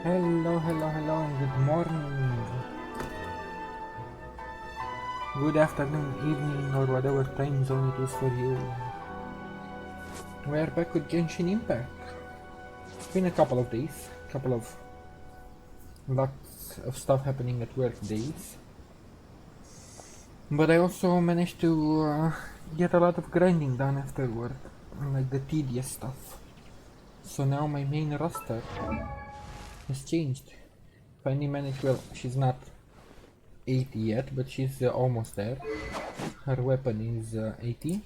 Hello, hello, hello, and good morning, good afternoon, evening, or whatever time zone it is for you. We're back with Genshin Impact. It's been a couple of days, lots of stuff happening at work days. But I also managed to get a lot of grinding done after work, like the tedious stuff. So now my main roster has changed. Finally managed, well, she's not 80 yet, but she's almost there. Her weapon is 80.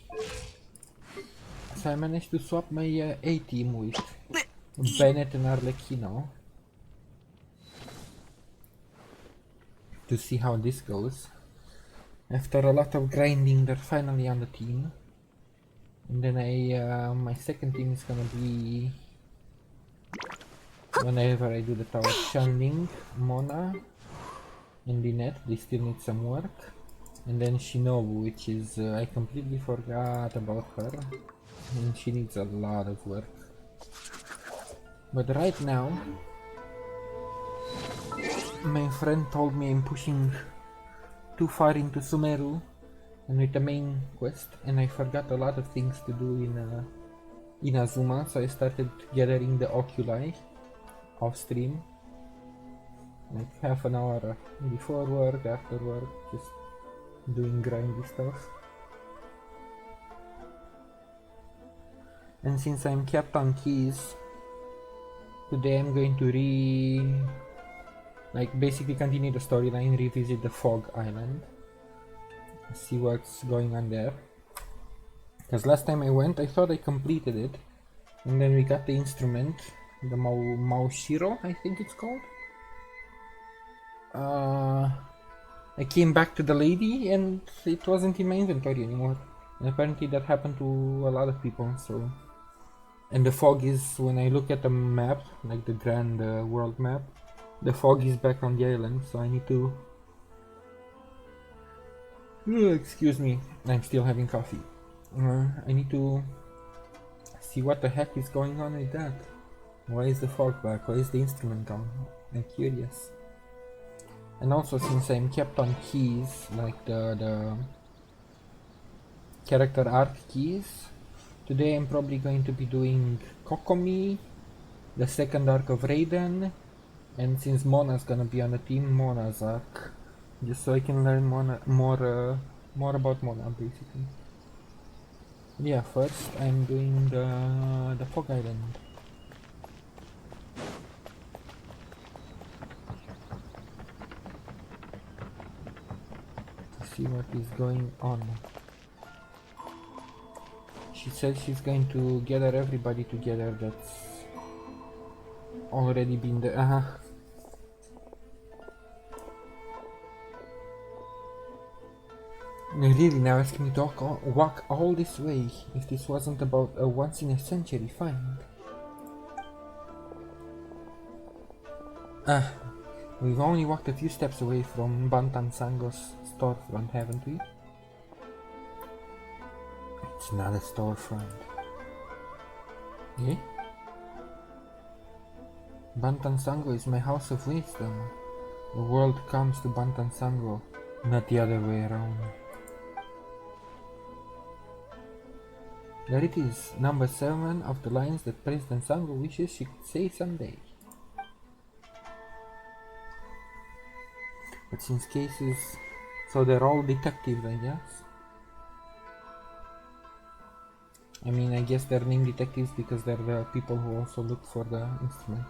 So I managed to swap my A team with Bennett and Arlecchino to see how this goes. After a lot of grinding, they're finally on the team. And then my second team is gonna be, whenever I do the tower, Shanling, Mona, and Lynette. They still need some work. And then Shinobu, which is, I completely forgot about her. And she needs a lot of work. But right now, my friend told me I'm pushing too far into Sumeru and with the main quest, and I forgot a lot of things to do in Azuma, so I started gathering the oculi off stream, like half an hour before work, after work, just doing grindy stuff. And since I'm kept on keys, today I'm going to basically continue the storyline, revisit the Fog Island, see what's going on there. Because last time I went, I thought I completed it, and then we got the instrument, the Maushiro, I think it's called. I came back to the lady, and it wasn't in my inventory anymore. And apparently that happened to a lot of people, so... And the fog is, when I look at the map, like the grand world map, the fog is back on the island, so I need to... excuse me, I'm still having coffee. I need to see what the heck is going on with that. Why is the fog back? Why is the instrument gone? I'm curious. And also, since I'm kept on keys, like the character art keys, today I'm probably going to be doing Kokomi, the second arc of Raiden, and since Mona's gonna be on the team, Mona's arc, just so I can learn more about Mona, basically. Yeah, first I'm doing the Fog Island. To see what is going on. She said she's going to gather everybody together that's already been there. Really, now asking me to walk all this way if this wasn't about a once in a century find. We've only walked a few steps away from Bantan Sango's storefront, haven't we? It's not a storefront. Eh? Bantan Sango is my house of wisdom. The world comes to Bantan Sango, not the other way around. There it is, number 7 of the lines that President Sango wishes she could say someday. But since cases... so they're all detectives, I guess. I mean, I guess they're named detectives because they're the people who also look for the instrument.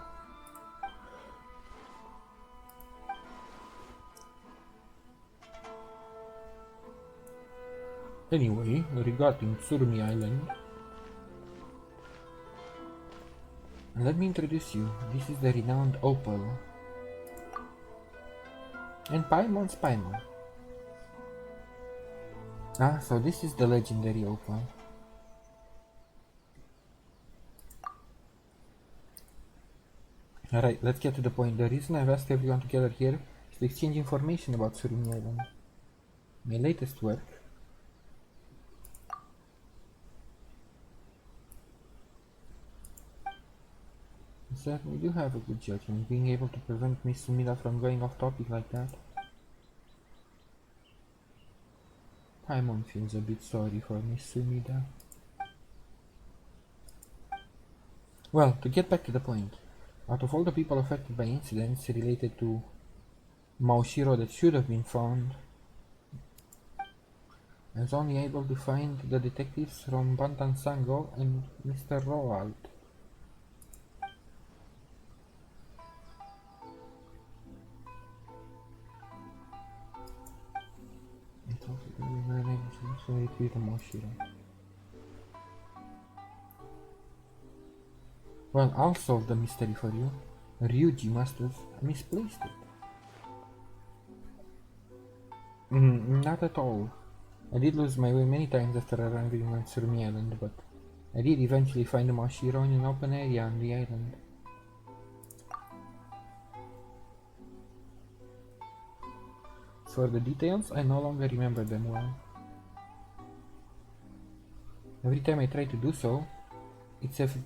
Anyway, regarding Tsurumi Island, let me introduce you. This is the renowned Opal. And Paimon's Paimon. So this is the legendary Opal. Alright, let's get to the point. The reason I've asked everyone to gather here is to exchange information about Tsurumi Island. My latest work. certainly do have a good judgment, being able to prevent Miss Sumida from going off topic like that. Paimon feels a bit sorry for Miss Sumida. Well, to get back to the point, out of all the people affected by incidents related to Maoshiro that should have been found, I was only able to find the detectives from Bantan Sango and Mr. Roald. It's also very negligent, so it with Maoshiro. Well, I'll solve the mystery for you. Ryuji must have misplaced it. Not at all. I did lose my way many times after arriving on Surumi Island, but I did eventually find the Mashiro in an open area on the island. For the details, I no longer remember them well. Every time I try to do so, it's as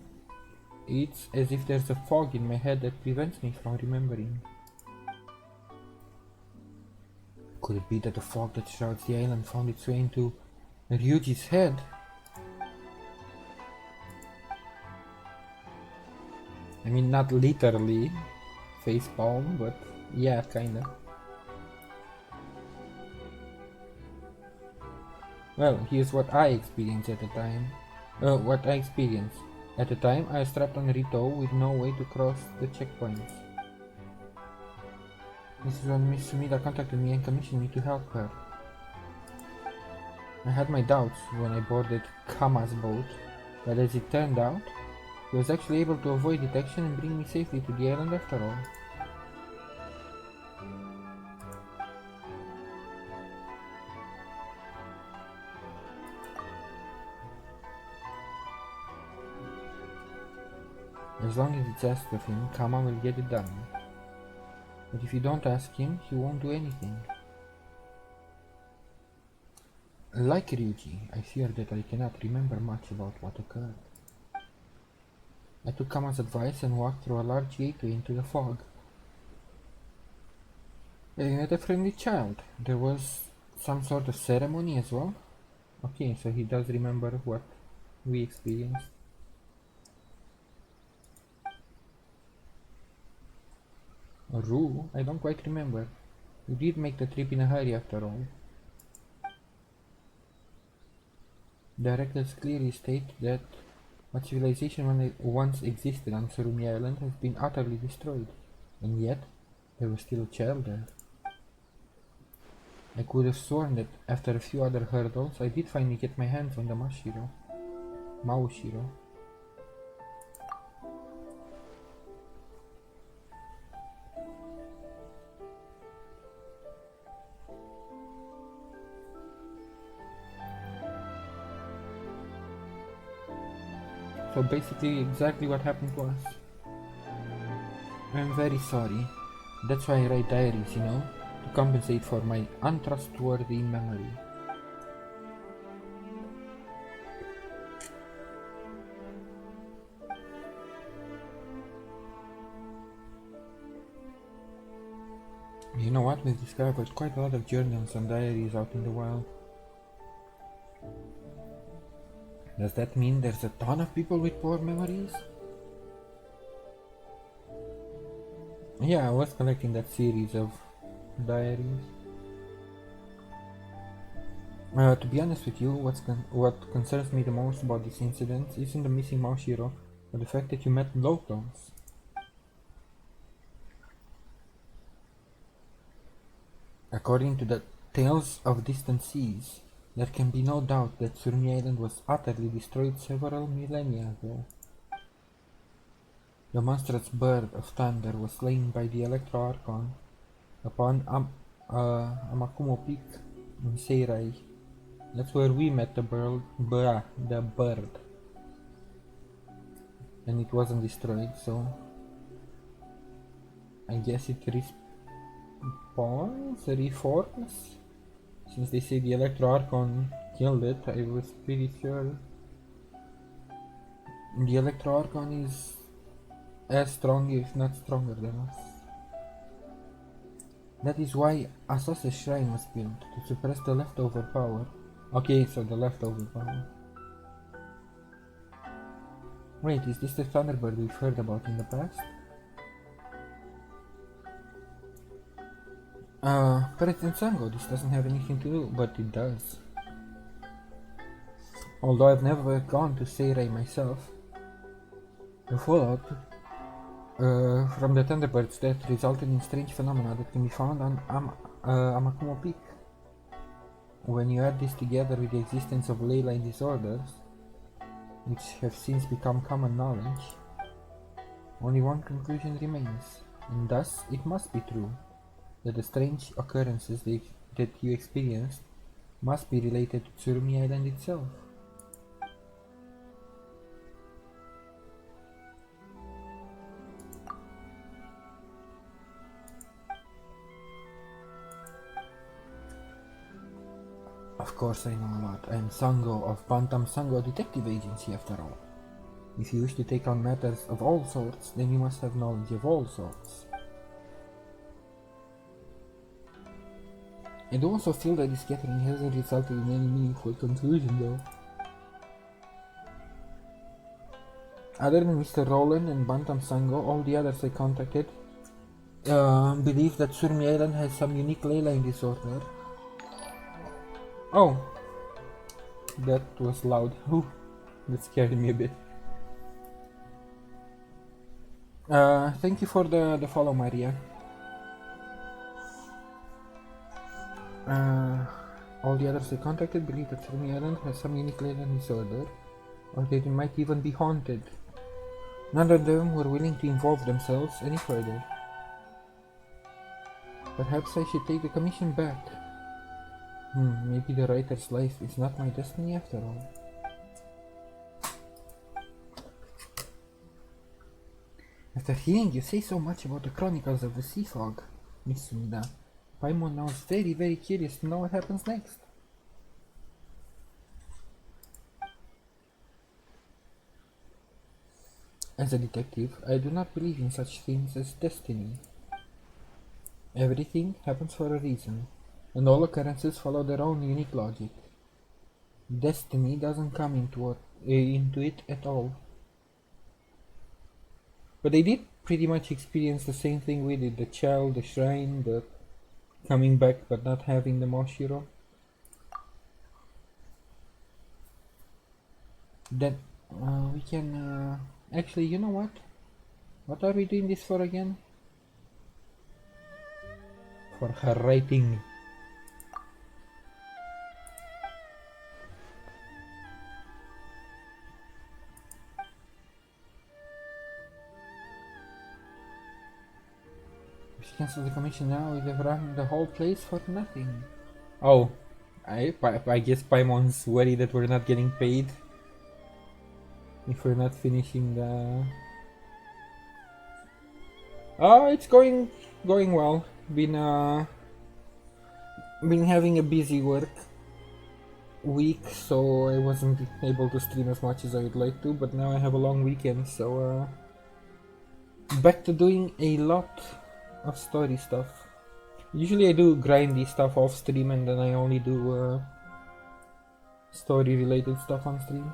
if there's a fog in my head that prevents me from remembering. Could it be that the fog that shrouds the island found its way into Ryuji's head? I mean, not literally facepalm, but yeah, kinda. Well, here's what I experienced at the time. At the time, I was strapped on Rito with no way to cross the checkpoints. This is when Miss Sumida contacted me and commissioned me to help her. I had my doubts when I boarded Kama's boat, but as it turned out, he was actually able to avoid detection and bring me safely to the island after all. As long as it's asked of him, Kama will get it done. But if you don't ask him, he won't do anything. Like Ryuji, I fear that I cannot remember much about what occurred. I took Kama's advice and walked through a large gateway into the fog. I met a friendly child. There was some sort of ceremony as well. Okay, so he does remember what we experienced. Rue? I don't quite remember. We did make the trip in a hurry after all. The records clearly state that what civilization once existed on Surumi Island has been utterly destroyed, and yet there was still a child there. I could have sworn that after a few other hurdles, I did finally get my hands on the Maoshiro. So basically exactly what happened to us. I'm very sorry. That's why I write diaries, you know, to compensate for my untrustworthy memory. You know what, we've discovered quite a lot of journals and diaries out in the wild. Does that mean there's a ton of people with poor memories? Yeah, I was collecting that series of diaries. To be honest with you, what concerns me the most about this incident isn't the missing Maoshiro, but the fact that you met locals. According to the Tales of Distant Seas, there can be no doubt that Surumi Island was utterly destroyed several millennia ago. The monstrous bird of thunder was slain by the Electro Archon upon Amakumo Peak in Seirai. That's where we met the bird. And it wasn't destroyed, so I guess it reforms? Since they say the Electro Archon killed it, I was pretty sure. The Electro Archon is as strong, if not stronger than us. That is why Asase's shrine was built, to suppress the leftover power. Okay, so the leftover power. Wait, is this the Thunderbird we've heard about in the past? President Sango, this doesn't have anything to do, but it does. Although I've never gone to Seirai myself, the fallout from the Thunderbird's death resulted in strange phenomena that can be found on Amakumo Peak. When you add this together with the existence of ley line disorders, which have since become common knowledge, only one conclusion remains, and thus it must be true, that the strange occurrences that you experienced must be related to Tsurumi Island itself. Of course I know a lot. I am Sango of Bantam Sango Detective Agency after all. If you wish to take on matters of all sorts, then you must have knowledge of all sorts. I do also feel that this gathering hasn't resulted in any meaningful conclusion though. Other than Mr. Roland and Bantam Sango, all the others I contacted believe that Tsurumi Island has some unique ley line disorder. Oh, that was loud. Ooh, that scared me a bit. Thank you for the follow, Maria. All the others I contacted believe that Tsurumi Island has some unique ley line disorder, or that it might even be haunted. None of them were willing to involve themselves any further. Perhaps I should take the commission back. Maybe the writer's life is not my destiny after all. After hearing you say so much about the Chronicles of the Sea Fog, Miss Sumida, Paimon now is very curious to know what happens next. As a detective, I do not believe in such things as destiny. Everything happens for a reason, and all occurrences follow their own unique logic. Destiny doesn't come into it at all. But I did pretty much experience the same thing we did, the child, the shrine, the coming back but not having the Moshiro. Then we can actually, you know what? What are we doing this for again? For her writing. If she cancels the commission now, we have run the whole place for nothing. Oh, I guess Paimon's worried that we're not getting paid if we're not finishing the... Oh, it's going well. Been having a busy work week, so I wasn't able to stream as much as I would like to, but now I have a long weekend, so back to doing a lot of story stuff. Usually I do grindy stuff off stream, and then I only do story related stuff on stream.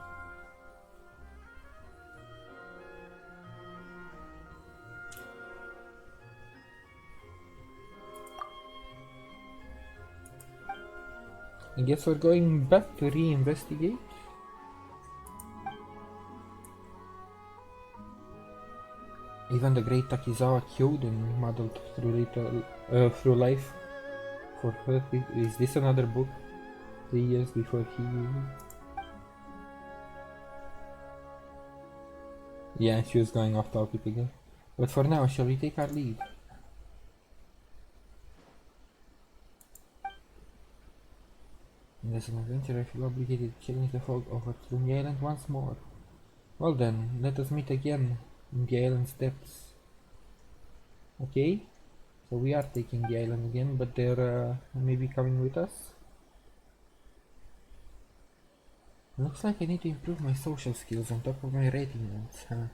I guess we're going back to reinvestigate. Even the great Takizawa Kyoden muddled through life. For her, is this another book? 3 years before he... Yeah, she was going off topic again. But for now, shall we take our leave? And as an adventurer, I feel obligated to challenge the fog over through the island once more. Well then, let us meet again in the island's depths. Okay? So we are taking the island again, but they're maybe coming with us. Looks like I need to improve my social skills on top of my rating notes, huh?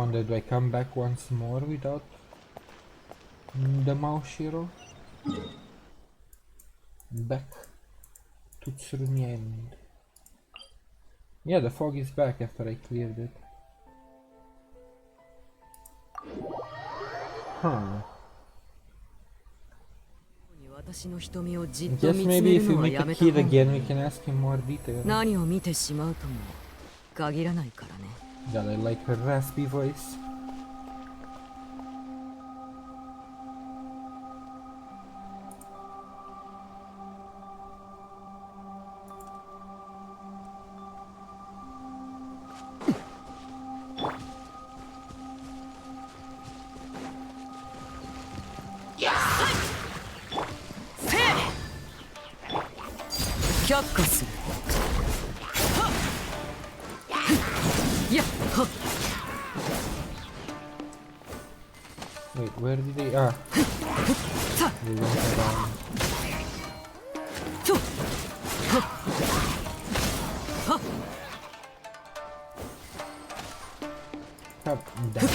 wonder, do I come back once more without the mouse hero? Back to Tsurumi Island. Yeah, the fog is back after I cleared it. Huh. Guess maybe if we meet the kid again, we can ask him more detail. God, I like her raspy voice. Wait, where did they? Ah. They went around. Come down.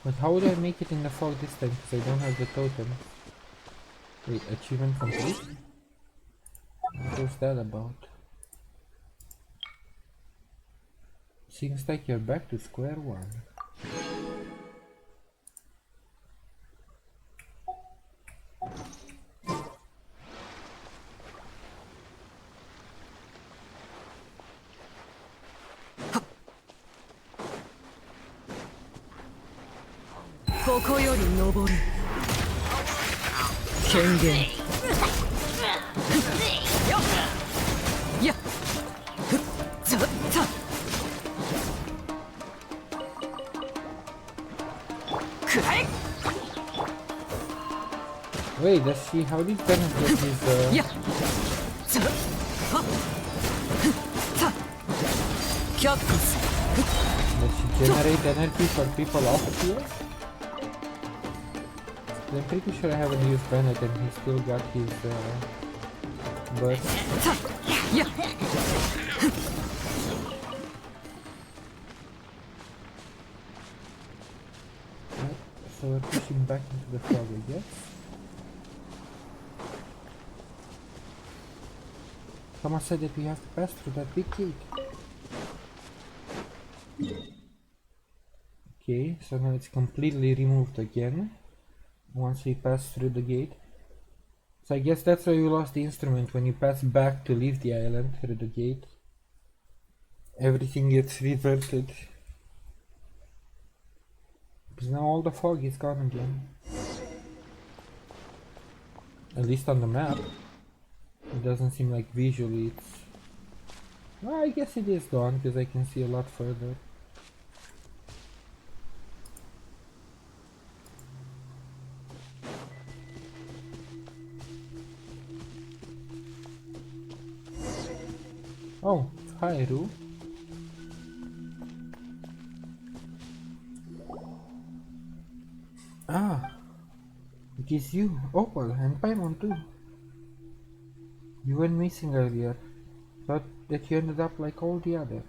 But how would I make it in the fog this time? Because I don't have the totem. Wait, achievement complete? What was that about? Seems like you're back to square one. Wait, let's see how these guys get his does she generate energy for people off here? I'm pretty sure I haven't used Bennett and he still got his burst. Right, so we're pushing back into the fog, I guess. Someone said that we have to pass through that big gate. Okay, so now it's completely removed again once we pass through the gate. So I guess that's why you lost the instrument. When you pass back to leave the island through the gate, everything gets reverted. Because now all the fog is gone again. At least on the map. It doesn't seem like visually it's... Well, I guess it is gone because I can see a lot further. Oh, hi Ru. Ah, it is you, Opal, and Paimon too. You went missing earlier. Thought that you ended up like all the others.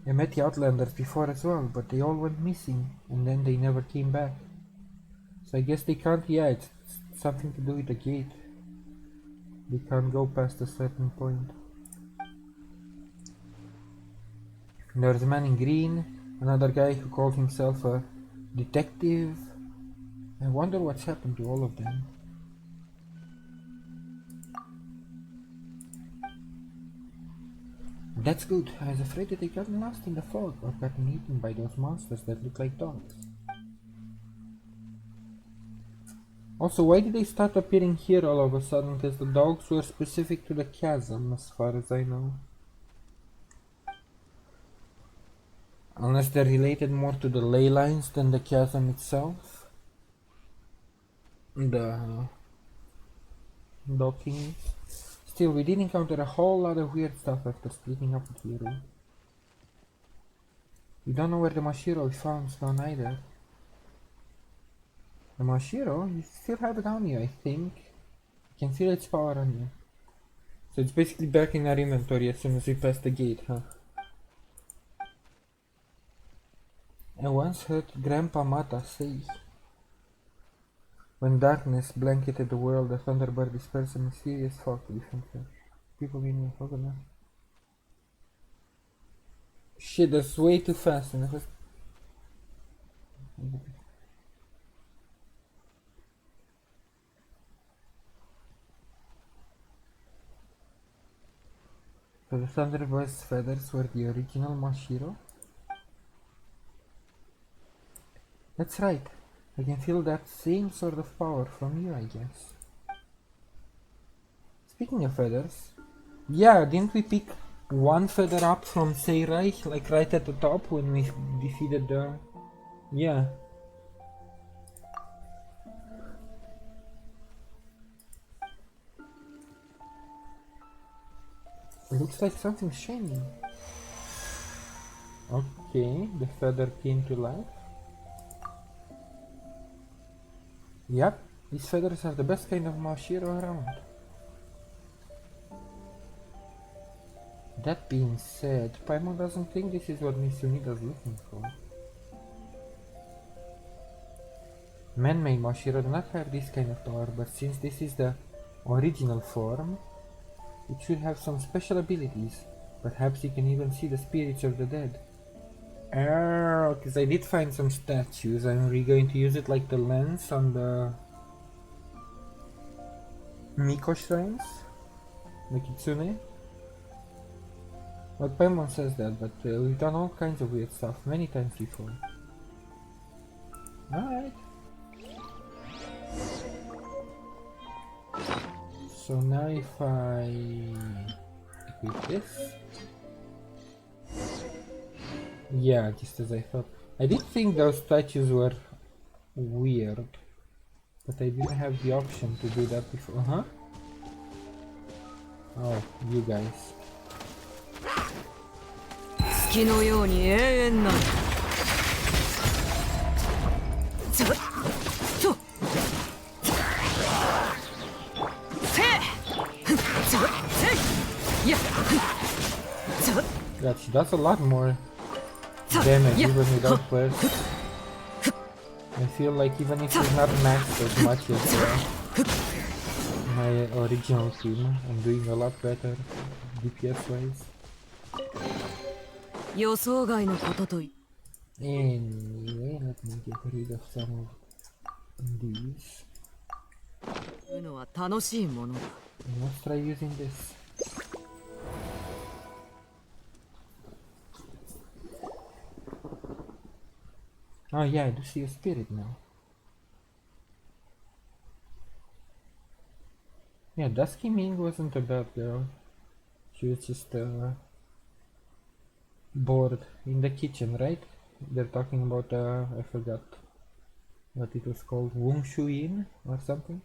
I met the Outlanders before as well, but they all went missing, and then they never came back. So I guess they can't, yeah, it's something to do with the gate. They can't go past a certain point. And there's a man in green, another guy who called himself a detective. I wonder what's happened to all of them. That's good. I was afraid that they gotten lost in the fog or gotten eaten by those monsters that look like dogs. Also, why did they start appearing here all of a sudden? Because the dogs were specific to the chasm, as far as I know. Unless they're related more to the ley lines than the chasm itself. docking. Still, we did encounter a whole lot of weird stuff after splitting up with Hiro. We don't know where the Mashiro is found now either. The Mashiro, you still have it on you, I think. You can feel its power on you. So it's basically back in our inventory as soon as we pass the gate, huh? I once heard Grandpa Mata say, when darkness blanketed the world, the Thunderbird dispersed a mysterious fog to different people in the fog. Shit, that's way too fast. And so the Thunderbird's feathers were the original Mashiro? That's right. I can feel that same sort of power from you, I guess. Speaking of feathers, yeah, didn't we pick one feather up from Seirai, like right at the top when we defeated the... Yeah. Looks like something's shining. Okay, the feather came to life. Yep, these feathers are the best kind of Mashiro around. That being said, Paimon doesn't think this is what Miss Unida's looking for. Man-made Mashiro do not have this kind of power, but since this is the original form, it should have some special abilities. Perhaps it can even see the spirits of the dead. Oh, because I did find some statues. I'm really going to use it like the lens on the Miko shrines, the Kitsune. But Paimon says that, but we've done all kinds of weird stuff many times before. Alright. So now if I equip this... Yeah, just as I thought. I did think those statues were weird, but I didn't have the option to do that before. Huh? Oh, you guys. Yeah, she does a lot more damage even without burst. I feel like even if she's not maxed as much as my original team, I'm doing a lot better DPS wise. Anyway, let me get rid of some of these. Let's try using this. Oh yeah, I do see a spirit now. Yeah, Dusky Ming wasn't a bad girl. She was just bored in the kitchen, right? They're talking about, I forgot what it was called, Wung Shu Yin or something?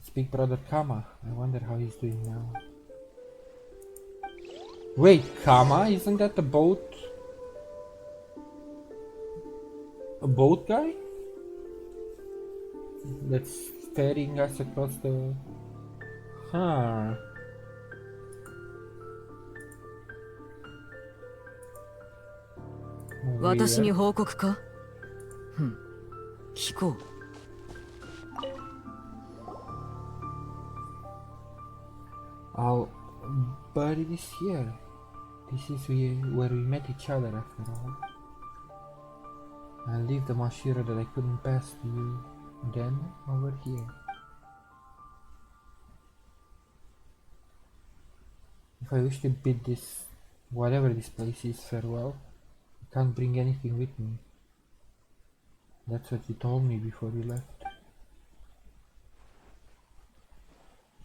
It's Big Brother Kama. I wonder how he's doing now. Wait, Kama? Isn't that the boat? A boat guy? That's ferrying us across the... Huh. I'll bury this here. This is where we met each other after all. I'll leave the Mashiro that I couldn't pass to you then over here. If I wish to bid this, whatever this place is, farewell, I can't bring anything with me. That's what you told me before you left.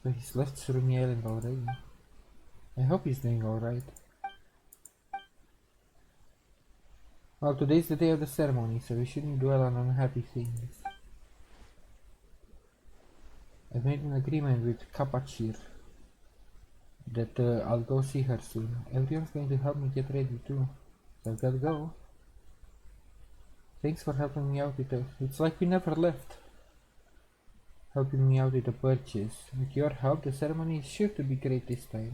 So he's left Surumi Island already. I hope he's doing alright. Well, today's the day of the ceremony, so we shouldn't dwell on unhappy things. I've made an agreement with Kapachir that I'll go see her soon. Everyone's going to help me get ready too, so I've gotta go. Thanks for helping me out with it. It's like we never left. Helping me out with the purchase. With your help, the ceremony is sure to be great this time.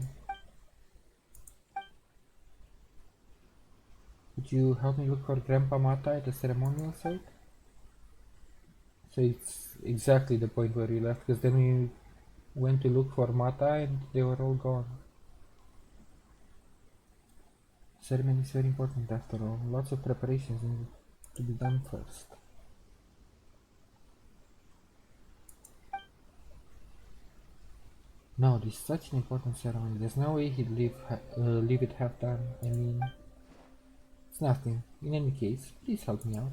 Would you help me look for Grandpa Mata at the ceremonial site? So it's exactly the point where we left, because then we went to look for Mata and they were all gone. Ceremony is very important after all. Lots of preparations need to be done first. No, this is such an important ceremony. There's no way he'd leave it half done. I mean, it's nothing. In any case, please help me out.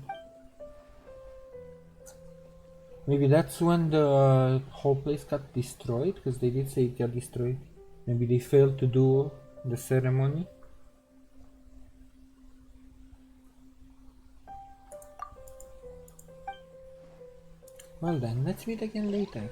Maybe that's when the whole place got destroyed, because they did say it got destroyed. Maybe they failed to do the ceremony. Well then, let's meet again later.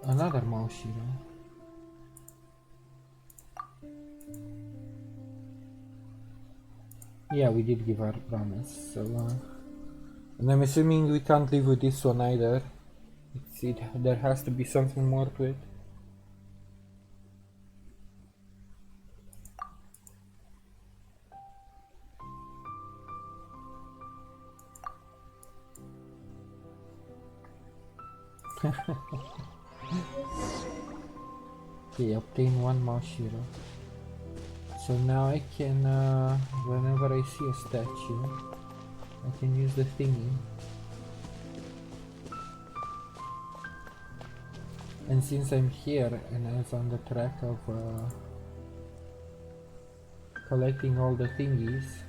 Another Maushiro. Yeah, we did give our promise, so and I'm assuming we can't live with this one either. There has to be something more to it. Okay, obtain one Maushiro. So now I can, whenever I see a statue, I can use the thingy. And since I'm here and I was on the track of collecting all the thingies,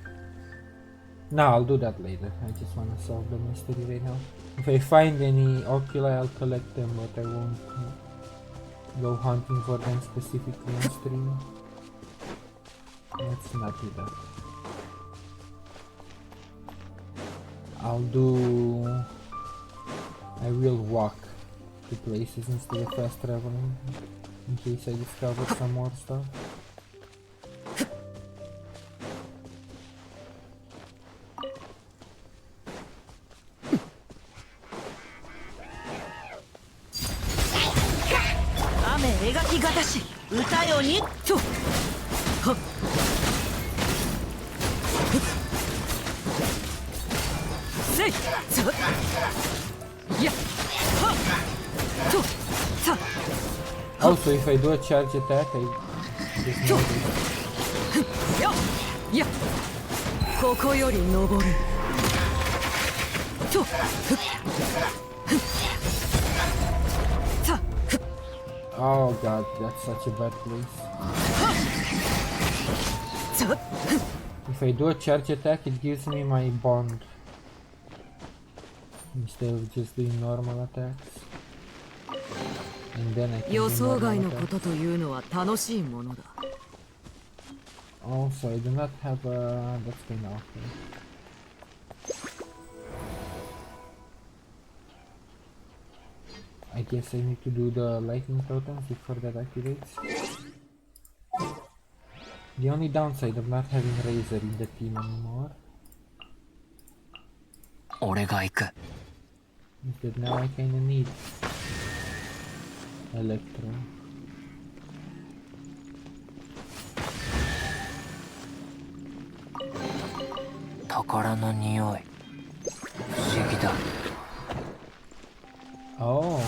no, I'll do that later. I just want to solve the mystery right now. If I find any oculi, I'll collect them, but I won't go hunting for them specifically on stream. Let's not do that. I will walk to places instead of fast traveling, in case I discover some more stuff. Also, if I do a charge attack, I just know oh god, that's such a bad place. If I do a charge attack, it gives me my bond instead of just doing normal attacks. And then I can do normal attacks. Also, I do not have a... that's kind of awkward. I guess I need to do the lightning totems before that activates. The only downside of not having Razor in the team anymore is that now I kinda need Electro. Oh,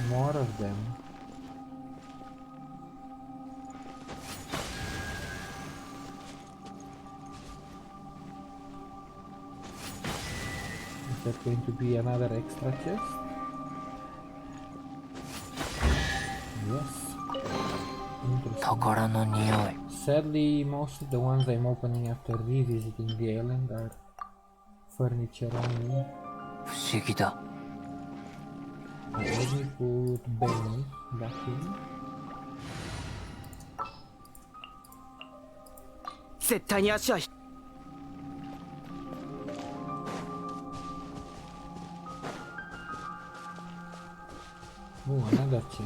more of them. Is that going to be another extra chest? Yes. Interesting. Sadly, most of the ones I'm opening after revisiting the island are furniture only. Let me put Benny back in. 絶対に足は Oh, another chest.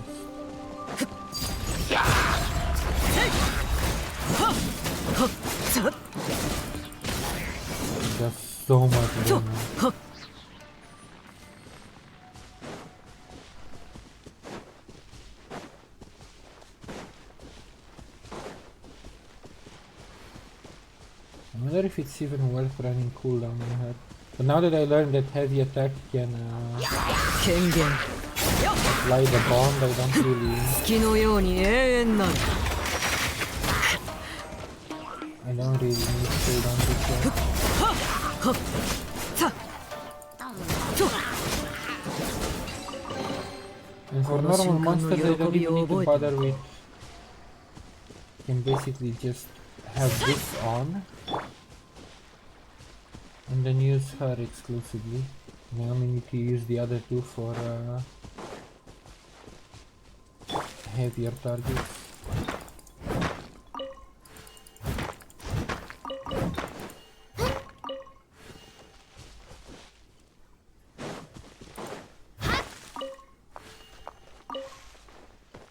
Does so much damage. I wonder if it's even worth running cooldown in her. But now that I learned that heavy attack can apply the bond, I don't really... I don't really need cooldown to kill. And for normal monsters, I don't even need to bother with... I can basically just have this on and then use her exclusively. I only need to use the other two for heavier targets.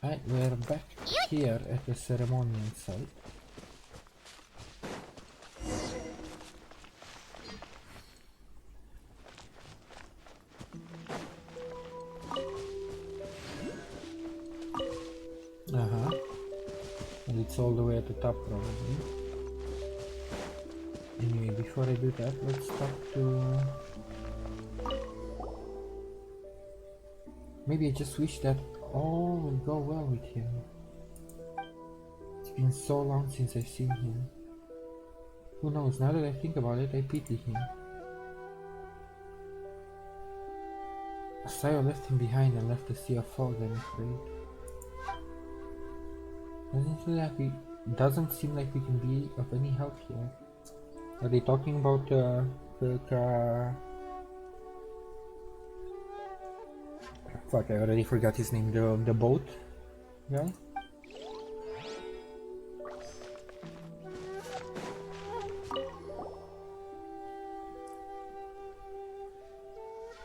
Right, we're back here at the ceremonial site. And it's all the way at the top probably. Anyway, before I do that, let's talk to... Maybe I just wish that all will go well with him. It's been so long since I've seen him. Who knows, now that I think about it, I pity him. Sayo left him behind and left the sea of fog, I'm afraid. Doesn't seem like we can be of any help here. Are they talking about fuck, I already forgot his name. The boat guy?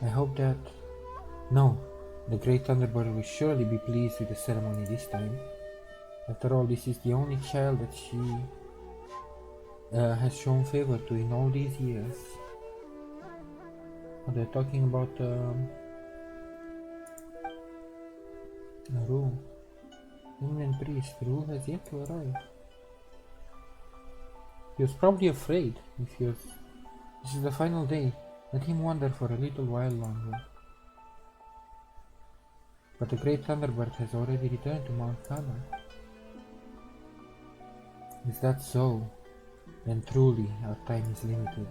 I hope that... No, the Great Thunderbird will surely be pleased with the ceremony this time. After all, this is the only child that she has shown favor to in all these years. Oh, they're talking about Ru. Woman priest, Ru has yet to arrive. He was probably afraid if he was... This is the final day. Let him wander for a little while longer. But the Great Thunderbird has already returned to Mount Kana. Is that so? Then truly our time is limited.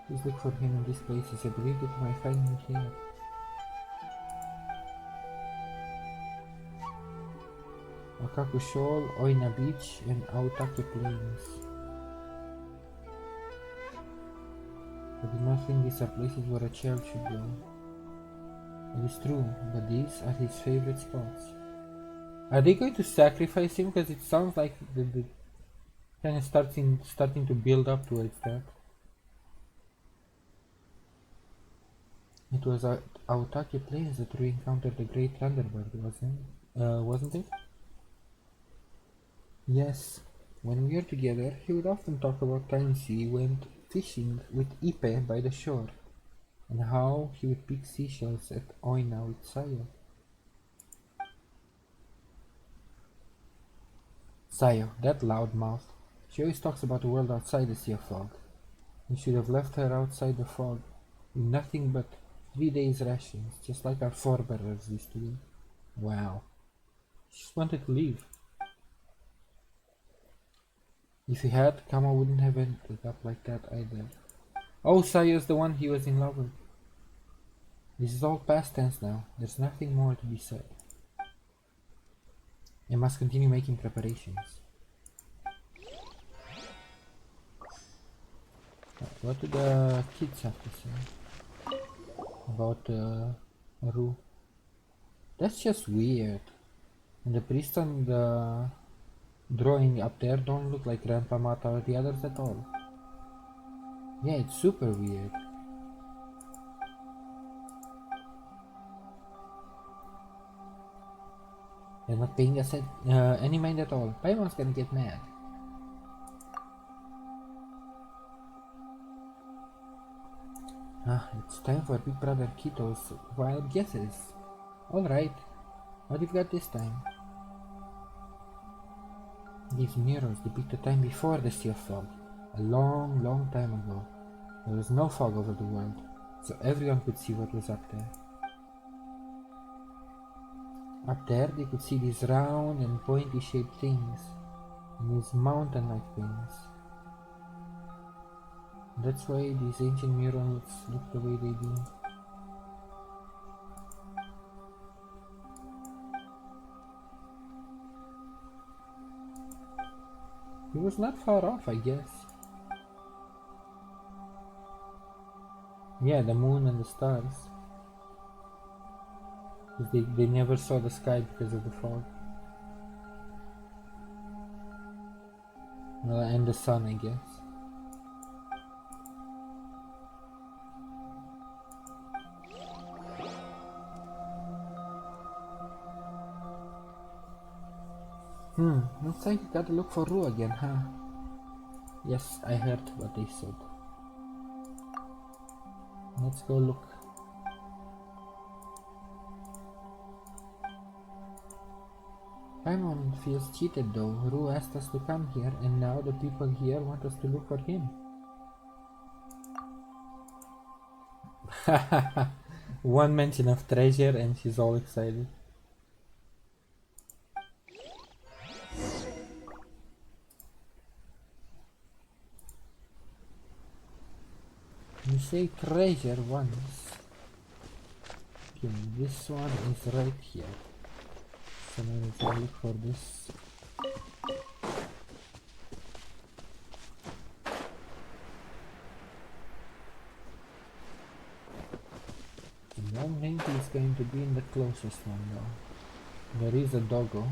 Please look for him in these places. I believe that you might find him here. Wakaku Shoal, Oina Beach, and Aotake Plains. I do not think these are places where a child should go. It is true, but these are his favorite spots. Are they going to sacrifice him? Because it sounds like the kind of starting to build up towards that. It was at Aotake Plains that we encountered the Great Thunderbird, wasn't it? Yes. When we were together, he would often talk about times he went fishing with Ipe by the shore, and how he would pick seashells at Oina with Sayo. Sayo, that loudmouth. She always talks about the world outside the Sea of Fog. We should have left her outside the fog, with nothing but 3 days' rations, just like our forebearers used to do. Wow. She just wanted to leave. If he had, Kama wouldn't have ended up like that either. Oh, Sayo's the one he was in love with. This is all past tense now. There's nothing more to be said. I must continue making preparations. What do the kids have to say about Ru? That's just weird. And the priest on the drawing up there don't look like Grandpa Mata or the others at all. Yeah, it's super weird. They're not paying us any mind at all. Paimon's gonna get mad. It's time for Big Brother Kito's wild guesses. Alright, what you've got this time? These mirrors depict the time before the Sea of Fog. A long, long time ago. There was no fog over the world, so everyone could see what was up there. Up there they could see these round and pointy shaped things, and these mountain-like things. That's why these ancient murals look the way they do. He was not far off, I guess. Yeah, the moon and the stars. Because they never saw the sky because of the fog. And the sun, I guess. Looks like you gotta look for Ru again, huh? Yes, I heard what they said. Let's go look. Paimon feels cheated though. Ru asked us to come here and now the people here want us to look for him. One mention of treasure and she's all excited. You say treasure once. Okay, this one is right here. So now let's look for this. And one maybe is going to be in the closest one though. There is a doggo.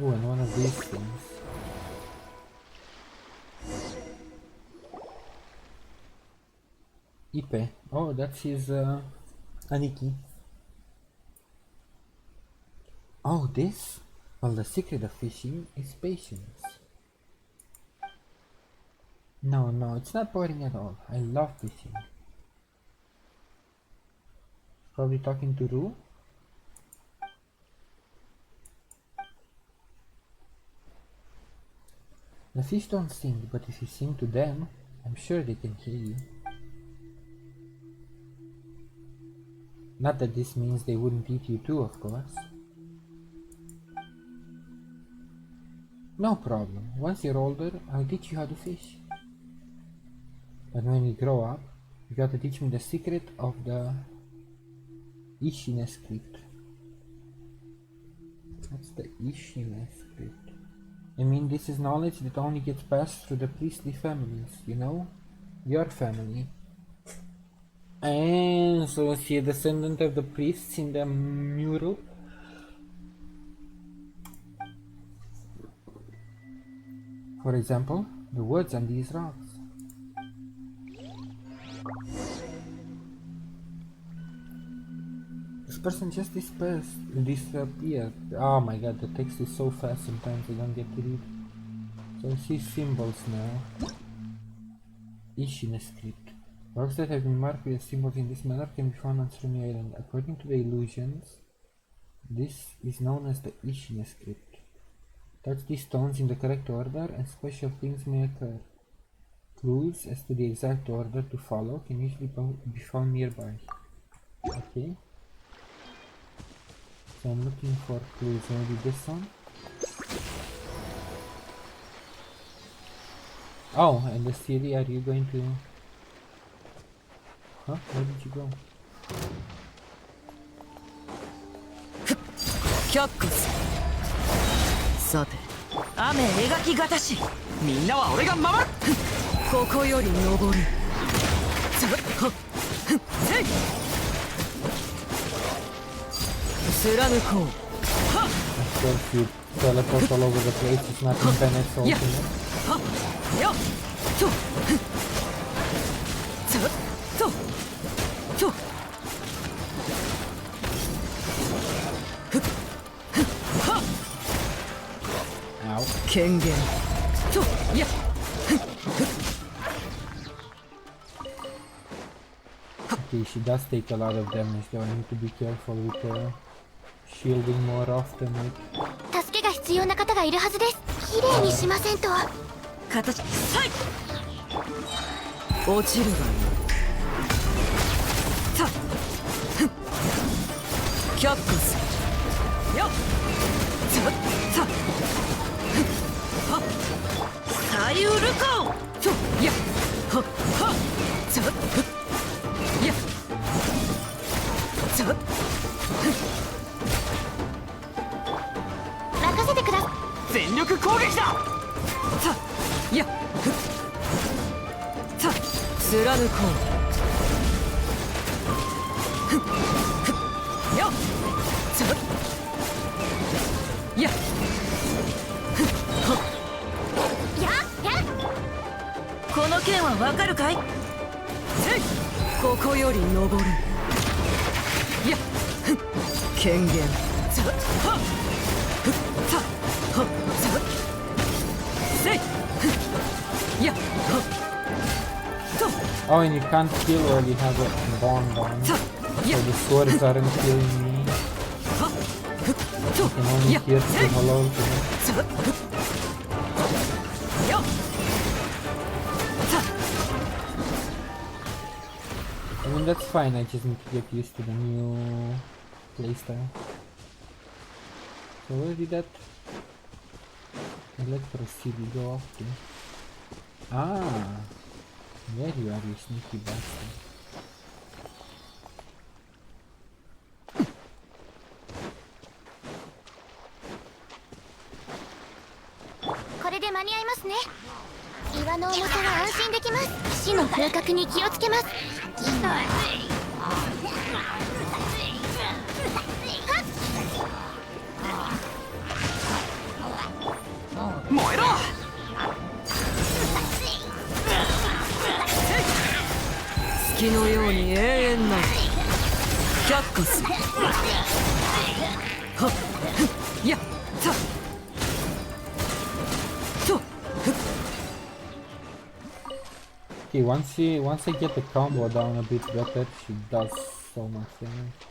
Oh, and one of these things. Ipe. Oh, that's his Aniki. Oh, this? Well, the secret of fishing is patience. No, it's not boring at all. I love fishing. Probably talking to Ru. The fish don't sing, but if you sing to them, I'm sure they can hear you. Not that this means they wouldn't eat you too, of course. No problem. Once you're older, I'll teach you how to fish. But when you grow up, you gotta teach me the secret of the Ishine script. What's the Ishine script? I mean, this is knowledge that only gets passed through the priestly families, you know? Your family. And so is he a descendant of the priests in the mural? For example, the words on these rocks. This person just disappeared. Oh my god, the text is so fast sometimes I don't get to read. So I see symbols now. Ishine script. Rocks that have been marked with symbols in this manner can be found on Surumi Island. According to the illusions, this is known as the Ishine script. Touch these stones in the correct order and special things may occur. Clues as to the exact order to follow can usually be found nearby. Okay. So I'm looking for clues. Maybe this one? Oh, and the city, are you going to... Huh? Where did you go? 却下すさて雨描きがたしみんなは俺が守るここより登るさっはっせい貫こう Of course, you teleport all over the place. It's not Bennett's ultimate. はっよっとさっととOw. 権限とや Okay, she does take a lot of damage though. I need to be careful with shielding more often. 助けが必要な方がいるはずです。綺麗にしませんと。形さい落ちるがいいさっ却下すよっさっさっはっ左右ルコーとやはっはっさっやさっ任せてください。全力攻撃ださっやふっさっ貫こうふっふっよっさっやふっはっややこの剣はわかるかいせいここより登るやふっ権限さっはっふっさっはっさっせいふっやはっと Oh, and you can't kill while you have a bond on. So さっや the swords aren't killing me. はっふっと I can only や hear せ through い hollow ultimate. さっふっよっさっ I mean, that's fine. I just need to get used to the new playstyle. So where did that electro CD go off to? Ah, there you are, you sneaky bastard. これで間に合いますね。岩の重さは安心できます。死の風格に気をつけます。燃えろ月のように永遠なる却下すはっふっやさっとふっ Okay, once I get the combo down a bit better, she does so much damage.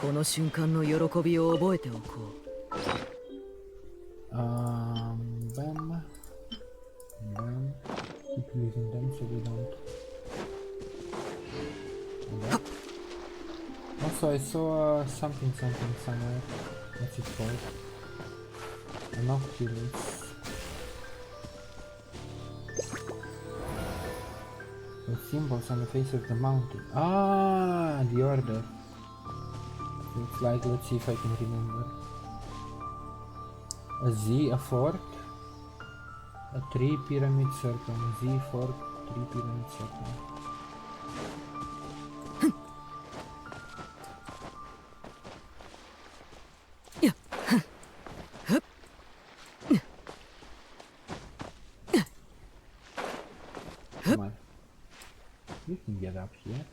この瞬間の喜びを覚えておこう Bam. Bam. Keep using them so we don't. Okay. Also, I saw something somewhere. What's it called? Inoculus. The symbols on the face of the mountain. Ah, the order. So it's like, let's see if I can remember. A Z, a fork, a 3 pyramid circle, a Z, fork, 3 pyramid circle. Come on. You can get up here.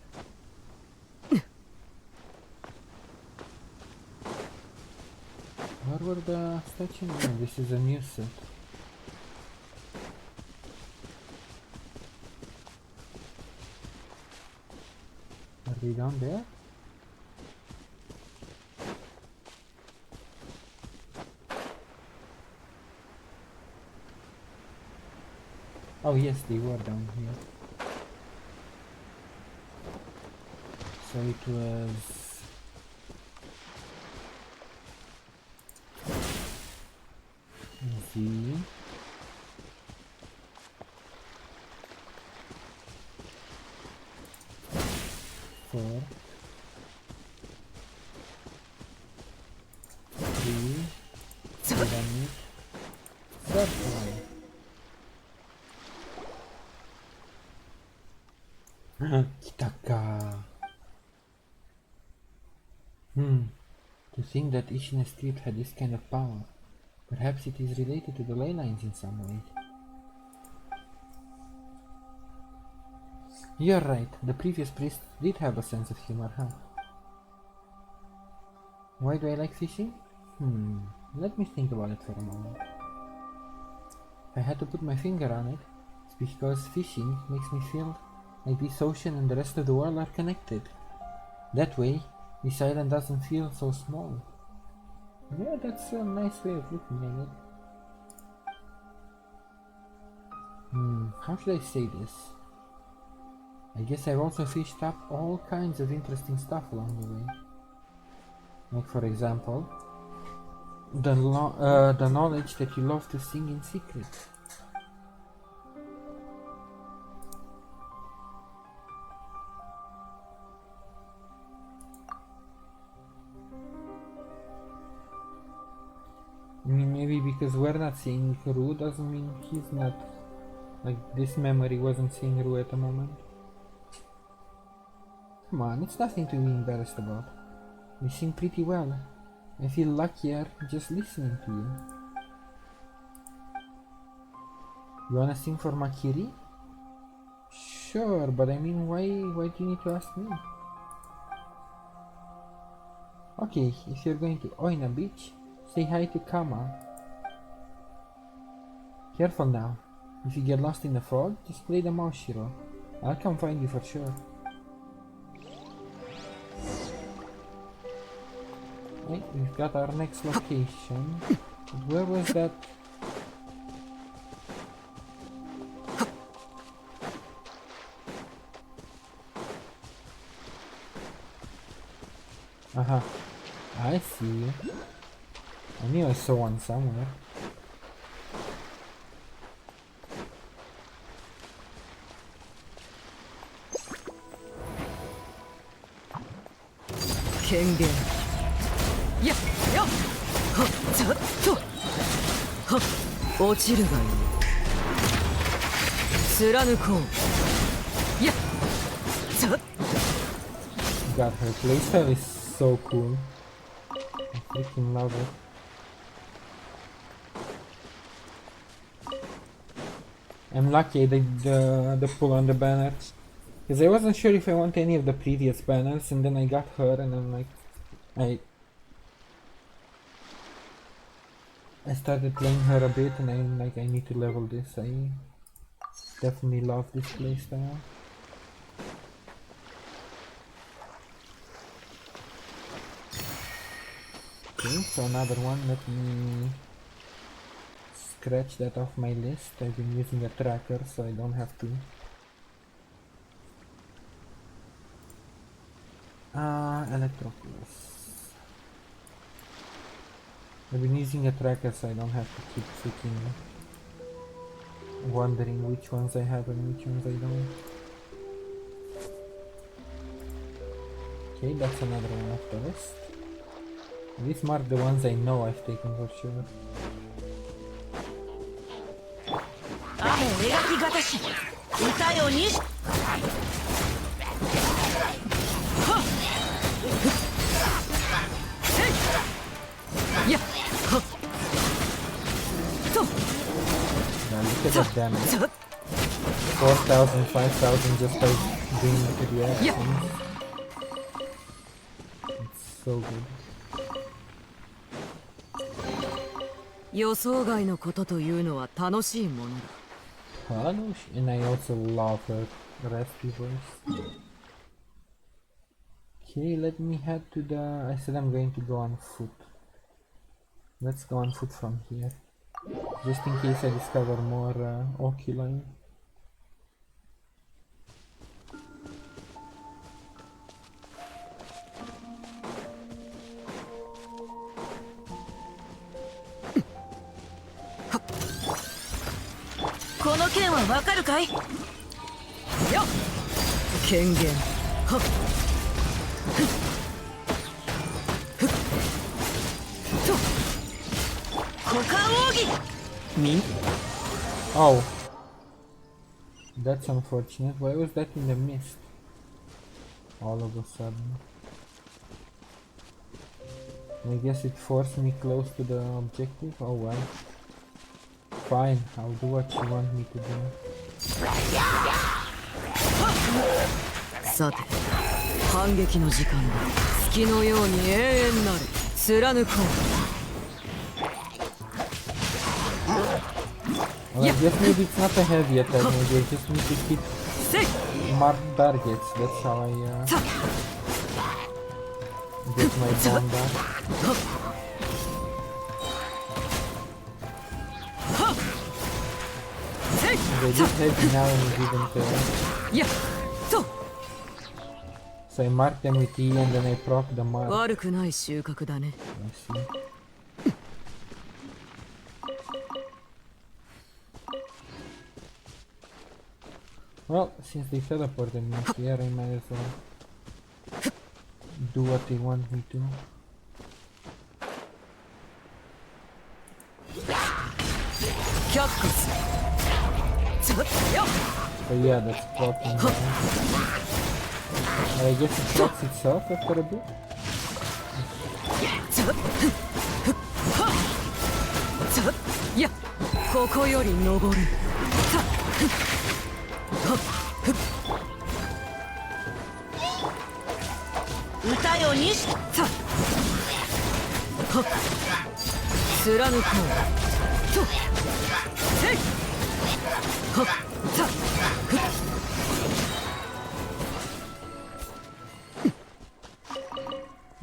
Where were the statues? No, this is a new set. Are they down there? Oh yes, they were down here. So it was... Z... 4 Kitaka. To think that Ishin script had this kind of power. Perhaps it is related to the ley lines in some way. You're right, the previous priest did have a sense of humor, huh? Why do I like fishing? Let me think about it for a moment. If I had to put my finger on it, it's because fishing makes me feel like this ocean and the rest of the world are connected. That way, this island doesn't feel so small. Yeah, that's a nice way of looking at it. How should I say this? I guess I've also fished up all kinds of interesting stuff along the way. Like for example, the knowledge that you love to sing in secret. I mean, maybe because we're not seeing Ru doesn't mean he's not. Like, this memory wasn't seeing Ru at the moment. Come on, it's nothing to be embarrassed about. You sing pretty well. I feel luckier just listening to you. You wanna sing for Makiri? Sure, but I mean, why do you need to ask me? Okay, if you're going to Oina Beach, say hi to Kama. Careful now. If you get lost in the fog, just play the mouse, Shiro. I'll come find you for sure. Right, we've got our next location. Where was that? Aha. I see you. I knew I saw one somewhere. Kengen. Ya, ya. Ha, zatto. Ha, 落ちるがいい。貫こう。や、ざっ。God, her playstyle is so cool. I freaking love it. I'm lucky I did the pull on the banners. Because I wasn't sure if I want any of the previous banners, and then I got her and I'm like, I started playing her a bit and I'm like, I need to level this. I definitely love this playstyle. Okay, so another one, let me scratch that off my list. I've been using a tracker so I don't have to. Electroculus. I've been using a tracker so I don't have to keep freaking wondering which ones I have and which ones I don't. Okay, that's another one off the list. These mark the ones I know I've taken for sure. Now look at that damage. 4,000, 5,000 just by doing the reactions. It's so good. 予想外のことというのは楽しいものだ。And I also love her raspy voice. Okay, let me head to the... I said I'm going to go on foot. Let's go on foot from here. Just in case I discover more oculi. Me? Oh. That's unfortunate. Why was that in the mist? all of a sudden. I guess it forced me close to the objective. Oh well. Fine, I'll do what you want me to do. さて反撃の時間だ。月のように永遠なる貫こう。 Well, I guess maybe it's not a heavy attack, maybe I just need to hit marked targets, that's how I get my bomb back. They did heavy now and it didn't So I marked them with E and then I proc the mark. 悪くない収穫だね。 I see. Well, since they teleported me here, I might as well do what they want me to. So yeah, that's blocking down. I guess it blocks itself after a bit. Yeah, ここより登る。歌よにし貫こう。せい。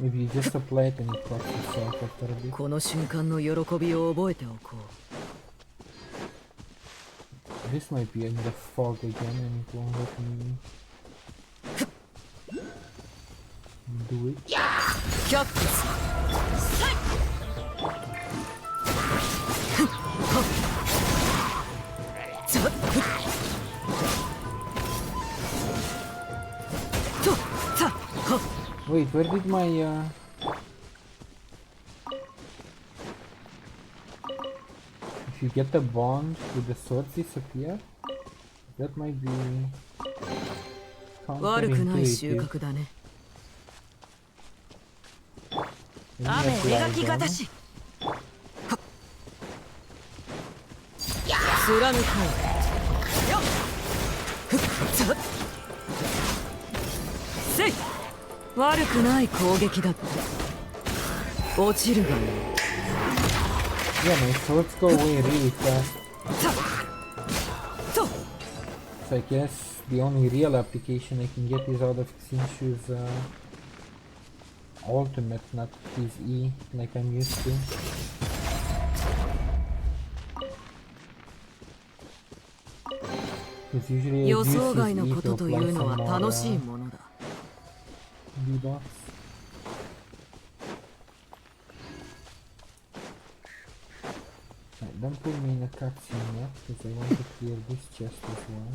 Maybe you just apply it and it blocks itself after a bit. この瞬間の喜びを覚えておこう。 This might be in the fog again and it won't let me do it. キャップス。Wait, where did my if you get the bond, do the swords disappear? That might be 悪くない収 counterintuitive. 穫だね。 Maybe 雨 apply 描き them. 方し。貫こう。よっ。せい。悪くない攻撃だった。落ちるがいい。 Yeah, my swords go away really fast. So I guess the only real application I can get is out of Xinshu's ultimate, not his E, like I'm used to. Because usually I 予 use 想外 his の E こ to ととい apply うの some は more 楽しいものだ。 debuffs. Right, don't put me in a cutscene yet, because I want to clear this chest as well.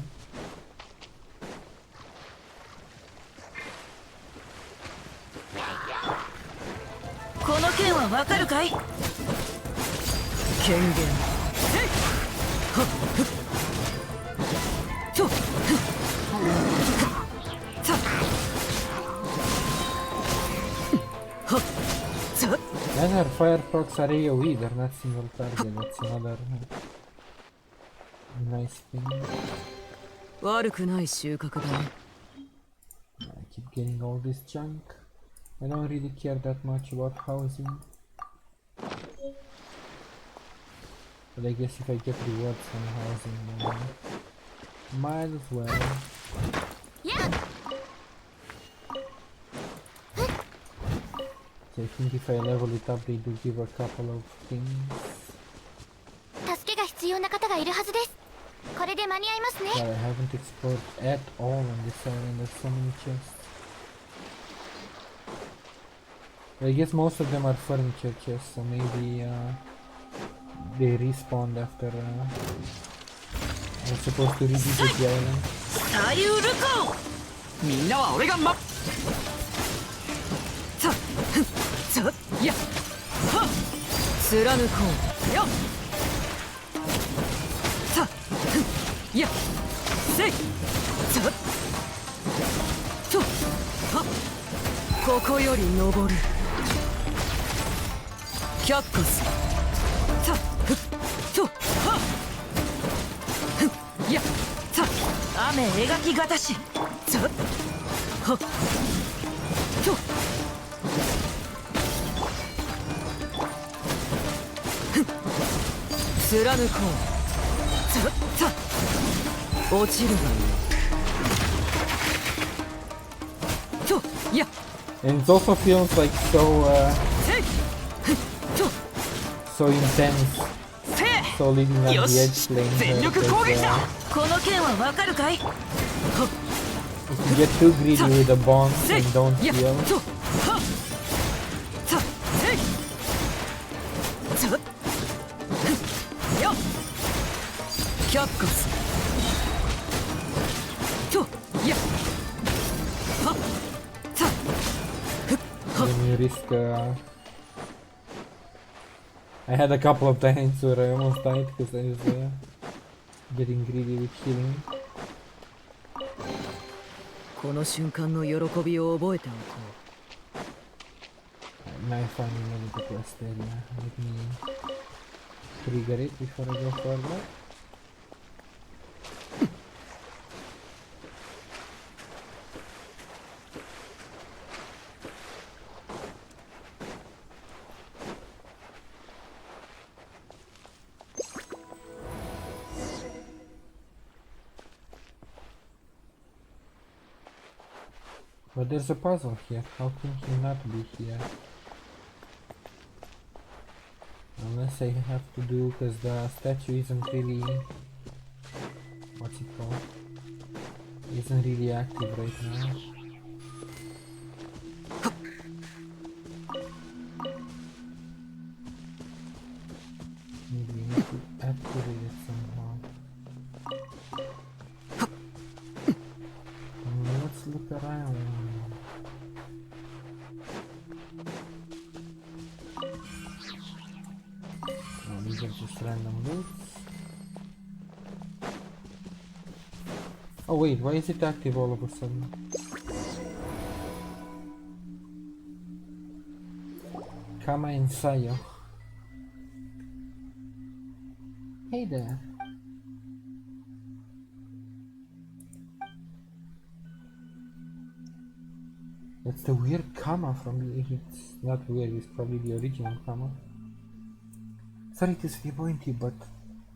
And her fire procs are AoE, they're not single target, that's another nice thing. 悪くない収穫だね。 I keep getting all this junk. I don't really care that much about housing. But I guess if I get rewards from housing, then might as well. So I think if I level it up, they do give a couple of things. 助けが必要な方がいるはずです。これで間に合いますね。 But I haven't explored at all on this island, there's so many chests. But I guess most of them are furniture chests, so maybe they respawned after I was supposed to revisit the island. 左右ルコー。みんなは俺がさやは貫こうよさやせいさとはっここより登る却下すさふっとはっふっやさ雨描きがたしさはっとふっ貫こうささ落ちるがいいとや And it also feels like so intense. So leading on the edge lane. 全力攻撃だこの剣はわかるかい If you get too greedy with the bombs and don't heal. させいさよ却下すとやはさ Then you risk I had a couple of times where I almost died because I was getting greedy with healing. この瞬間の喜びを覚えておこ Now I finally made the quest area. Let me trigger it before I go further. But there's a puzzle here. How can he not be here? Unless I have to do because the statue isn't really... What's it called? Isn't really active right now. Maybe we need to activate it somehow. Let's look around. Oh, these are just random loots. Oh wait, why is it active all of a sudden? Kama and Sayo. Hey there. That's the weird Kama from the... It's not weird, it's probably the original Kama. Sorry to disappoint you, but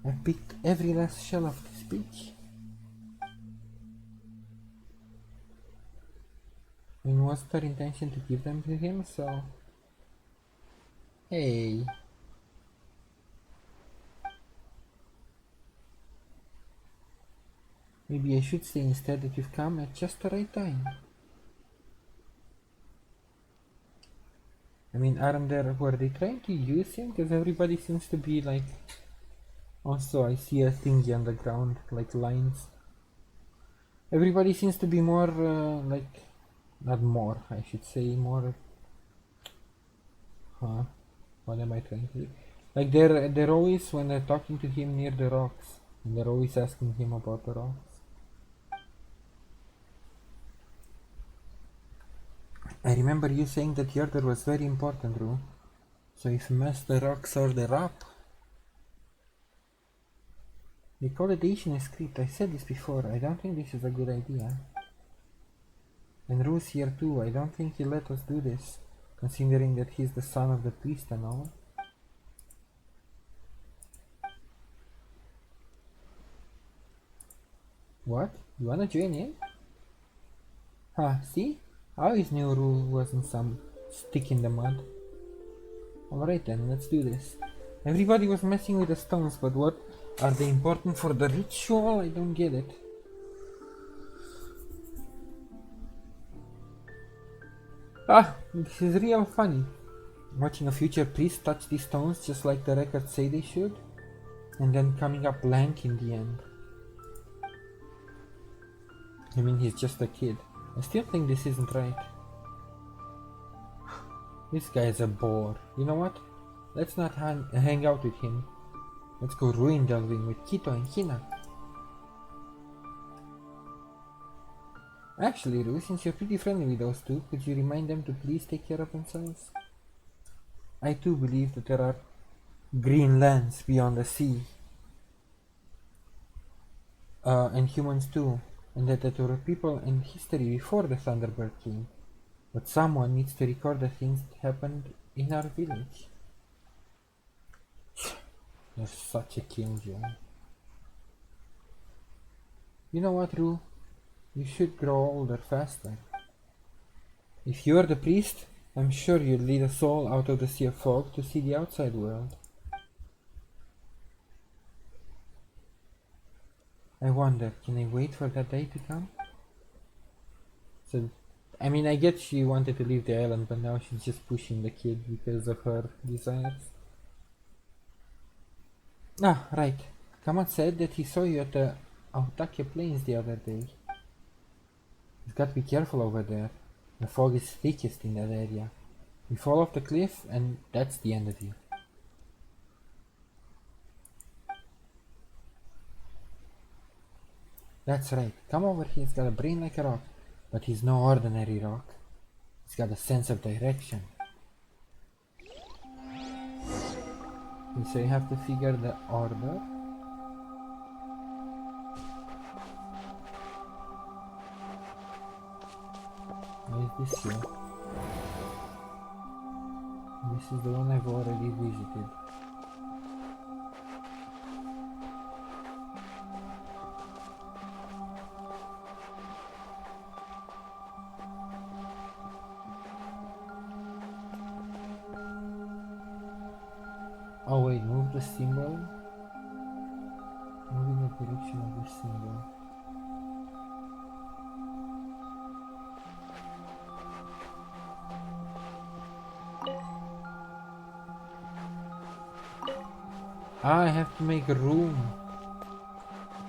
I picked every last shell of this beach. I mean, was their intention to give them to him, so... Hey... Maybe I should say instead that you've come at just the right time. I mean, were they trying to use him? Because everybody seems to be like... Also, I see a thingy on the ground, like lines. Everybody seems to be more, like... Not more, I should say more... Huh? What am I trying to do? Like, they're always, when they're talking to him near the rocks, and they're always asking him about the rocks. I remember you saying that the order was very important, Ru. So if Master Rocks order up... They call it Asian script. I said this before. I don't think this is a good idea. And Ru's here too. I don't think he'll let us do this, considering that he's the son of the priest and all. What? You wanna join in? Huh, see? I always knew Ru wasn't some stick in the mud. Alright then, let's do this. Everybody was messing with the stones, but what? Are they important for the ritual? I don't get it. Ah, this is real funny. Watching a future priest touch these stones just like the records say they should, and then coming up blank in the end. I mean, he's just a kid. I still think this isn't right. This guy is a bore. You know what? Let's not hang out with him. Let's go ruin delving with Kito and Hina. Actually, Rue, since you're pretty friendly with those two, could you remind them to please take care of themselves? I too believe that there are green lands beyond the sea, and humans too, and that there were people in history before the Thunderbird came. But someone needs to record the things that happened in our village. You're such a killjoy. You know what, Rue? You should grow older faster. If you're the priest, I'm sure you'll lead us all out of the sea of fog to see the outside world. I wonder, can I wait for that day to come? So, I mean, I get she wanted to leave the island, but now she's just pushing the kid because of her desires. Ah, right. Kamat said that he saw you at the Autake Plains the other day. You've got to be careful over there. The fog is thickest in that area. You fall off the cliff and that's the end of you. That's right. Come over here. He's got a brain like a rock. But he's no ordinary rock. He's got a sense of direction. So you have to figure the order. Where is this here? This is the one I've already visited. Oh wait, move the symbol. Move in the direction of the symbol. Ah, I have to make a room.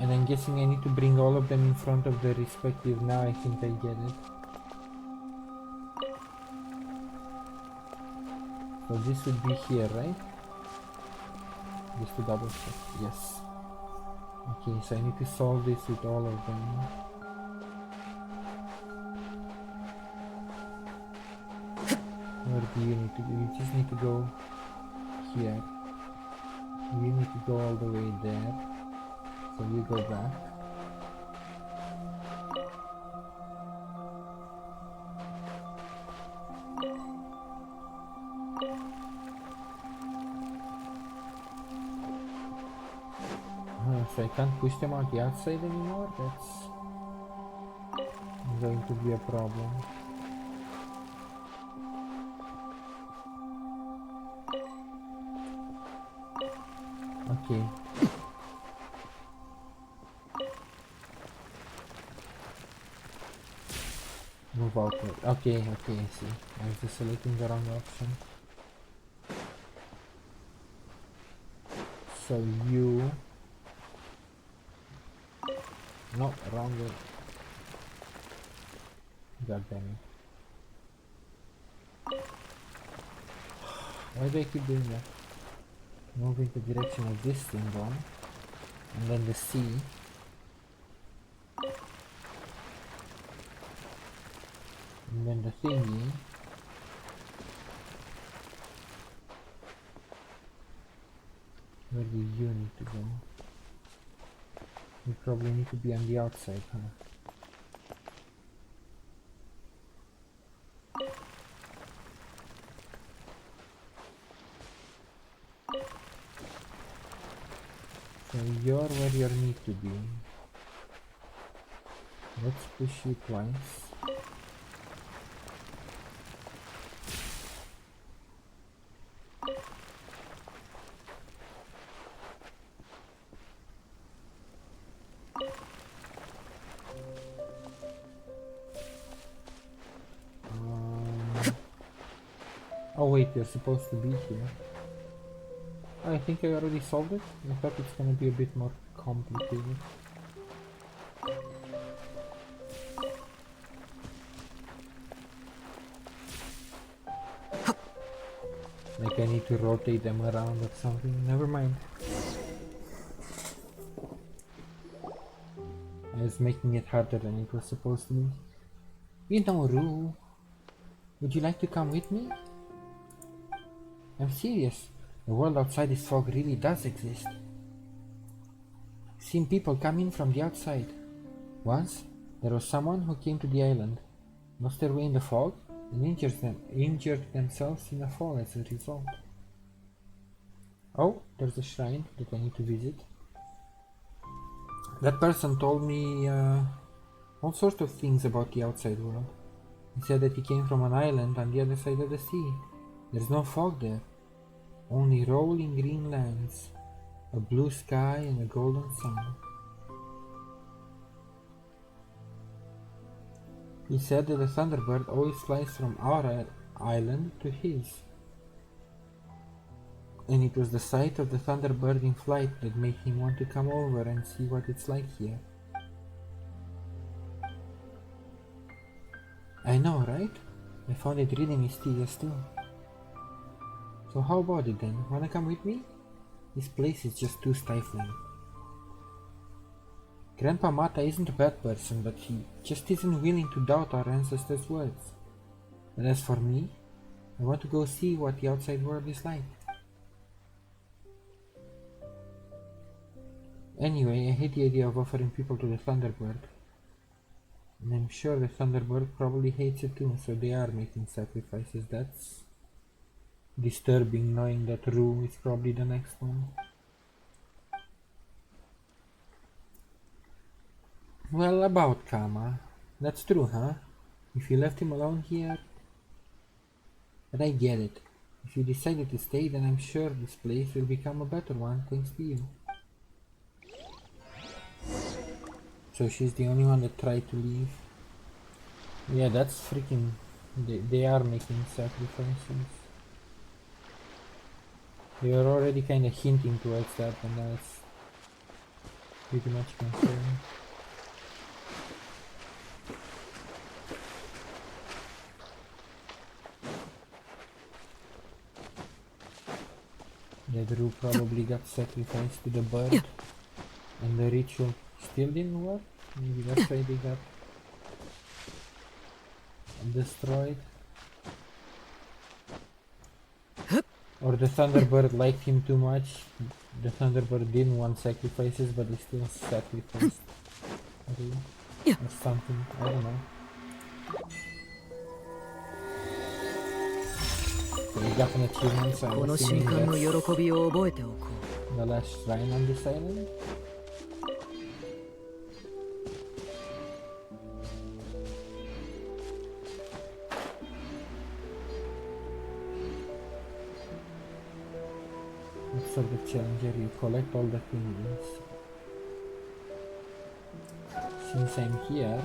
And I'm guessing I need to bring all of them in front of the respective. Now I think I get it. So this would be here, right? Just to double check. Yes. Okay, so I need to solve this with all of them. Where do you need to go? You just need to go here. You need to go all the way there. So you go back. So I can't push them out the outside anymore? That's going to be a problem. Okay. Move outward. Okay, okay, I see. I was just selecting the wrong option. So you... No, wrong way. God damn it. Why do I keep doing that? Move in the direction of this thing on. And then the sea. And then the thingy. Where do you need to go? You probably need to be on the outside, huh? So you're where you need to be. Let's push you twice. Oh wait, you're supposed to be here. I think I already solved it. I thought it's gonna be a bit more complicated. Like I need to rotate them around or something. Never mind. I was making it harder than it was supposed to be. Ru. Would you like to come with me? I'm serious. The world outside this fog really does exist. I've seen people come in from the outside. Once, there was someone who came to the island, lost their way in the fog, and injured themselves in a fall as a result. Oh, there's a shrine that I need to visit. That person told me all sorts of things about the outside world. He said that he came from an island on the other side of the sea. There's no fog there, only rolling green lands, a blue sky and a golden sun. He said that the Thunderbird always flies from our island to his. And it was the sight of the Thunderbird in flight that made him want to come over and see what it's like here. I know, right? I found it really mysterious too. So how about it then? Wanna come with me? This place is just too stifling. Grandpa Mata isn't a bad person, but he just isn't willing to doubt our ancestors' words. But as for me, I want to go see what the outside world is like. Anyway, I hate the idea of offering people to the Thunderbird. And I'm sure the Thunderbird probably hates it too, so they are making sacrifices. That's disturbing, knowing that Rue is probably the next one. Well, about Kama. That's true, huh? If you left him alone here... But I get it. If you decided to stay, then I'm sure this place will become a better one, thanks to you. So she's the only one that tried to leave. Yeah, that's freaking... They are making sacrifices. They were already kind of hinting towards that, and that's pretty much concerning. That Rue probably got sacrificed to the bird, and the ritual still didn't work. Maybe that's why they got destroyed. Or the Thunderbird liked him too much. The Thunderbird didn't want sacrifices, but he still sacrificed Rue. Or something, I don't know. So we got an achievement, so I'm assuming that's the last shrine on this island. What's up the challenger? You collect all the things. Since I'm here,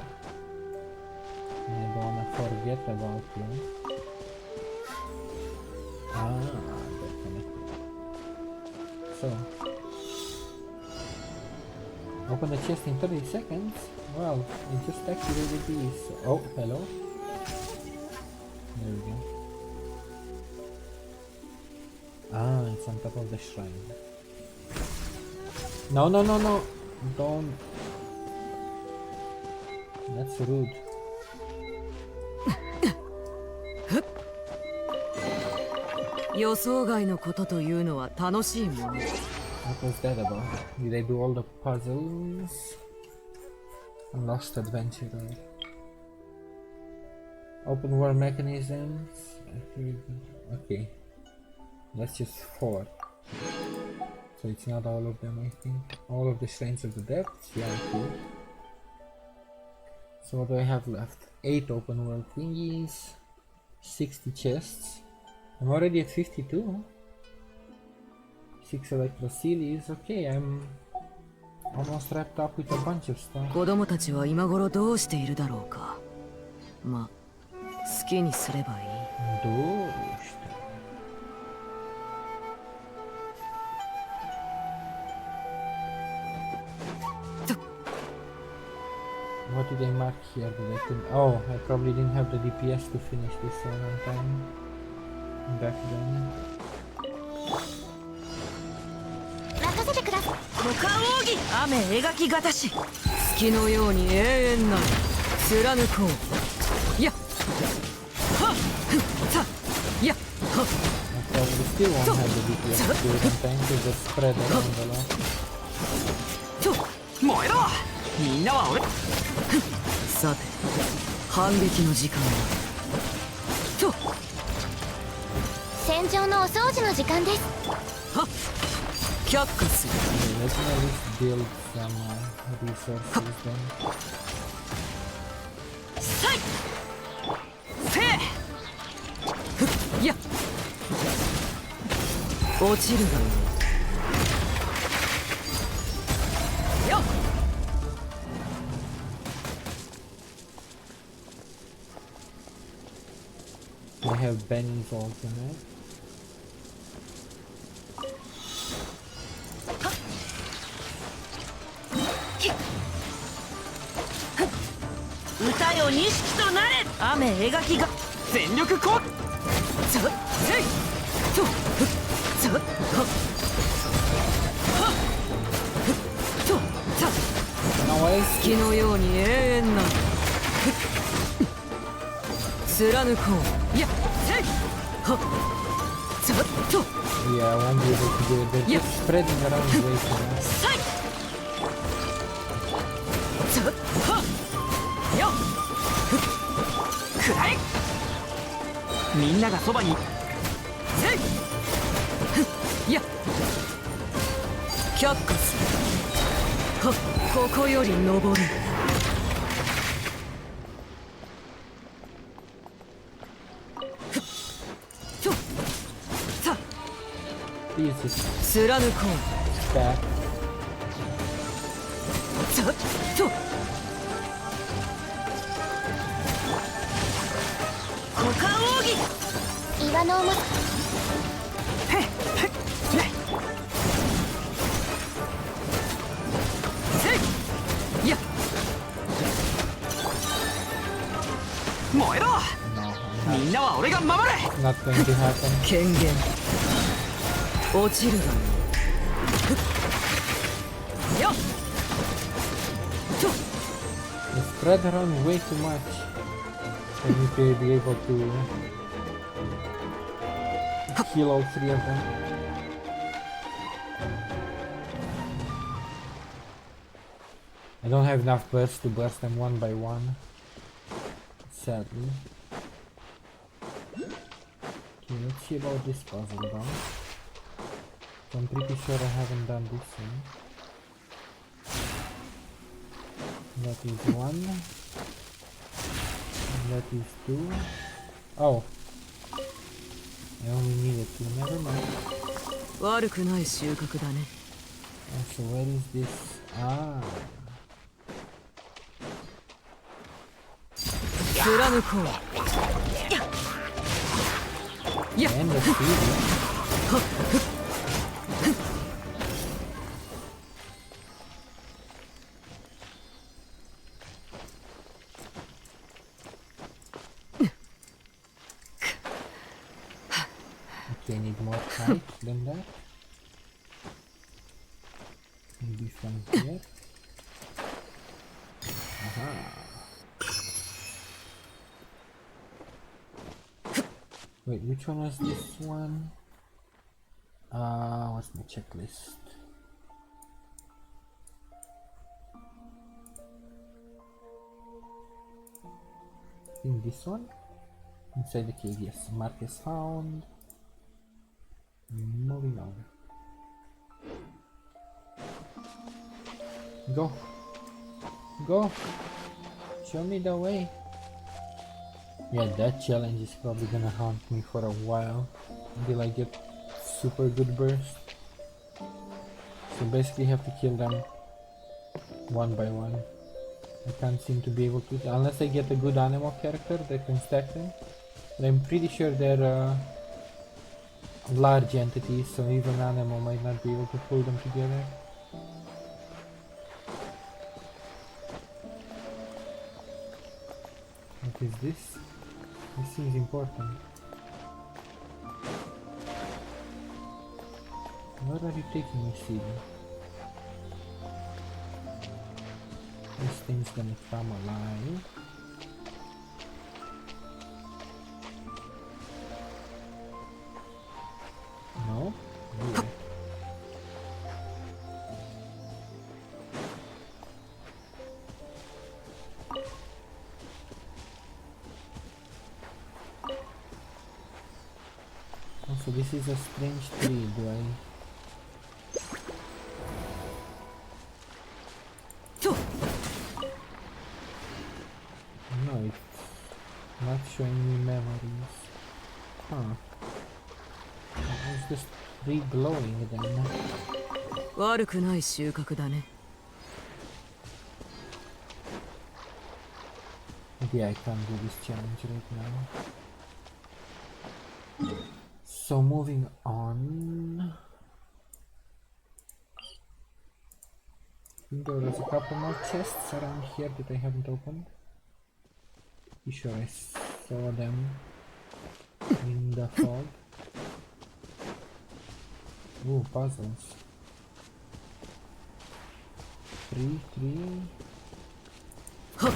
and I don't wanna forget about you. Definitely. So, open the chest in 30 seconds. Well, I just activated these. Oh, hello. There we go. It's on top of the shrine. No, no, no, no. Don't. That's rude. What was that about? Did I do all the puzzles? A lost adventurer. Open world mechanisms. Okay. That's just 4. So it's not all of them, I think. All of the shrines of the depths. Yeah, cool. So what do I have left? 8 open world thingies. 60 chests. I'm already at 52. 6 electroceles. Okay, I'm almost wrapped up with a bunch of stuff. 子供たちは今頃どうしているだろうか。まあ、好きにすればいい。どうして? What did I mark here that I couldn't? Oh, I probably didn't have the DPS to finish this one on time back then. 任せてください。股間奥義雨描きがたし月のように永遠なる貫こう。やはっさやはっ I probably still won't have the DPS to do it in time to just spread around a lot. ちょ燃えろみんなは俺さて反撃の時間はちょ戦場のお掃除の時間です。はっ却下する Okay, let me at least build some resources then. さいせいふっや落ちるがいいよっ I have Benny's ultimate. 歌よ錦となれ雨描きが全力こうザッセイとふっザッはっはっふっとザッ Now I 月のように永遠なふっ貫こういやせいはっザッと yeah, I won't be able to do it. They're Yeah. just spreading around way too much. さいザッはっよっふっくらえみんながそばにせいふっいや却下するはっここより登るふっちょさ Jesus. 貫こう Back. ざっと股間奥義岩の重さへっへっねせいや燃えろ No, みんなは俺が守れ not going to happen. 権限落ちるがいいふっよっちょ They spread around way too much. I need to be able to kill all three of them. I don't have enough bursts to burst them one by one. Sadly. Okay, let's see about this puzzle done. So I'm pretty sure I haven't done this one. That is one. That is two. Oh. I only needed two. Never mind. 悪くない収穫だね So where is this? Ah. 貫こういや And the speed. はっふっ Okay, I need more height than that. Maybe from here. Aha. Wait, which one was this one? What's my checklist? I think this one? Inside the cave, yes. Mark is found. Moving on. Go. Go. Show me the way. Yeah, that challenge is probably gonna haunt me for a while until I get super good burst. So basically you have to kill them one by one. I can't seem to be able to, unless I get a good animal character that can stack them. But I'm pretty sure they're large entities, so even animal might not be able to pull them together. What is this? This seems important. Where are you taking me, Steven? This thing's gonna come alive. So this is a strange tree, do I... No, it's not showing me memories. Huh. Is this tree glowing then? 悪くない収穫だね。 Maybe I can't do this challenge right now. So moving on. I think there was a couple more chests around here that I haven't opened. Be sure I saw them in the fog. Ooh, puzzles. 3, 3. はっ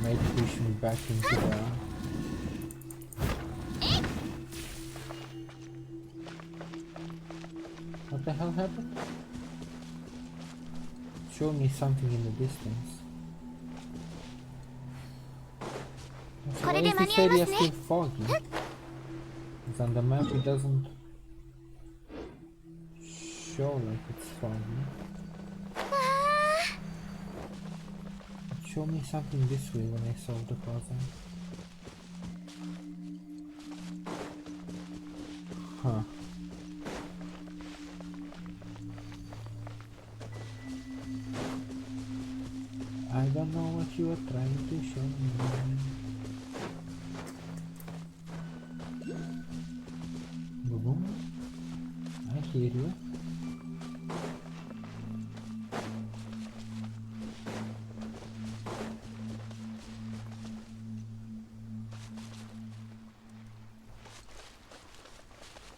Might push me back into the... What the hell happened? Show me something in the distance. So why is this area still foggy? Because on the map it doesn't show like it's foggy. Show me something this way when I solve the puzzle. Huh. I don't know what you are trying to show me. Boom. I hear you.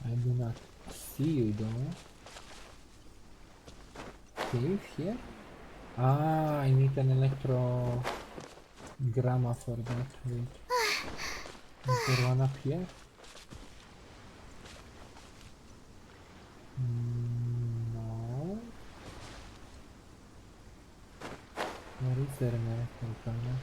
I do not see you though. Cave here? Ah, I need an electrogramma for that. Wait. Is there one up here? No. Where is there an electrogramma?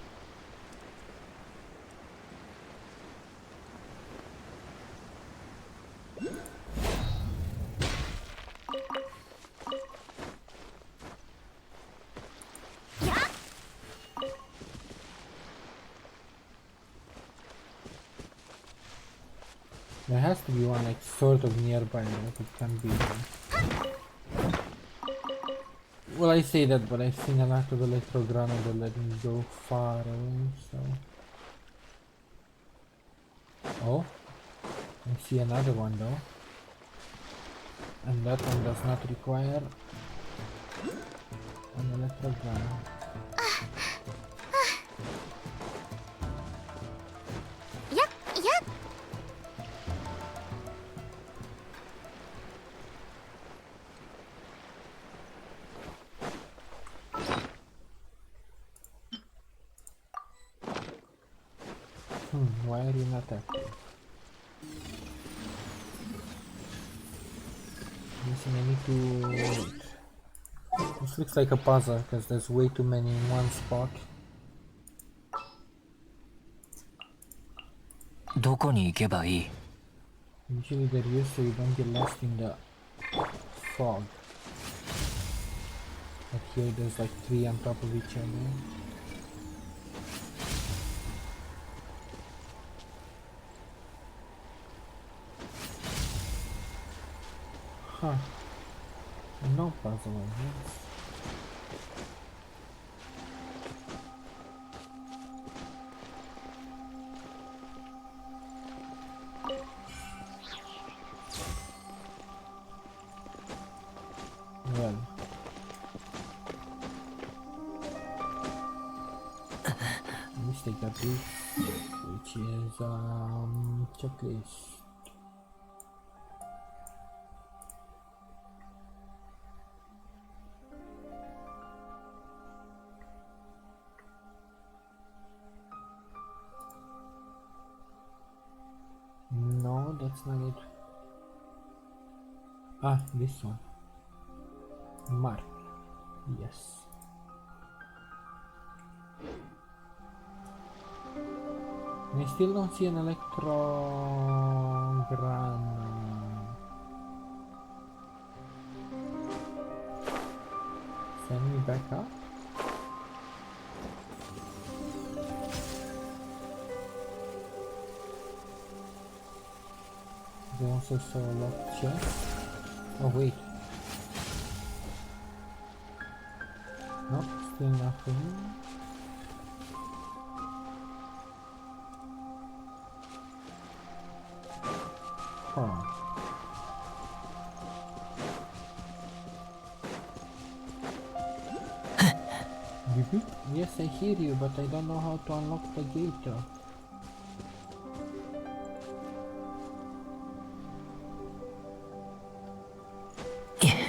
There has to be one like sort of nearby, right? It can't be one. Well, I say that, but I've seen a lot of electrogramma that let me go far away, so... Oh, I see another one though. And that one does not require an electrogramma. Why are you not active? Listen, I need to... This looks like a puzzle because there's way too many in one spot. どこに行けばいい? Usually they're used so you don't get lost in the fog. But here there's like 3 on top of each other. Huh. No puzzle, I guess. Well. At least I got this, which is checklist. That's not it. Ah, this one. Mark. Yes. I still don't see an electrogram. Send me back up. They also saw a locked chest. Oh wait. Nope, still nothing. Huh. Yes, I hear you, but I don't know how to unlock the gate. So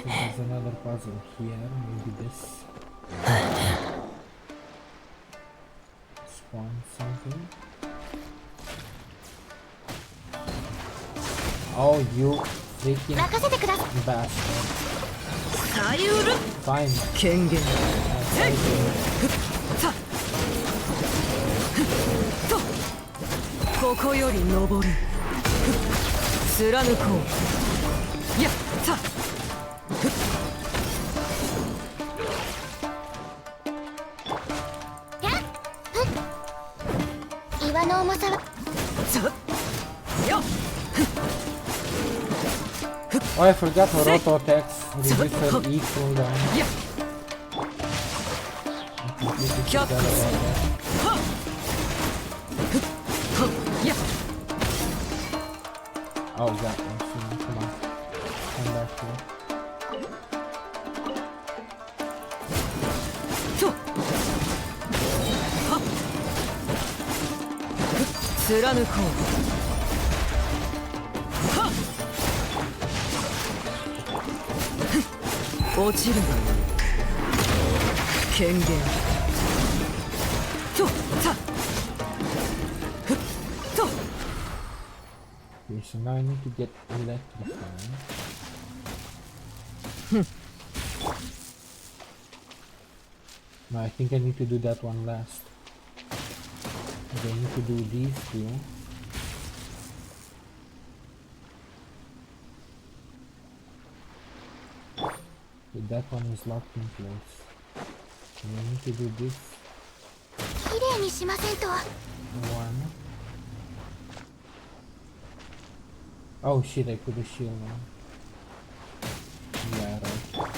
there's another puzzle here, maybe this. Spawn something. Oh, you freaking 任せてください。 bastard. さゆる Fine. 権限 I'll せい fight you. さとここより登る貫こうやっさやっ岩の重さはさよっ Oh, I forgot her auto attacks reduce her E cooldown. やっ Completely Yup. forgot about that. はっはっやっ Oh, that one. Come on. Come back here. とはっ貫こうはっ落ちるな権限とさふっと Okay, so now I need to get electrified. No, I think I need to do that one last. Okay, I need to do these two. Okay, that one is locked in place. And I need to do this 綺麗にしませんと。 one. Oh shit, I put a shield on. Yeah, right.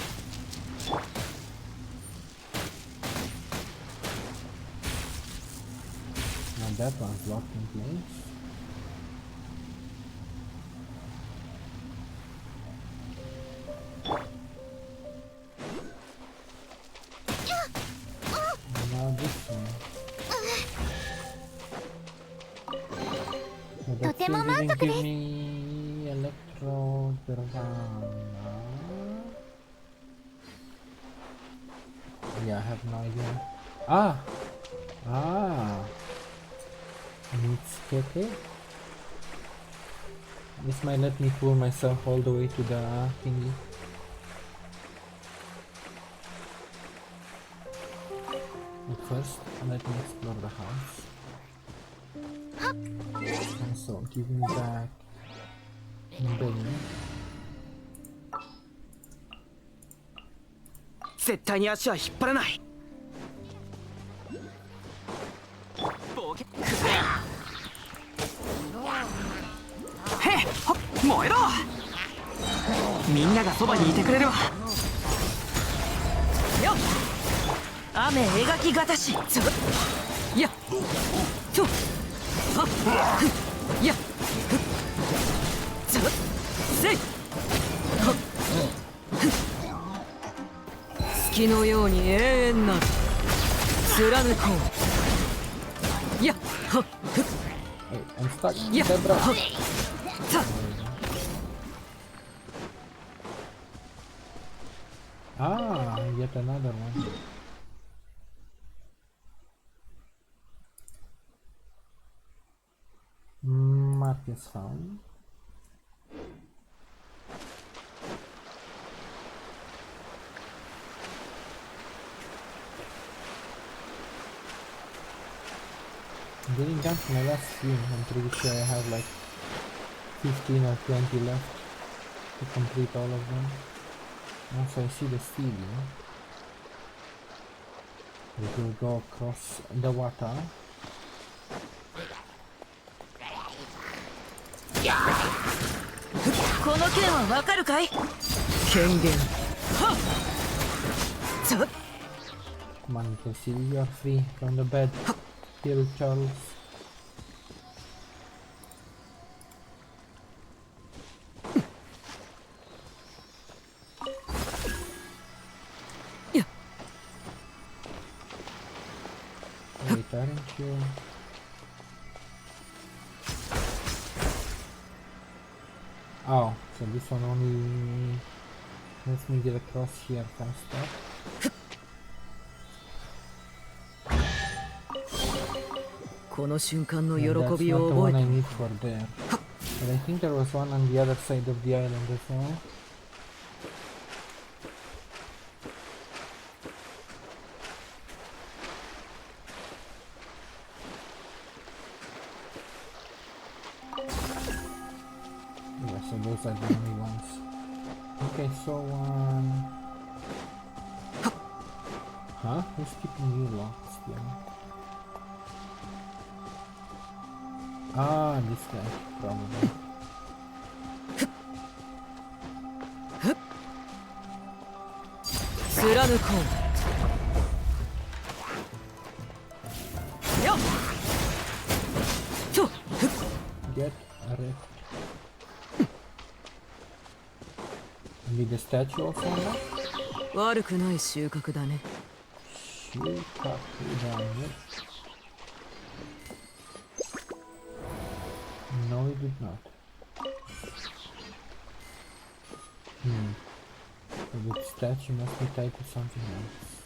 Now that one's locked in place. And now this one. So that still didn't give me electro nirvana. Yeah, I have no idea. Ah! Mitsuke. This might let me pull myself all the way to the thingy. But first, let me explore the house. And so, give me back Benny. 絶対に足は引っ張らないへっほっ燃えろみんながそばにいてくれるわよっ雨描きがたしつぶやっとはっふっやっふっつぶせいはっふっ月のように永遠なる貫こうやっはっふっ Hey, I'm stuck. Yeah. Debra. はっさ Ah, yet another one. Mark is found. Getting down to my last stream, I'm pretty sure I have like 15 or 20 left to complete all of them. Also I see the ceiling. We will go across the water. この剣はわかるかい？権限。はっ。ざっ。 Come on, Cassidy, you're free from the bed. Kill Charles. Yeah. Wait, aren't you? Oh, so this one only lets me get across here faster.この瞬間の Yeah, 喜 that's び not を the 覚 one え I て need for there. But I think there was one on the other side of the island as well. Yeah, so those are the only ones. Okay, so huh? Who's keeping you locked still? Ah, this guy, probably. Get a rip. Need the statue also now? 悪くない収穫だね。 Shoot up down it. No, we did not. So the statue must be tied to something else.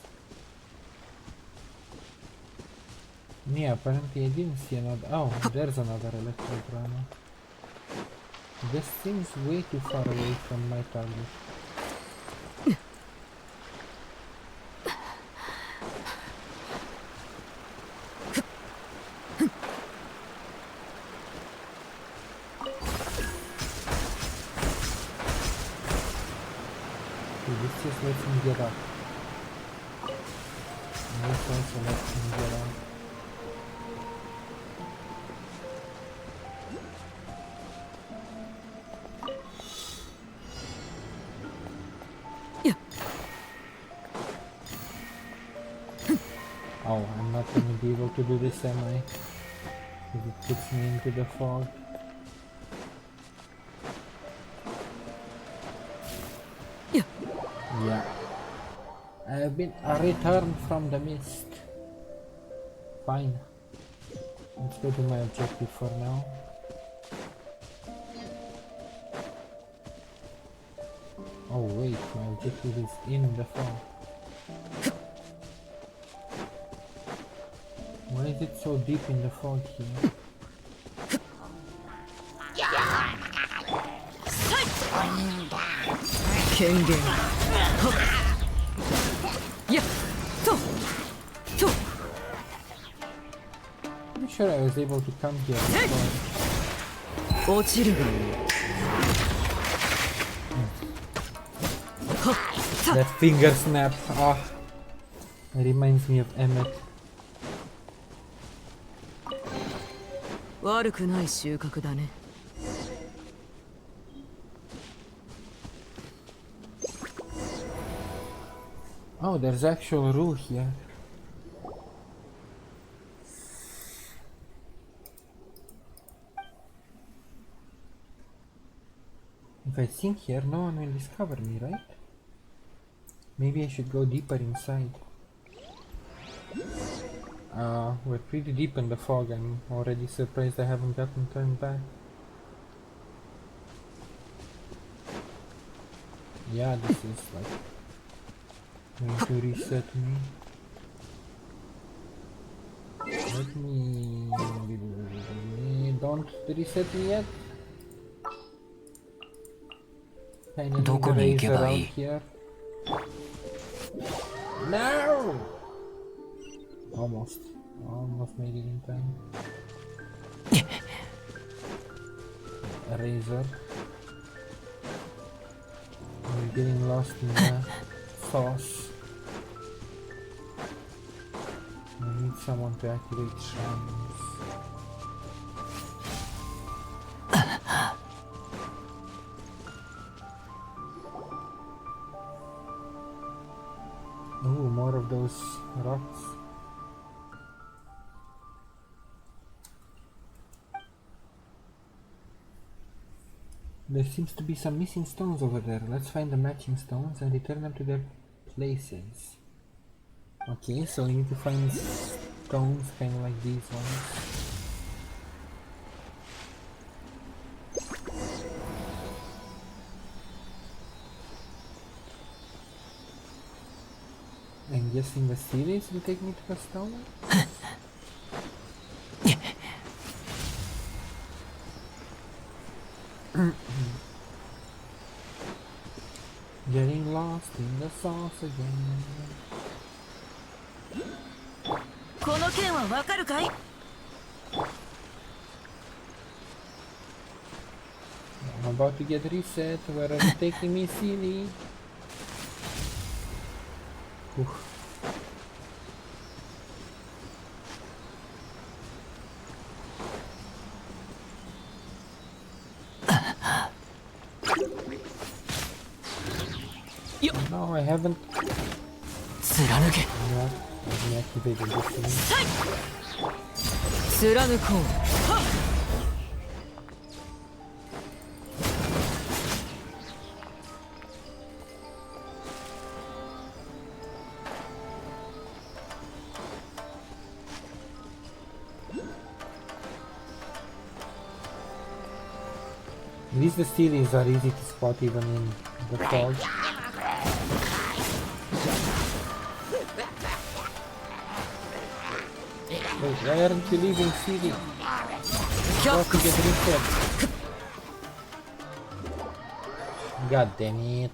Yeah, apparently I didn't see another. Oh, there's another electric drama. This seems way too far away from my target. This just lets me get up. And this also lets me get up. Yeah. Oh, I'm not gonna be able to do this, am I? Because it puts me into the fog. Yeah. Yeah. I have been returned from the mist. Fine. Let's go to my objective for now. Oh wait, my objective is in the fog. Why is it so deep in the fog here? Kengen. Yeah. I'm sure I was able to come here before. 落ちる。That finger snap. Ah, it reminds me of Emmet. 悪くない収穫だね。 Oh, there's actual rule here. If I sink here, no one will discover me, right? Maybe I should go deeper inside. We're pretty deep in the fog. I'm already surprised I haven't gotten turned back. Yeah, this is like going to reset me. Let me... Don't reset me yet. Tiny raise around here. No! Almost made it in time. razor. We're getting lost in the sauce. We need someone to activate shrines. Ooh, more of those rocks. There seems to be some missing stones over there. Let's find the matching stones and return them to their places. Okay, so we need to find stones kind of like these ones. I'm guessing the series will take me to the stone? Getting lost in the sauce again. この剣はわかるかい？ I'm about to get reset. Where are you taking me, silly? Oof. No, I haven't. 貫け。 No, I haven't activated this thing. 貫こう。はっ At least the series are easy to spot even in the fog. Wait, why aren't you leaving City? Got to get reset. God damn it.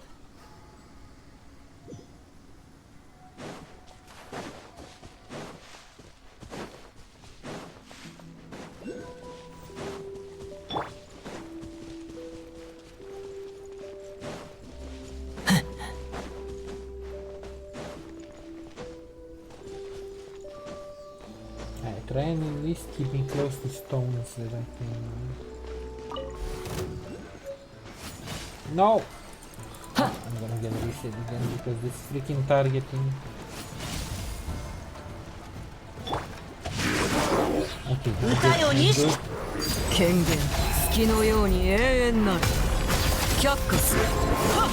Try and at least keep me close to stones that I can... No! I'm gonna get reset again because this freaking targeting... Okay, good. 権限月のように永遠なる。却下する。はっ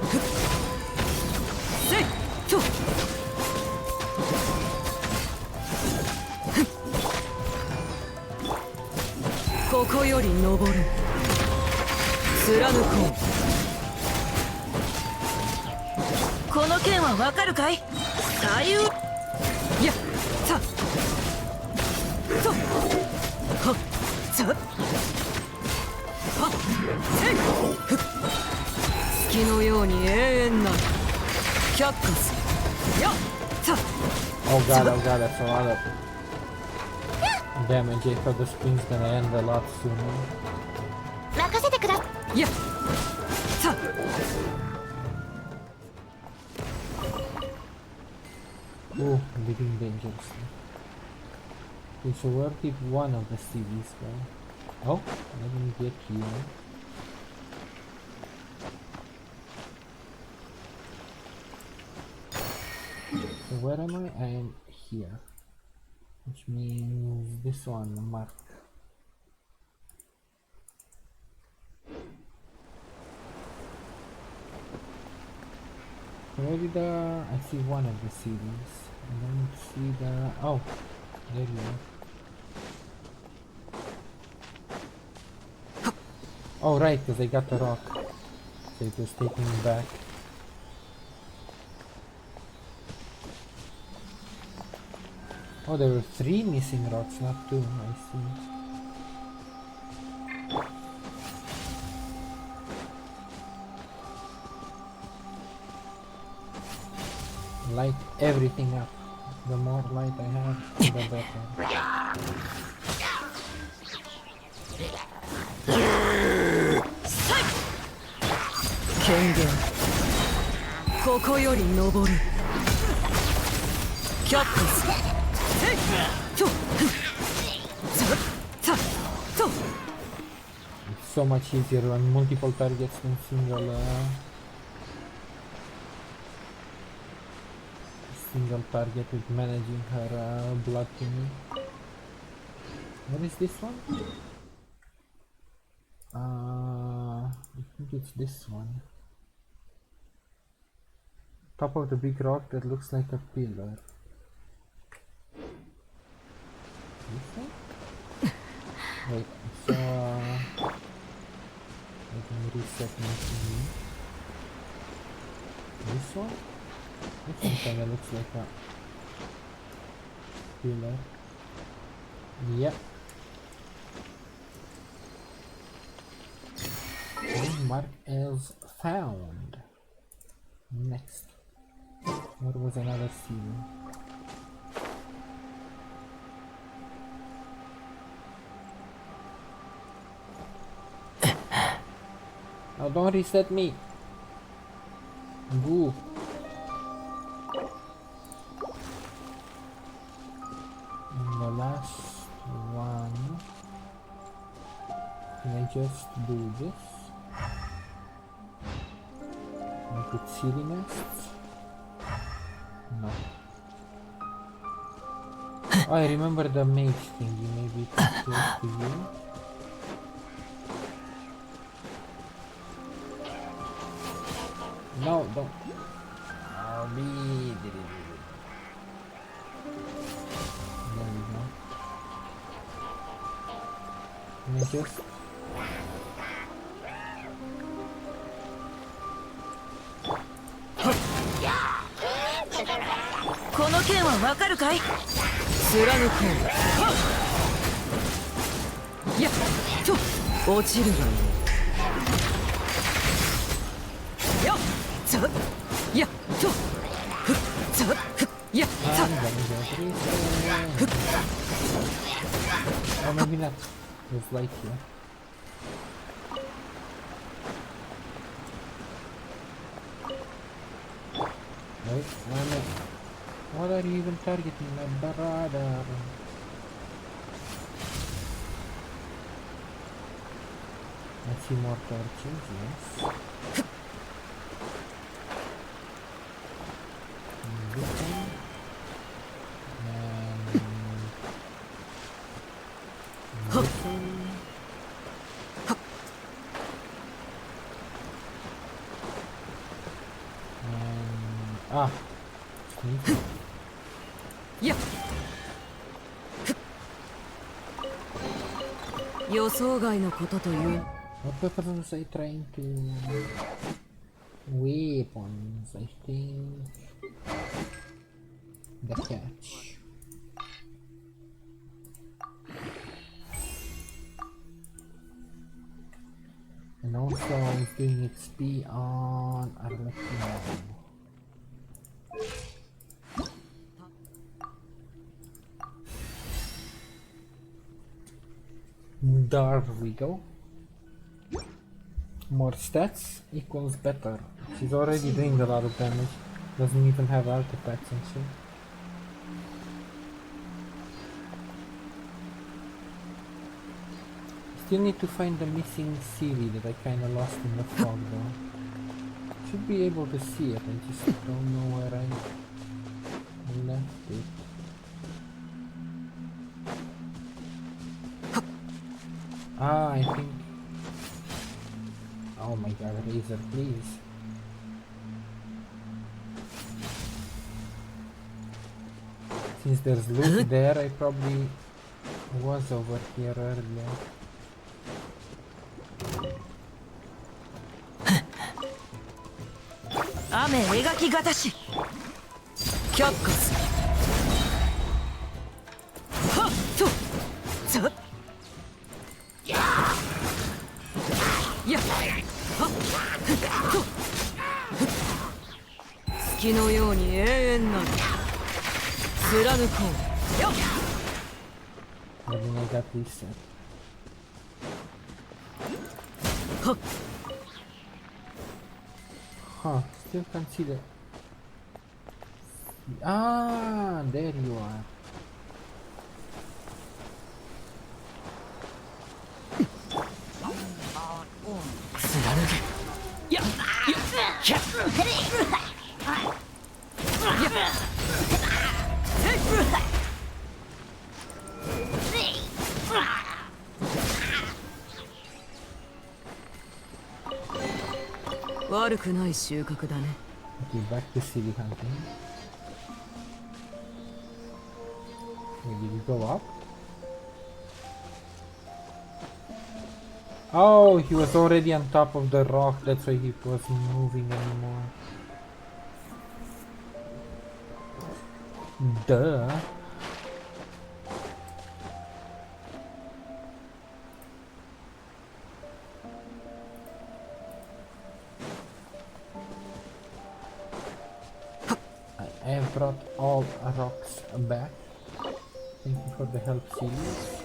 ふっせいとここより登る。貫こう。この剣はわかるかい？左右。やっさ。と。はっさ。はっせい。ふっ。月のように永遠なる。却下する。やっさ。 Oh god, that's a lot of damage. I thought the spring's gonna end a lot sooner. 任せてください。やっさ。 Oh, living dangerously. Okay, so where did one of the CDs go? Oh, let me get you. So where am I? I am here. Which means this one, mark. Where did I see one of the CDs. I don't see the... Oh, there you are. Oh right, because I got the rock. So it was taking me back. Oh, there were 3 missing rocks, not 2, I see. Light everything up. The more light I have, the better. 権限ここより登る却下するせいちょさと It's so much easier on multiple targets than single target with managing her blood thingy. What is this one? I think it's this one. Top of the big rock that looks like a pillar. This one? Wait, so I can reset my thingy. This one? This one kinda looks like a pillar. Yep. Mark as found. Next. What was another seal? Now don't reset me. Boo. And the last one. Can I just do this? I put ceiling nests? No. Oh, I remember the mage thingy. Maybe it's close to you. No, don't. Oh, me. There we go. Can I just? この剣はわかるかい貫くいやちょ落ちるがいいよっついやちょふっつふっいやさふっ Oh, maybe not. There's light here. Wait, what are you even targeting, my brother? I see more torches, yes. And this one. And this one. Ah. Yeah. 予想外のことという。What weapons was I trying to? Weapons, I think. The catch. And also I was doing XP on Arlecchino. There we go. More stats equals better. She's already doing a lot of damage. Doesn't even have artifacts and shit. Still need to find the missing Sealy that I kinda lost in the fog though. Should be able to see it, I just don't know where I left it. Ah, I think... Oh my god, Razor, please. Since there's loot there, I probably was over here earlier. Ame egaki gatashi. Kyakkas. Ha! To! Za!やっはっと月のように永遠なる貫こうよっ I think I got this set. はっ Huh, still can't see the... Ah, there you are. Okay, back to city hunting. Wait, did you go up? Oh, he was already on top of the rock, that's why he wasn't moving anymore. Duh. I have brought all rocks back. Thank you for the help, series.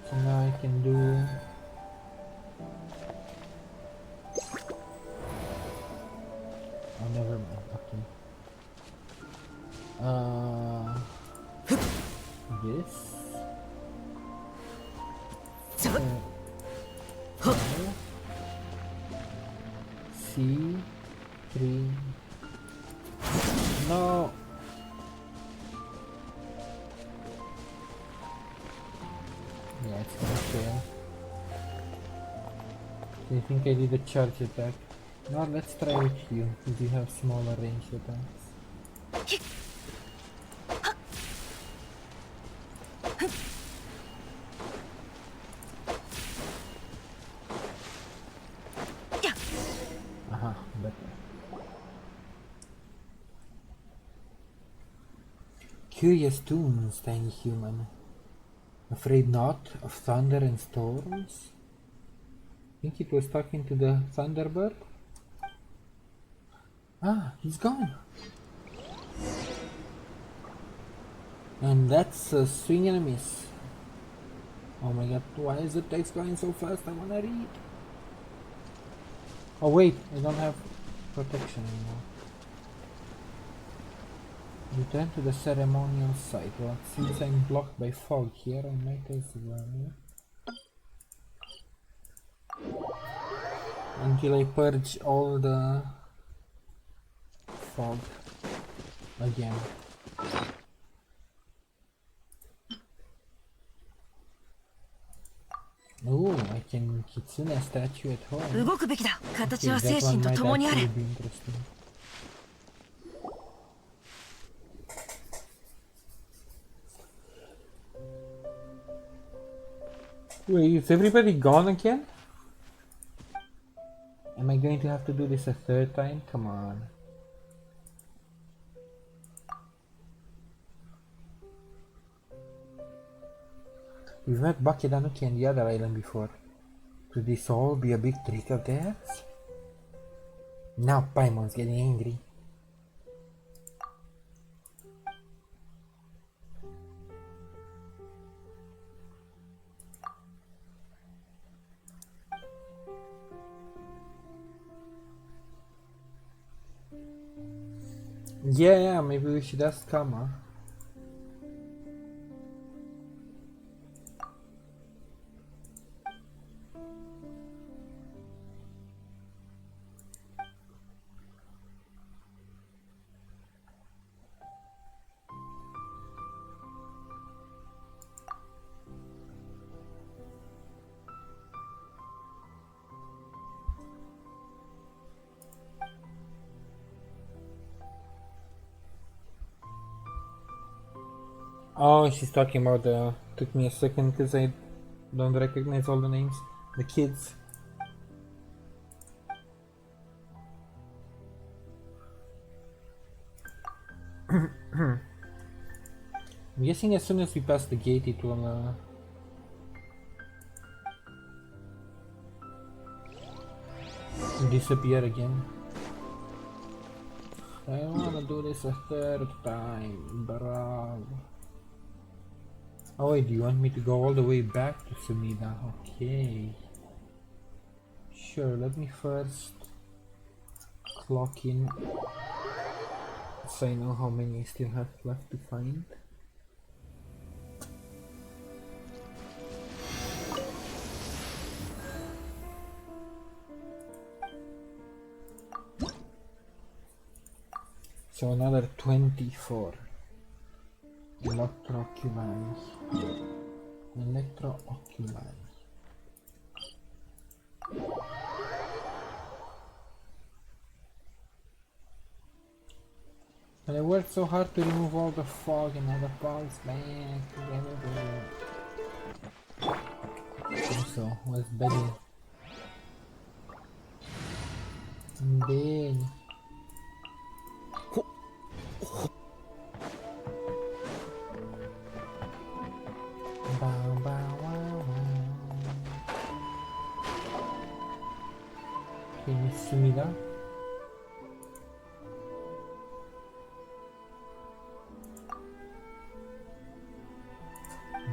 So now I can do... Oh, never mind. Okay. This. C3. No. Yeah, it's gonna fail. I think I did a charge attack. Now let's try with you, because you have smaller range attacks. Aha, better. Curious tunes, tiny human. Afraid not of thunder and storms? Think it was talking to the Thunderbird? Ah, he's gone. And that's a swing and a miss. Oh my god, why is the text going so fast? I wanna read. Oh wait, I don't have protection anymore. Return to the ceremonial site. Well, since I'm blocked by fog here, I might as well. Until I purge all the fog again. Oh, I can Kitsune a statue at home. Okay, that one might actually be interesting. Wait, is everybody gone again? Am I going to have to do this a third time? Come on. We've met Bakedanuki and the other island before. Could this all be a big trick of theirs? Now Paimon's getting angry. Yeah, maybe we should ask Kama. Oh, she's talking about the... Took me a second because I don't recognize all the names. The kids. I'm guessing as soon as we pass the gate it will disappear again. I don't wanna do this a third time, bravo. Oh wait, do you want me to go all the way back to Sumida? Okay. Sure, let me first clock in so I know how many I still have left to find. So another 24 electrooculi. Electrooculi. And I worked so hard to remove all the fog and all the bugs back. Also, what's Betty? Ben. Bow, bow, wow, wow. Okay, Miss Sumida.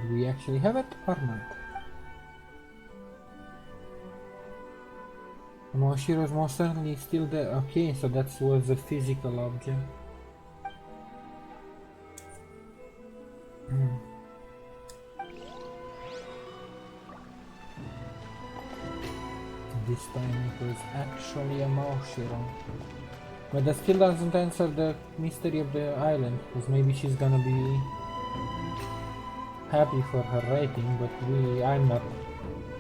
Do we actually have it or not? Moshiro is most certainly still there. Okay, so that was a physical object. This time it was actually a Moshiro. But that still doesn't answer the mystery of the island, because maybe she's gonna be happy for her rating, but I'm not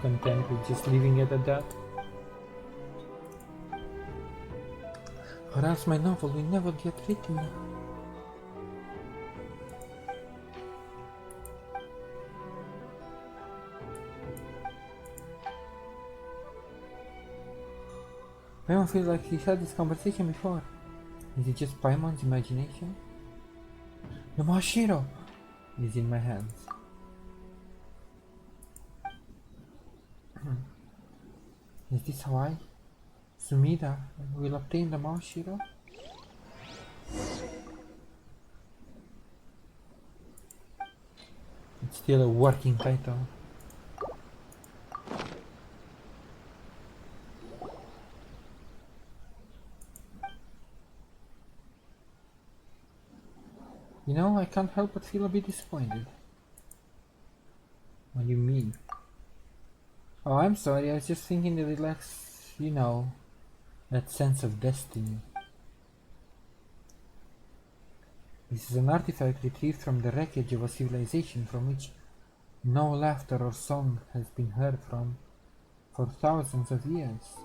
content with just leaving it at that. Or else my novel will never get written. Paimon feels like he's had this conversation before. Is it just Paimon's imagination? The Moshiro is in my hands. Is this how I, Sumida, will obtain the Moshiro? It's still a working title. You know, I can't help but feel a bit disappointed. What do you mean? Oh, I'm sorry, I was just thinking that it lacks, you know, that sense of destiny. This is an artifact retrieved from the wreckage of a civilization from which no laughter or song has been heard from for thousands of years.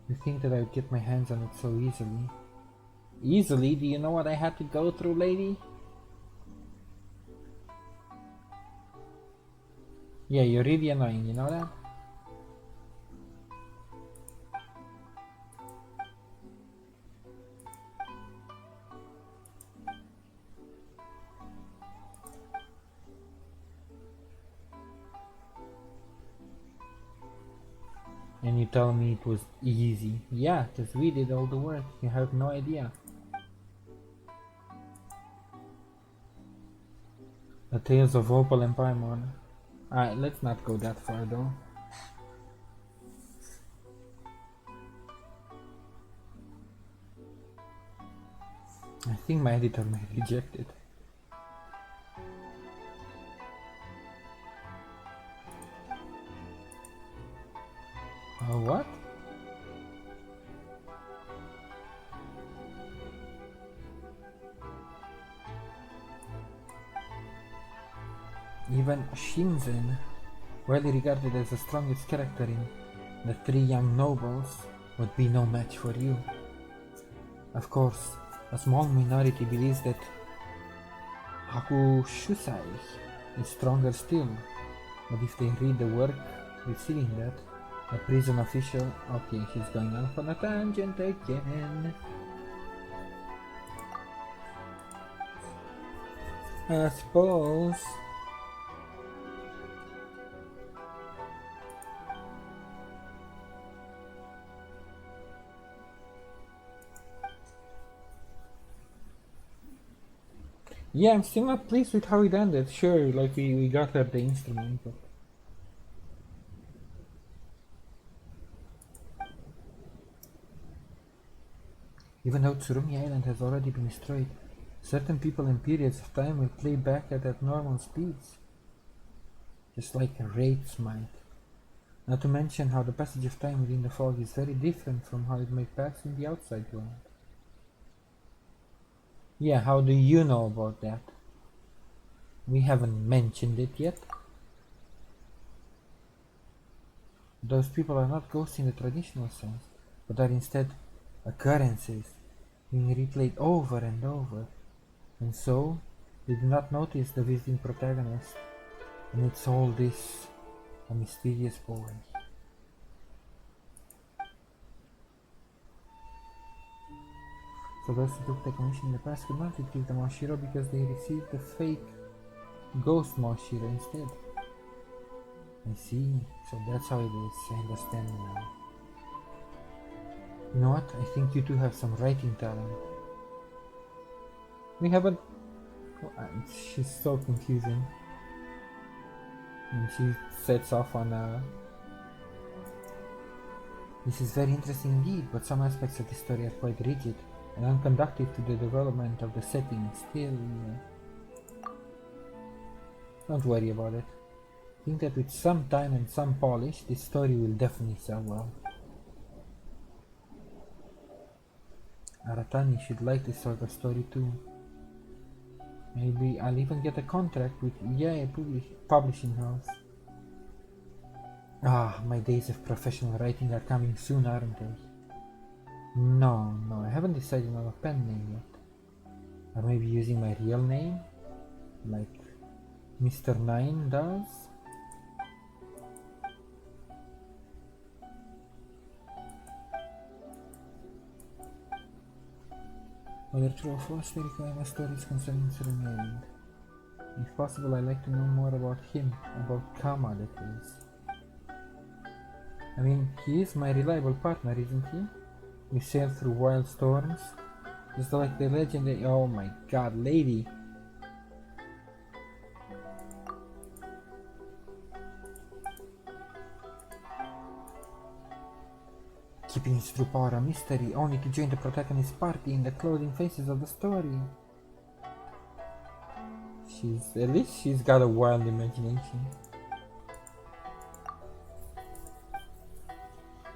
You think that I would get my hands on it so easily? Easily? Do you know what I had to go through, lady? Yeah, you're really annoying, you know that? And you tell me it was easy. Yeah, because we did all the work. You have no idea. The Tales of Opal and Paimon. Alright, let's not go that far though. I think my editor might reject it. What? Even Shinzen, widely regarded as the strongest character in the three young nobles, would be no match for you. Of course, a small minority believes that Hakushusai is stronger still, but if they read the work preceding that, a prison official... Okay, she's going off on a tangent again. I suppose... Yeah, I'm still not pleased with how it ended. Sure, like we got her the instrument, but even though Tsurumi Island has already been destroyed, certain people in periods of time will play back at normal speeds, just like wraiths might. Not to mention how the passage of time within the fog is very different from how it may pass in the outside world. Yeah, how do you know about that? We haven't mentioned it yet. Those people are not ghosts in the traditional sense, but are instead occurrences being replayed over and over. And so, they do not notice the visiting protagonist, and it's all this a mysterious boy. So those who took the commission in the past could not retrieve the Moshiro because they received the fake ghost Moshiro instead. I see, so that's how it is, I understand now. You know what, I think you two have some writing talent. We haven't... She's so confusing. And she sets off on a... This is very interesting indeed, but some aspects of the story are quite rigid and unconducive to the development of the setting. Still... Don't worry about it. I think that with some time and some polish, this story will definitely sell well. Aratani should like this sort of story too. Maybe I'll even get a contract with Yae Publishing House. Ah, my days of professional writing are coming soon, aren't they? No, I haven't decided on a pen name yet. Or maybe using my real name? Like Mr. Nine does? Whether true or false, they require stories concerning Tsurumi Island. If possible, I'd like to know more about him, about Kama, that is. I mean, he is my reliable partner, isn't he? We sailed through wild storms, just like the legendary— oh my god, lady! Keeping his true power a mystery, only to join the protagonist's party in the closing phases of the story. At least she's got a wild imagination.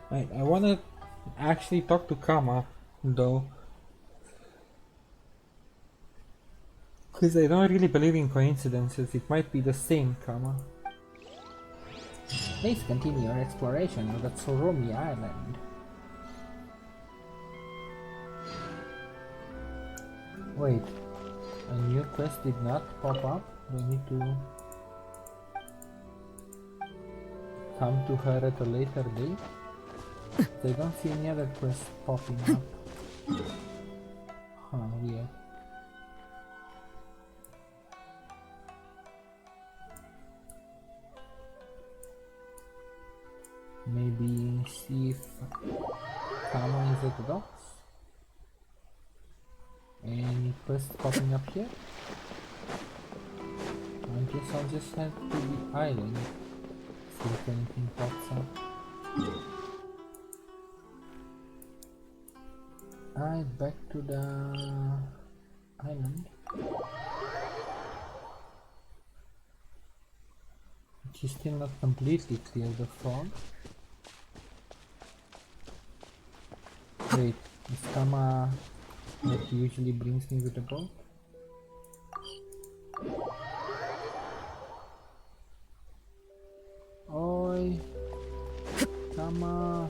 I wanna actually talk to Kama, though. Because I don't really believe in coincidences, it might be the same Kama. Please continue your exploration of the Tsurumi Island. Wait, a new quest did not pop up? We need to come to her at a later date? I don't see any other quests popping up. Huh, weird. Maybe see if Kama is at the docks? Any quests popping up here? I guess I'll just head to the island, see if anything pops up. Alright, back to the island. Which is still not completely clear, the fog. Wait, is Kama what usually brings me with the boat? Oi, Kama.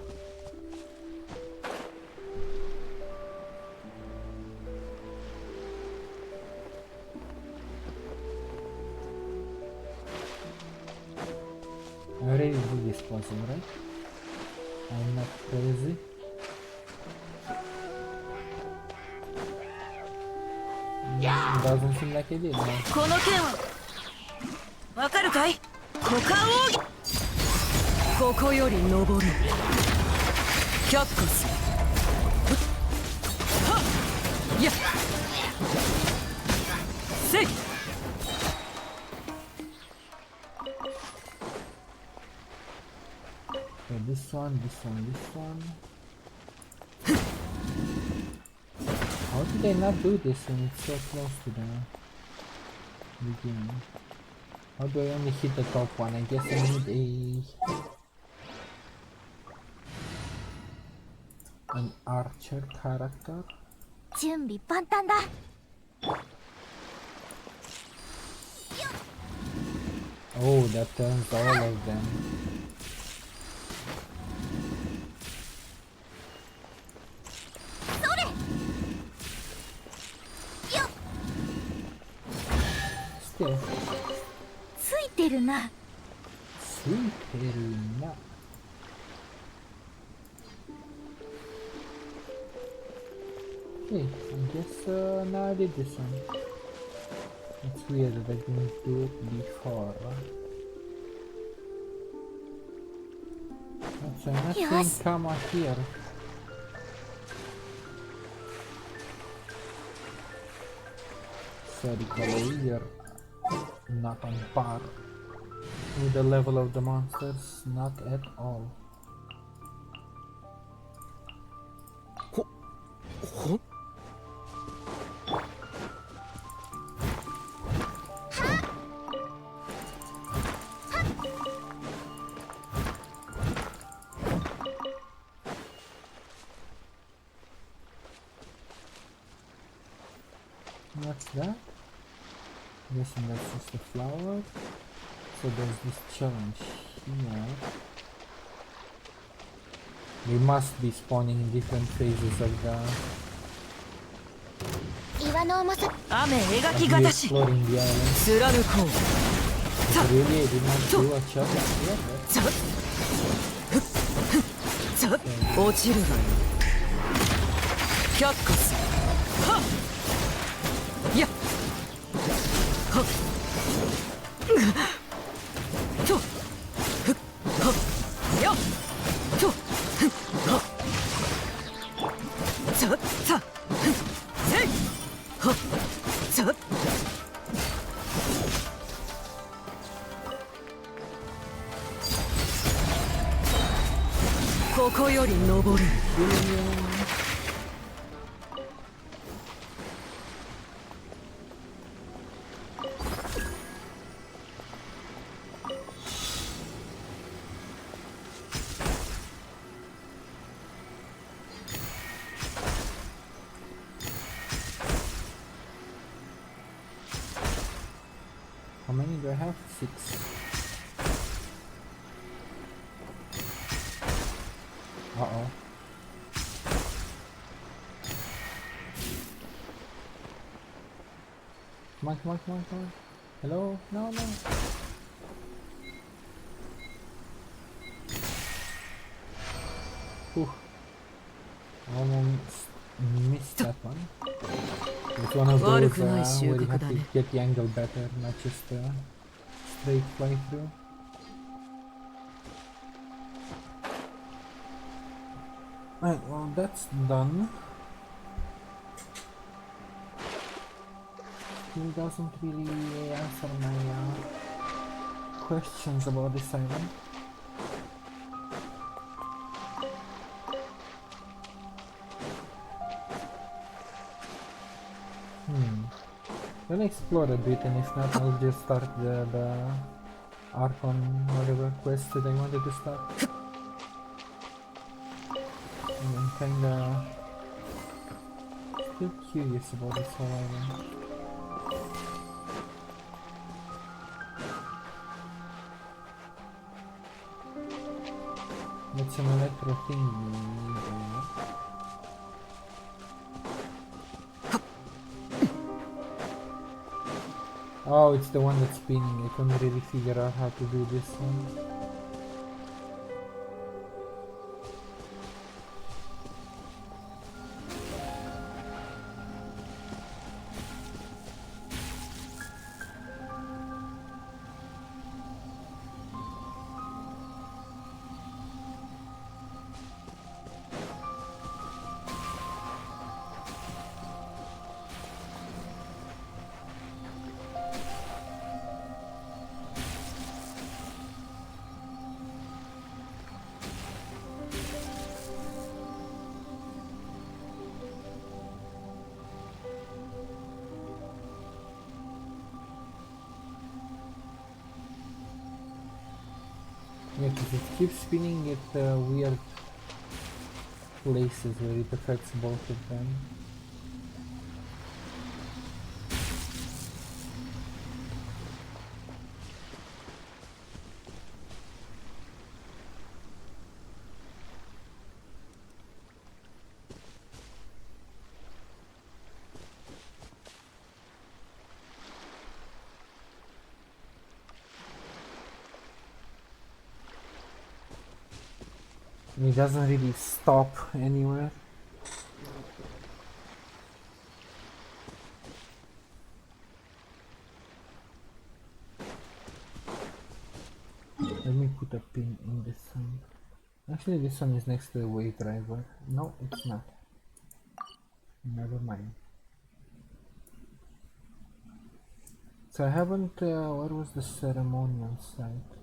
I already do this puzzle, right? I'm not crazy. Doesn't seem like I did, no. この剣はわかるかい？股間奥義。ここより登る。却下する。はっ。やっ。せい Okay, this one, this one, this one. How did I not do this when it's so close to the beginning? How do I only hit the top one? I guess I need an archer character. 準備万端だ。 Oh, that turns all of them. Still, ついてるな。 sweet Perina. Okay, I guess now I did this one. It's weird that I didn't do it before. So I'm not seeing Yes. Kama here. Sorry, Kama, you're not on par with the level of the monsters, not at all. What's that? Guessing that's just a flower. So there's this challenge here. They must be spawning in different phases of the 岩の重さ。雨描 of き you がたし exploring the island. 貫こう But really, I did not do a challenge here. ザッフッフッザッ落ちるがいい却下するはっやっはっとふっはっやっとふっはっザッザッふっせいはっザッここより登る How many do I have? 6. Uh-oh. Come on, come on, come on, come on. Hello? No, no. Whew. Almost missed that one. It's one of those where you have to get the angle better, not just straight fly through. Right, well that's done. Still doesn't really answer my questions about this island. I'll explore a bit, and if not, I'll just start the arc on whatever quest that I wanted to start. I'm kinda still curious about this whole island. That's an electro thing there. Oh, it's the one that's spinning. I couldn't really figure out how to do this one. Yeah, 'cause it keeps spinning at weird places where it affects both of them. And it doesn't really stop anywhere. Let me put a pin in this one. Actually, this one is next to the wave driver. No, it's not. Never mind. So I haven't. Where was the ceremonial site?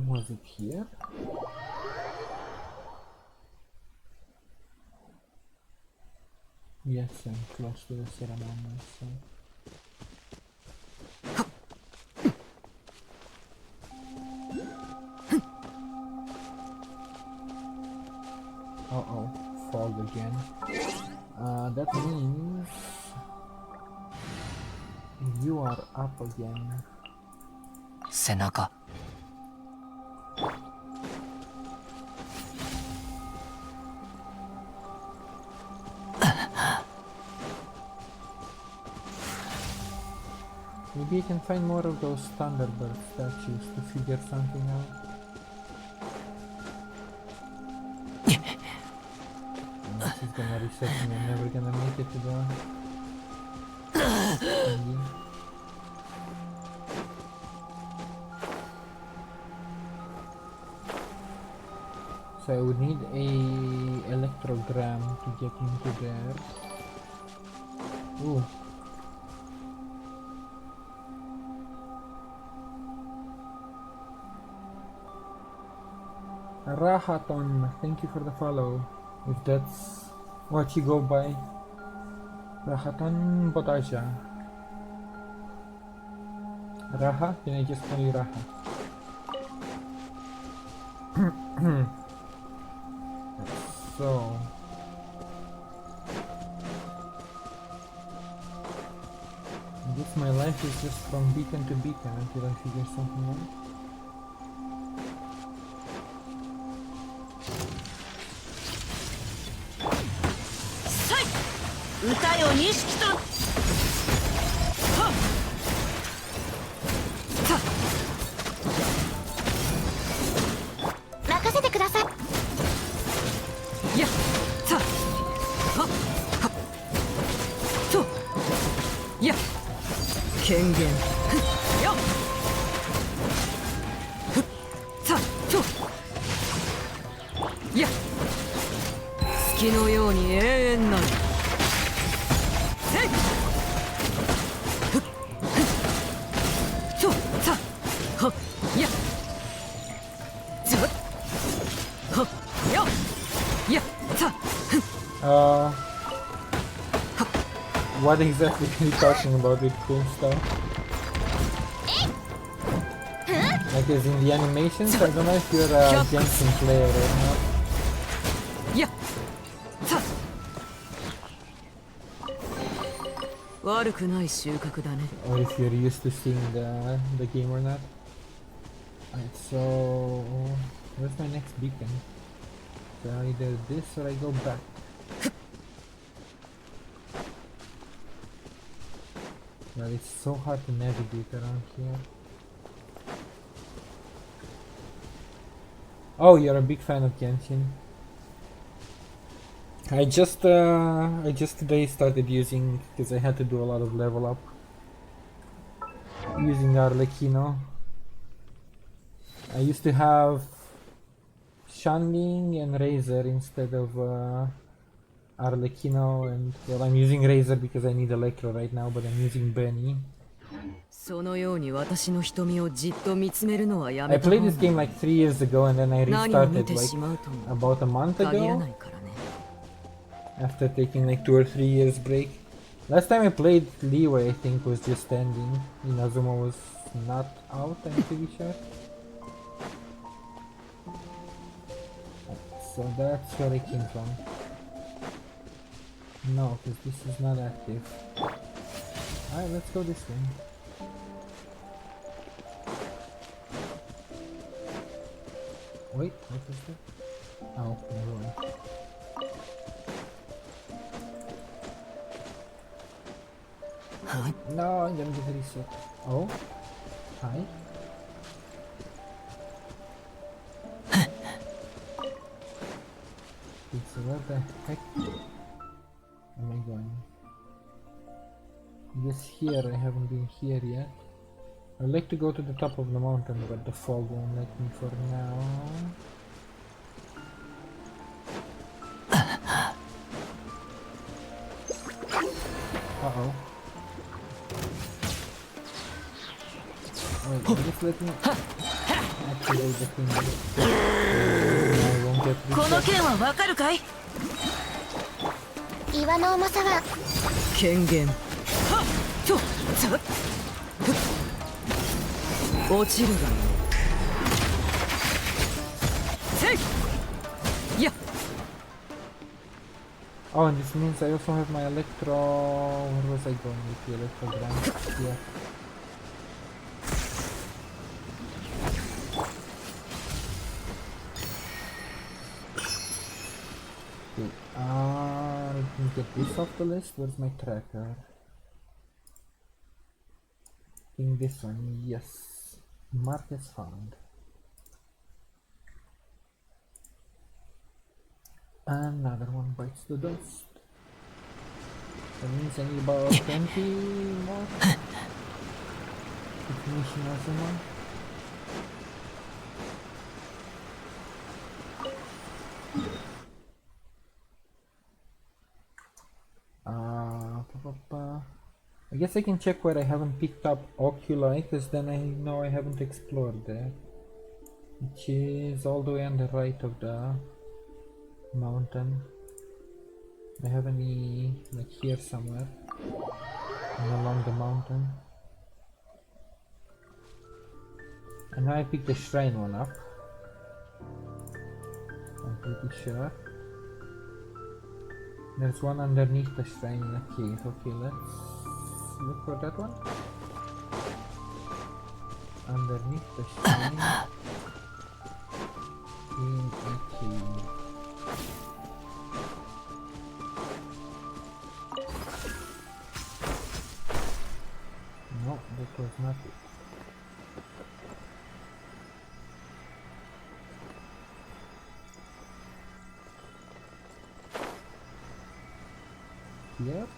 Was it here? Yes, I'm close to the ceremonial site. Uh-oh, fog again. That means you are up again. 背中 Maybe I can find more of those Thunderbird statues to figure something out. This is gonna reset me, I'm never gonna make it to the thingy. So I would need a electrogram to get into there. Ooh. Rahaton, thank you for the follow. If that's what you go by. Rahaton Botaja. Raha? Can I just call you Raha? So I guess my life is just from beacon to beacon until I figure something out. 歌よ錦とはっ任せてください。やっさはっはっとやっ権限ふっよっふっさとやっ月のように永遠なる What exactly are you talking about with cool stuff? Like as in the animations? I don't know if you're a Genshin player or not. Yeah. 悪くない収穫だね。 Or if you're used to seeing the game or not. Alright, so where's my next beacon? So either this or I go back. Well, it's so hard to navigate around here. Oh, you're a big fan of Genshin. I just today started using, because I had to do a lot of level up, using Arlecchino. I used to have Shanling and Razor instead of Arlecchino, and well, I'm using Razor because I need Electro right now, but I'm using Benny. そのように私の瞳をじっと見つめるのはや I めた方 played が this game like 3 years ago and then I 何を見 restarted て like しまうとも about a month 限ら ago. ないからね。After taking like 2 or 3 years break. Last time I played Leeway, I think, was just ending. Inazuma was not out, I'm pretty sure. So that's where I came from. No, because this is not active. Alright, let's go this way. Wait, what is that? Oh, never mind. No, I'm gonna get reset. Oh, hi. Okay, so where the heck am I going? This here, I haven't been here yet. I'd like to go to the top of the mountain, but the fog won't let me for now. Uh-oh. Wait, just let me activate the thing. I won't get この reset. 剣はわかるかい？岩の重さは権限。はっとざっふっ落ちるがいい。せいや Oh, and this means I also have my electro... Where was I going with the electrogram? Yeah. Okay, let me get this off the list. Where's my tracker? I think this one, yes. Mark is found. Another one bites the dust. That means I need about 20 more to finish Inazuma. I guess I can check where I haven't picked up Oculi, because then I know I haven't explored there. Which is all the way on the right of the mountain. I have any, like here somewhere, and along the mountain. And now I picked the shrine one up. I'm pretty sure. There's one underneath the shrine in a cave. Okay, let's look for that one. Underneath the shrine in a cave. No, that was not it. Yep.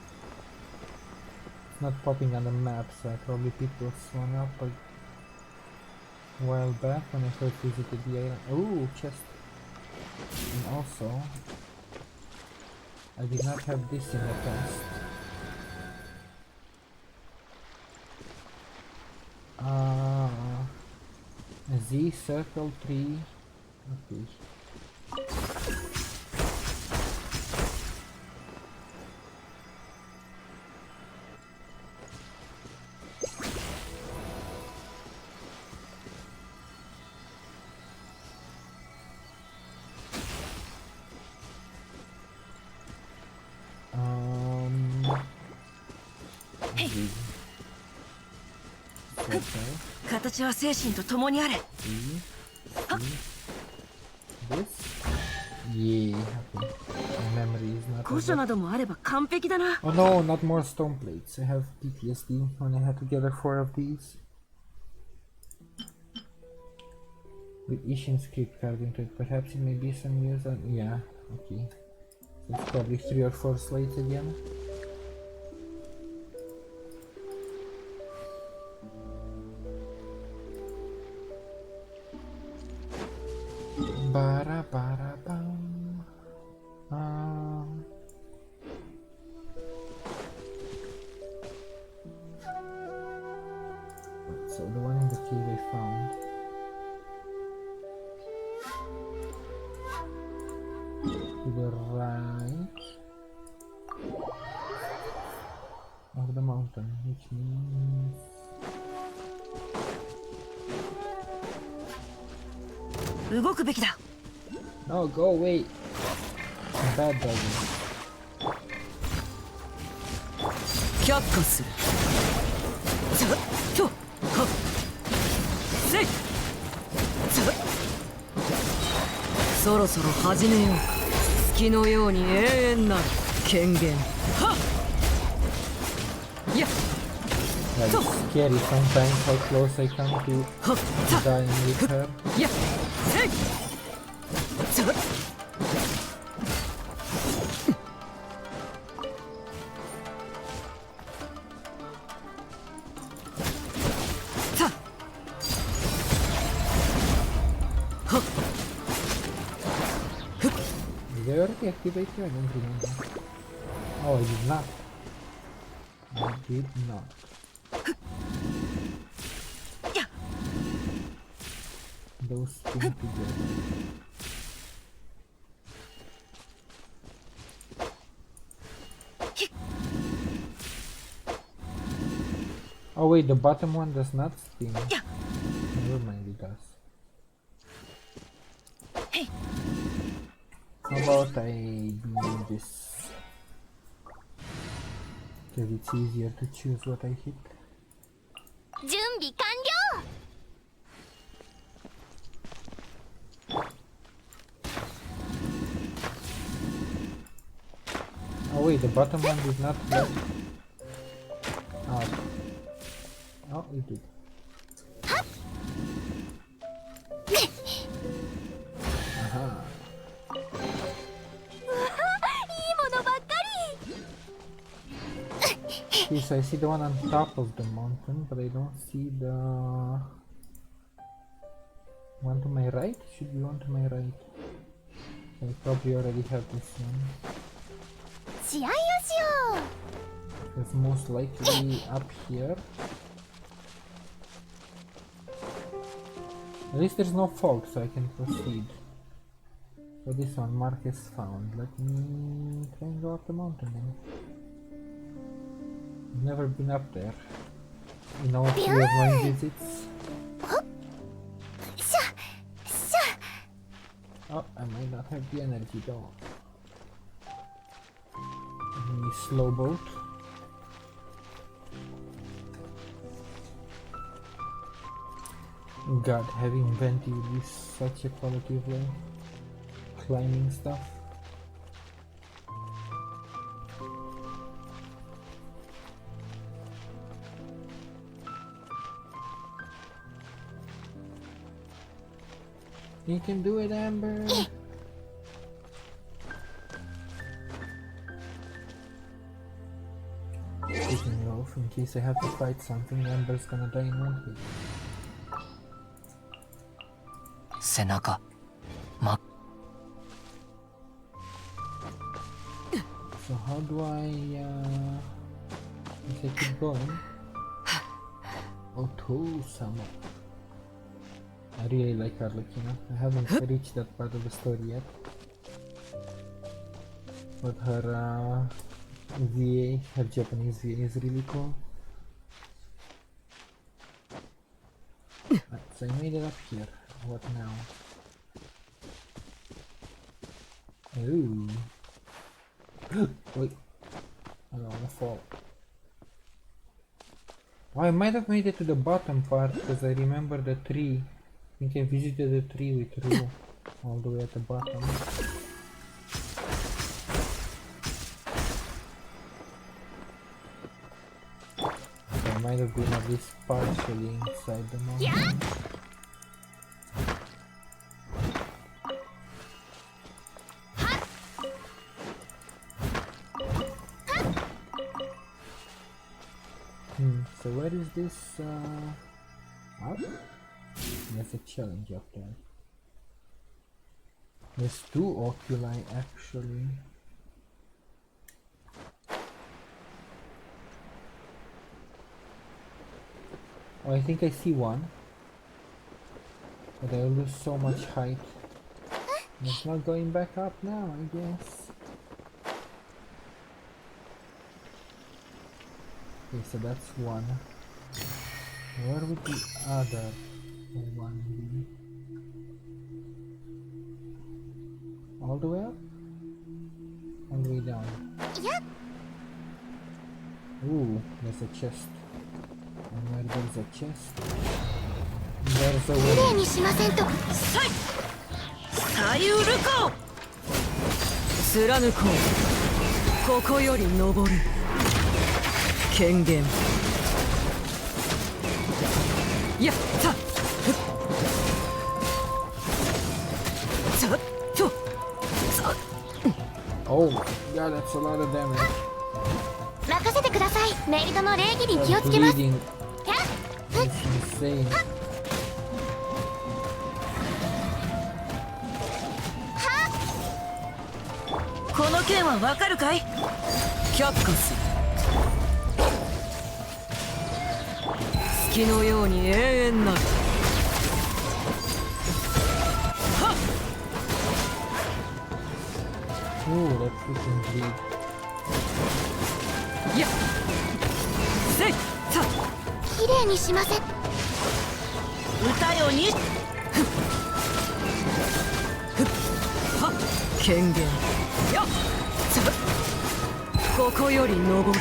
It's not popping on the map, so I probably picked this one up a while back when I first visited the island. Ooh, chest. And also, I did not have this in the past. Z circle 3. Okay. Z. Circle. 形は精神と共にあれ。 See? This? Yeah, okay. My memory is not 古 as 書 good. などもあれば完璧だな。 Oh no, not more stone plates. I have PTSD when I had to gather 4 of these. With Ishin script carved into it, perhaps it may be some use on... Yeah, okay. So it's probably 3 or 4 slates again. Bara bara bam. So the one in the cave I found. To the right. mountain, which means... No, go away! Bad doggy. 却下するザッとはっせいザッそろそろ始めようか月のように永遠なる権限はっやっ That is scary sometimes how close I come to はっさ dying with her. やっせいザッDid I already activate you? I don't remember. Oh, I did not. I did not. Those two together. Oh wait, the bottom one does not spin. Never mind, it does. How about I do this? Because it's easier to choose what I hit. 準備完了。 Oh wait, the bottom one did not play. Oh. Oh, it did. Aha. いいものばっかり。 Okay, so I see the one on top of the mountain, but I don't see the one to my right. Should be one to my right. I probably already have this one. 試合をしよう。 It's most likely up here. At least there's no fog, so I can proceed. So this one, mark is found. Let me try and go up the mountain then. I've never been up there in all three of my visits. しゃしゃ。 Oh, I might not have the energy though. Let me slow boat. God, having Venti would be such a quality of life. Climbing stuff. You can do it, Amber! Taking it off in case I have to fight something, Amber's gonna die in one hit. 背中ま So how do I if I keep going? Oto-sama. I really like Arlecchina. I haven't reached that part of the story yet. But her VA, her Japanese VA is really cool. Right, so I made it up here. What now? Ooh. Wait. I don't wanna fall. Oh, I might have made it to the bottom part because I remember the tree. I think I visited the tree with Ryu all the way at the bottom. So I might have been at least partially inside the mountain. So where is this up? There's a challenge up there. There's two oculi actually. Oh, I think I see one. But I will lose so much height. It's not going back up now, I guess. Okay, so that's one. Where would the other one be? All the way up? All the way down. Yep. Ooh, there's a chest. And where there's a chest, there's a 綺麗 way. にしませんと。さいさゆるこ貫こうここより登る権限やったざっとざっ Oh, yeah, that's a lot of damage. 任せてください。メイドの礼儀に The 気をつけます。 bleeding やっ is insane. この件はわかるかい却下する好きのように永遠なるはっ Ooh, that freaking bleed. やっせいさ綺麗にしません。歌よにはっ権限やっさここより登る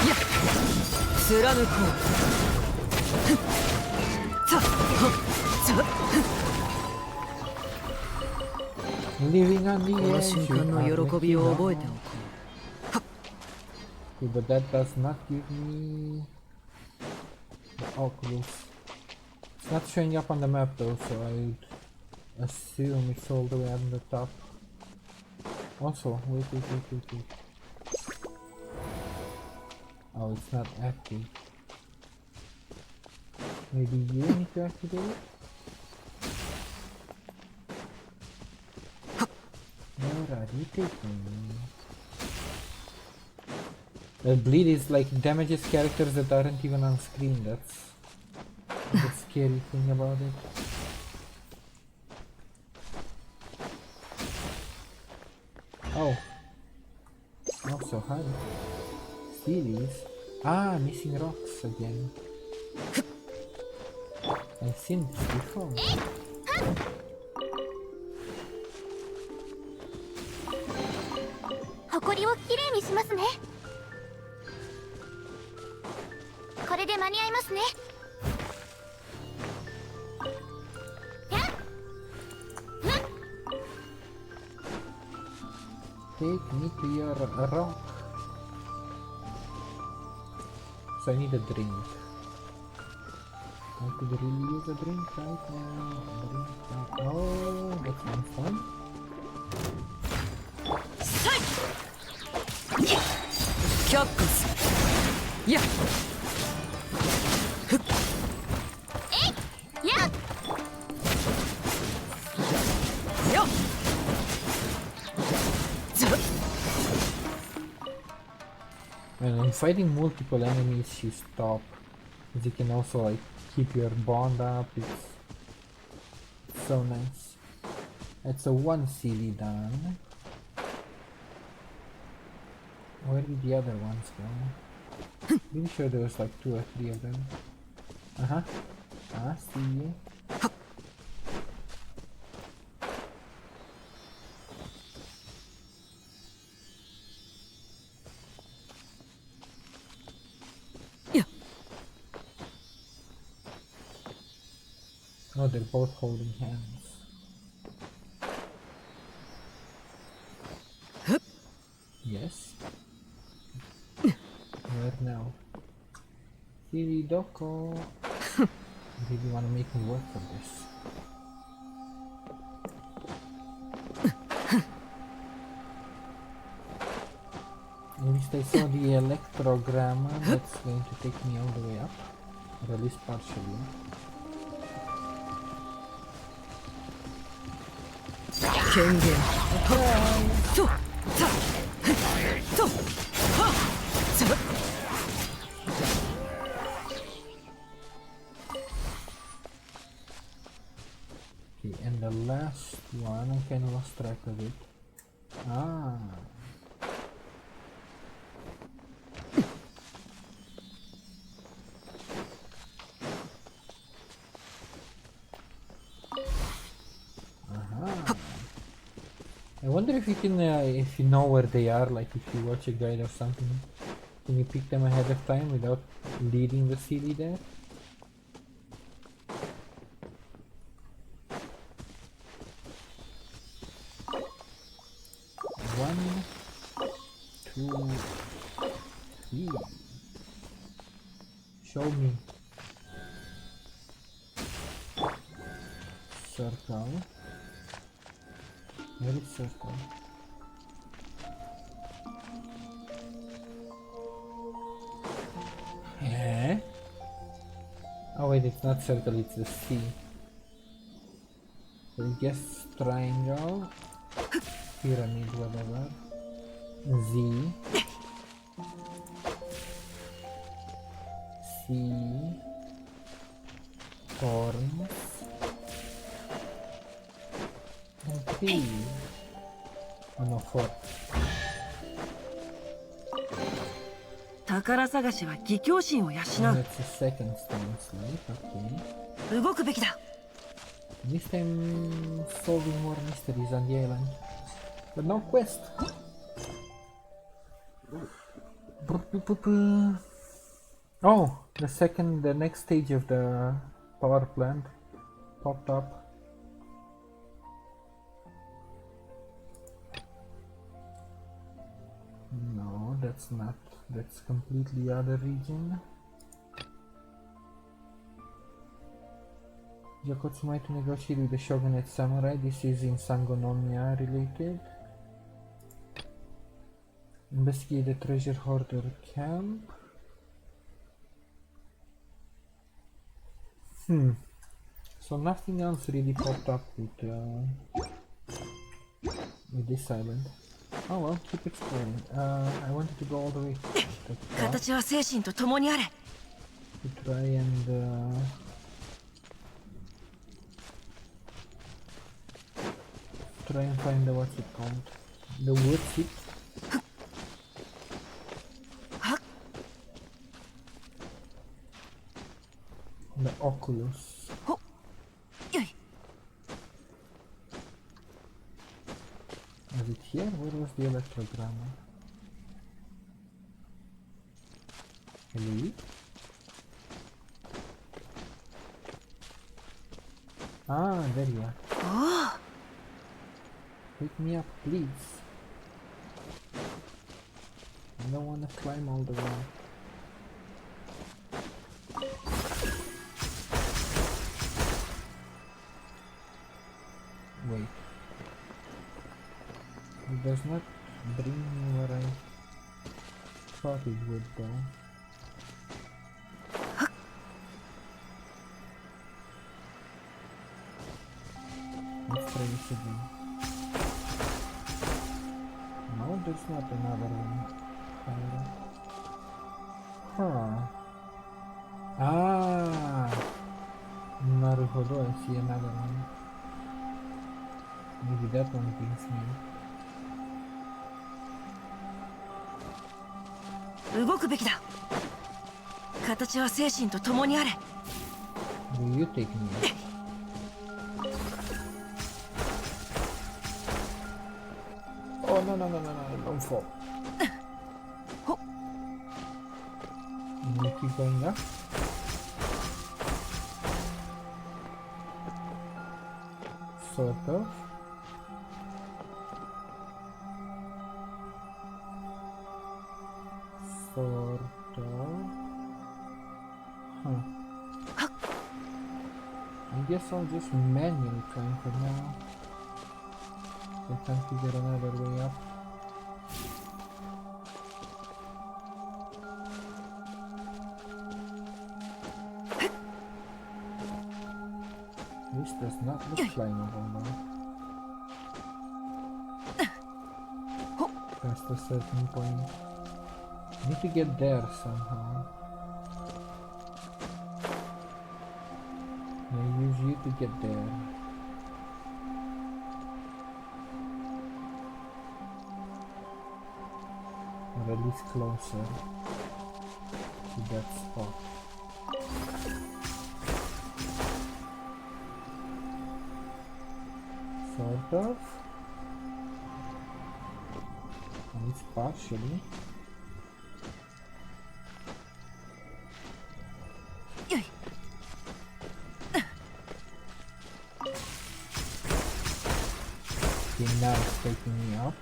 やっ貫こうさはっさ Living on the この edge. 瞬 you 間の can't 喜 let び you を know. 覚えておこ Okay, but that does not give me the Oculus. It's not showing up on the map though, so I'd assume it's all the way on the top. Also, wait. Oh, it's not active. Maybe you need to activate it? Where are you taking me? The bleed is like damages characters that aren't even on screen. That's the scary thing about it. Oh. Also, hi. Series. Ah, missing rocks again. I've seen this before. 埃をきれいにしますね。これで間に合いますね。やっ Take me to your rock. So I need a drink. I could really use a drink right now. Oh, that sounds fun. さい却下するやっふっやっよっざっ And in fighting multiple enemies, you stop. As you can also like keep your bond up. It's so nice. That's a one CD done. Where did the other ones go? Pretty sure there was like 2 or 3 of them. I see you. Yeah. Oh, they're both holding hands. Yes. Where now? Siri Doko. Really want to make me work for this. At least I saw the electrogram that's going to take me all the way up. Or at least partially. 権限はっとさとはっざっ Okay, and the last one, I kind of lost track of it. Ah. wonder if you can, if you know where they are, like if you watch a guide or something, can you pick them ahead of time without leading the CD there? One, two, three. Show me. Circle. Where is circle? Eh? Oh wait, it's not circle, it's the C. So I guess triangle, pyramid, whatever. Z. C. Thorns. And 3. Oh no, 4. 宝探しは義兄心を養 And う that's the second stone slate, okay. 動くべきだ This time solving more mysteries on the island. But no quest. Oh, the next stage of the power plant popped up. No, that's not. That's completely other region. Yakotsumai to negotiate with the shogunate samurai. This is in Sangonomiya related. Investigate the treasure hoarder camp. So nothing else really popped up with this island. Oh well, keep exploring. I wanted to go all the way to the top 形は精神と共にあれ to try and find the what's it called? The wood chip. The Oculus. ほよい Was it here? Where was the electrogramma? Hello? Ah, there you are. おお Pick me up, please. I don't want to climb all the way. Wait. It does not bring me where I thought it would though. Let's try this again. No, there's not another one. Huh. Ah! Naruhodo, I see another one. Maybe that one brings me. 動くべきだ形は精神と共にあれ Do you take me? Oh no no no no no! Don't fall. And you keep going up. Sort of. Sort of. Huh. I guess I'll just manually climb for now. I can't figure another way up. This does not look climbable now. Past a certain point. I need to get there somehow. I use you to get there. Or at least closer to that spot. Sort of. least partially. Okay, now it's taking me up.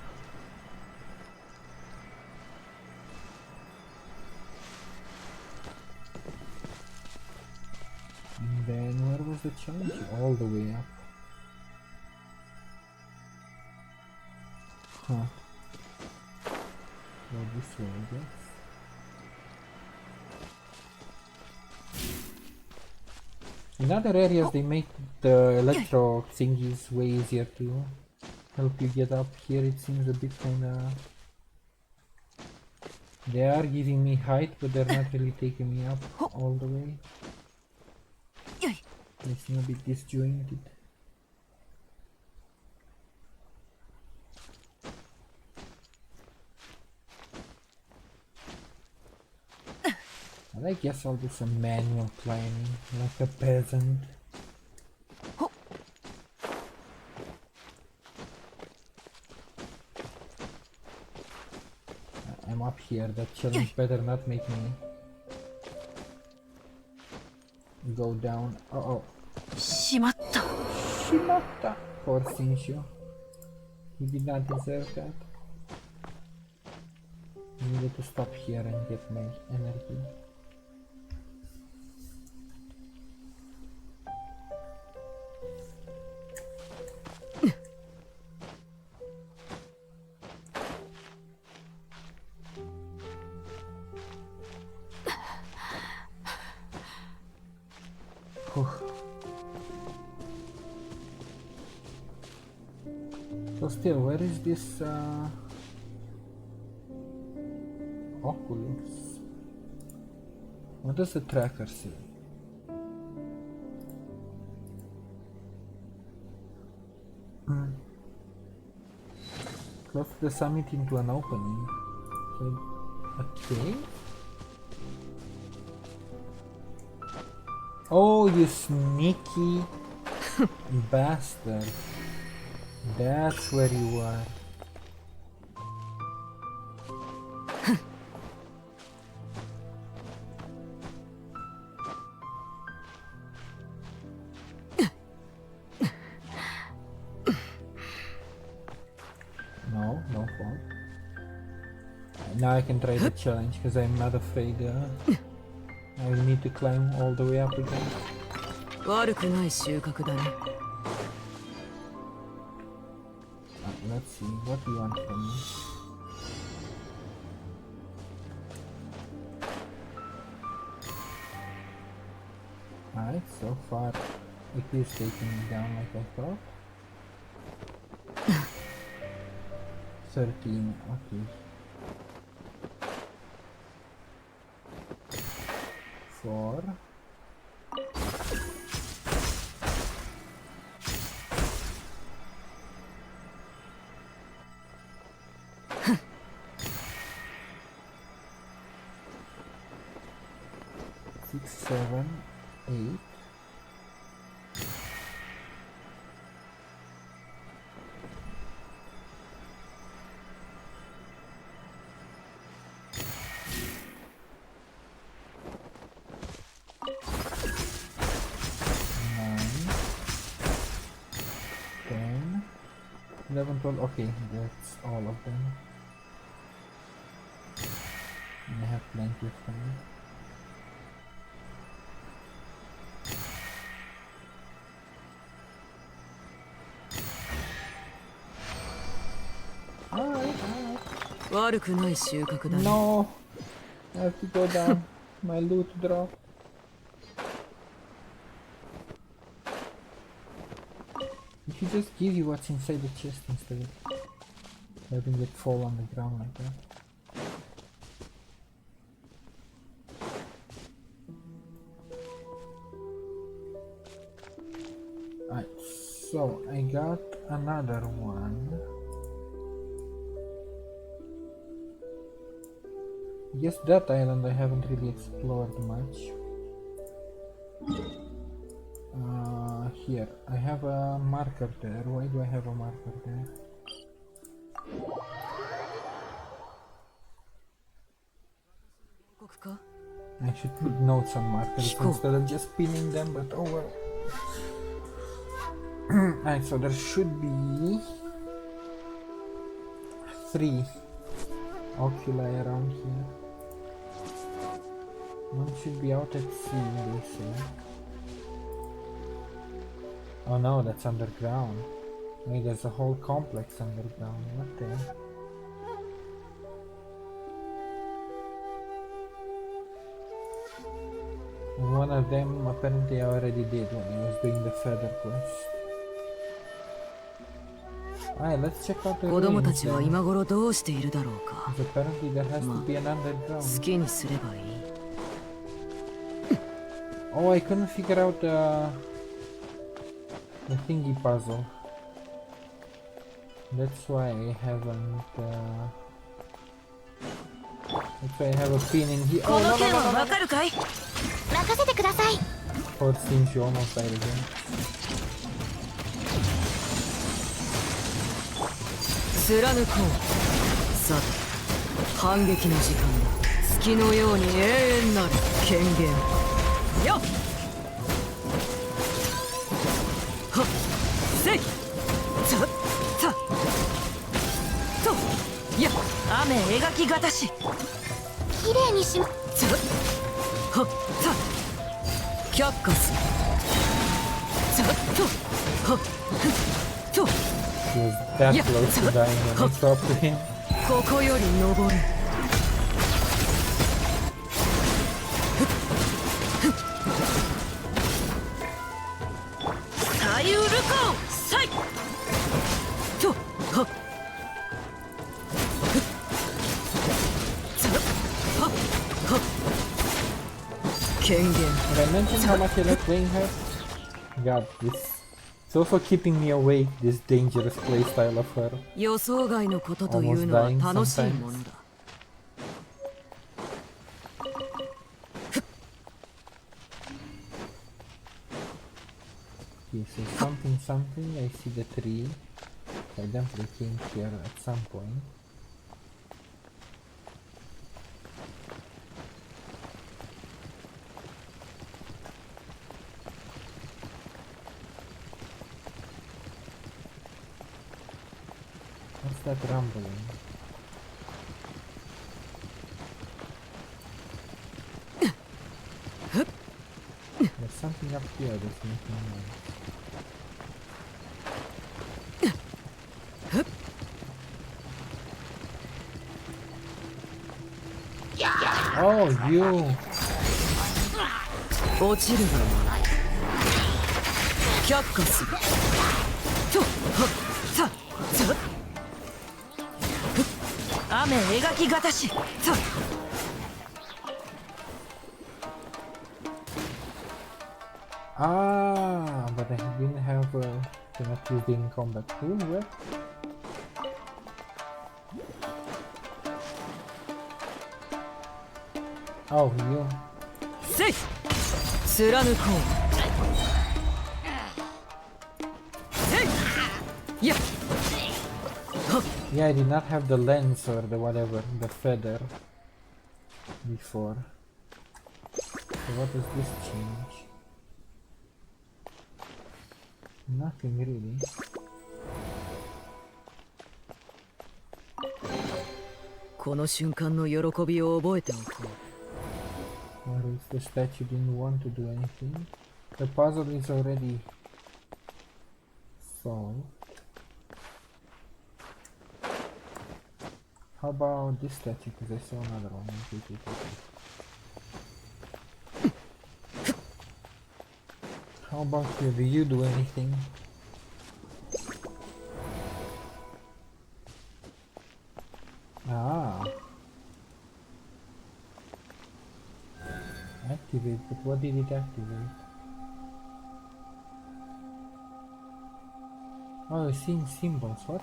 And then where was the challenge? All the way up. Huh. Go this way, I guess. In other areas they make the electro thingies way easier to help you get up. Here it seems a bit kinda... They are giving me height, but they're not really taking me up all the way. They seem a bit disjointed. And I guess I'll do some manual climbing, like a peasant. I'm up here, that challenge better not make me go down. Uh-oh. しまった Shimatta! Poor Sinshu. He did not deserve that. I needed to stop here and get my energy. Whew. So still, where is this Oculus? What does the tracker say? Close the summit into an opening. So, a cave? Oh, you sneaky bastard. That's where you are. No, no fault. Now I can try the challenge because I'm not afraid I will need to climb all the way up again. 悪くない収穫だね Let's see, what do you want from me? Alright, so far it is taking me down like I thought. 13, okay. 4. Six, 7, 8. Okay, that's all of them. And I have plenty of time. Alright. 悪くない収穫だね No! I have to go down. My loot dropped. If you just give you what's inside the chest instead of letting it fall on the ground like that. Alright, so I got another one. Yes, that island I haven't really explored much. Here, I have a marker there. Why do I have a marker there? くか I should put notes on markers Cool. instead of just pinning them, but oh well. Alright, so there should be 3 oculi around here. One should be out at sea, they say. Oh no, that's underground. Wait, there's a whole complex underground. What the hell? And one of them apparently I already did when I was doing the feather quest. Alright, let's check out the 子供た ruins ちは then. 今頃どうしているだろうか Because apparently there has to Ma. be an underground. 好きにすればいい Oh, I couldn't figure out the thingy puzzle. That's why I haven't. That's why I have a pin in here. こ Oh の no 件 no は no no! わかるかい 任せてください。 Oh, it seems you almost died again. 貫こうさて反撃の時間だ月のように永遠なる権限よっはっせいざっさとや雨描きがたし綺麗にしま。ざっはっさ却下すざっとはっふっと He was that Yeah. close to dying when I stopped him. ここより登る左右ルコーサイとはっはっはっ権限 Did I mention how much I like playing her? God, this. It's also keeping me awake, this dangerous playstyle of her. 予想外のことというのは楽しいものだ Okay, so something, I see the tree. I definitely came here at some point. What's that rumbling? There's something up here that's making noise. Oh, you! 落ちるが却下するとはっさざっふっ雨描きがたしさ Ah, but I didn't have cannot use it in combat. Cool, what? Oh, you. せい貫こうせいやっ Yeah, I did not have the lens or the whatever, the feather before. So what does this change? Nothing really.この瞬間の喜びを覚えておこう Or if the statue didn't want to do anything. The puzzle is already solved. How about this statue? Because I saw another one. Wait, wait, wait, wait. How about you? Do you do anything? Ah. Activate, but what did it activate? Oh, I'm seeing symbols, what?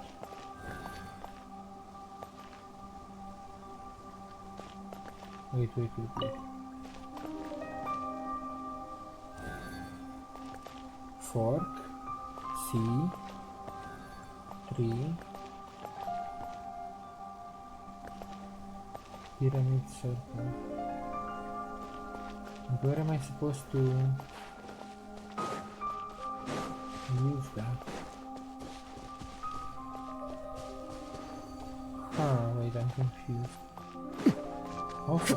Wait, wait, wait, wait. Fork, C, 3, pyramid circle. Where am I supposed to use that? Wait, I'm confused. Also,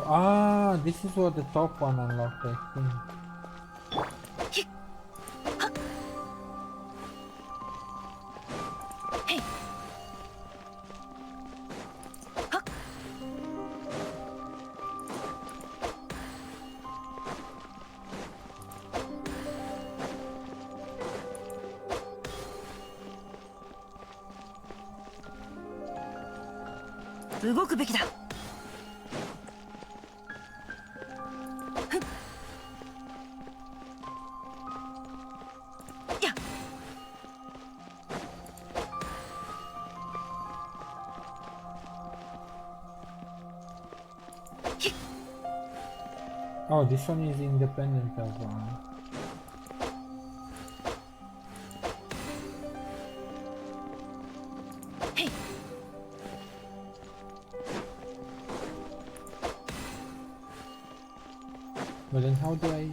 this is what the top one unlocked, I think. Oh, this one is independent of But then how do I...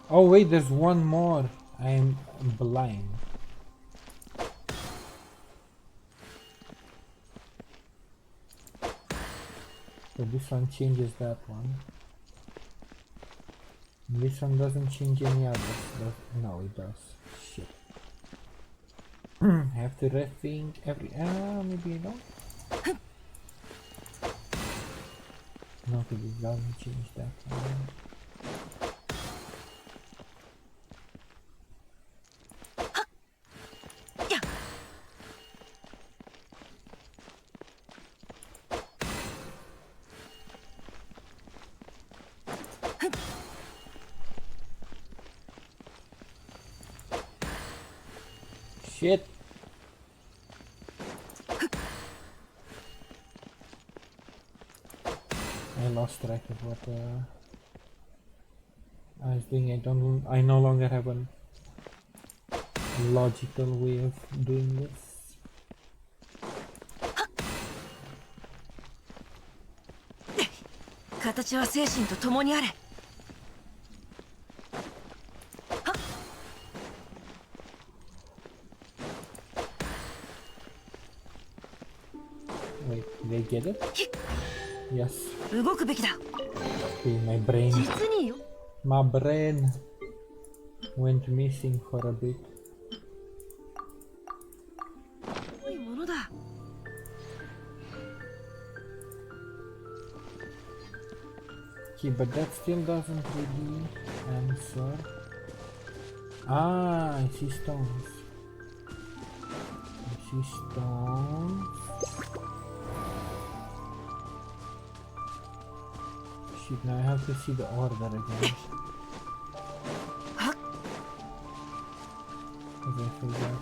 Oh wait, there's one more. I'm blind. So this one changes that one. This one doesn't change any others. No, it does. Shit. I have to rethink every... maybe I don't. No, because it doesn't change that one. Shit! I lost track of what I was doing. I no longer have a logical way of doing this. 形は精神と共にあれ。 Wait, did I get it? Yes. 動くべきだ。 Okay, my brain. 実によ。 My brain went missing for a bit. いいものだ。 Okay, but that still doesn't really answer. I see stones. I see stones. Shit, now I have to see the order again. Because I forgot.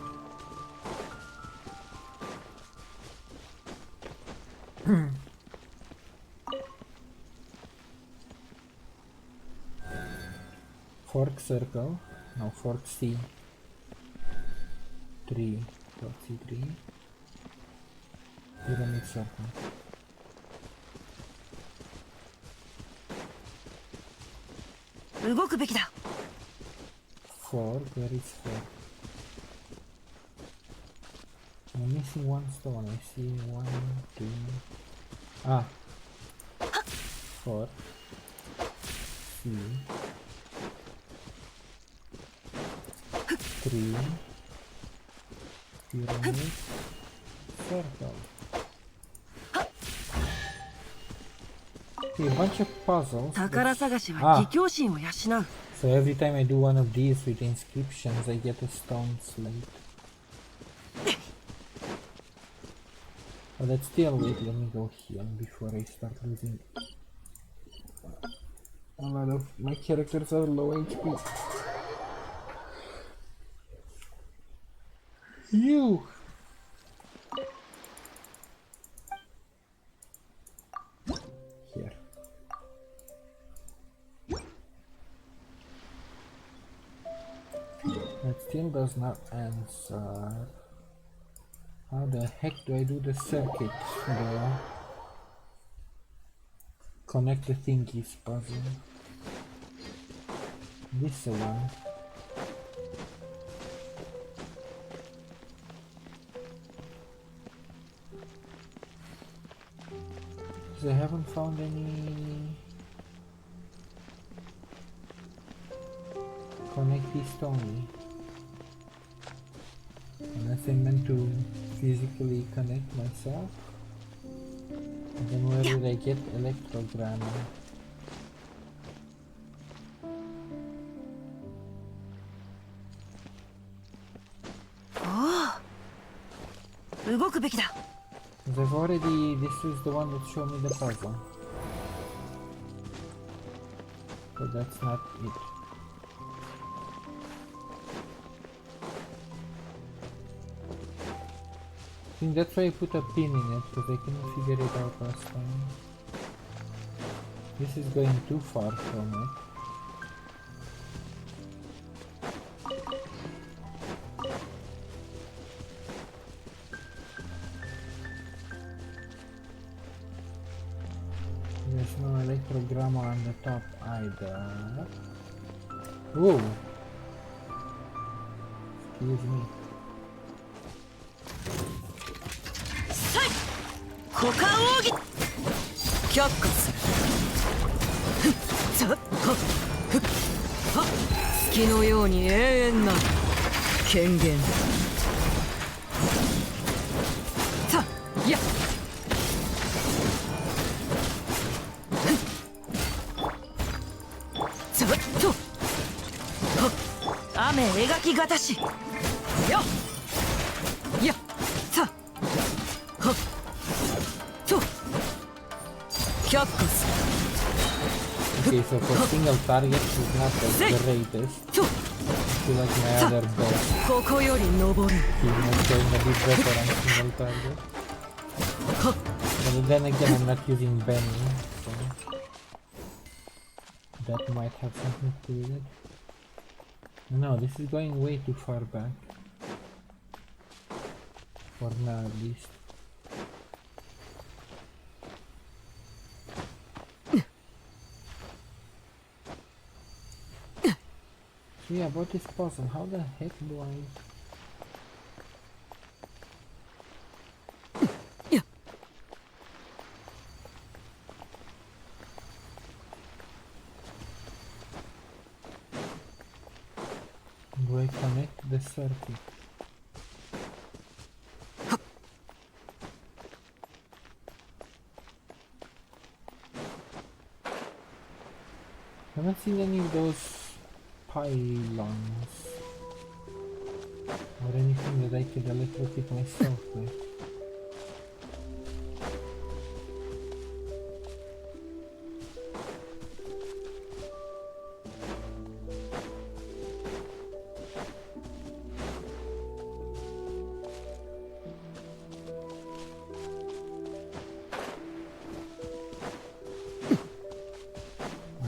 Fork circle. No, fork C. 3. Fork C3. Pyramid circle. Fork, where is fork? I'm missing one stone. I see 1, 2. Ah. Fork. C. 3 pyramid circle. Okay, a bunch of puzzles. 宝探しは義兄心を養う。 So every time I do one of these with inscriptions, I get a stone slate. But still, wait, let me go here before I start losing. A lot of my characters are low HP. You! Here. That still does not answer. How the heck do I do the circuit? Connect the thingies puzzle. This one. I haven't found any connectee stone. Unless I meant to physically connect myself. And then where did I get electrogram? 動くべきだ。 Because I've already, this is the one that showed me the puzzle. But that's not it. I think that's why I put a pin in it, because I couldn't figure it out last time. This is going too far from it. There's no electrogramma on the top either. Whoa! Excuse me. 股間奥義却下する。ふっざっはっふっはっ月のように永遠なる権限。さっやっざっとはっ雨描きがたしよっやっさっはっ Okay, so for single targets is not the greatest. I feel like my other boss. He's not going a bit better on single target. But then again, I'm not using Benny, so that might have something to do with it. No, this is going way too far back. For now, at least. Yeah, about this puzzle, how the heck do I... Do I connect the circuit? I haven't seen any of those pylons or anything that I could electrocute myself with.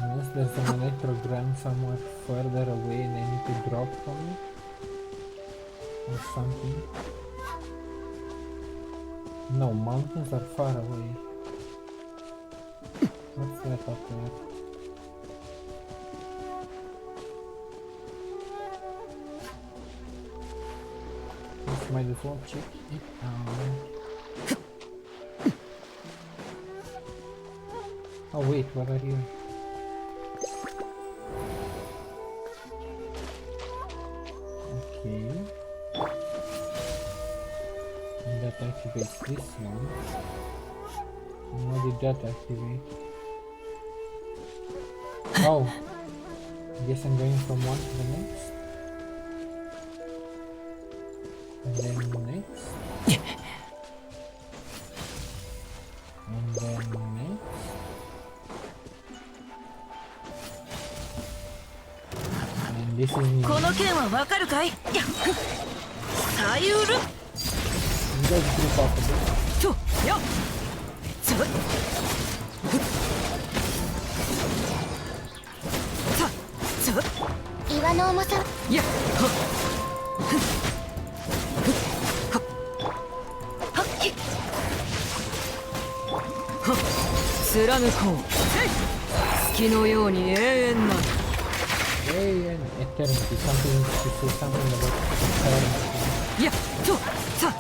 Unless there's an electrogram somewhere further away and I need to drop from it or something. No, mountains are far away. What's that up there? Just might as well check it out. Oh wait, what are you? Okay. And that activates this one. And what did that activate? Oh! I guess I'm going from one to the next. And then next. And then next. And this is me. この件はわかるかい？やっサイウル You guys group up a bit. とよっつぶっさつぶっ岩の重さはやっはっふっふっはっはっきはっ貫こう。月のように永遠なる。Hey, and eternity. Something to say something about eternity. いやとさ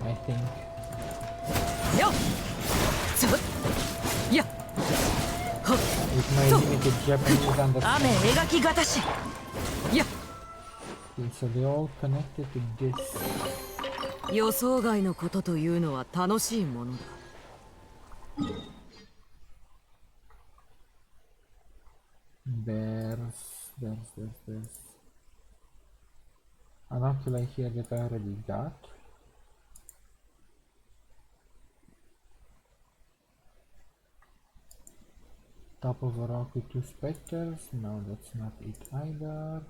I think. よっそいや With my limited Japanese 雨 understanding. 描きがたしいや Okay, so they all connected to this. 予想外のことというのは楽しいものだ。There's. An oculi here that I already got. Top of a rock with 2 specters. No, that's not it either.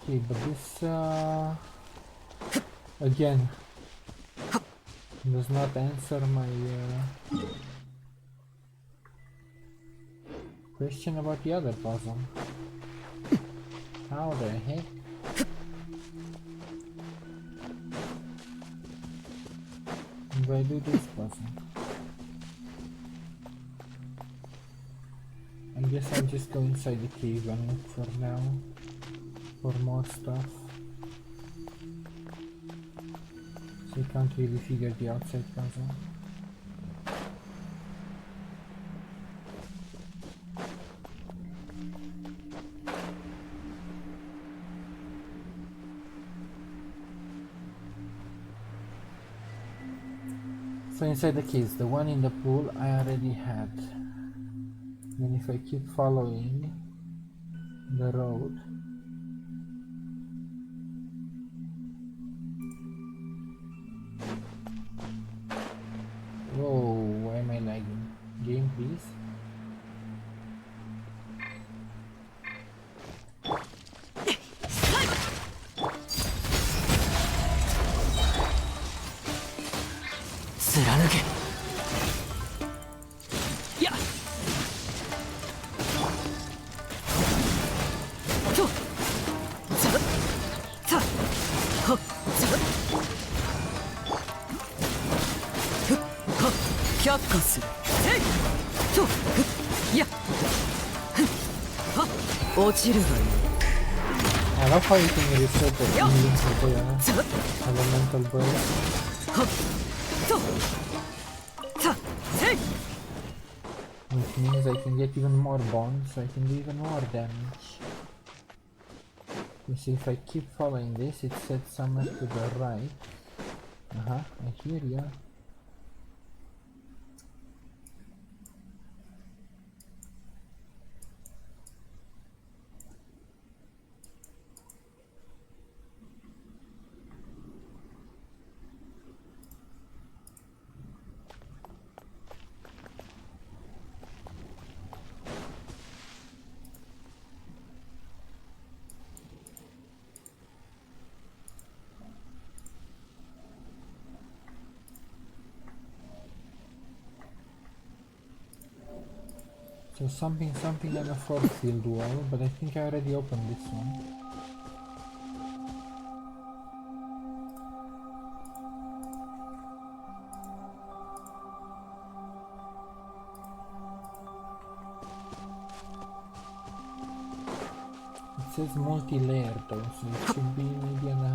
Okay, but this again does not answer my question about the other puzzle. How the heck? Do I do this puzzle? I guess I'll just go inside the cave and look for now. For more stuff. So I can't really figure the outside puzzle. So inside the case, the one in the pool I already had. Then if I keep following the road, whoa, why am I lagging? Game, please. I love how you can reset the endings with the elemental burst. Which means I can get even more bonds, so I can do even more damage. You see, if I keep following this, it sets somewhere to the right. I hear ya. So something on a force field wall, but I think I already opened this one. It says multi-layer though, so it should be maybe on a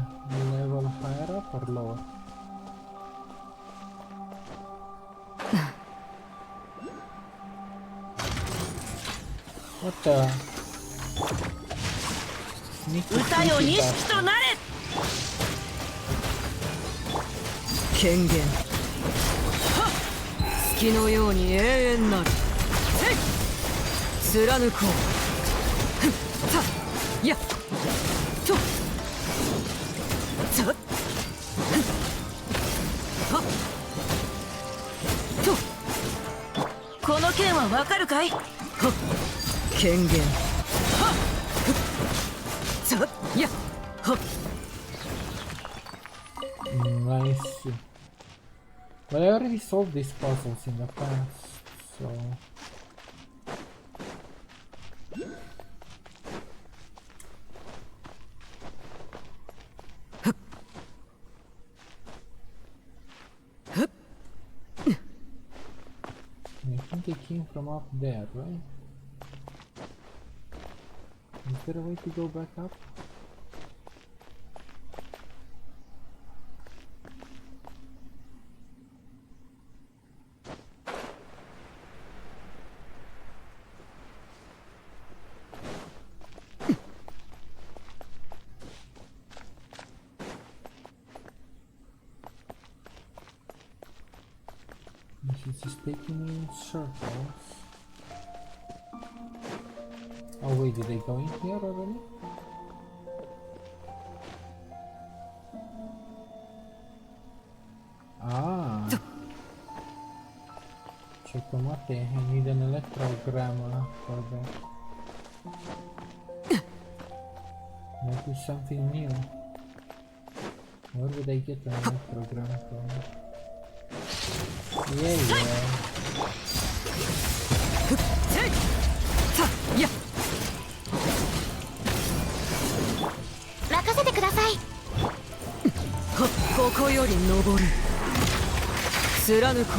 level higher up or lower. What the? 歌よ錦となれ権限月のように永遠なる貫こうさやとさはとこの剣はわかるかいは権限はっさやはっ Nice. But I already solved these puzzles in the past, so I think they came from up there, right? Is there a way to go back up? This is just taking me in circles. Oh wait, did they go in here already? Ah! Chocomate, I need an electrogram for that. That is something new. Where would I get an electrogram from? Yeah. 任せてください。ここより登る貫こ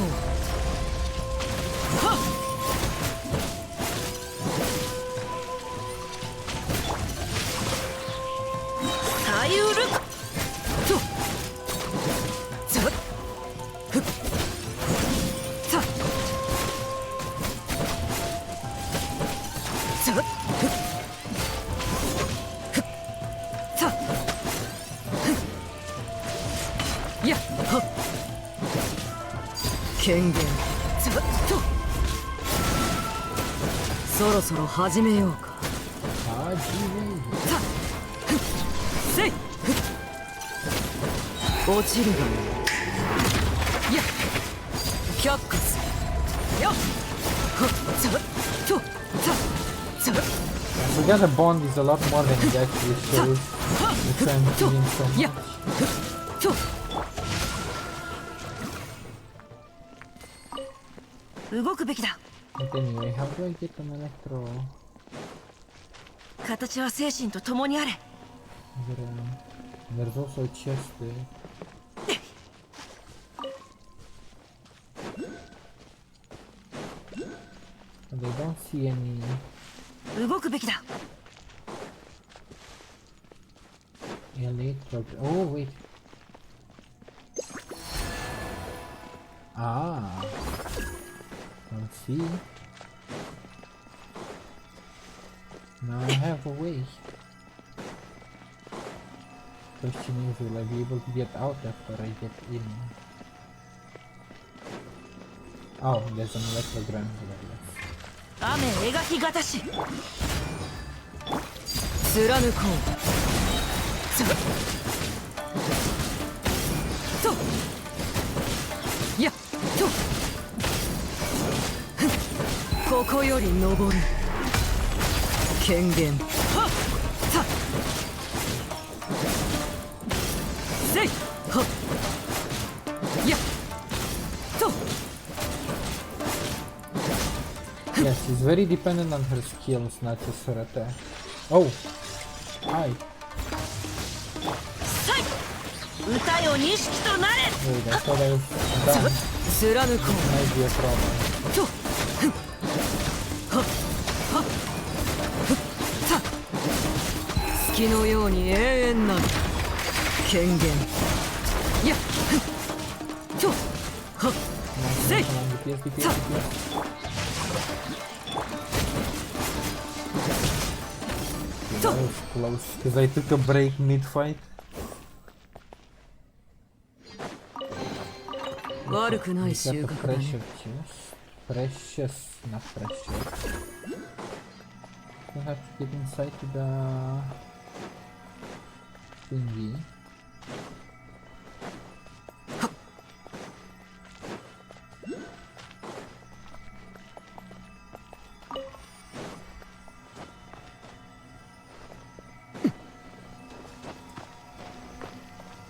うはっさゆるとざっふっさざっふっふっさやっはっ権限ざっとそろそろ始めようかさふっせいふっ落ちるがねやっ却下するやっはっざっとざっざっ I forget the bond is a lot more than it actually shows. If I'm feeling so much. やっと動くべきだ But anyway, how do I get an electro? 形は精神と共にあれ There's also a chest there. And I don't see any. 動くべきだ Electro. Oh, wait. Ah. I'll see. Now I have a way. Question is, will I be able to get out after I get in? Oh, there's an electrogram here. 雨描きがたし貫こうざっとやっとふんここより登る権限はっさっせいはっやっと Yes, she's very dependent on her skills, not just her attack. Oh! Hi! さい歌よ錦となれ Wait, I thought I was done. 貫こ Might be a problem. うとふんはっはっふっさ月のように永遠なる権限やっふんとはっせい Come on, DPS, DPS, DPS. That was close, because I took a break mid-fight. 悪くない Got 収 the 穫だ pressure ね chest. Precious, not pressure. We'll have to get inside to the thingy.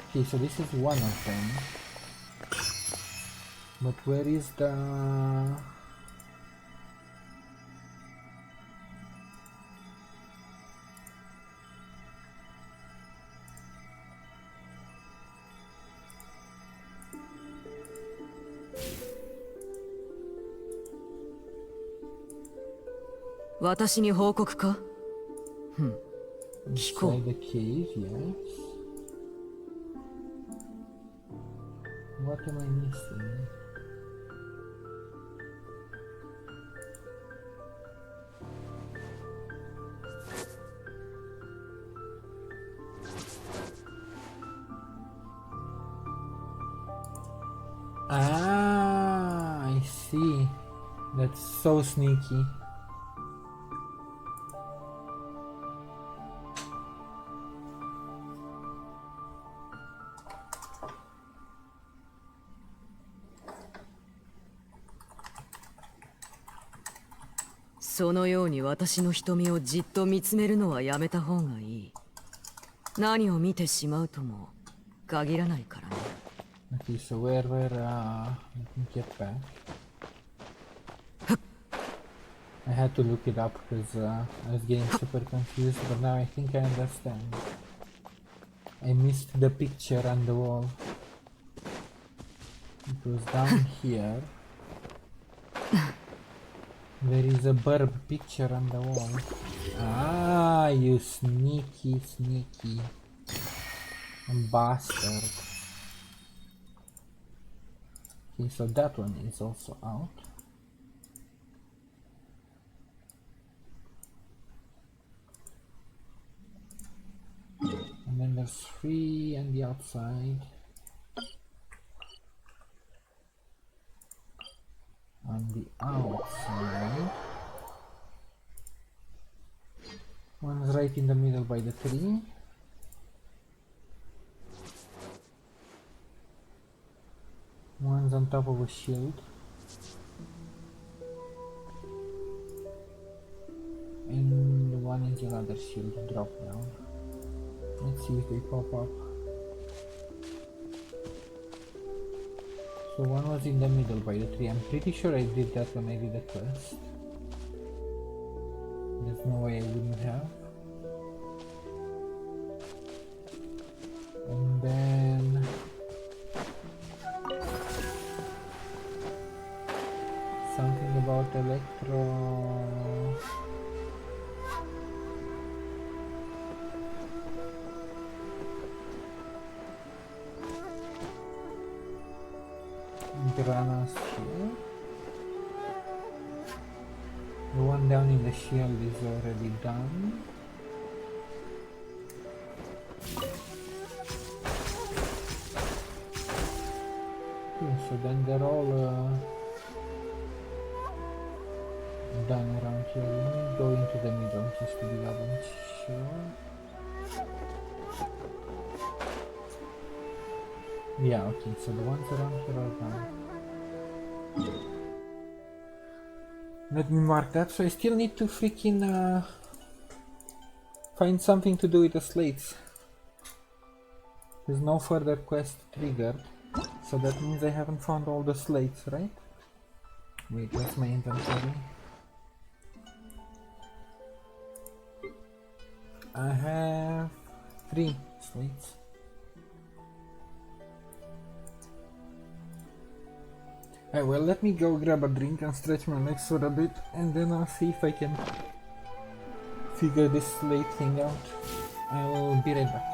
Okay, so this is one of them. But where is the... 私に報告か？ Inside the cave, yes. What am I missing? Ah, I see. That's so sneaky. .そのように私の瞳をじっと見つめるのはやめた方がいい。何を見てしまうとも限らないからね。Okay, so let me get back. I had to look it up because I was getting super confused, but now I think I understand. I missed the picture on the wall. It was down here. There is a burb picture on the wall. Ah, you sneaky bastard. Okay, so that one is also out. And then there's 3 on the outside. On the outside. One's right in the middle by the tree. One's on top of a shield. And one is another shield drop down. Let's see if they pop up. So one was in the middle by the tree. I'm pretty sure I did that when I did the quest. There's no way I wouldn't have. And then something about electro. Piranhas here. The one down in the shield is already done. Okay, so then they're all done around here. Let me go into the middle just to be double sure. Yeah, okay, so the ones around here are done. Let me mark that, so I still need to freaking find something to do with the slates. There's no further quest triggered, so that means I haven't found all the slates, right? Wait, what's my inventory? I have 3 slates. Alright, well, let me go grab a drink and stretch my legs for a bit, and then I'll see if I can figure this slate thing out. I will be right back.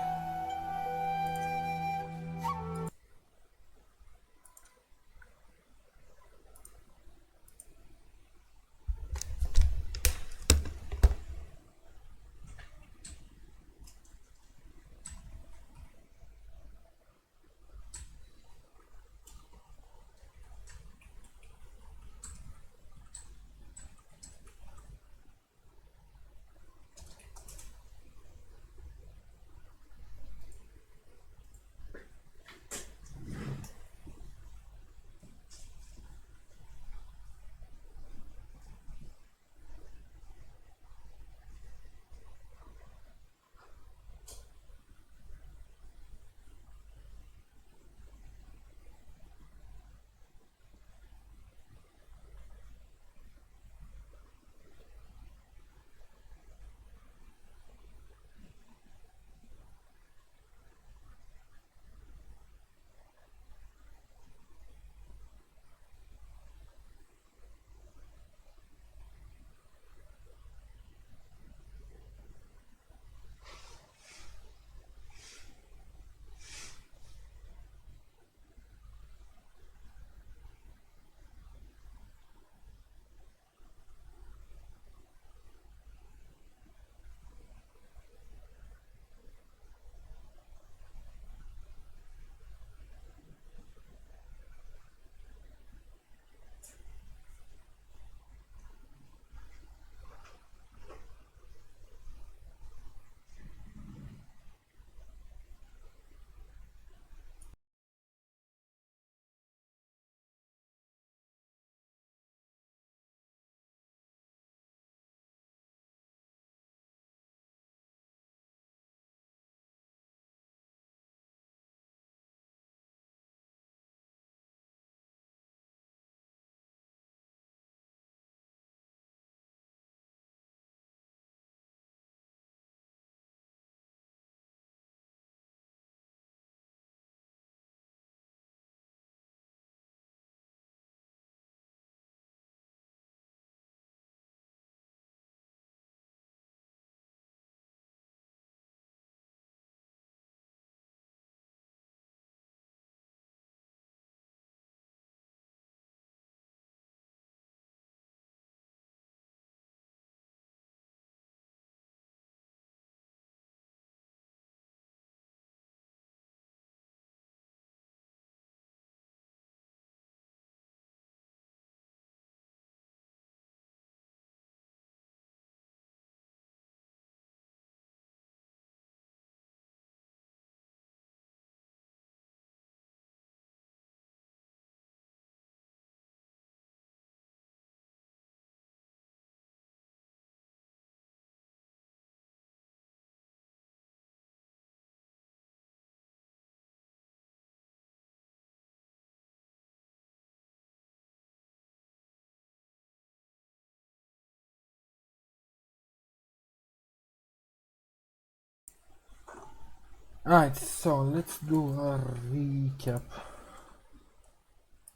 Alright, so let's do a recap.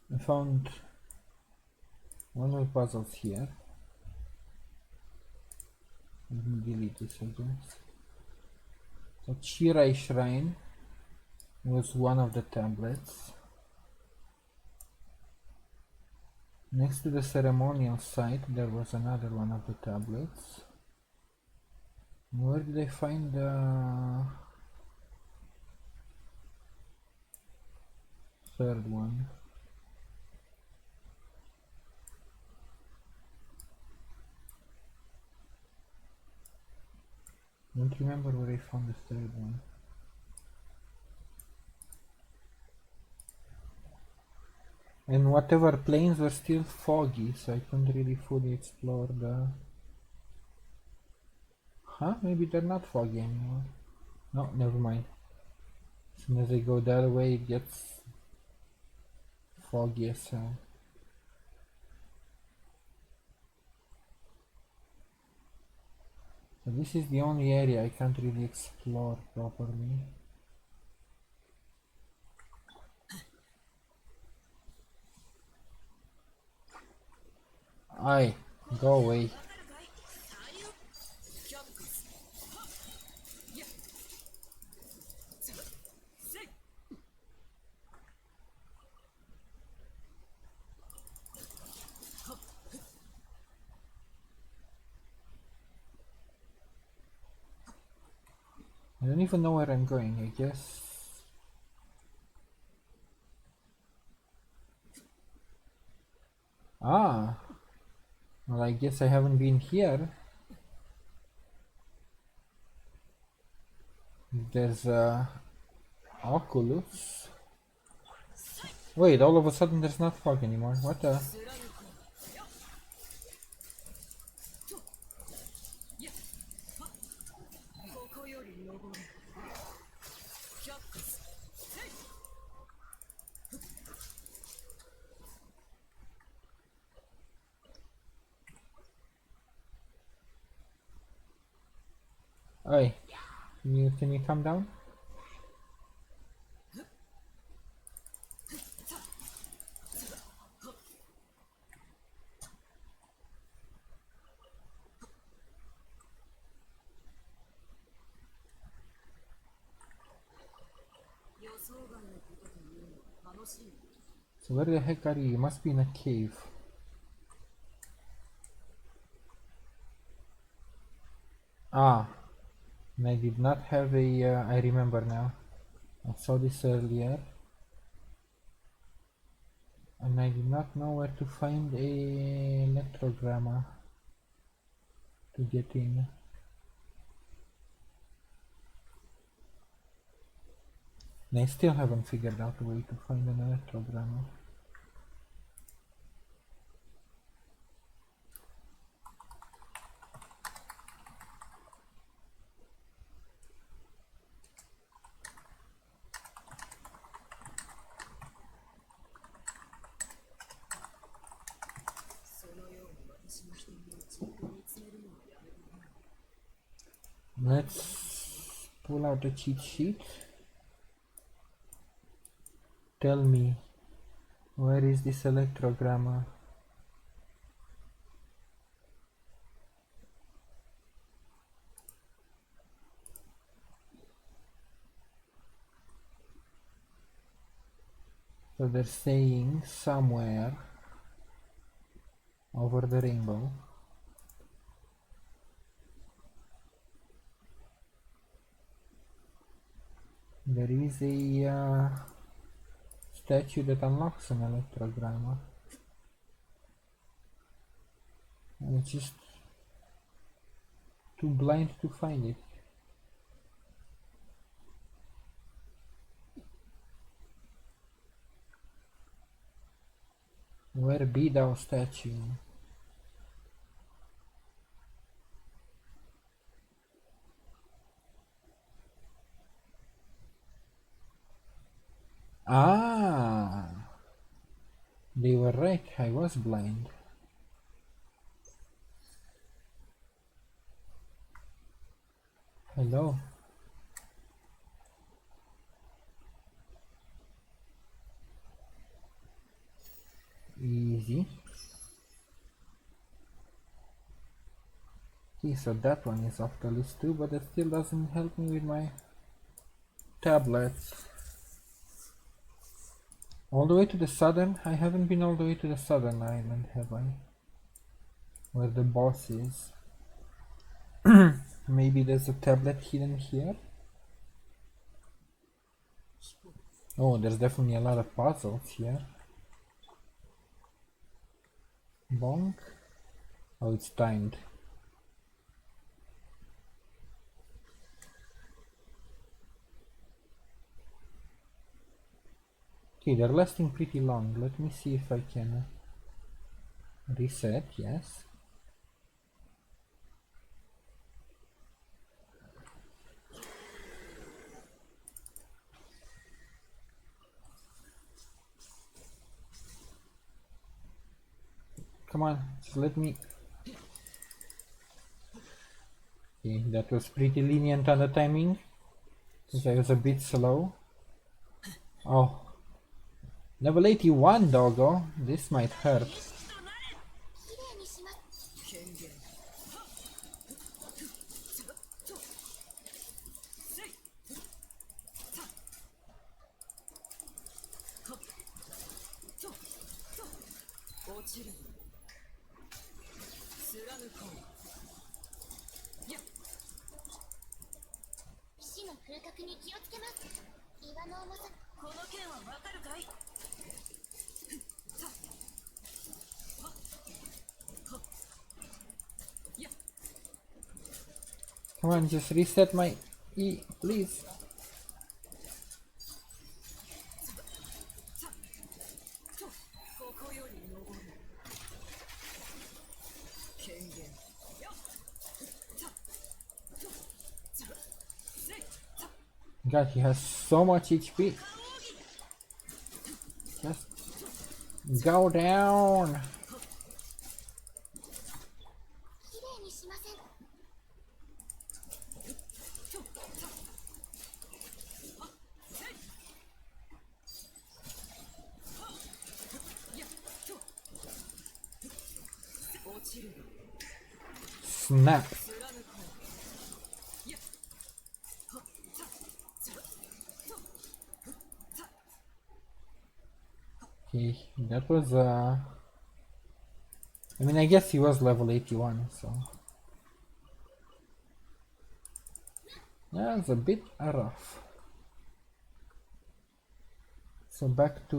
I found one more puzzles here. Let me delete this, I guess. So Chirai Shrine was one of the tablets. Next to the ceremonial site there was another one of the tablets. Where did I find the third one? Don't remember where I found the third one. And whatever planes were still foggy, so I couldn't really fully explore the... Huh? Maybe they're not foggy anymore. No, never mind. As soon as I go the other way, it gets foggy as hell. So this is the only area I can't really explore properly. Aye, go away. I don't even know where I'm going, I guess. Ah, well, I guess I haven't been here. There's a Oculus. Wait, all of a sudden there's not fog anymore. What the? Oi, can you come down? So where the heck are you? You must be in a cave. Ah, and I did not have a... I remember now. I saw this earlier. And I did not know where to find a electrogramma to get in. And I still haven't figured out a way to find an electrogramma. Let's pull out the cheat sheet. Tell me, where is this electrogramma? So they're saying somewhere over the rainbow. There is a statue that unlocks an electrogramma. I'm just too blind to find it. Where be thou, statue? Ah, they were right, I was blind. Hello. Easy. Okay, so that one is off the list too, but that still doesn't help me with my tablets. All the way to the southern? I haven't been all the way to the southern island, have I? Where the boss is. Maybe there's a tablet hidden here? Oh, there's definitely a lot of puzzles here. Bonk. Oh, it's timed. Okay, they're lasting pretty long. Let me see if I can reset. Yes. Come on, just let me. Okay, that was pretty lenient on the timing, because I was a bit slow. Oh, level 81, doggo. This might hurt. 綺麗にします。落ちる貫こうやっ死の風格に気をつけます。岩の重さ。この剣はわかるかい。 Come on, just reset my E, please. God, he has so much HP. Just go down. 綺麗にしません。Snap. Okay, that was I mean, I guess he was level 81, so yeah, it's a bit rough. So back to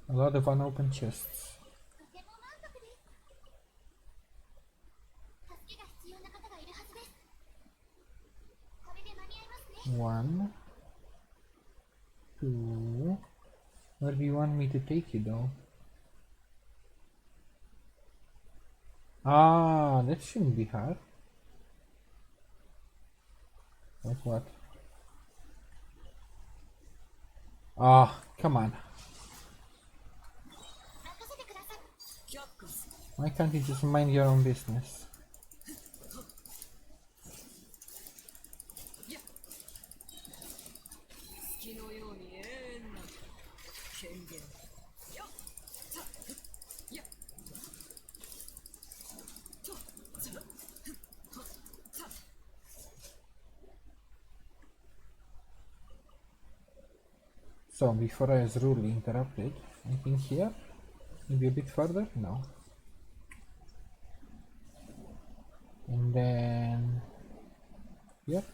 a lot of unopened chests. とても満足です。助けが必要な方がいるはずです。これで間に合いますね。 One, two. Where do you want me to take you though? Ah, that shouldn't be hard. Like what? Ah, come on. 任せてください。 Why can't you just mind your own business? 月のように永遠な権限よっさやっとささ So before I was rudely interrupted, I think here, maybe a bit further, no. And then here.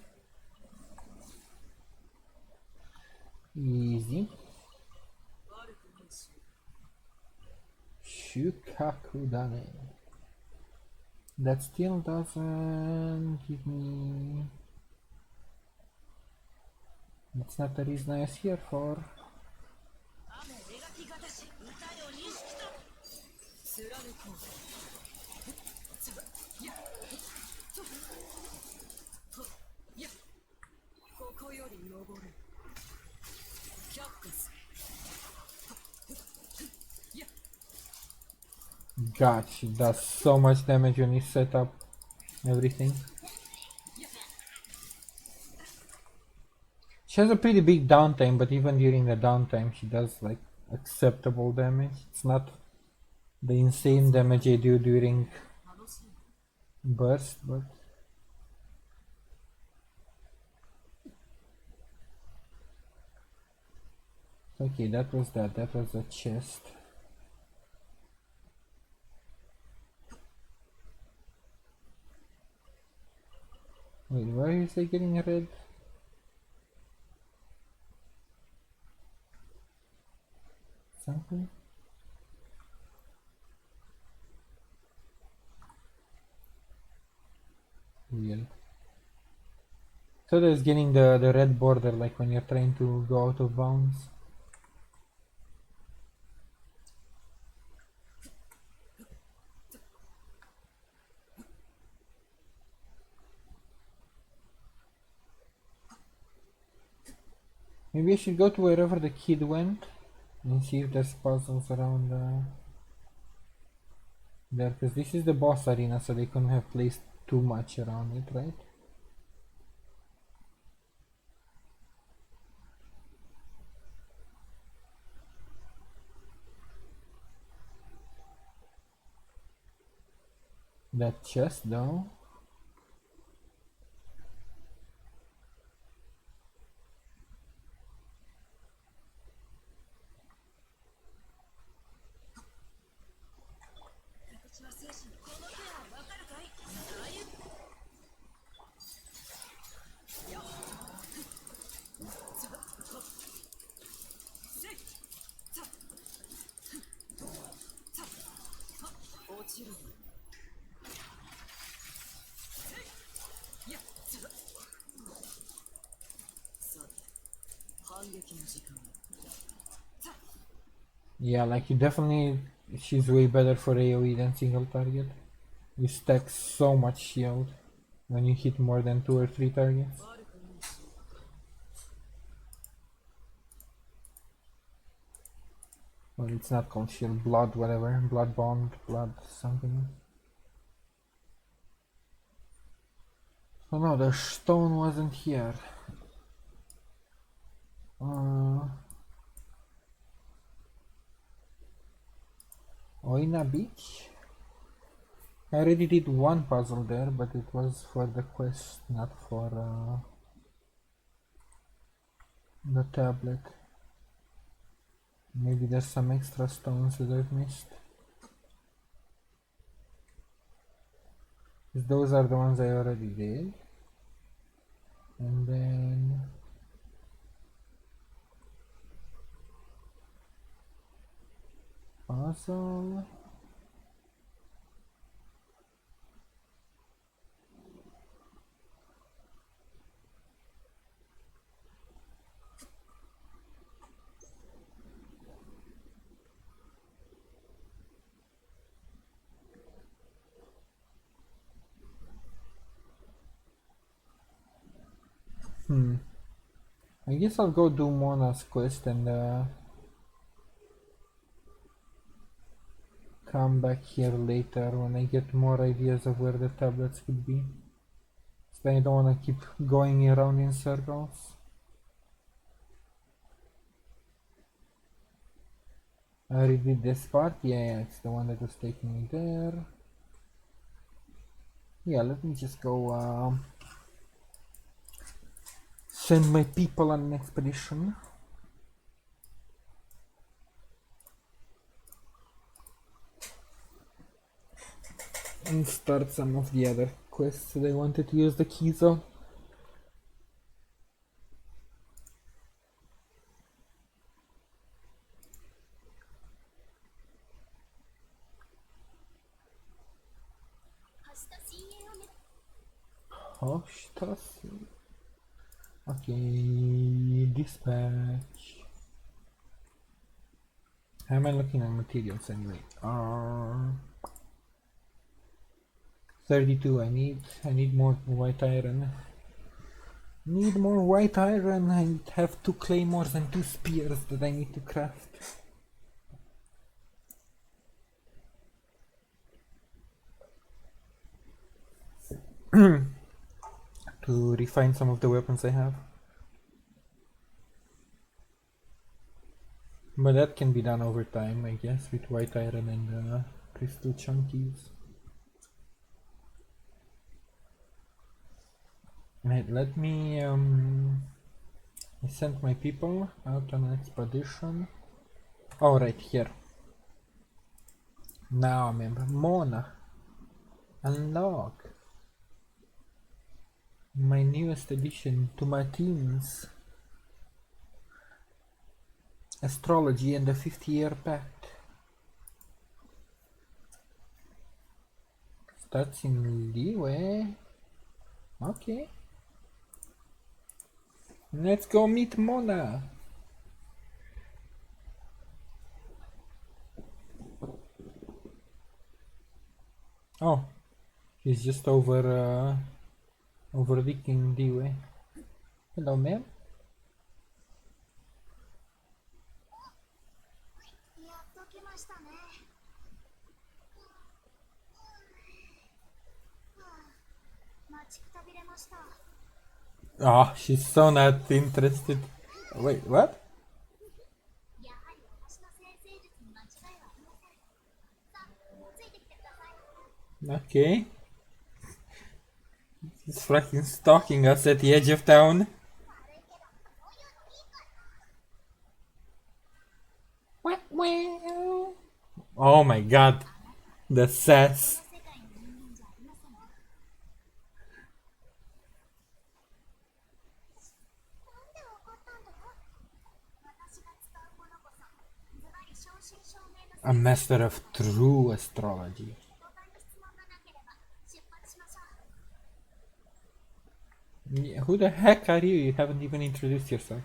Easy. Shukakudane. That still doesn't give me. That's not the reason I was here for. 雨描きがたし歌よ錦と貫こうさやっととやっここより登るキャックス God, she does so much damage when you set up everything. She has a pretty big downtime, but even during the downtime she does like acceptable damage. It's not the insane damage I do during burst, but okay, that was that. That was the chest. Wait, why is it getting red? Something? Weird. So there's getting the red border like when you're trying to go out of bounds. Maybe I should go to wherever the kid went and see if there's puzzles around there, because this is the boss arena, so they couldn't have placed too much around it, right? That chest though. Yeah, like you definitely, she's way better for AoE than single target. You stack so much shield when you hit more than 2 or 3 targets. Well, it's not called shield, blood whatever, blood bond, blood something. Oh no, the stone wasn't here. Oina Beach? I already did one puzzle there, but it was for the quest, not for the tablet. Maybe there's some extra stones that I've missed. 'Cause those are the ones I already did. And then puzzle. I guess I'll go do Mona's quest and come back here later when I get more ideas of where the tablets could be. So I don't want to keep going around in circles. I already did this part, yeah, it's the one that was taking me there. Yeah, let me just go send my people on an expedition. And start some of the other quests that I wanted to use the keys on. Hoshtas. Okay, dispatch. How am I looking at materials anyway? 32. I need more white iron. Need more white iron. I have 2 claymores and 2 spears that I need to craft. To refine some of the weapons I have. But that can be done over time, I guess, with white iron and crystal chunkies. Right, let me I sent my people out on an expedition. Oh, right here. Now I remember. Mona. Unlock. My newest addition to my teams. Astrology and the 50-year pact. Starts in Liwe. Okay. Let's go meet Mona. Oh, he's just overlooking Liwe. Hello, ma'am. やっと来ましたね。待ちくたびれました。 Ah, she's so not interested. Wait, what? やはり私の先生術に間違いはありません。さあ、ついてきてください。 Okay. He's fucking stalking us at the edge of town. Oh my god. The sass. 世界の人間じゃありません。なんでわかったんだ？私が使うものこそ、ズバリ正真正銘の A master of true astrology. 他に質問がなければ出発しましょう。 Yeah, who the heck are you? You haven't even introduced yourself.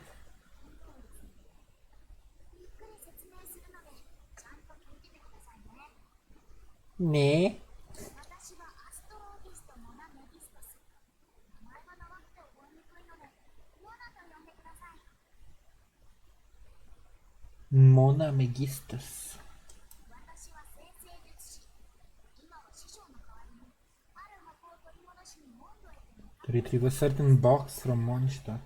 ゆっくり説明するので、ちゃんと聞いててくださいね。 Ne? 私はアストロギスト・モナ・メギストス。名前が長くて覚えにくいので、モナと呼んでください。 Mona Megistus. 私は先生術師。今は師匠の代わりに、ある箱を取り戻しにモンドへと向か To retrieve a certain box from Mondstadt.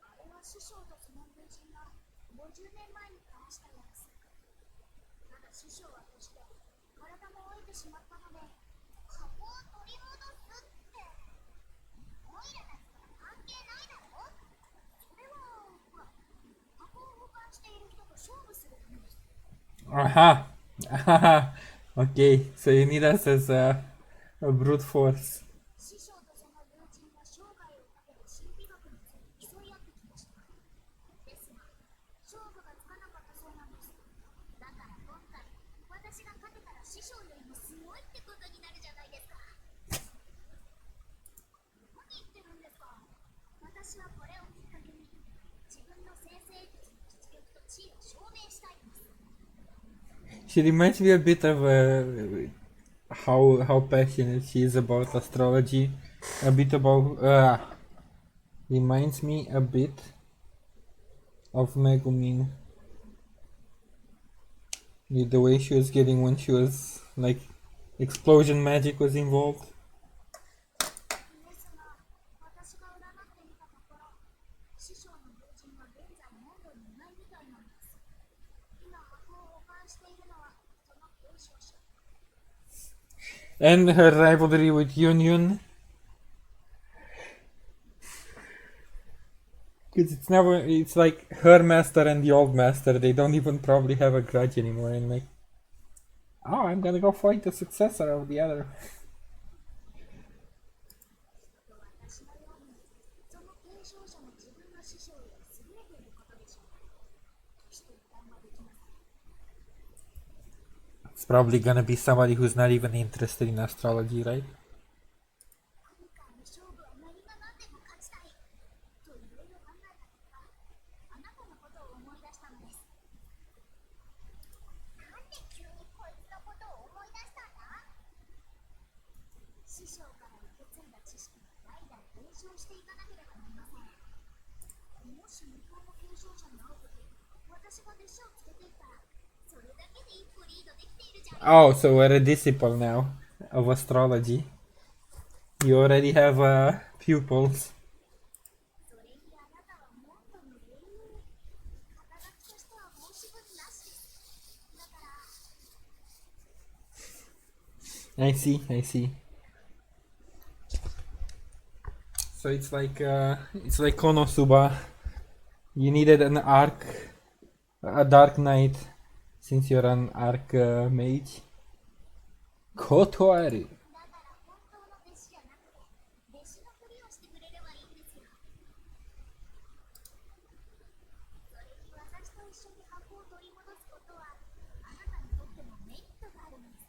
あれは師匠とその友人が50年前に交わした約束。ただ師匠は年で体も老いてしまったので、箱を取り戻すって。オイラたちとは関係ないだろ。それは、ほら、箱を保管している人と勝負するためです。 Aha! Aha! Okay, so you need us as a brute force. 師匠とその友人は生涯をかけて神秘学について競い合ってきました。ですが、勝負がつかなかったそうなんです。だから今回、私が勝てたら師匠よりもすごいってことになるじゃないですか。何言ってるんですか。私はこれをきっかけに、自分の先生術の実力と地位を証明したいんです。 She reminds me a bit of how passionate she is about astrology. A bit about reminds me a bit of Megumin. The way she was getting when she was like explosion magic was involved. ですが、私が占ってみたところ、師匠の友人は現在モンドにいないみたいなんです。今箱を保管しているのはその継承者。 And her rivalry with Union. Because it's like her master and the old master, they don't even probably have a grudge anymore, and like, oh, I'm gonna go fight the successor of the other. 私のように、その継承者も自分の師匠より優れていることでしょう。決して油断はできません。 It's probably gonna be somebody who's not even interested in astrology, right? 今回の勝負は何が何でも勝ちたい。といろいろ考えた結果、あなたのことを思い出したのです。なんで急にこいつのことを思い出したんだ？師匠から受け継いだ知識を代々伝承していかなければなりません。もし向こうの継承者に会うとき、私が弟子をつけていったら、それだけで一歩リードできているじゃん。 Oh, so we're a disciple now of astrology. You already have pupils. それにあなたはモンドの英雄。肩書きとしては申し分 I see, I see. So it's like Konosuba. You needed an arc, a dark knight, since you're an arc mage. Kotoaru. だから本当の弟子じゃなくて弟子のふりをしてくれればいいんですよ。それに私と一緒に箱を取り戻すことはあなたにとってもメリットがあるんです。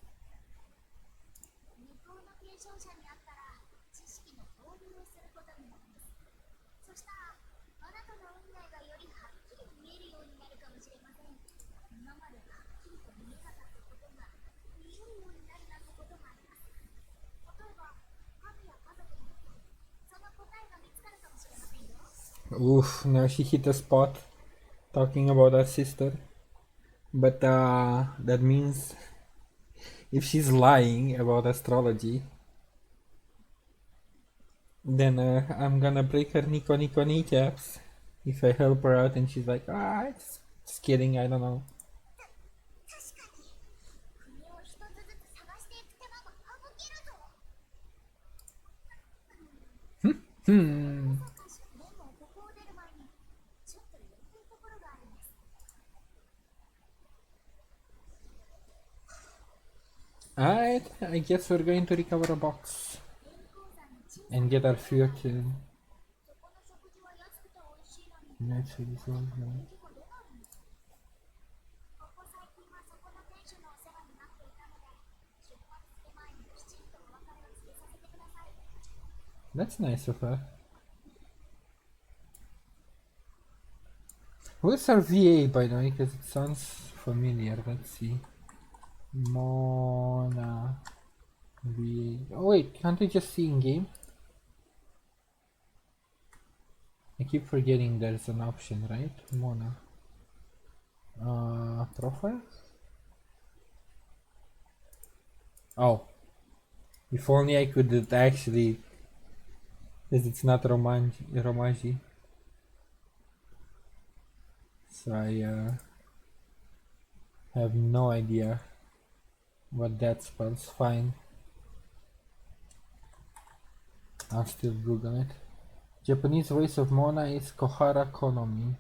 向こうの継承者に会ったら知識の交流をすることになります。そしたらあなたの運命がよりはっきり見えるようになるかもしれません。今まではっきりと見えなかったことが見えるようになるなんてことがあります。例えば神や家族にその答えが見つかるかもしれませんよ。 Oof, now she hit a spot talking about her sister. But that means if she's lying about astrology, then I'm gonna break her Nico Nico kneecaps if I help her out and she's like, just kidding, I don't know. 確かに国を一つずつ探していく手間も省けるぞ。Hmm. でもここを出る前にちょっと言いたいところがあるんです。 Alright, I guess we're going to recover a box 天候山の小さ and get our future. そこの食事は安くて美味しいのに Next resource. 人気も出ないんです。ここ最近はそこの店主のお世話になっていたので出発する前にきちんとお別れを告げさせてください。 That's nice of her. Who's our VA, by the way? Because it sounds familiar. Let's see. Mona VA. Oh wait, can't we just see in game? I keep forgetting there's an option, right? Mona. Profile? Oh. If only I could actually... Because it's not Romaji. So I have no idea what that spells. Fine. I'll still Google it. Japanese voice of Mona is Kohara Konomi.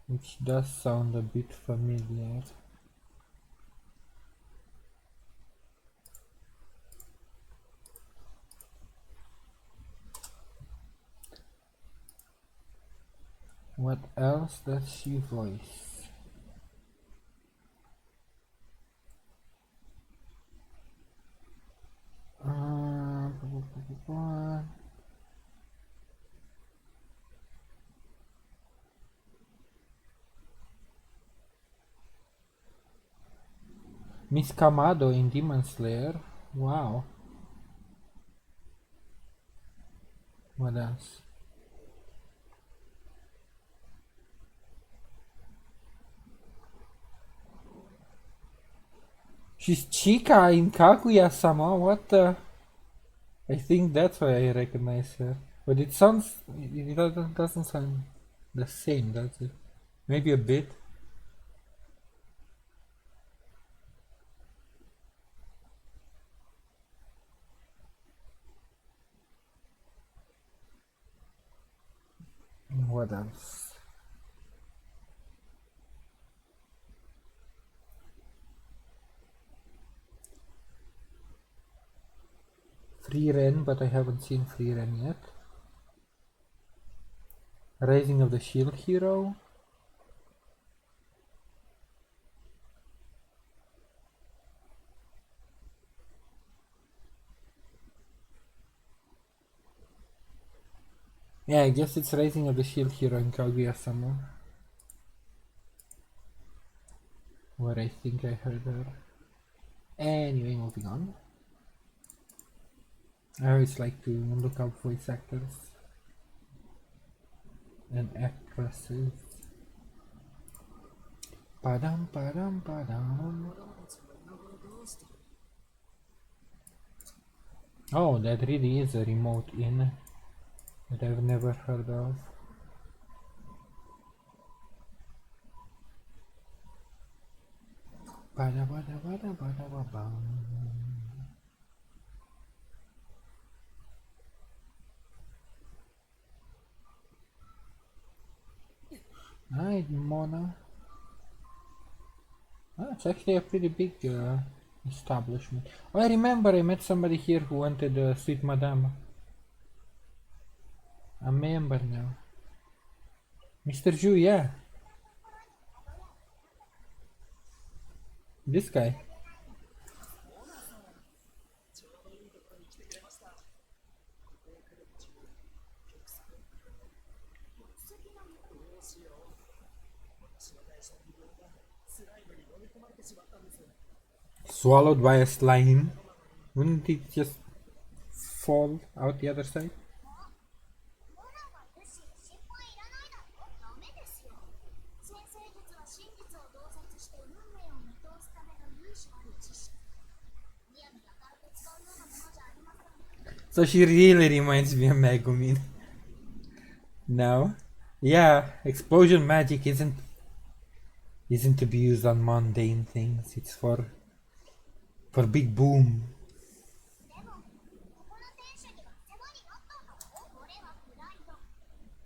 Which does sound a bit familiar. What else does she voice? Miss Kamado in Demon Slayer. Wow. What else? She's Chika in Kaguya-sama. What the? I think that's why I recognize her. But it sounds... It doesn't sound the same, does it? Maybe a bit. What else? Free Ren, but I haven't seen Free Ren yet. Rising of the Shield Hero. Yeah, I guess it's Rising of the Shield Hero in Kaguya-sama. Where I think I heard her. Anyway, moving on. I always like to look up voice actors and actresses. Padam padam padam. Oh, that really is a remote inn that I've never heard of. Bada bada bada bada bada. Hi, Mona. Ah, it's actually a pretty big establishment. Oh, I remember I met somebody here who wanted Sweet Madame. I remember now. Mr. Zhu, yeah. This guy. Swallowed by a slime. Wouldn't it just fall out the other side? モナがいるし心配いらないだろ。ダメですよ。先生術は真実を洞察して運命を見通すための由緒ある知識。むやみやたらと使うようなものじゃありません。 So she really reminds me of Megumin. No? Yeah, explosion magic isn't to be used on mundane things. It's for big boom. でも、ここの店主には世話になったんだろ。これはプライド。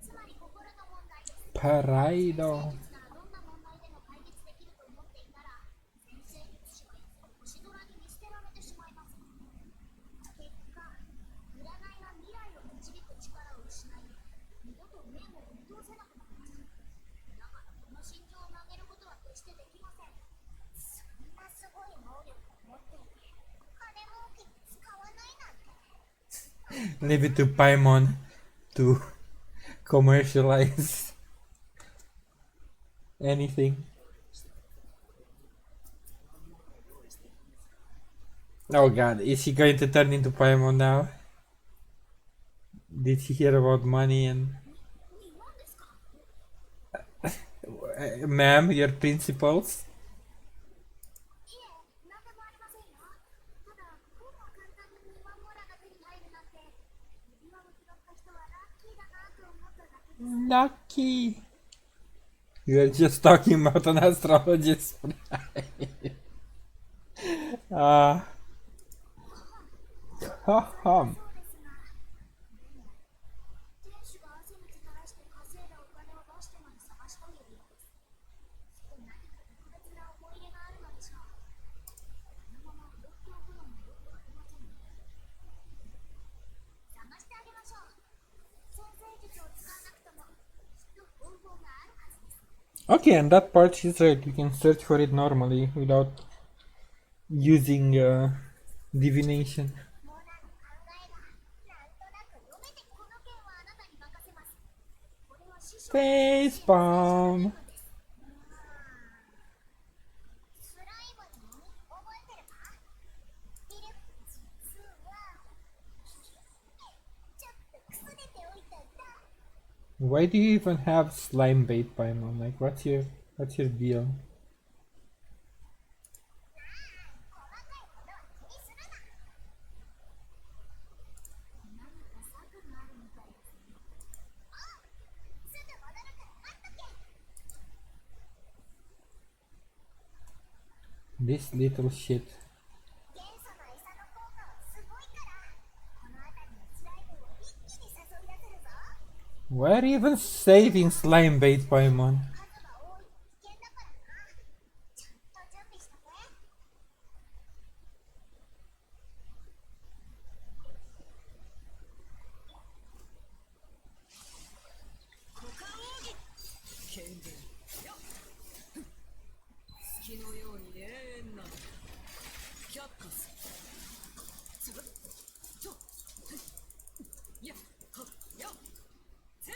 つまり心の問題です。 Paraido. 先生術ならどんな問題でも解決できると思っていたら、先生術師はいつも星空に見捨てられてしまいます。結果、占いは未来を導く力を失い、二度と面を見通せなくなります。だからこの心情を曲げることは決してできません。そんなすごい能力を持っていて、金儲けに使わないなんて。 Leave it to Paimon to commercialize anything. Oh god, is he going to turn into Paimon now? Did he hear about money and... Ma'am, your principles? いえ、なんでもありませんよ。ただ、こんな簡単に2万モラが手に入るなんて、指輪を拾った人はラッキーだなと思っただけです。 Lucky. You are just talking about an astrologist. Ah. Ha. そうですが、でも、店主が汗水垂らして稼いだお金を出してまで探したというようです。きっと何か特別な思い入れがあるのでしょう。このまま放っておくのもよくありませんね。探してあげましょう。先生術を使わなくとも、きっと方法があるはずです。 Okay, and that part is right. You can search for it normally without using divination. モナの考えがなんとなく読めて、この件はあなたに任せます。これは師匠の Face bomb. スライムに覚えてるか？実はちょっとくすねておいたんだ。 Why do you even have slime bait, Paimon? Like, what's your deal? 細かいことは気にするな。何か策があるみたいですね。あ、すぐ戻るから待っとけ。 This little shit. 元素の餌の効果はすごいから、この辺りのスライムを一気に誘い出せるぞ。 Why are you even saving slime bait, Paimon? 数が多いと危険だからな。ちゃんと準備しとけ。 権限よっ月のように永遠なキャッカスつぶとやはやせい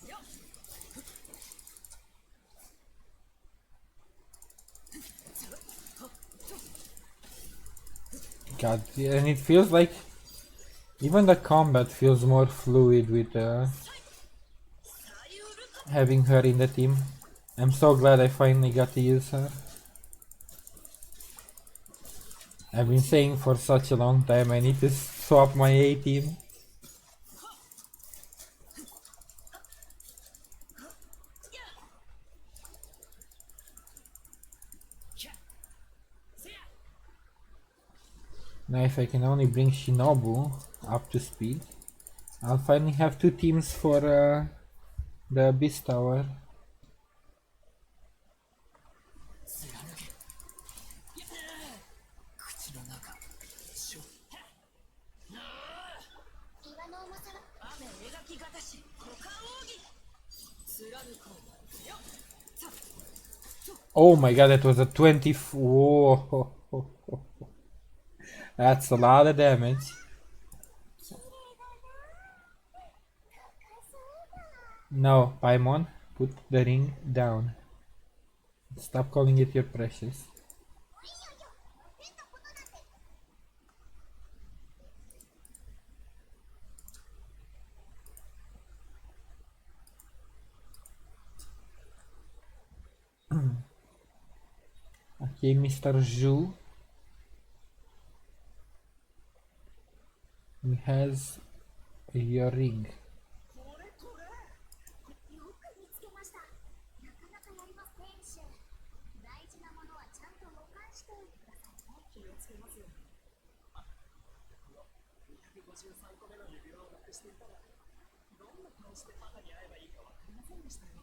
や God, and it feels like even the combat feels more fluid with having her in the team. I'm so glad I finally got to use her. I've been saying for such a long time I need to swap my A team. Now if I can only bring Shinobu up to speed, I'll finally have 2 teams for the Abyss Tower. Oh my god, that was a 24. Whoa. That's a lot of damage. No, Paimon, put the ring down. Stop calling it your precious. Okay, Mr. Zhu. He has your ring. よく見つけました。なかなかやりますね、シュ。大事なものはちゃんと保管しておいてくださいね。気をつけます。253個目の指輪をなくしていたら、どんな顔して母に会えばいいかわかりませんでしたよ。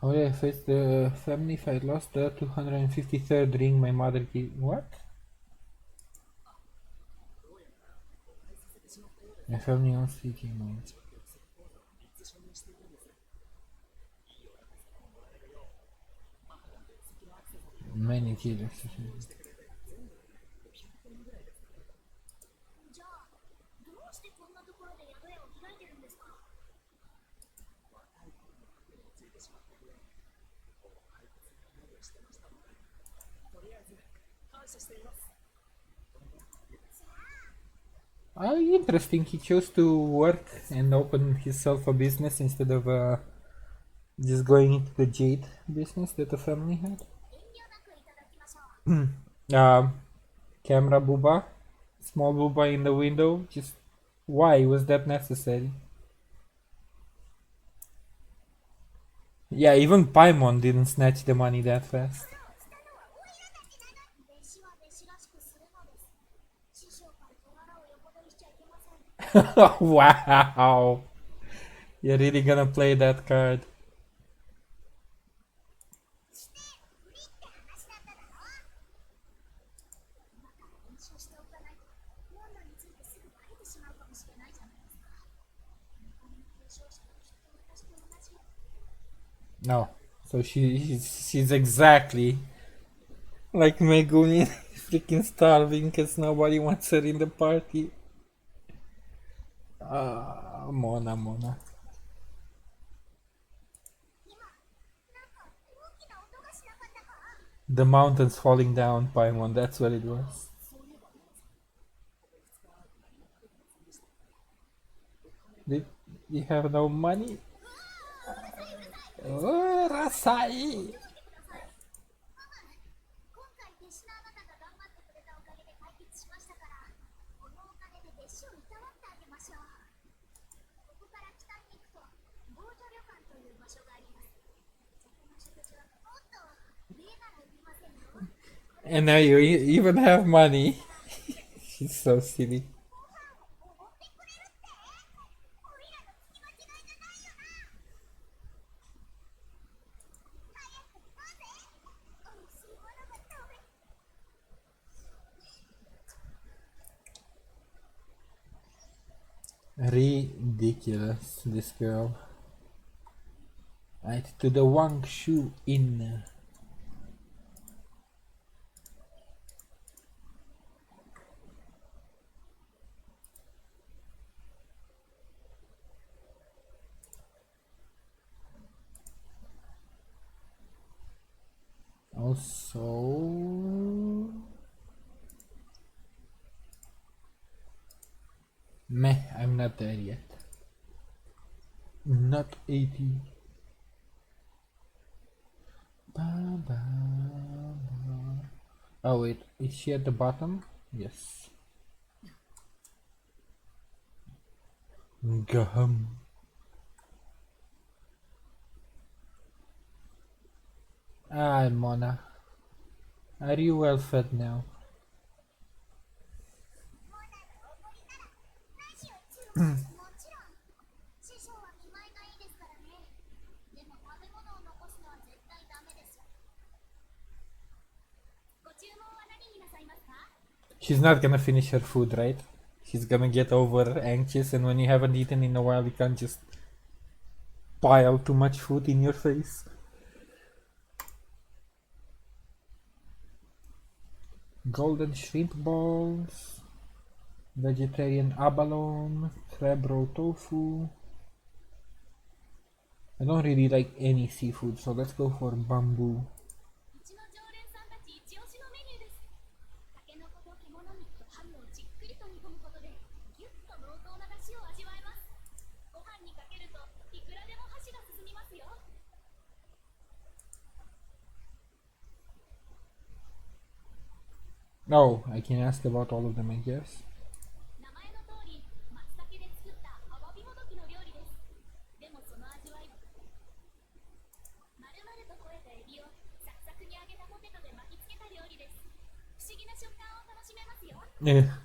How did I face the family if I lost the 253rd ring my mother gave? What? My family owns 3 keynotes. Many killers. じゃあ、どうしてこんなところで宿屋を開いてるんですか？ Interesting. He chose to work and open himself a business instead of just going into the jade business that the family had. 遠慮なくいただきましょう。Camera booba, small booba in the window. Just why was that necessary? Yeah, even Paimon didn't snatch the money that fast. 弟子は弟子らしくするのです。師匠から手柄を横取りしちゃいけません。Wow, you're really gonna play that card. して売りって話だっただろ。今から練習しておかないと温度についてすぐバレてしまうかもしれないじゃないですか。日本の継承者はきっと私と同じ。 No, so she's exactly like Megumi, freaking starving because nobody wants her in the party. Mona. 今、なんか大きな音がしなかったか？ The mountains falling down, Paimon, that's what it was. Did you have no money? Oh, Rasai! 今回弟子のあなたが頑張ってくれたおかげで解決しましたから、このお金で弟子をいたわってあげましょう。ここから北に行くと、防除旅館という場所があります。そこの食事は、おっと、礼ならいりませんよ。 And now you even have money. She's so silly. おごってくれるって？おいらの聞き間違いじゃないよな。早く行こうぜ。美味しいものが食べ。 Ridiculous, this girl. Right, to the Wangshu Inn. Also, meh, I'm not there yet. Not 80. Ba, ba, ba. Oh wait, is she at the bottom? Yes. Gaham. Ah, Mona. Are you well fed now? もちろん師匠は気前がいいですからね。でも食べ物を残すのは絶対ダメですよ。ご注文は何になさいますか？ She's not gonna finish her food, right? She's gonna get over anxious, and when you haven't eaten in a while, you can't just pile too much food in your face. Golden shrimp balls, vegetarian abalone, crab roll tofu. I don't really like any seafood, so let's go for bamboo. うちの常連さんたち一押しのメニューです。タケノコと獣肉とハムをじっくりと煮込むことでギュッと濃厚な出汁を味わえます。ご飯にかけるといくらでも箸が進みますよ。 Oh, I can ask about all of them, I guess. 名前の通り、松茸で作ったアワビもどきの料理です。でもその味わい、丸々と肥えたエビをサクサクに揚げたポテトで巻きつけた料理です。不思議な食感を楽しめますよ。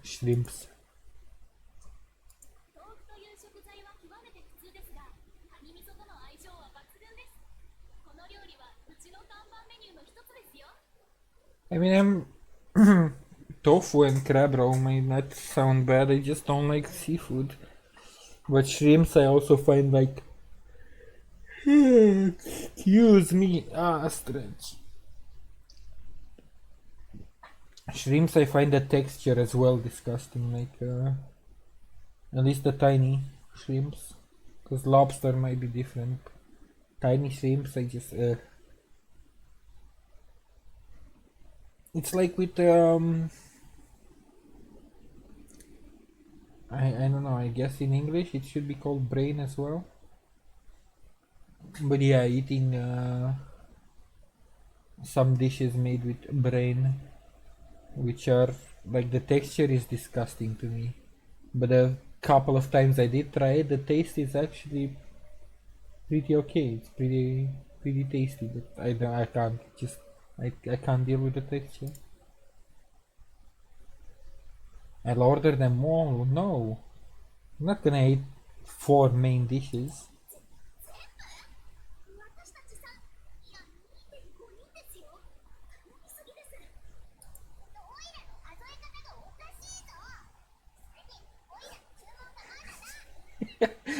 Shrimps. 豆腐という食材は極めて普通ですが、カニ味噌との相性は抜群です。この料理はうちの看板メニューの一つですよ。 I mean, tofu and crab roll may not sound bad, I just don't like seafood. But shrimps I also find like... Excuse me, stretch. Shrimps I find the texture as well disgusting, like, at least the tiny shrimps. Because lobster might be different. Tiny shrimps, I just, It's like with, I don't know, I guess in English it should be called brain as well. But yeah, eating, some dishes made with brain, which are, like, the texture is disgusting to me. But a couple of times I did try it, the taste is actually pretty okay. It's pretty tasty, but I can't just I can't deal with the texture. I'll order them all. No, I'm not gonna eat 4 main dishes. 私たちさん、いや、2.5人ですよ。頼みすぎです。オイラの数え方がおかしいぞ。それに、オイラの注文がまだ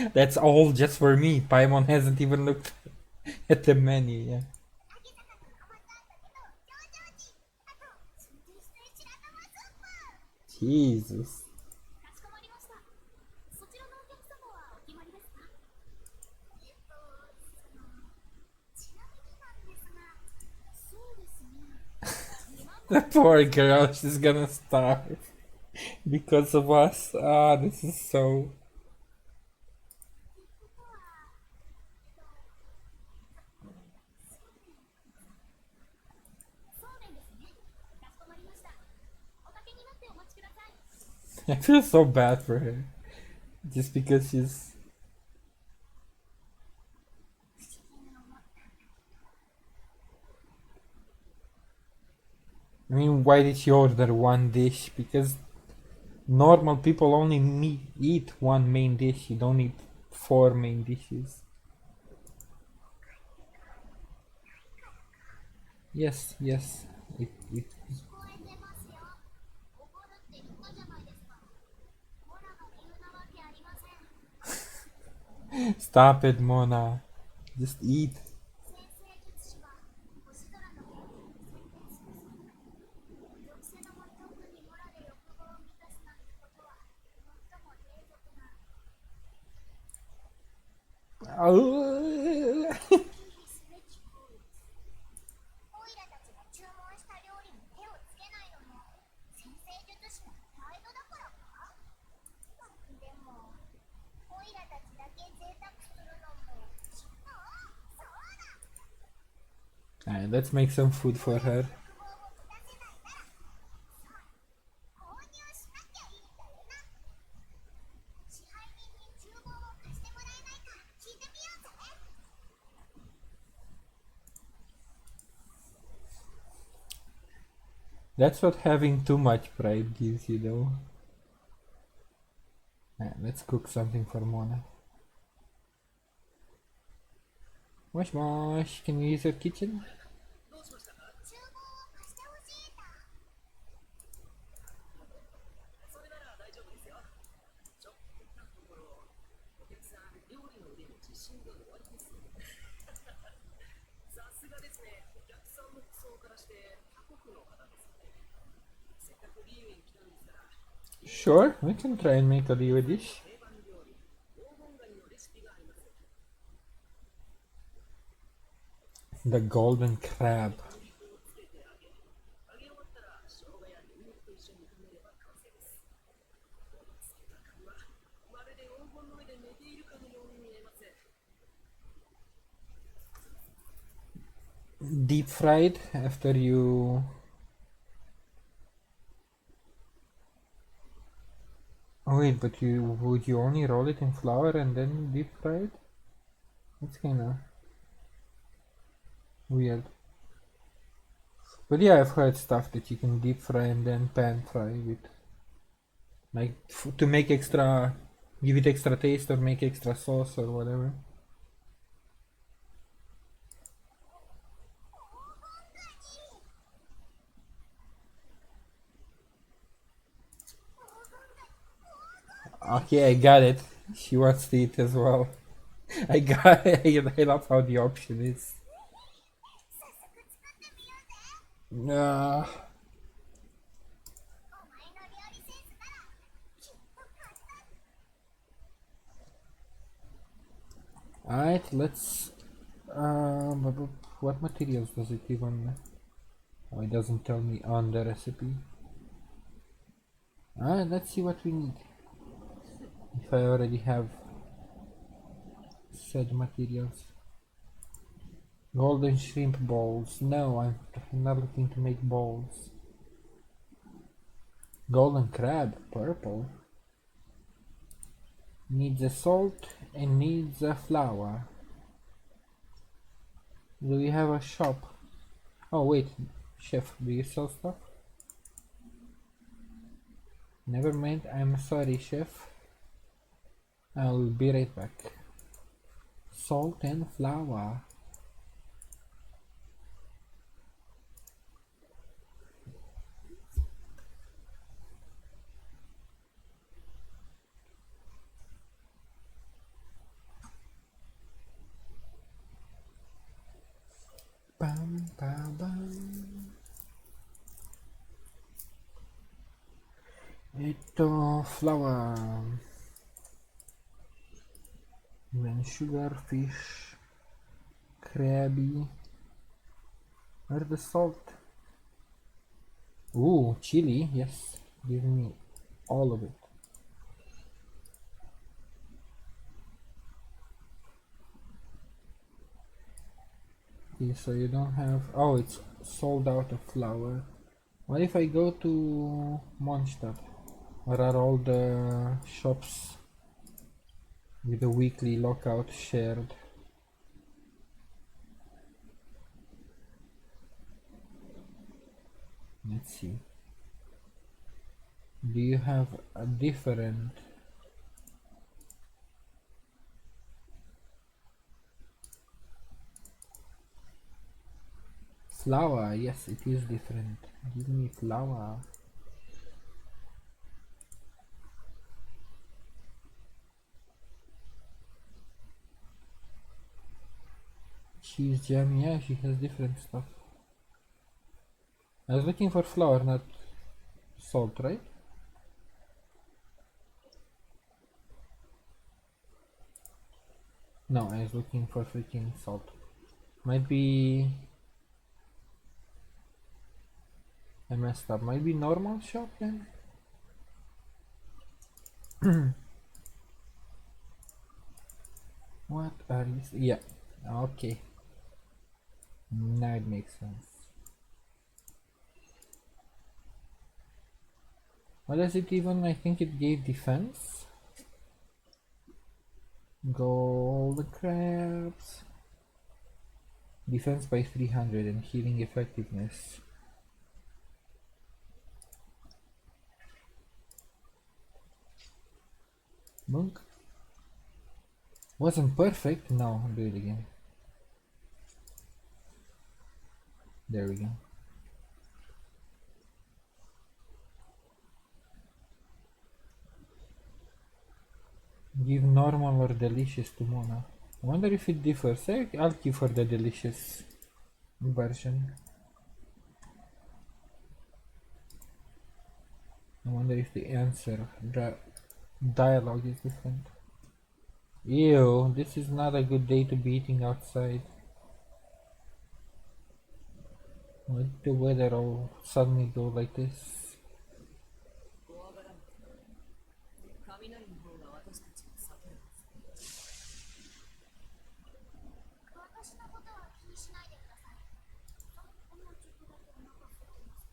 だ。 That's all just for me. Paimon hasn't even looked at the menu. Yeah. 揚げ魚の甘さだけど、上々に。あと、新鮮して白玉スープ。 Jesus. かしこまりました。そちらのお客様はお決まりですか？ちなみになんですが、そうですね。The poor girl, she's gonna starve because of us. Ah, this is so. ことは、そうめんですね。かしこまりました。おかけになってお待ちください。 I feel so bad for her. Just because she's. I mean, why did she order one dish? Because normal people only eat one main dish. You don't eat 4 main dishes. Yes, yes. It 聞こえてますよ。怒るって言ったじゃないですか。モラが理由なわけありません。 Stop it, Mona. Just eat. 先生術師は星空の平均に宣言します。属性の特にモラで欲望を満たすなんてことは最も低俗な。 オイラたちが注文した料理に手をつけないのも先生術師のプライドだからか？でもオイラたちだけ贅沢するのもそうだ。 Alright, let's make some food for her. 欲望を満たせないならさあ購入しなきゃいいんだよな。支配人に厨房を貸してもらえないか聞いてみようぜ。 That's what having too much pride gives you, though. Let's cook something for Mona. Mosh mosh, can you use your kitchen? 厨房を貸してほしいんだ。Sure, we can try and make a Leo dish. The golden crab. Deep fried after you... Oh wait, but would you only roll it in flour and then deep fry it? That's kinda weird. But yeah, I've heard stuff that you can deep fry and then pan fry with, like, to make extra, give it extra taste or make extra sauce or whatever. Okay, I got it. She wants to eat as well. I got it. I love how the option is. 早速作ってみようぜ。 Uh, お前の料理センスならきっと簡単。 alright, let's... what materials does it even... Oh, it doesn't tell me on the recipe. Alright, let's see what we need. If I already have said materials. Golden shrimp balls. No, I'm not looking to make balls. Golden crab. Purple. Needs a salt and needs a flour. Do we have a shop? Oh wait, chef, do you sell stuff? Never mind, I'm sorry, chef. I'll be right back. Salt and flour. Bam, bam, bam. Flour. Then sugar, fish, crabby. Where's the salt? Ooh, chili, yes. Give me all of it. Okay, so you don't have... Oh, it's sold out of flour. What if I go to Mondstadt? Where are all the shops with the weekly lockout shared? Let's see. Do you have a different... Flour? Yes, it is different. Give me flour. Cheese jam, yeah, she has different stuff. I was looking for flour, not salt, right? No, I was looking for freaking salt. Might be... I messed up. Might be normal shop then? What are you... Yeah, okay. Now it makes sense. What does it even... I think it gave defense? Gold crabs. Defense by 300 and healing effectiveness. Monk. Wasn't perfect. No, do it again. There we go. Give normal or delicious to Mona. I wonder if it differs. I'll give her the delicious version. I wonder if the answer, the dialogue is different. Ew, this is not a good day to be eating outside. Why did the weather all suddenly go like this? 雷の方が私たちを避けるはず。私のことは気にしないでください。ほんのちょっとだけお腹空いてます。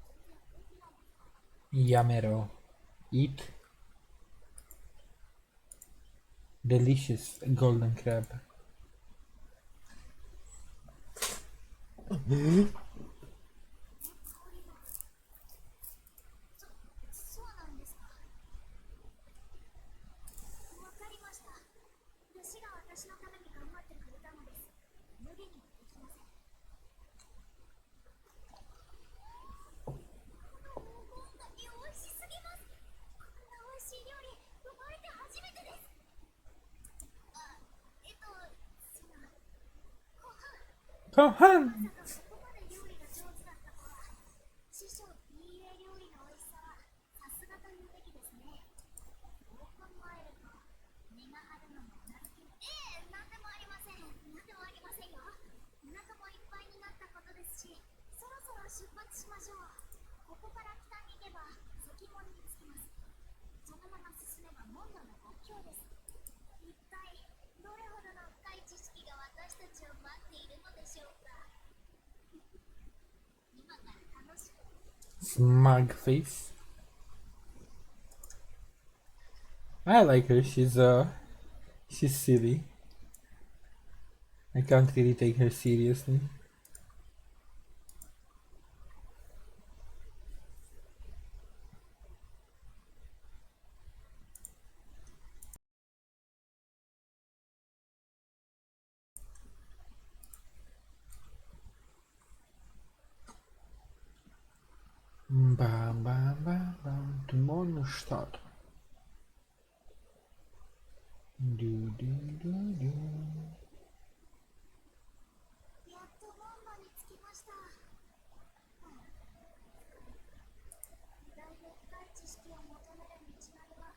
全然平気なんですか？ Yamero. Eat delicious golden crab. そうなんですか。わかりました。弟子が私のために頑張ってくれたのです。無理にはできません。この黄金ガニ美味しすぎます。こんな美味しい料理生まれて初めてです。あ、そのご飯。 Kohan! まさかここまで料理が上手だったとは。師匠 BA 料理の美味しさはさすがというべきですね。そう考えると値が張るのもうなずける。なんでもありません。なんでもありませんよ。お腹もいっぱいになったことですし、そろそろ出発しましょう。ここから北に行けば関門に着きます。そのまま進めばモンドの国境です。一体どれほどの深い知識が私たちを待っているのでしょうか。今から楽しく。 Smug face. I like her. She's silly. I can't really take her seriously. Bam bam bam bam. The Mondstadt. Do do do do. やっとモンドに着きました。だいぶ深い知識を求める道のりは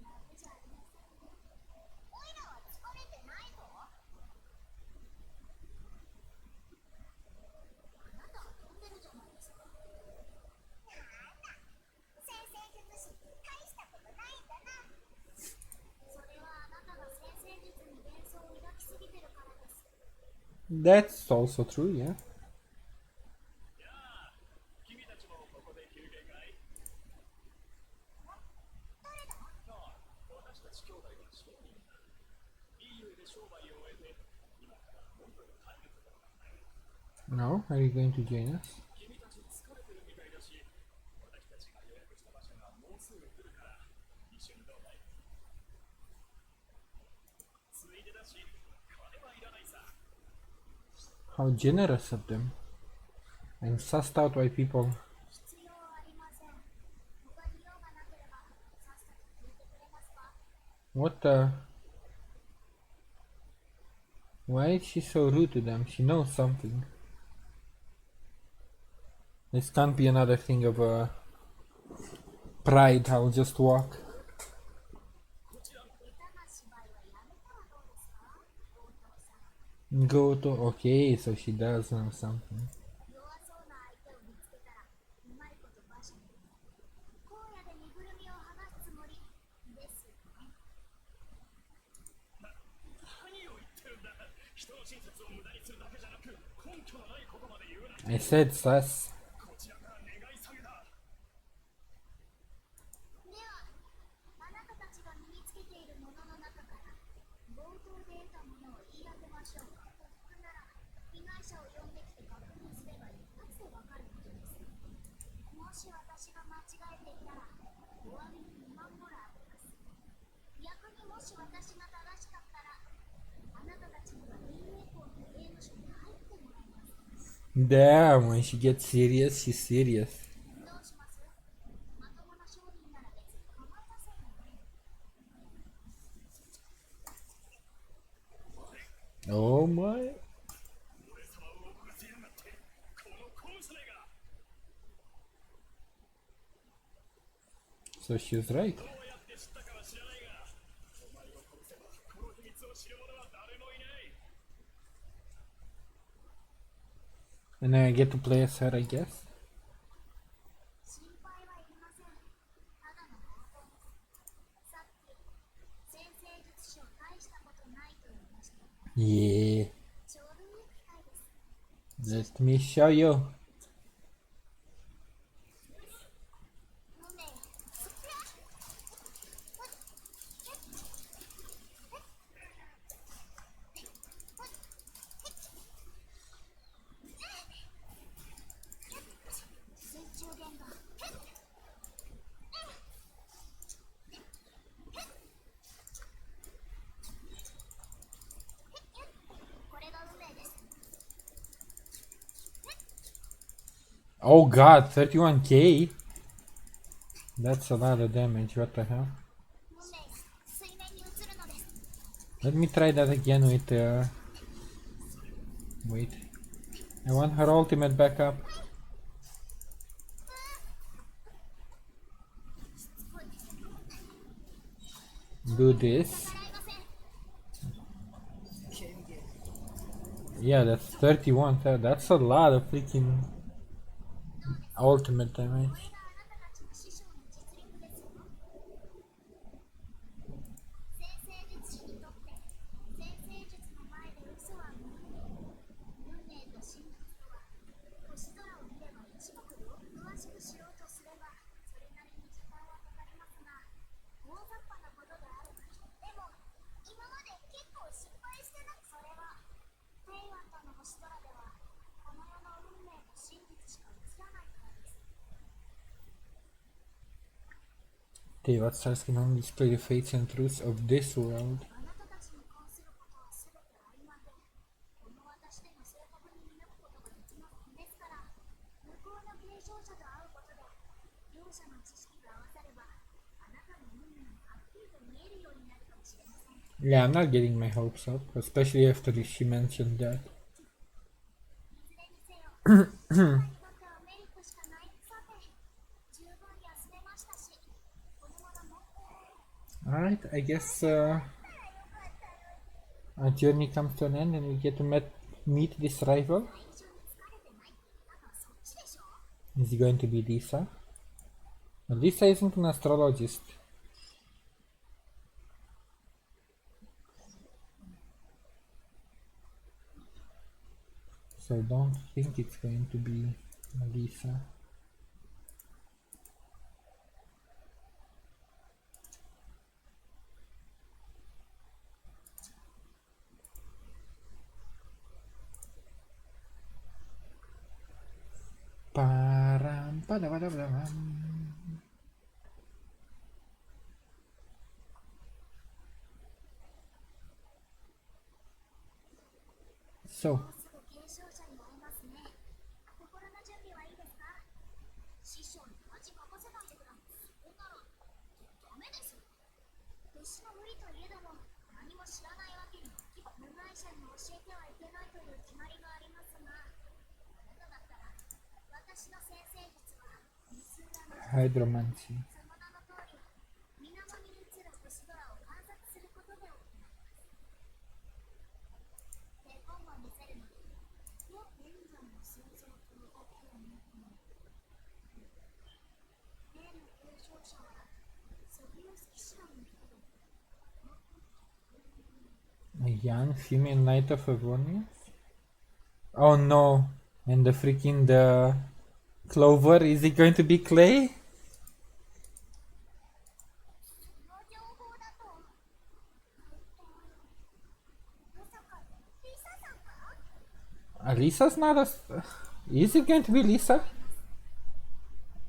楽じゃありませんね。おいらは疲れてないぞ。あなたは飛んでるじゃないですか。なんだ、先生術師大したことないんだな。それはあなたが先生術に幻想を抱きすぎてるからです。 That's also true, yeah. 君たちもここで休憩かい？誰だ？私たち兄弟は商人だ。EU で商売を終えて、今からモンドに帰るところなんだよ。 No? Are you going to join us? 君たち疲れてるみたいだし、私たちが予約した場所がもうすぐ来るから、一緒にどうだい？ついでだし、金はいらないさ。 How generous of them. I'm sussed out by people. 必要ありません。他に用がなければさっさと聞いてくれますか？ What the? Why is she so rude to them? She knows something. This can't be another thing of pride. I'll just walk. 下手な芝居はやめたらどうですか？強盗さん。 Go to. Okay, so she does know something. 弱そうな相手を見つけたらうまいこと馬車に荒野で身ぐるみを剥がすつもりですよね。何を言ってるんだ。人の親切を無駄にするだけじゃなく、根拠のないことまで言うな。 I said sus. こちらから願い下げだ。では、あなたたちが身につけているものの中から冒頭で得たものを言い当てましょう。なら、被害者を呼んできて確認すれば一発でわかることです。もし私が間違えていたら、お詫びに2万もらいあります。にもし私が正しかったら、あなたたちには民営校の刑務所に入ってもらいます。 Damn, when she gets serious, she's serious. どうします？まともな商人なら別に構いませんよね。 Oh my. 俺様を怒らせやがって、このコンソメが。 So she's right. どうやって知ったかは知らないが、お前を殺せばこの秘密を知る者は誰もいない。 And then I get to play as her, I guess. 心配はいりません。ただの妄想です。さっき、先生術師を大したことないと言いましたよね。 Yeah. ちょうどいい機会です。 Let me show you. 運命、水中言語。これが運命です。 Oh god, 31k? That's a lot of damage, what the hell? 運命が水面に映るのです。 Let me try that again with wait. I want her ultimate back up. Do this. 払いません。 Yeah, that's 31. That's a lot of freaking ultimate damage. これがあなたたちの師匠の実力ですよ。先生術師にとって先生術の前で嘘は無意味。運命と真実とは、星空を見れば一目瞭詳しく知ろうとすればそれなりに時間はかかりますが、大雑把なことである。でも今まで結構失敗してなく、それは平安との星空ではこの世の運命と真実しか映らないからです。 What stars can only display the fates and truths of this world. あなたたちに関することはすべて曖昧で、この私でも正確に見抜くことができます。ですから、向こうの継承者と会うことで、両者の知識が合わされば、あなたの運命がはっきりと見えるようになるかもしれません。 Yeah, I'm not getting my hopes up, especially after she mentioned that. いずれにせよ、あなたにとってはメリットしかない。さて、十分休めましたし、このままも Alright, I guess our journey comes to an end and we get to meet this rival. 一緒に疲れてない。だからそっちでしょ。 Is it going to be Lisa? Well, Lisa isn't an astrologist. So I don't think it's going to be Lisa. Param, padabadabam. So, すぐ継承者に会えますね。心の準備はいいですか？師匠に恥かかせないでください。そんなのダメです。弟子の無理といえども何も知らないわけにはいきません。部外者に教えてはいけないという決まりがありますが、あなただったら私の先生術は無数なの。 hydromancy. その名の通り、水面に映る星空を観察することで行います。手本を見せるのに、現在の想像と動きを見込む。例の継承者は、ソビエス騎士団の人で、 A young female knight of Avonius? Oh no! And the clover, is it going to be Clay? その情報だと、まさかリサさんか？ Lisa's not a... Is it going to be Lisa?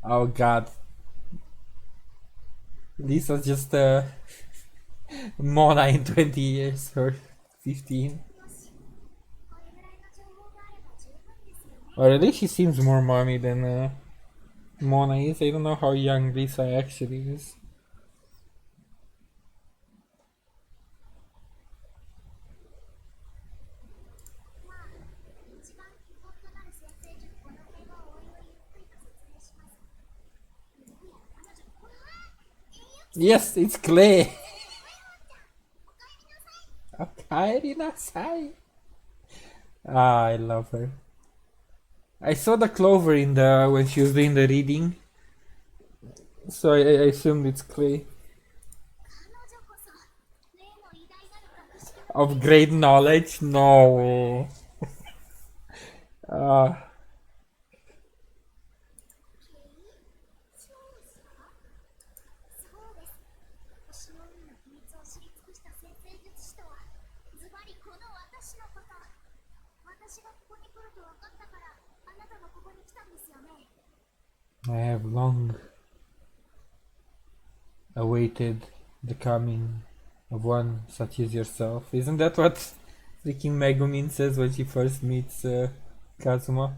Oh god. Lisa's just Mona in 20 years or 15. よし、これぐらいの情報があれば十分ですよね。 Or at least she seems more mommy than Mona is. I don't know how young Lisa actually is. まあ、一番基本となる先生術、この辺はおいおいゆっくりと説明します。どうやら彼女、これは、Yes, it's Clay. おかえりなさい。 Okaeri nasai. Ah, I love her. I saw the clover in the when she was doing the reading, so I assumed it's Clay. 彼女こそ、例の偉大なる学識の Of great knowledge? No. Ah, そうです。星の海の秘密を知り尽くした先生術師とは、ズバリこの私のこと。私がここに来ると分かったから、あなたがここに来たんですよね。I have long awaited the coming of one such as yourself. Isn't that what freaking Megumin says when she first meets Kazuma?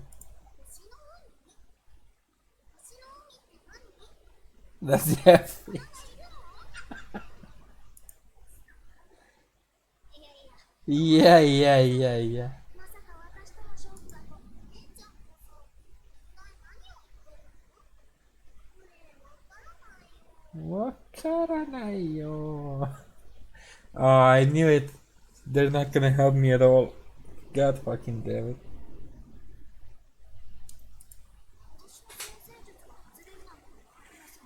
星の海星の海って何？ That's Jeff. いるの？いやいや、 Yeah. まさか私との勝負だと。姉ちゃんこそ、一体何を言ってるの？ねえ、わからないよ。 Wakaranai yo. Oh, I knew it. They're not gonna help me at all. God fucking damn it. 私の先生術が外れるなんてありません。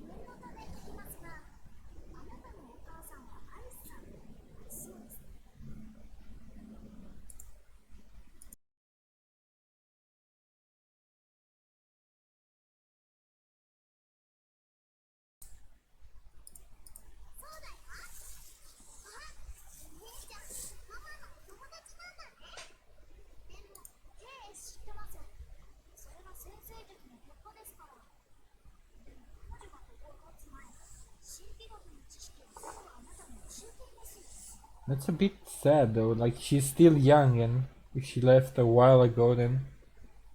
念のため聞きますが、あなたのお母さんはアリスさん。そうですね。そうだよ。あ、姉ちゃん、ママのお友達なんだね。でも、知ってます。それが先生術の結果ですから。でも彼女がここを立つ前、神秘学の知識を全部あなたに教えています。 That's a bit sad though. Like, she's still young, and if she left a while ago, then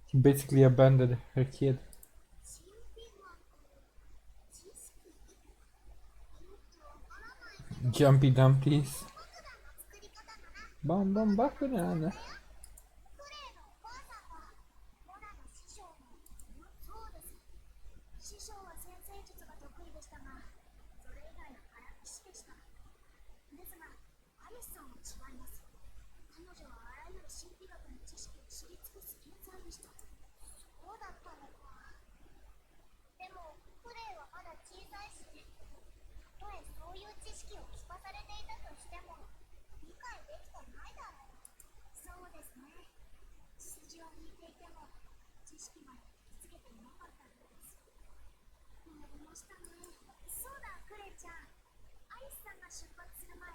she basically abandoned her kid. 神秘学知識よくわからないけど、 Jumpy Dumpties. 爆弾の作り方なら Bam bam bakunana. クレイのお母さんはモナの師匠の、そうです。師匠は先生術が得意でしたが、それ以外は空っきしでした。ですが、アリスさんは違います。彼女はあらゆる神秘学の知識を知り尽くす天才でした。そうだったのか。でも、クレイはまだ小さいし、たとえそういう知識を聞かされていたとしても、理解できてないだろう。そうですね。筋を引いていても、知識まで引き継げていなかったようです。参りましたね。そうだ、クレイちゃん。アリスさんが出発する前、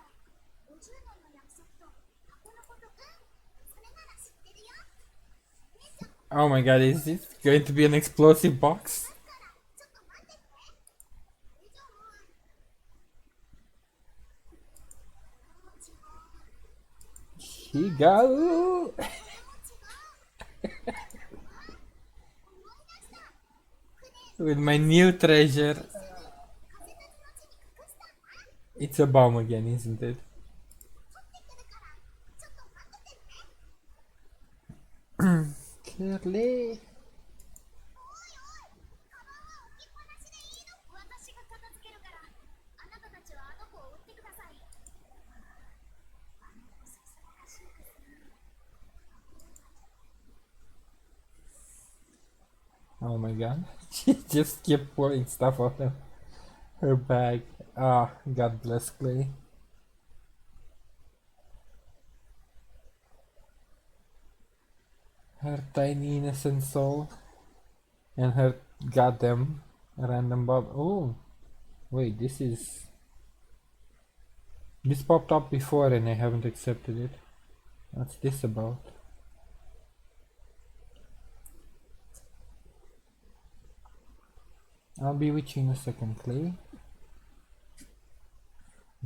50年の約束と箱のこと、それなら知ってるよ。姉ちゃん、 Oh my god, is it going to be an explosive box? からちょっと待ってて。大丈夫？違う。 Higao! 思い出した。クレイ With my new treasure. 風立ちの地に隠したんだ。 It's a bomb again, isn't it? 取ってくるからちょっと待っててね。 Curly. カバンは置きっぱなしでいいの？私が片付けるから、あなたたちはあの子を追ってください。あの子さすがらしいですね。 Oh my god. She just kept pulling stuff out of her bag. Ah, God bless Clay. Her tiny innocent soul. And her goddamn random bob. Oh, wait, this is. This popped up before and I haven't accepted it. What's this about? I'll be with you in a second, Clay.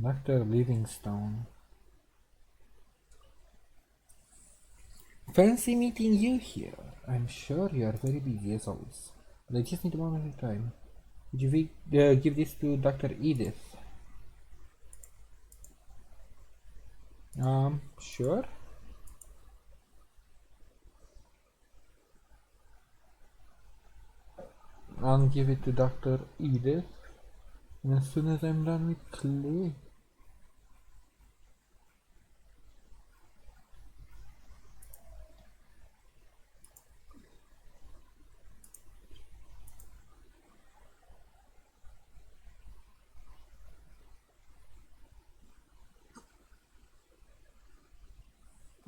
Dr. Livingstone. Fancy meeting you here. I'm sure you are very busy as always. But I just need a moment of time. Would you give this to Dr. Edith? Sure. I'll give it to Dr. Edith. And as soon as I'm done with Clay.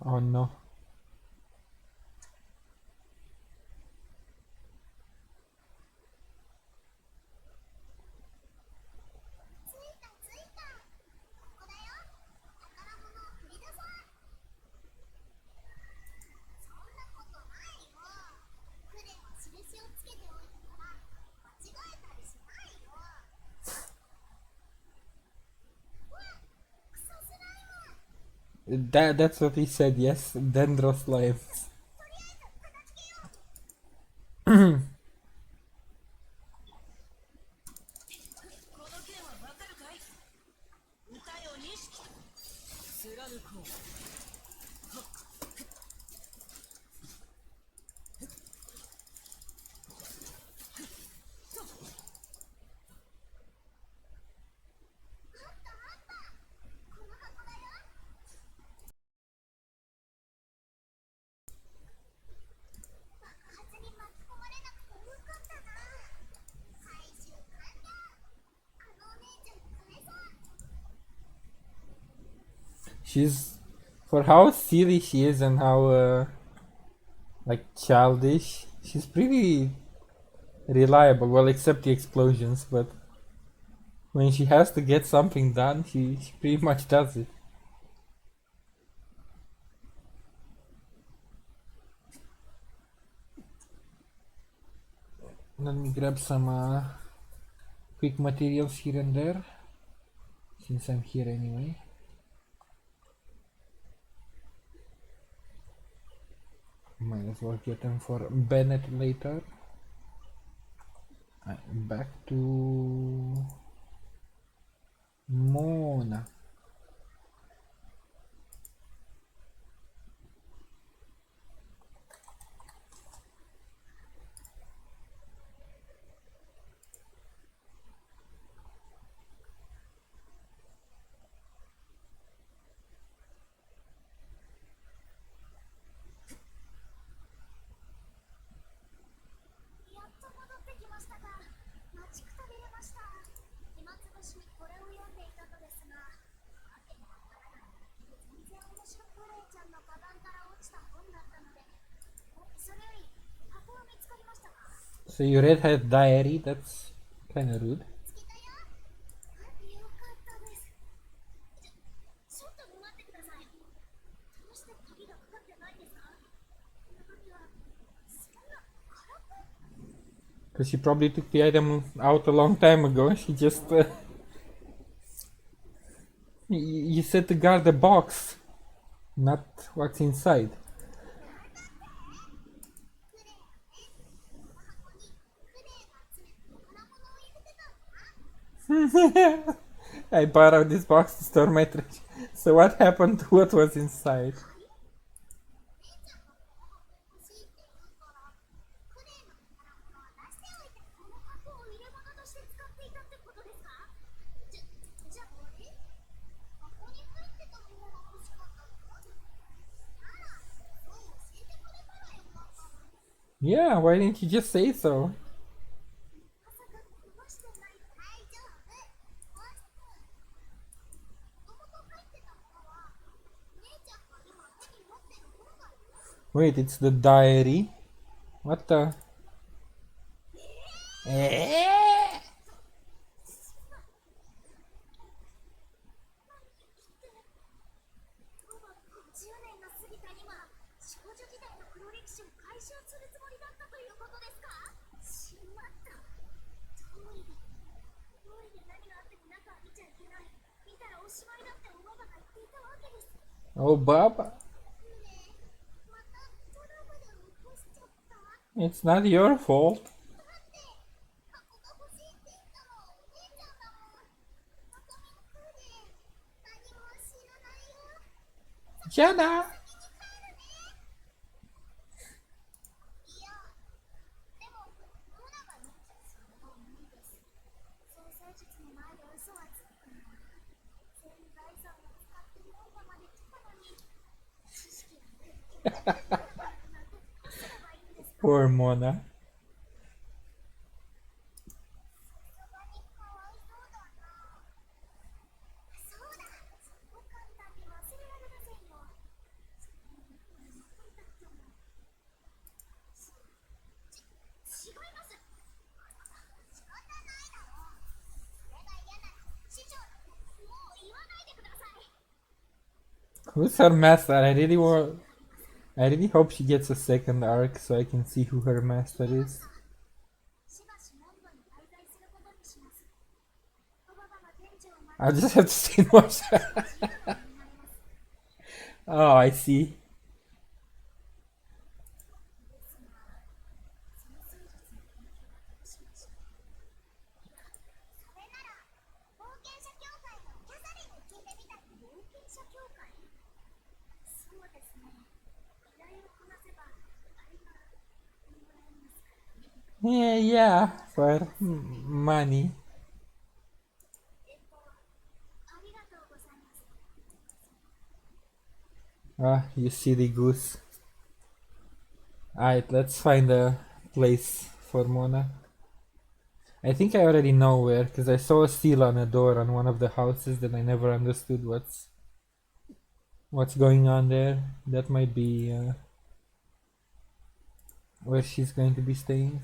Oh no. That's what he said, yes. Dendroslimes. 発に巻き込まれなくてよかったな。回収完了。あのお姉ちゃん返そう。 She's, for how silly she is and how like childish, she's pretty reliable. Well, except the explosions, but when she has to get something done, she pretty much does it. Let me grab some quick materials here and there, since I'm here anyway. Might as well get them for Bennett later. Back to Mona. So you read her diary? That's kind of rude. よかったです。ちょっと待ってください。どうして鍵がかかってないんですか？中身はそんな空っぽ？ Because she probably took the item out a long time ago. She just you said to guard the box, not what's inside. I borrowed this box to store my treasure. So what happened to what was inside? Yeah, why didn't you just say so? Wait, it's the diary? What the? Eh? 10年が過ぎた今、少女時代の黒歴史を回収するつもりだったということですか？しまった。通りで何があっても中は見ちゃいけない。見たらおしまいだっておばばが言っていたわけです。 Oh, Baba. ねえ、またトラブルを起こしちゃった。 It's not your fault. だって箱が欲しいって言ったのはお姉ちゃんだもん。まとみの声で何も知らないよ。 Jana. 先に帰るね。いや、でもモナがね、それは無理です。先生術の前で嘘はつくな。全財産を使ってモンガまで来たのに、知識がないだけでなんてどうすればいいんですか。 Poor Mona. さすがにかわいそうだな。そうだ、そう簡単に忘れられませんよ。それにコンタクトも違います。仕方ないだろう。それが嫌なら師匠だってもう言わないでください。 Who's her master? I really hope she gets a second arc so I can see who her master is. しばしモンドに滞在することにします。おばばが店長を I just have to see more. 自由になれます。 Oh, I see. ですが、先生術の研究はどうしましょう。それなら冒険者協会のキャサリンに聞いてみたい。冒険者協会。そうですね。依頼をこなせばあれがもらえますからね。 Yeah, for money. ありがとうございます。 Ah, you silly goose. Alright, let's find a place for Mona. I think I already know where, because I saw a seal on a door on one of the houses that I never understood what's going on there. That might be where she's going to be staying.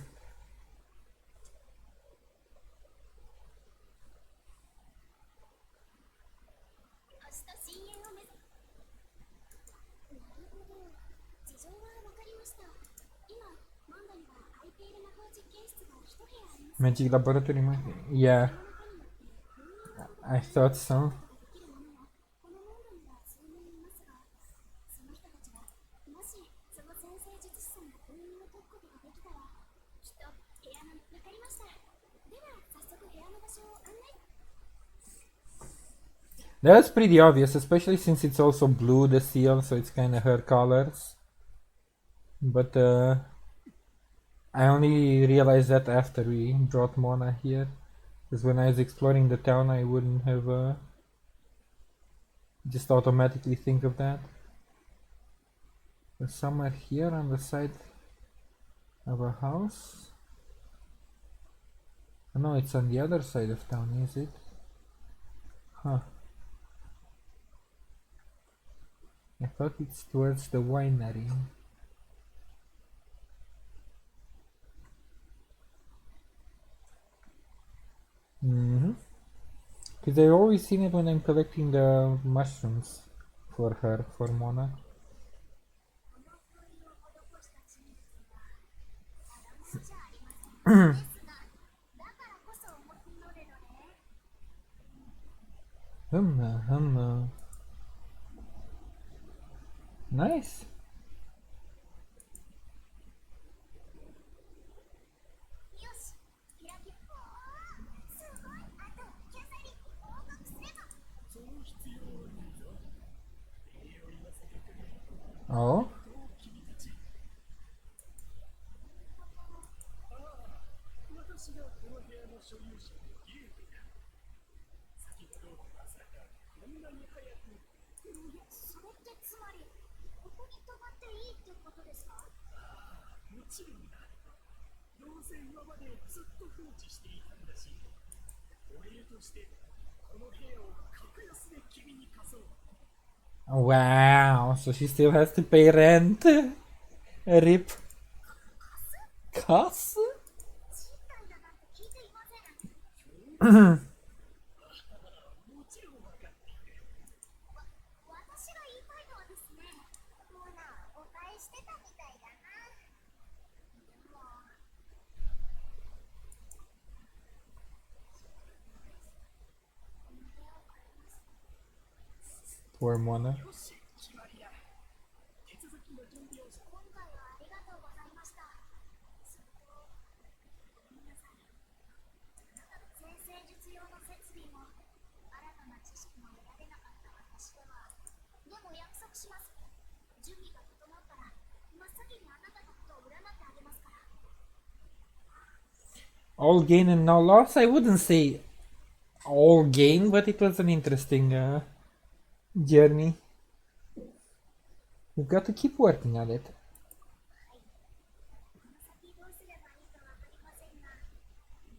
Magic laboratory, yeah, I thought so. That's pretty obvious, especially since it's also blue, the seal, so it's kind of her colors. But I only realized that after we brought Mona here. Because when I was exploring the town, I wouldn't have just automatically think of that. There's somewhere here on the side of a house. Oh, no, it's on the other side of town, is it? Huh. I thought it's towards the winery. Because I've always seen it when I'm collecting the mushrooms for her, for Mona. Nice. お私がこの部屋の所有者のゲームだ。先ほどまさかこんなに早く。それってつまりここに泊まっていいってことですか？もちろんだ。どうせ今までずっと放置していたんだし、お礼としてこの部屋を格安で君に貸そう。Wow, so she still has to pay rent. Rip. カス？賃貸だなんて聞いていません。もちろん分かっている。私が言いたいのはですね、モナ誤解してたみたいだな。でもこの部屋を借ります。Poor Mona. よし決まりや。手続きの準備をし今回はありがとうございました。それと、ごめんなさい。先生術用の設備も、新たな知識も得られなかった私では。でも約束します。準備が整ったら、真っ先にあなたのことを占ってあげますから。All gain and no loss? I wouldn't say all gain, but it was an interesting journey. You've got to keep working at it. この先どうすればいいかわかりませんが、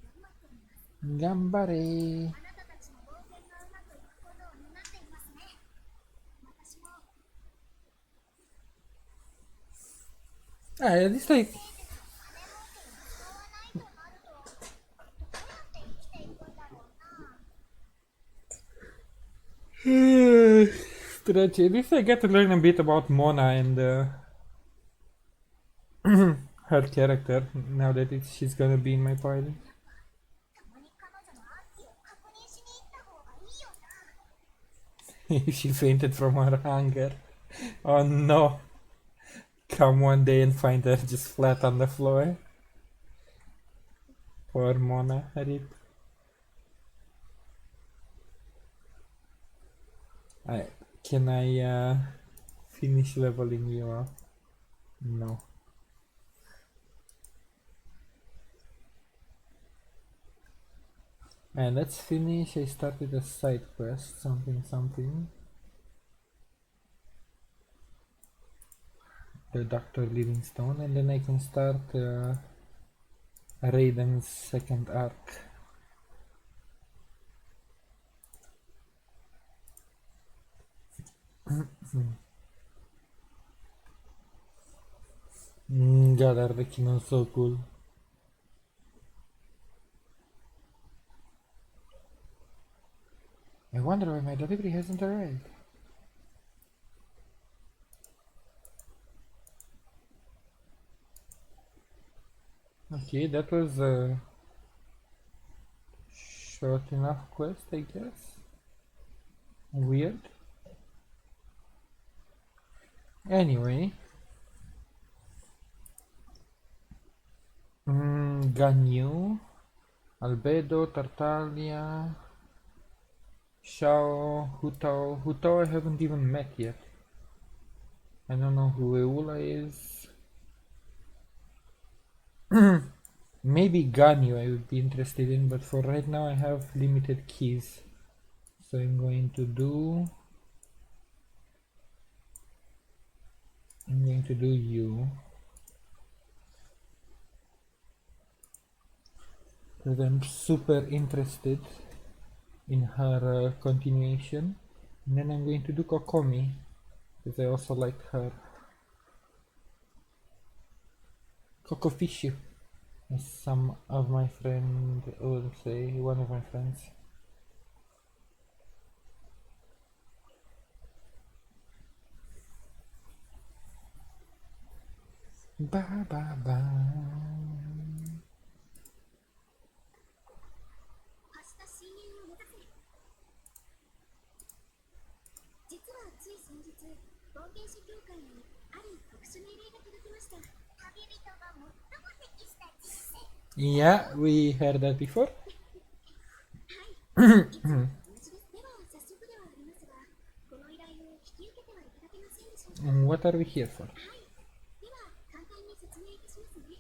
頑張ってみます。Gambare. あなたたちの冒険がうまくいくことを願っていますね。私も。 At least I 金儲けに使わないとなると、どうやって生きていくんだろうな。stretch. At least I get to learn a bit about Mona and her character now that she's gonna be in my party. たまに彼女の安否を確認しに行った方がいいよな。 If she fainted from her hunger. Oh no. Come one day and find her just flat on the floor. Poor Mona. Rip. Can I finish leveling you up? No. And let's finish. I started a side quest, something. The Dr. Livingstone, and then I can start Raiden's second arc. God, Arlecchino is so cool. I wonder why my delivery hasn't arrived. Okay, that was a short enough quest, I guess. Weird. Anyway. Ganyu, Albedo, Tartaglia, Shao, Hutao. Hutao I haven't even met yet. I don't know who Eula is. Maybe Ganyu I would be interested in, but for right now I have limited keys. So I'm going to do you. Because I'm super interested in her continuation. And then I'm going to do Kokomi, because I also like her. Kokofishu, as some of my friends would say, one of my friends. Ba ba ba. 明日深淵を目指せ。実はつい先日、冒険者協会にある特殊命令が届きました。旅人が最も適した人生。Yeah, we heard that before. はい。いつも同じです。では早速ではありますが、この依頼を引き受けてはいただけませんでしょうか。What are we here for? はい。では簡単に説明いたしますね。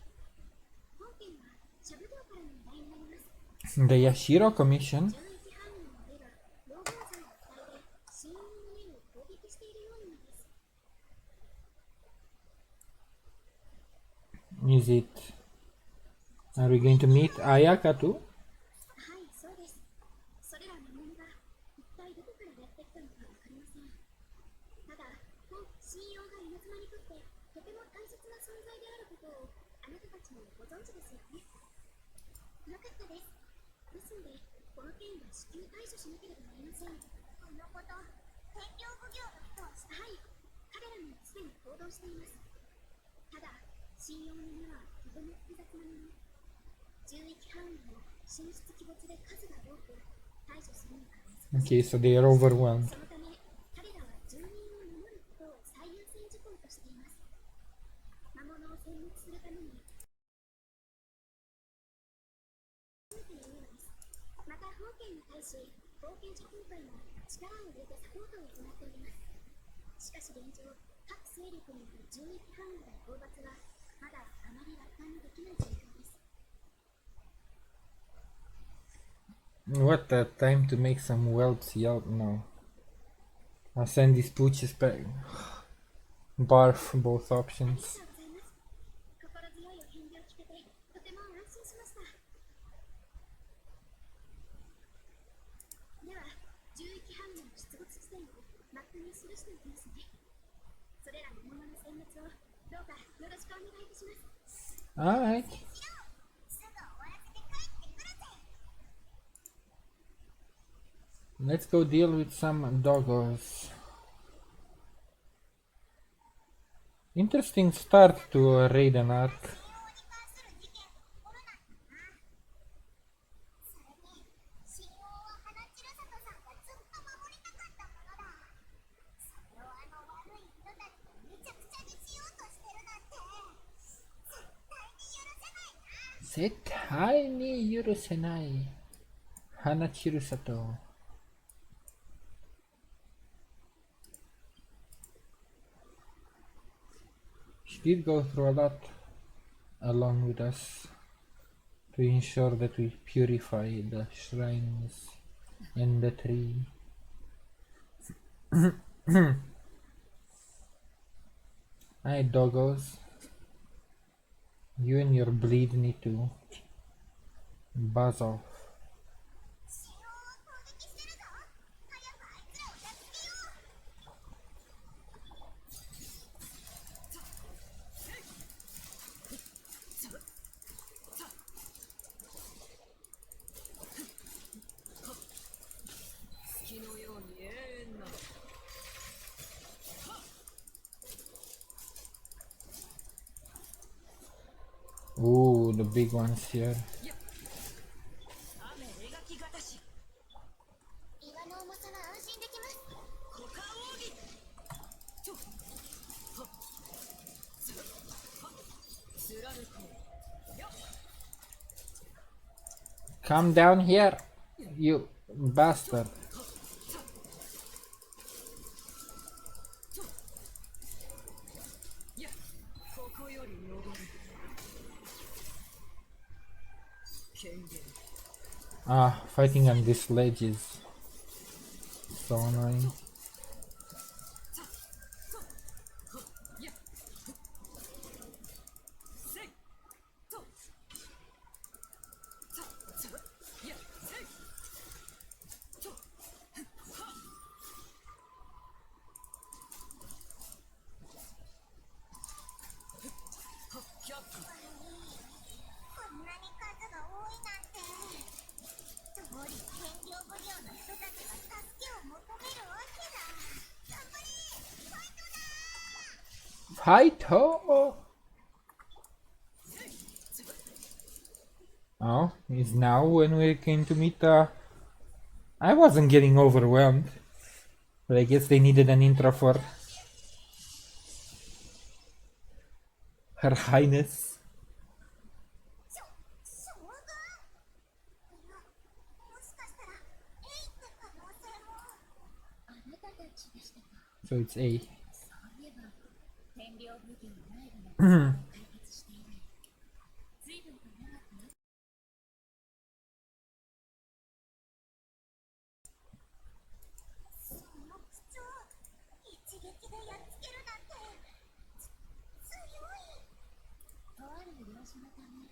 本件はシャブ業からの依頼になります。The Yashiro Commission. 11犯人の腕が労働者の機体で深淵の目を攻撃しているようなのです。 Is it? Are we going to meet Ayaka too? はい、そうです。それらのものが一体どこからやってきたのかわかりません。ただ、本信用が稲妻にとってとても大切な存在であることをあなたたちもご存知ですよね。よかったです。ですので、この件は至急対処しなければなりません。このこと、天領奉行の人ははい、彼らもすでに行動しています。ただ、信用の目はとても複雑なもの。11犯人も神出鬼没で数が多く対処するのが難しい。 Okay, so they are overwhelmed. そのため、彼らは魔物を殲滅するために集めているようです。また封建に対し冒険者協会も力を入れてサポートを行っております。しかし現状、各勢力による銃撃犯や討伐はまだあまり楽観にできない状況です。 What a time to make some welts yelp now. I'll send these pooches back. Barf both ありが options. とうございます。心強いお返事を聞けてとても安心しました。では、銃撃犯の出没地点をマップに記しておきますね。それらのものの殲滅をどうかよろしくお願いいたします。 Alright. すぐ終わらせて帰ってくるぜ。 Let's go deal with some doggos. Interesting start to a Raiden arc. 信用に関する事件が起こるなんてな。それに、信用は花散里さんがずっと守りたかったものだ。それをあの悪い人たちがめちゃくちゃにしようとしてるなんて絶対に許せないな。絶対に許せない。花散るさと。She did go through a lot along with us to ensure that we purify the shrines and the tree. Hi doggos. You and your bleed need to buzz off. 信用を攻撃してるぞ。早くあいつらをやっつけよう。 月のように永遠な Ooh, the big ones here. 雨描きがたし岩の重さが安心できます。股間奥義ちょっはっつはっ貫こうよっ Come down here, you bastard. いやここより登る権限 Ah, fighting on these ledges. So annoying. いやせいとささいやせいとはっキャップこんなに数が多いなんて。通りの燃料奉行の人たちが助けを求めるわけだ。頑張れ、ファイトだ。 Fight! Oh, is now when we came to meet I wasn't getting overwhelmed. But I guess they needed an intro for Her Highness. 将軍。いや、もしかしたらエイって可能性も。あなたたちでしたか。 So it's A. そういえば、天領奉行内部の解決していない。随分と長くなった。その口調、一撃でやっつけるなんて強い。とある用事のため、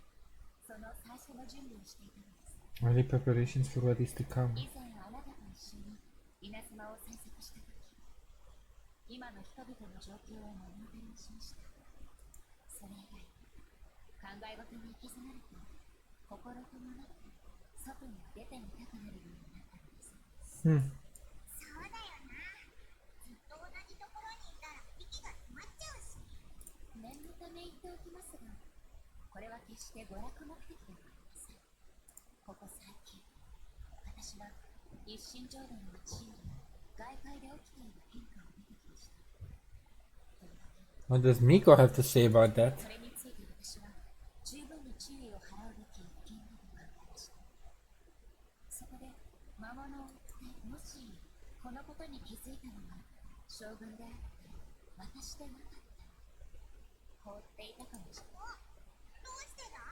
その最初の準備をしていたのです。 Early preparations for what is to come. 以前あなたと一緒に稲妻を制作した時、今の人々の状況を目の当たりにしました。それ以来、考え事に行き詰まると心ともなく外に出てみたくなるようになったのです。 Hmm. そうだよな。ずっと同じところにいたら息が詰まっちゃうし。念のため言っておきますが、これは決して娯楽目的ではありません。ここ最近、私は一心浄土の町より外界で起きている変化を見てきました。とりわけ What does Miko have to say about that? それについて私は十分に注意を払うべき一件だと考えました。そこで魔物を追ってもしこのことに気づいたのが将軍であって私でなかったら放っていたかもしれない。どうしてだ？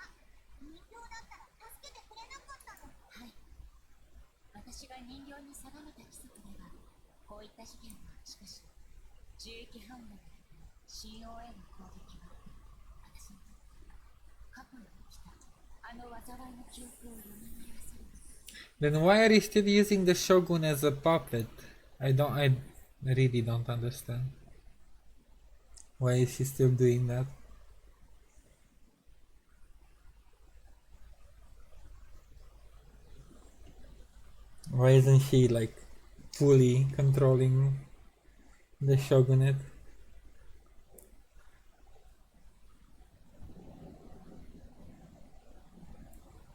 人形だったら助けてくれなかったの？はい。私が人形に定めた規則ではこういった事件はしかし銃撃反応で信用への攻撃は私にとって過去に起きたあの災いの記憶を蘇らせる。 Then why are you still using the Shogun as a puppet? I really don't understand. Why is she still doing that? Why isn't she like fully controlling the shogunate?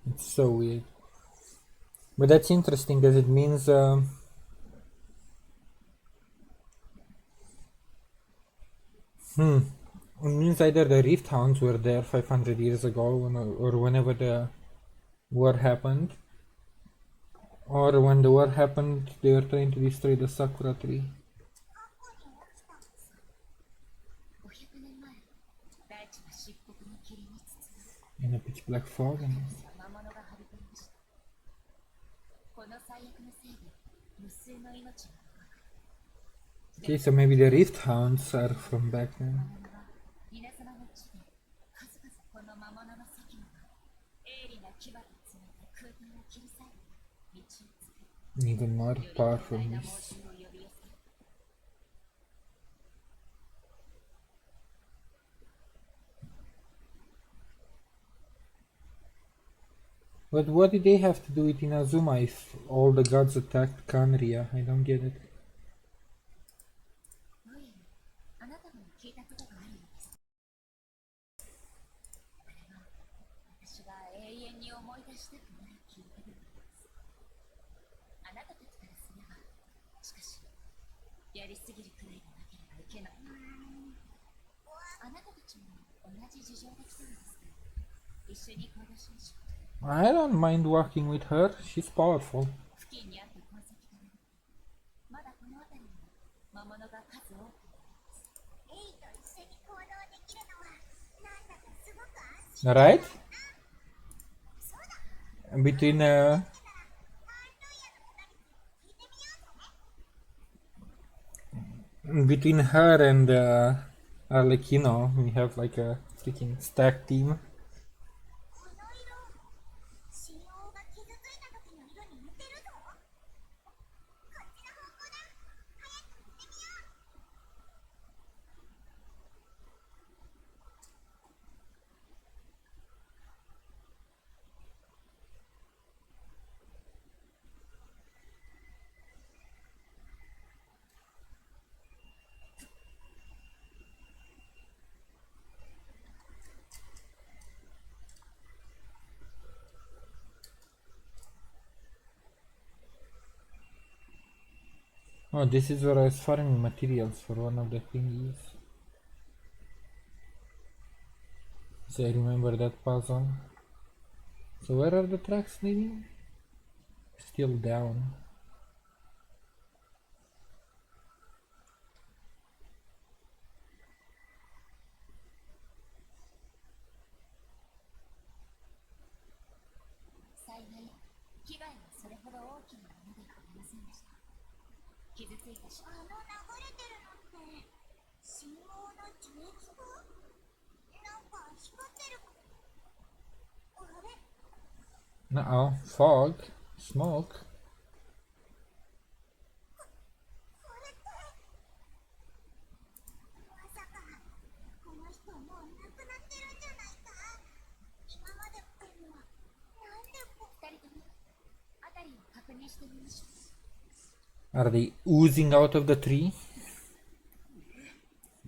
It's so weird. But that's interesting because it means it means either the Rift Hounds were there 500 years ago or whenever the war happened, or when the war happened they were trying to destroy the Sakura tree. 500年前、大地は漆黒の霧に包まれ In a pitch black fog. And... 魔物がはびこりました。この最悪のせいで無数の命が奪われ Okay, so maybe the Rift Hounds are from back then. 皆様の地で数々この魔物の先には鋭利な牙で詰めて空間を切り裂いて道を作る。 Even more powerful より巨大な猛 beasts. 獣を呼び寄せる。 But what did they have to do with Inazuma if all the gods attacked Kanria? I don't get it. どういうあなたも聞いたことがあるようです。これは私が永遠に思い出したくない記憶でもあります。あなたたちからすれば、しかしやりすぎるくらいでなければいけない。あなたたちも同じ事情で来たのですから、一緒に行動しましょう。 I don't mind working with her. She's powerful. 付近にあった痕跡から見て、まだこの辺りに魔物が数多くいます。エイと一緒に行動できるのはなんだかすごく安心。 Right? そうだ。 Between アンロイヤの方に聞いてみようぜ。 between her and Arlecchino, we have like a freaking stack team. この色、信用が傷ついた時の色に似てるぞ。こっちの方向だ。早く行ってみよう。 Oh, this is where I was farming materials for one of the thingies. So I remember that puzzle. So where are the tracks leading? Still down. 幸い、被害はそれほど大きなものではありませんでした。傷ついたし、流れてるのって信号の樹液か？なんか光ってる。あれ？ Uh-oh, fog, smoke. これってまさかこの人もう亡くなってるんじゃないか？今までっていうのはなんで二人とも辺りを確認してみましょう。 Are they oozing out of the tree?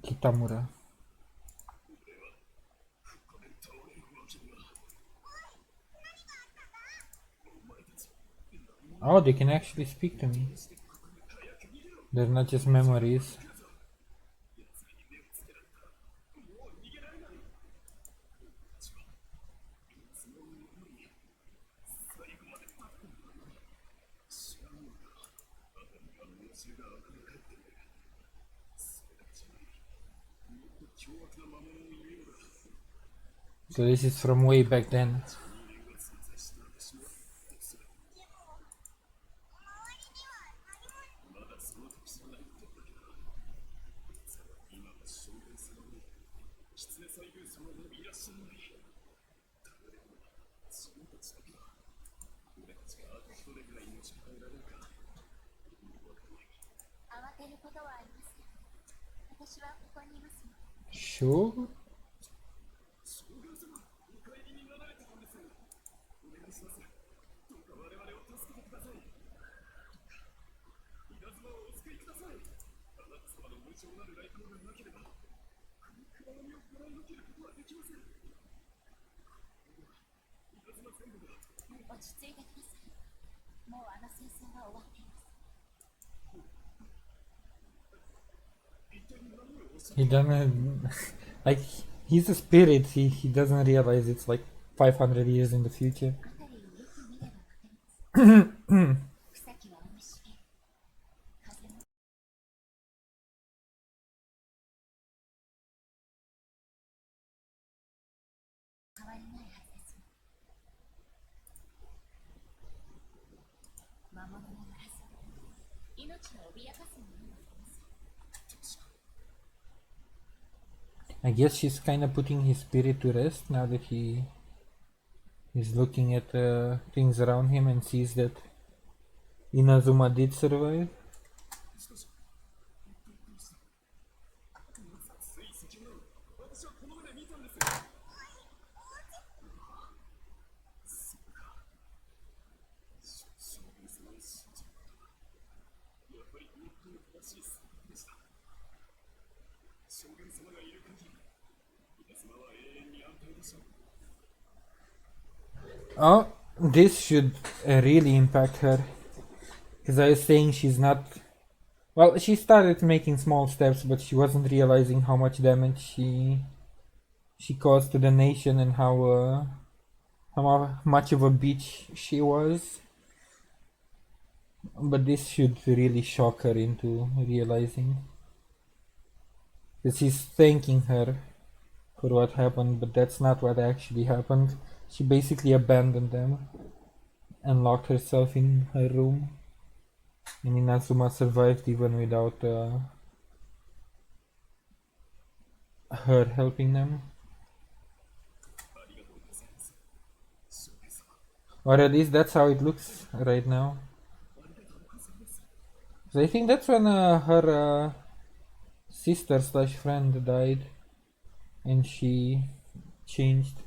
Kitamura. Oh, they can actually speak to me. They're not just memories. So this is from way back then. 慌てることはありません。私はここにいますよ。 Sure. 落ち着いてください。もうあの戦争は終わっています。 He doesn't like he's a spirit. He doesn't realize it's like 500 years in the future. 辺りをよく見ればわかります。草木は生い茂る。風も変わりないはずです。魔物もならず、命を脅かすものもいます。 I guess she's kind of putting his spirit to rest now that he is looking at things around him and sees that Inazuma did survive. 将軍様がいる限り、稲妻は永遠に安泰でしょう。 Oh, this should really impact her. Because I was saying she's not. Well, she started making small steps, but she wasn't realizing how much damage she caused to the nation and how much of a bitch she was. But this should really shock her into realizing. Because he's thanking her for what happened, but that's not what actually happened. She basically abandoned them and locked herself in her room. And Inazuma survived even without her helping them. Or at least that's how it looks right now. So I think that's when her sister slash friend died and she changed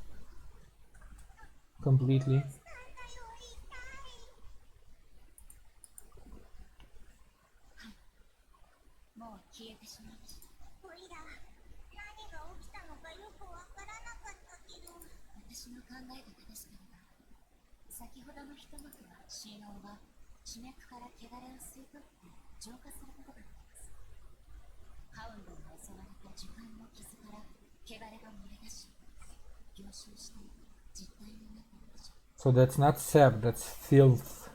completely. もう消えてしまいました。おいら、何が起きたのかよくわからなかったけど。私の考えが正しければ、先ほどの一幕は神王は地脈から汚れを吸い取って浄化することができます。ハウンドに襲われた樹幹の傷から汚れが漏れ出し、凝集して実体になったのでしょう。 So that's not sap, that's filth.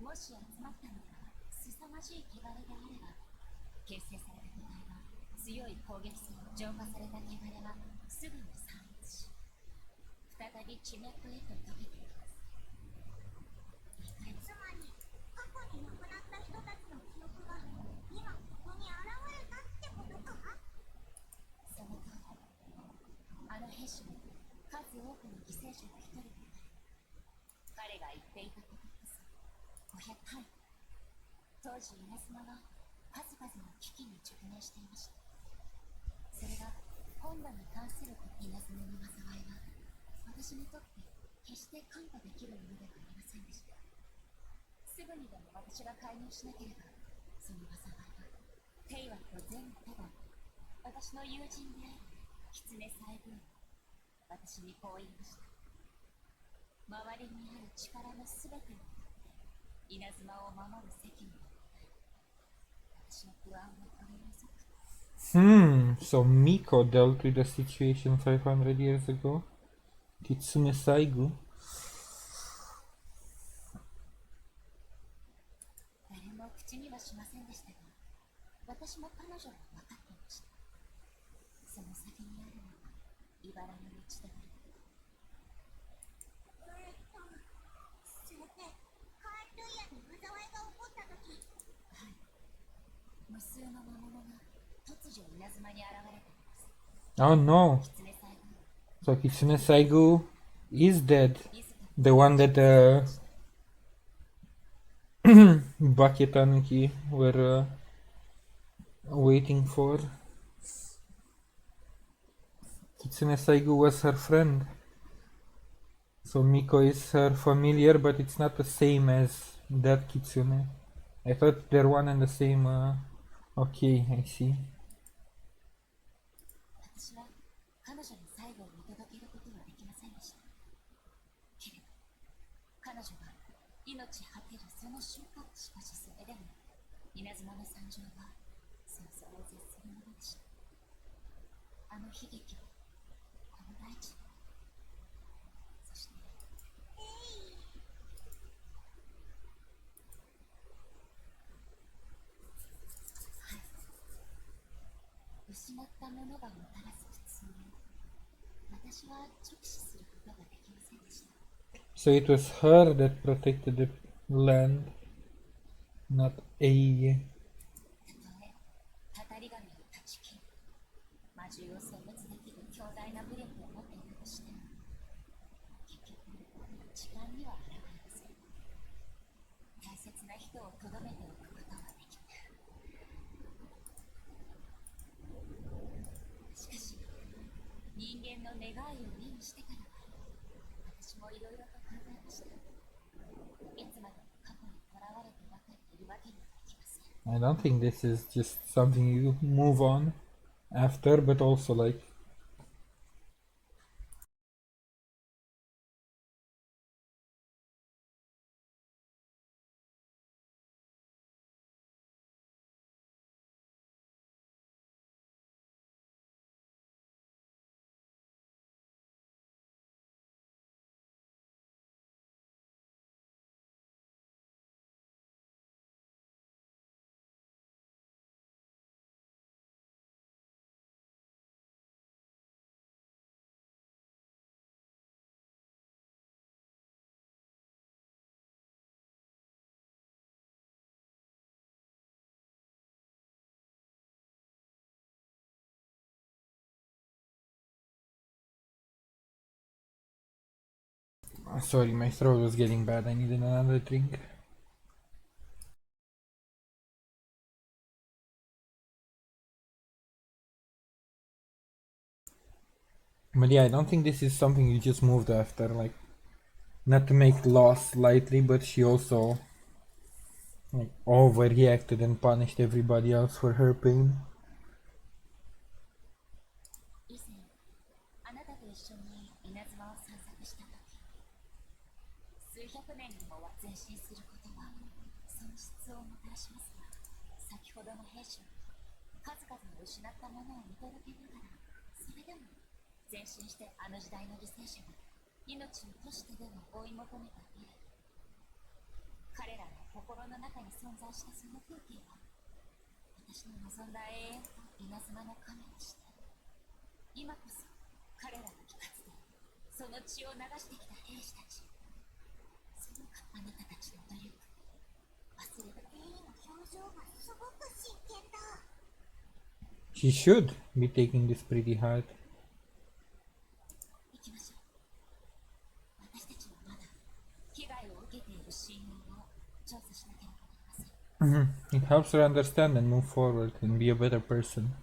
もし集まったのが凄まじい汚れであれば、形成された個体は強い攻撃性を浄化された汚れはすぐに散逸し、再び地脈へと溶けていきます。つまり、過去に亡くなった人たちの記憶が今ここに現れたってことか？その通り。あの兵士も数多くの犠牲者の一人である。彼が言っていたことこそ500回。当時稲妻は数々の危機に直面していました。それが本土に関する稲妻の災いは私にとって決して看過できるものではありませんでした。すぐにでも私が介入しなければ、その災いは平和と全手が私の友人である狐細分私にこう言いました。周りにある力のすべてを持って稲妻を守る責務を負い、私の不安を取り除く。 So Miko dealt with the situation 500 years ago. Kitsune Saigu. 誰も口にはしませんでしたが、私も彼女は分かっていました。茨の道だ。それってカール・ルイヤに災いが起こった時。はい。無数の魔物が突如稲妻に現れたんです。Oh no. キツネサイグ So Kitsune Saigu is dead. リズが The one that Baki Tanuki were waiting for. Kitsune Saigu was her friend. So Miko is her familiar, but it's not the same as that Kitsune. I thought they're one and the same. Okay, I see. 私は彼女に最後を見届けることはできませんでした。けれど彼女が命果てるその瞬間、しかしそれでも稲妻の惨状は想像を絶するものでした。あの悲劇はこの大地、そして失ったものがもたらす苦痛を私は直視することができませんでした。 So it was her that protected the land, not A. たとえたたり神を断ち切り魔獣を殲滅できる強大な武力を持っていたとしても結局時間には現れません。大切な人をとどめておくことはできない。しかし人間の願いを目にしてからは私もいろいろと考えました。いつまでも過去にとらわれてばかりいるわけにはいきません。 I don't think this is just something you move on after, but also like sorry, my throat was getting bad. I needed another drink. But yeah, I don't think this is something you just moved after. Like, not to make loss lightly, but she also like overreacted and punished everybody else for her pain. 以前あなたと一緒に稲妻を散策した時、数百年にも前進することは損失をもたらしますが、先ほどの兵士は数々の失ったものを見届けながら、それでも前進してあの時代の犠牲者が命を賭してでも追い求めた未来、彼らの心の中に存在したその風景は私の望んだ永遠と稲妻の神でした。今こそ彼らがかつてその血を流してきた兵士たち、そのあなたたちの努力忘れた。レイの表情がすごく真剣だ。 She should be taking this pretty hard. 行きましょう。私たちはまだ被害を受けている親友を調査しなければなりません。 It helps her understand and move forward and be a better person.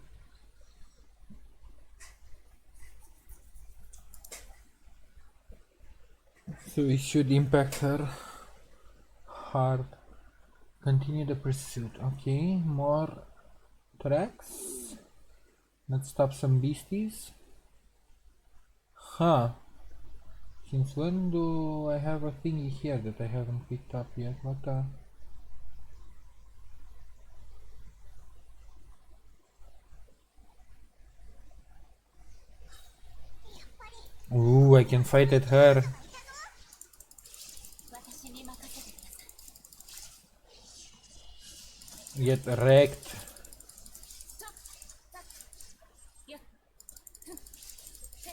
So it should impact her hard. Continue the pursuit. Okay, more tracks. Let's stop some beasties. Huh. Since when do I have a thingy here that I haven't picked up yet? What the? Ooh, I can fight at her. 私に任せてください。 Get wrecked. やっ、ふん、せ、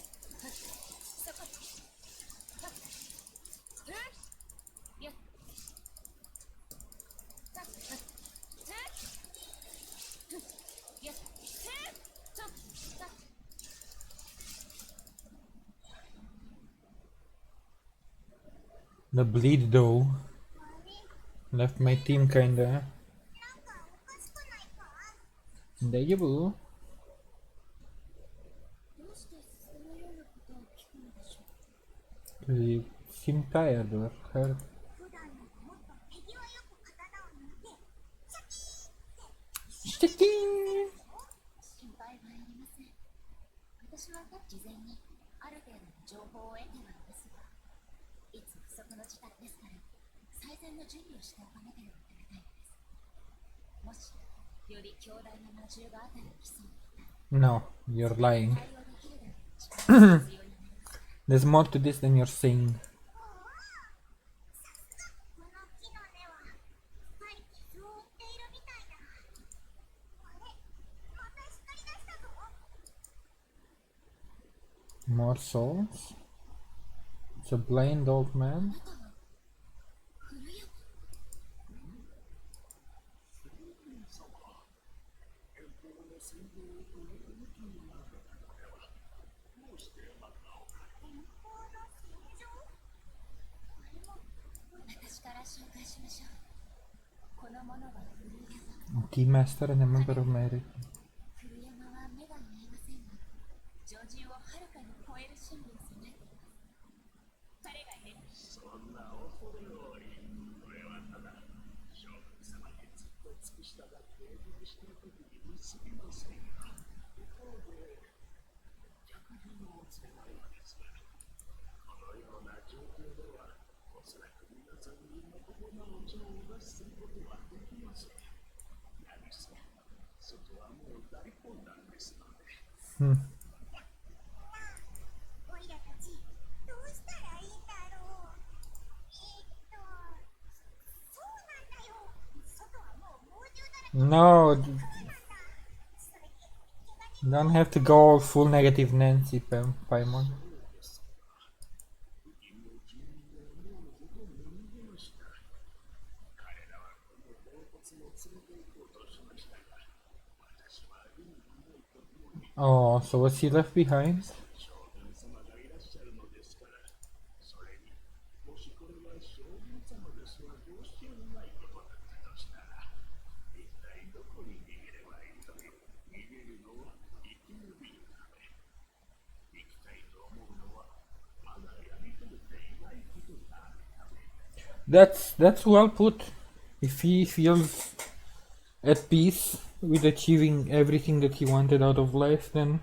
The bleed though left my team kinda. なんかおかしくないか？大丈夫？どうしてそのようなことを聞くのでしょう？ You seem tired or hurt. 普段ならもっと手際よく刀を抜いて、シャキーンってシャキーン。心配はいりません。私は事前にある程度の情報を得てはいますが、いつ不測の事態ですから、最善の準備をしておかなければならないのです。もし、より強大な魔獣があたりに来そうだったら、 No, you're lying. 対応できるだけの力が必要になります。 There's more to this than you're saying. この木の根は深い傷を負っているみたいだ。あれ、また光り出したぞ。 More souls? It's a blind old man? 古山。私から紹介しましょう。この者が古山。 A Keymaster and a member of my regiment. 古山は目が見えませんが、常人をはるかに超える真理を備えています。彼がいる。そんな恐れ多い。これはただ将軍様にずっと尽くしたが提供している時に過ぎませんが、ところで客人を連れないのですが、このような状況ではおそらく皆さんにまともなお茶をお出しすることはできません。何せ外はもう大混乱ですので。オイラたち、どうしたらいいんだろう。そうなんだよ。外はもう猛獣だらけ。 No, それに、怪我人 don't have to go all full negative Nancy, Paimon. 彼らはこの洞窟も連れて行こうとしましたが、私は意味がないと思い、 Oh, so was he left behind? 将軍様がいらっしゃるのですから、それにもしこれが将軍様ですがどうしようもないことだったとしたら、一体どこに逃げればいいのに、逃げるのは生き延びるため、生きたいと思うのはまだやり遂げていないことがあるため。 That's well put. If he feels at peace with achieving everything that he wanted out of life, then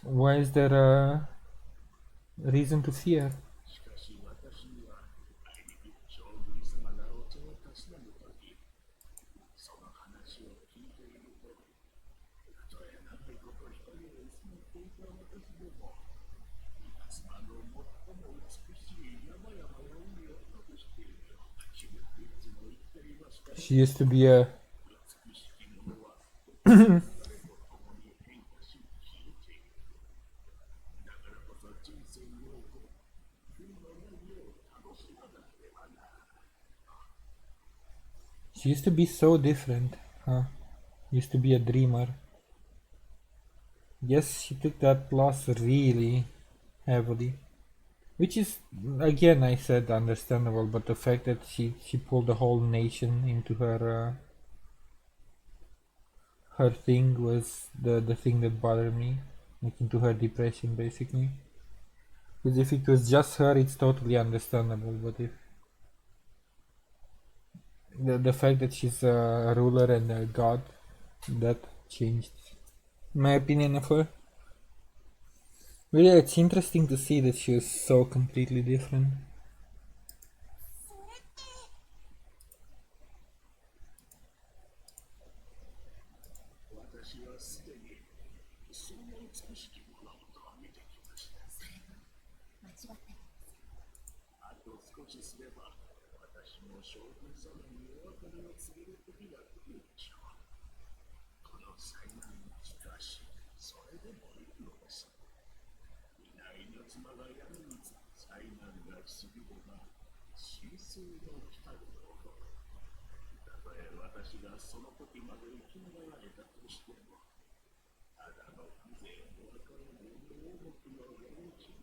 why is there a reason to fear? しかし私には、あいにく将軍様がお茶をたしなむとき、その話を聞いていると、たとえ長いこと一人で住んでいた私でも、皆様の最も美しい山々や海を旅しているような気分でいつも言っていました。 She used to be a 美しきものは、誰も共に変化し、消えている。だからこそ人生において、悔いのないよう楽しまなければならない。 she used to be so different, huh? Used to be a dreamer. Yes, she took that loss really heavily. Which is, again, I said understandable, but the fact that she pulled the whole nation into her thing was the thing that bothered me, like into her depression, basically. Because if it was just her, it's totally understandable, but if the fact that she's a ruler and a god, that changed my opinion of her. But yeah, it's interesting to see that she was so completely different. それって、私はすでにそんな美しき物事を見てきました。それも間違っています。あと少しすれば、私も将軍様にお別れを告げる時が来るでしょう。この災難しかし、それでもいいのです。いない夏間がやむにつ災難が過ぎれば、神聖の来たるのこと。たとえ私がその時まで生きながられたとしても、ただの風情のわからない盲目の連中。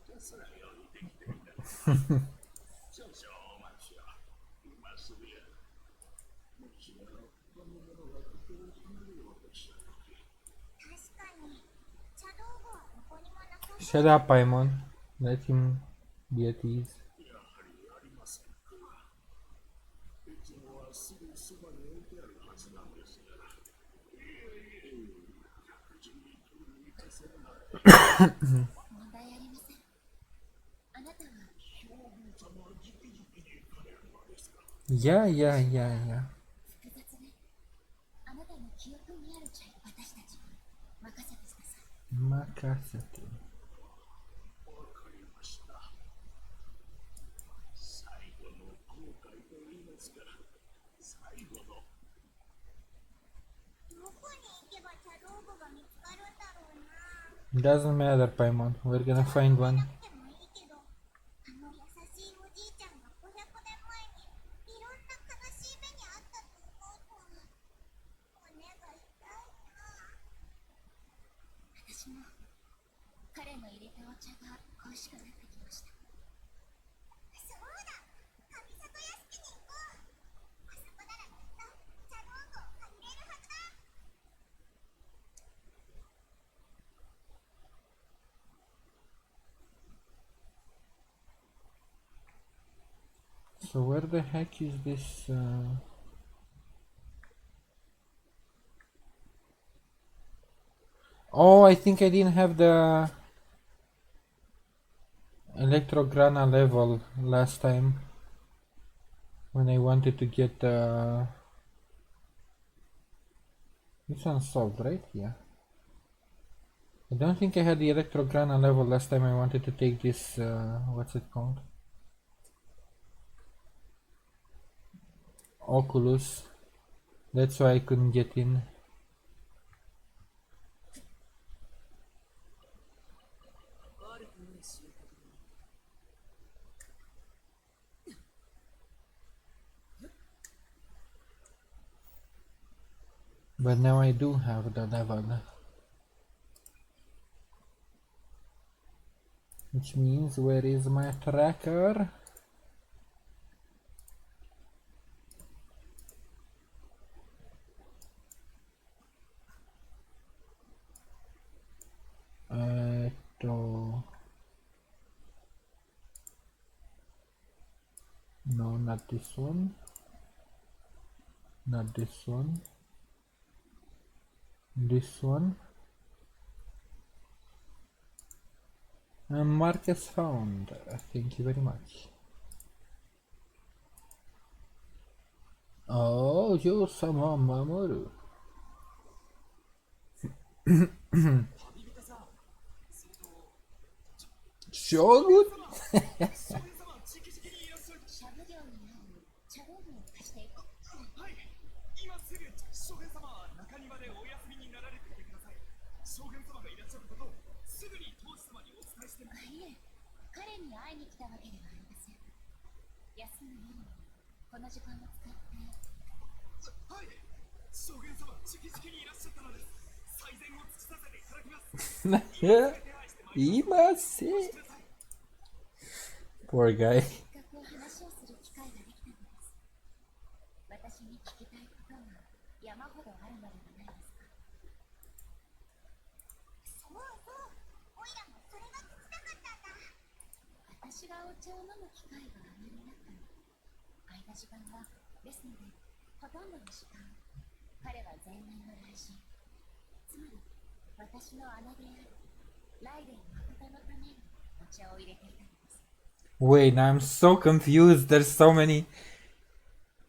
けするようにできていた。少々お待ちを。今すぐや。もしや、この者がここを離れようとしたとき。確かに茶道具はどこにもなさそう。 Shut up, Paimon. Let him be at ease. やはりありませんか。いつもはすぐそばに置いてあるはずなんですが。客人に取りに行かせるなんて。問題ありません。あなたは将軍様はじきじきに行かれるのですか。Yeah, yeah, yeah, yeah. 複雑で、あなたの記憶にある茶私たちに任せてください。 Makasete. わかりました。最後の後悔と言いますか。最後の。どこに行けば茶道具が見つかるんだろうな。 Doesn't matter, Paimon. We're gonna find one. なくてもいいけど、あの優しいおじいちゃんが500年前にいろんな悲しい目にあったと思うと胸が痛いな。私も彼の入れたお茶が恋しくなってきました。そうだ、上里屋敷に行こう。あそこならきっと茶道具を借りれるはずだ。 So where the heck is this? Oh, I think I didn't have the Electrograna level last time when I wanted to get the... This one's solved, right? Yeah. I don't think I had the Electrograna level last time I wanted to take this, what's it called? Oculus. That's why I couldn't get in. But now I do have the level. Which means, where is my tracker? No, not this one. Not this one. This one. And Marcus found. Thank you very much. Oh, you're sama Mamoru. Shogun? しゃぶ業に合う茶道具を貸していこう。はい、今すぐ将軍様は中庭でお休みになられていてください。将軍様がいらっしゃることをすぐに当主様にお伝えしても。いえ、彼に会いに来たわけではありません。休む夜にこの時間を使って。はい、将軍様直々にいらっしゃったのです。最善を尽くさせていただきます。いません。Poor guy. せっかく話をする機会ができたのです。私に聞きたいことが山ほどあるのではないですか。そうそう、おいらもそれが聞きたかったんだ。私がお茶を飲む機会があまりなく、空いた時間はですので、ほとんどの時間、彼は前年の来人、つまり私の姉であるライデン誠のためにお茶を入れていたのです。 Wait, I'm so confused. There's so many.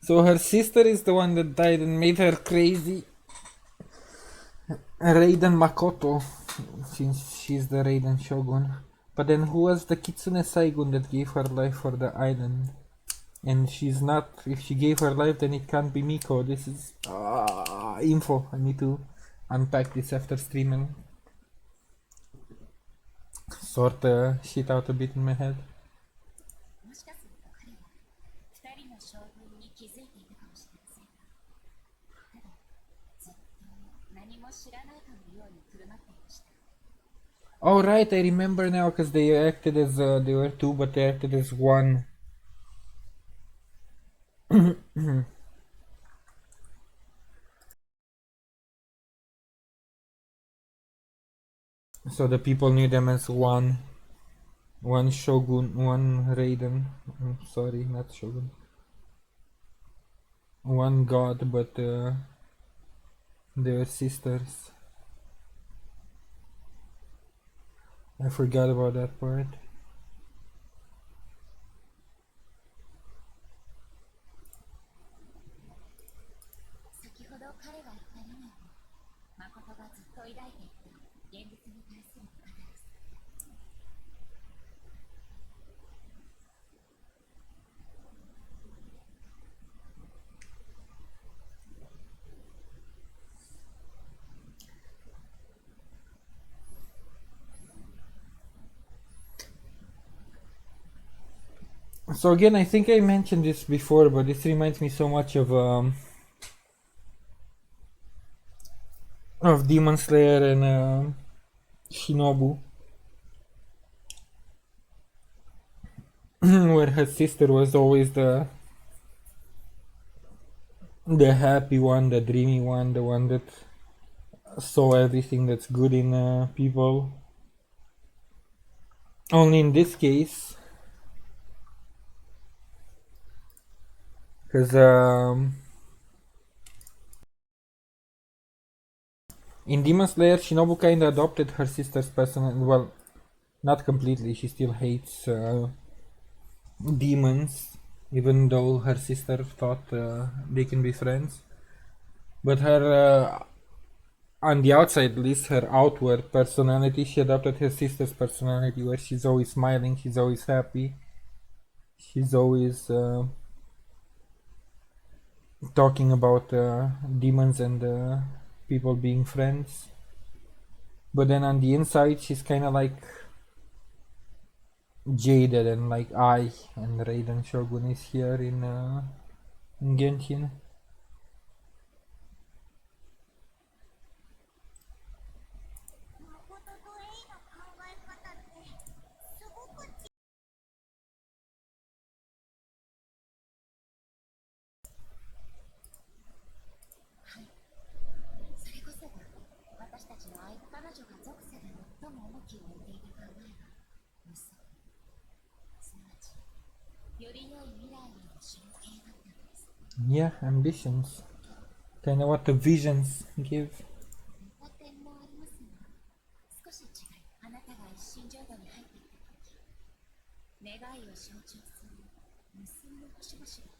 So her sister is the one that died and made her crazy. Raiden Makoto, since she's the Raiden Shogun. But then who was the Kitsune Saigun that gave her life for the island? And she's not, if she gave her life, then it can't be Miko. This is info. I need to unpack this after streaming. Sort the shit out a bit in my head. もしかすると彼は二人の将軍に気づいていたかもしれませんが、ただずっと何も知らないかのように振る舞っていました。Oh right, I remember now because they acted as they were two, but they acted as one. So the people knew them as one Shogun, one Raiden. Sorry, not Shogun. One god, but they were sisters. I forgot about that part. 先ほど彼が言った理念を誠がずっと抱いていた現実に対する方です。So again, I think I mentioned this before, but this reminds me so much of Demon Slayer and Shinobu, where her sister was always the happy one, the dreamy one, the one that saw everything that's good in people. Only in this case, because in Demon Slayer, Shinobu kinda adopted her sister's personality. Well, not completely. She still hates demons, even though her sister thought they can be friends. But her, on the outside, at least her outward personality, she adopted her sister's personality, where she's always smiling, she's always happy, she's always talking about demons and people being friends. But then on the inside, she's kind of like jaded and like I and Raiden Shogun is here in Genshin. 誠とエイの考え方ってすごくそれこそが私たちの彼女が属世で最も重きを置いていた考えが無双すなわちより良い未来への承継だったのです。 Yeah, ambitions. Kind of what the visions give. 似た点もありますが少し違いあなたが一心浄土に入ってきた時願いを象徴する無数の星々が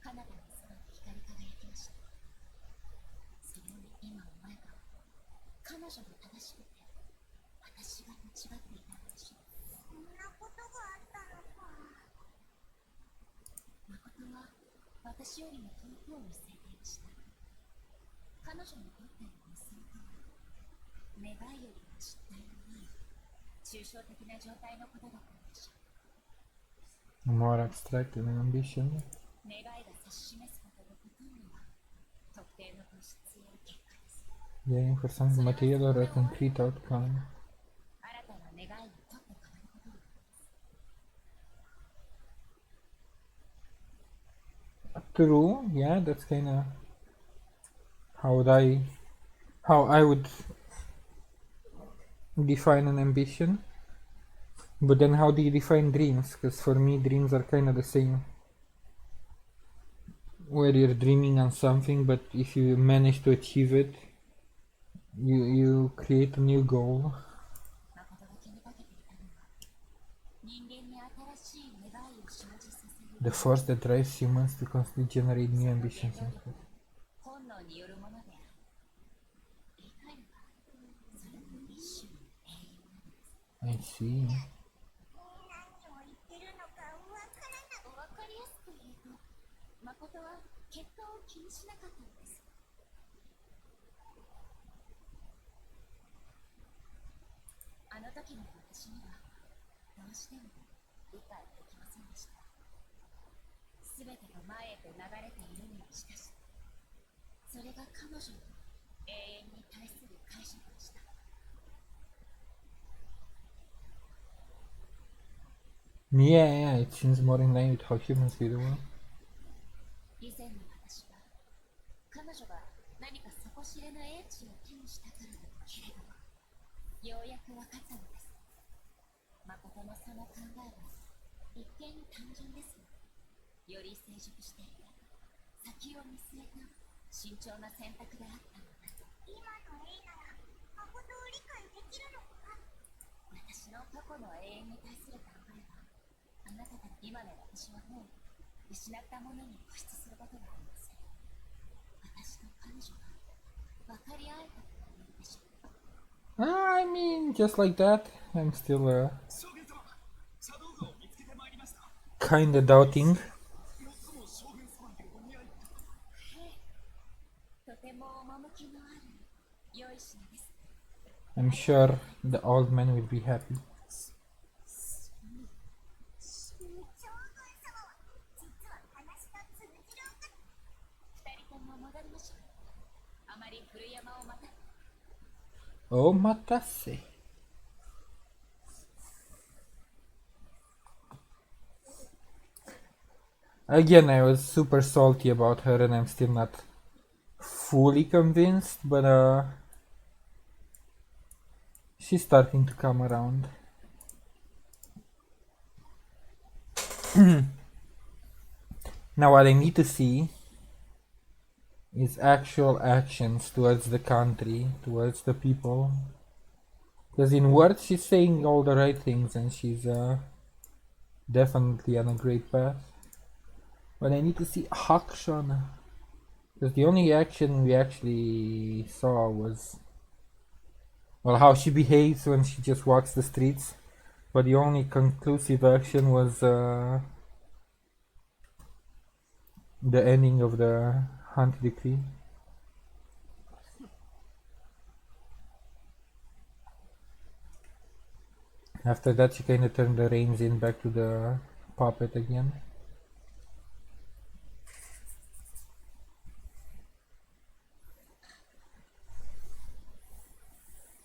彼方の空に光り輝きました。それを今思えば彼女が正しくて私が間違っていたのでしょう。そんなことがあったのか。誠は私よりも遠くを見据えていました。彼女にとっての無双とは願いよりも実体のない抽象的な状態のことだったのでしょう。 More abstract than ambition. 願いが指し示すことのほとんどは特定の物質や結果です。 Yearning for something material or a concrete outcome. 新たな願いにとって変わることになります。 True, yeah, that's kind of how I would define an ambition. But then how do you define dreams? Because for me, dreams are kind of the same. Where you're dreaming on something, but if you manage to achieve it, you create a new goal. 誠が気にかけていたのは人間に新しい願いを生じさせる The force that drives humans to constantly generate new ambitions. 本能によるものである。言い換えればそれも一種の永遠なのです。 I see. 何を言ってるのかわからない。わかりやすく言うと誠は結果を気にしなかったのです。あの時の私にはどうしても理解できませんでした。すべてが前へと流れているに等しく、それが彼女の永遠に対する解釈でした。Yeah, it seems more in line with how humans view the world. 以前の私は彼女が何か底知れぬ英知を手にしたからだけれども、ようやく分かったのです。誠のその考えは一見単純ですが、より成熟していて先を見据えた慎重な選択であったのだと。今のレイなら誠を理解できるのか。私の過去の永遠に対する考えは、あなたが今の私はもう失ったものに固執することがありません。私と彼女が分かり合えたと言えるでしょう。I mean, just like that, I'm still 将軍様、茶道具を見つけてまいりました。 kinda doubting. 最も将軍様にお似合い。とても趣のある良い品です。 I'm sure the old man will be happy. 将軍様は実は話の通じるお方。二人とも戻りましょう。あまり古山をまた。Omatase. Again, I was super salty about her and I'm still not fully convinced, but she's starting to come around. Now what I need to see is actual actions towards the country, towards the people. Because in words she's saying all the right things and she's definitely on a great path. But I need to see action. Because the only action we actually saw was, well, how she behaves when she just walks the streets. But the only conclusive action was the ending of the hunt decree. After that, she kind of turned the reins in back to the puppet again.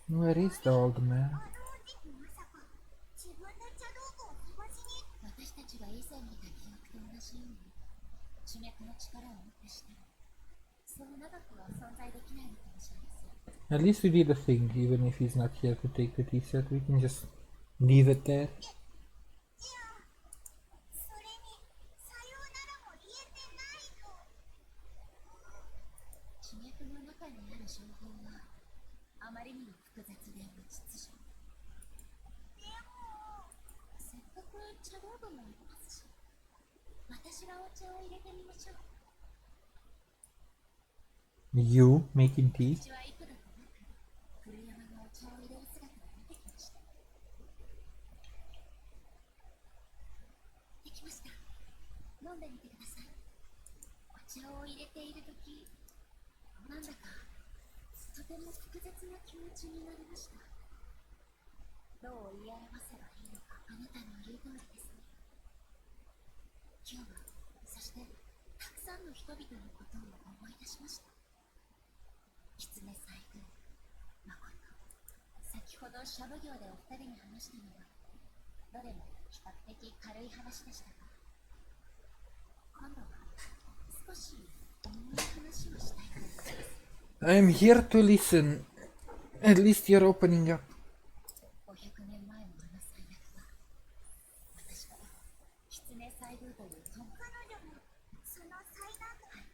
Where is the old man? まさか自分で茶道具を探しに。私たちが以前見た記憶と同じように主脈の力をもってしても、そう長くは存在できないのかもしれません。 At least we did a thing, even if he's not here to take the tea set, we can just leave it there. じゃあそれにさようならも言えてないと。主脈の中にある情報はあまりにも複雑で無秩序。でもせっかく茶道具もありますし、私がお茶を入れてみましょう。 You making tea? 私は幾度となく古山がお茶を入れる姿が出てきました。できました。飲んでみてください。お茶を入れているとき、なんだかとても複雑な気持ちになりました。どう言い表せばいいのか、あなたの言う通りですね。今日はそしてたくさんの人々のことを思い出しました。狐細工、誠、先ほどシャブ業でお二人に話したのはどれも比較的軽い話でしたが、今度は少し重い話をしたいと思います。 I'm here to listen. At least you're opening up. 500年前のあの最悪は、私は狐細工というトン。彼女もその災難だ。はい。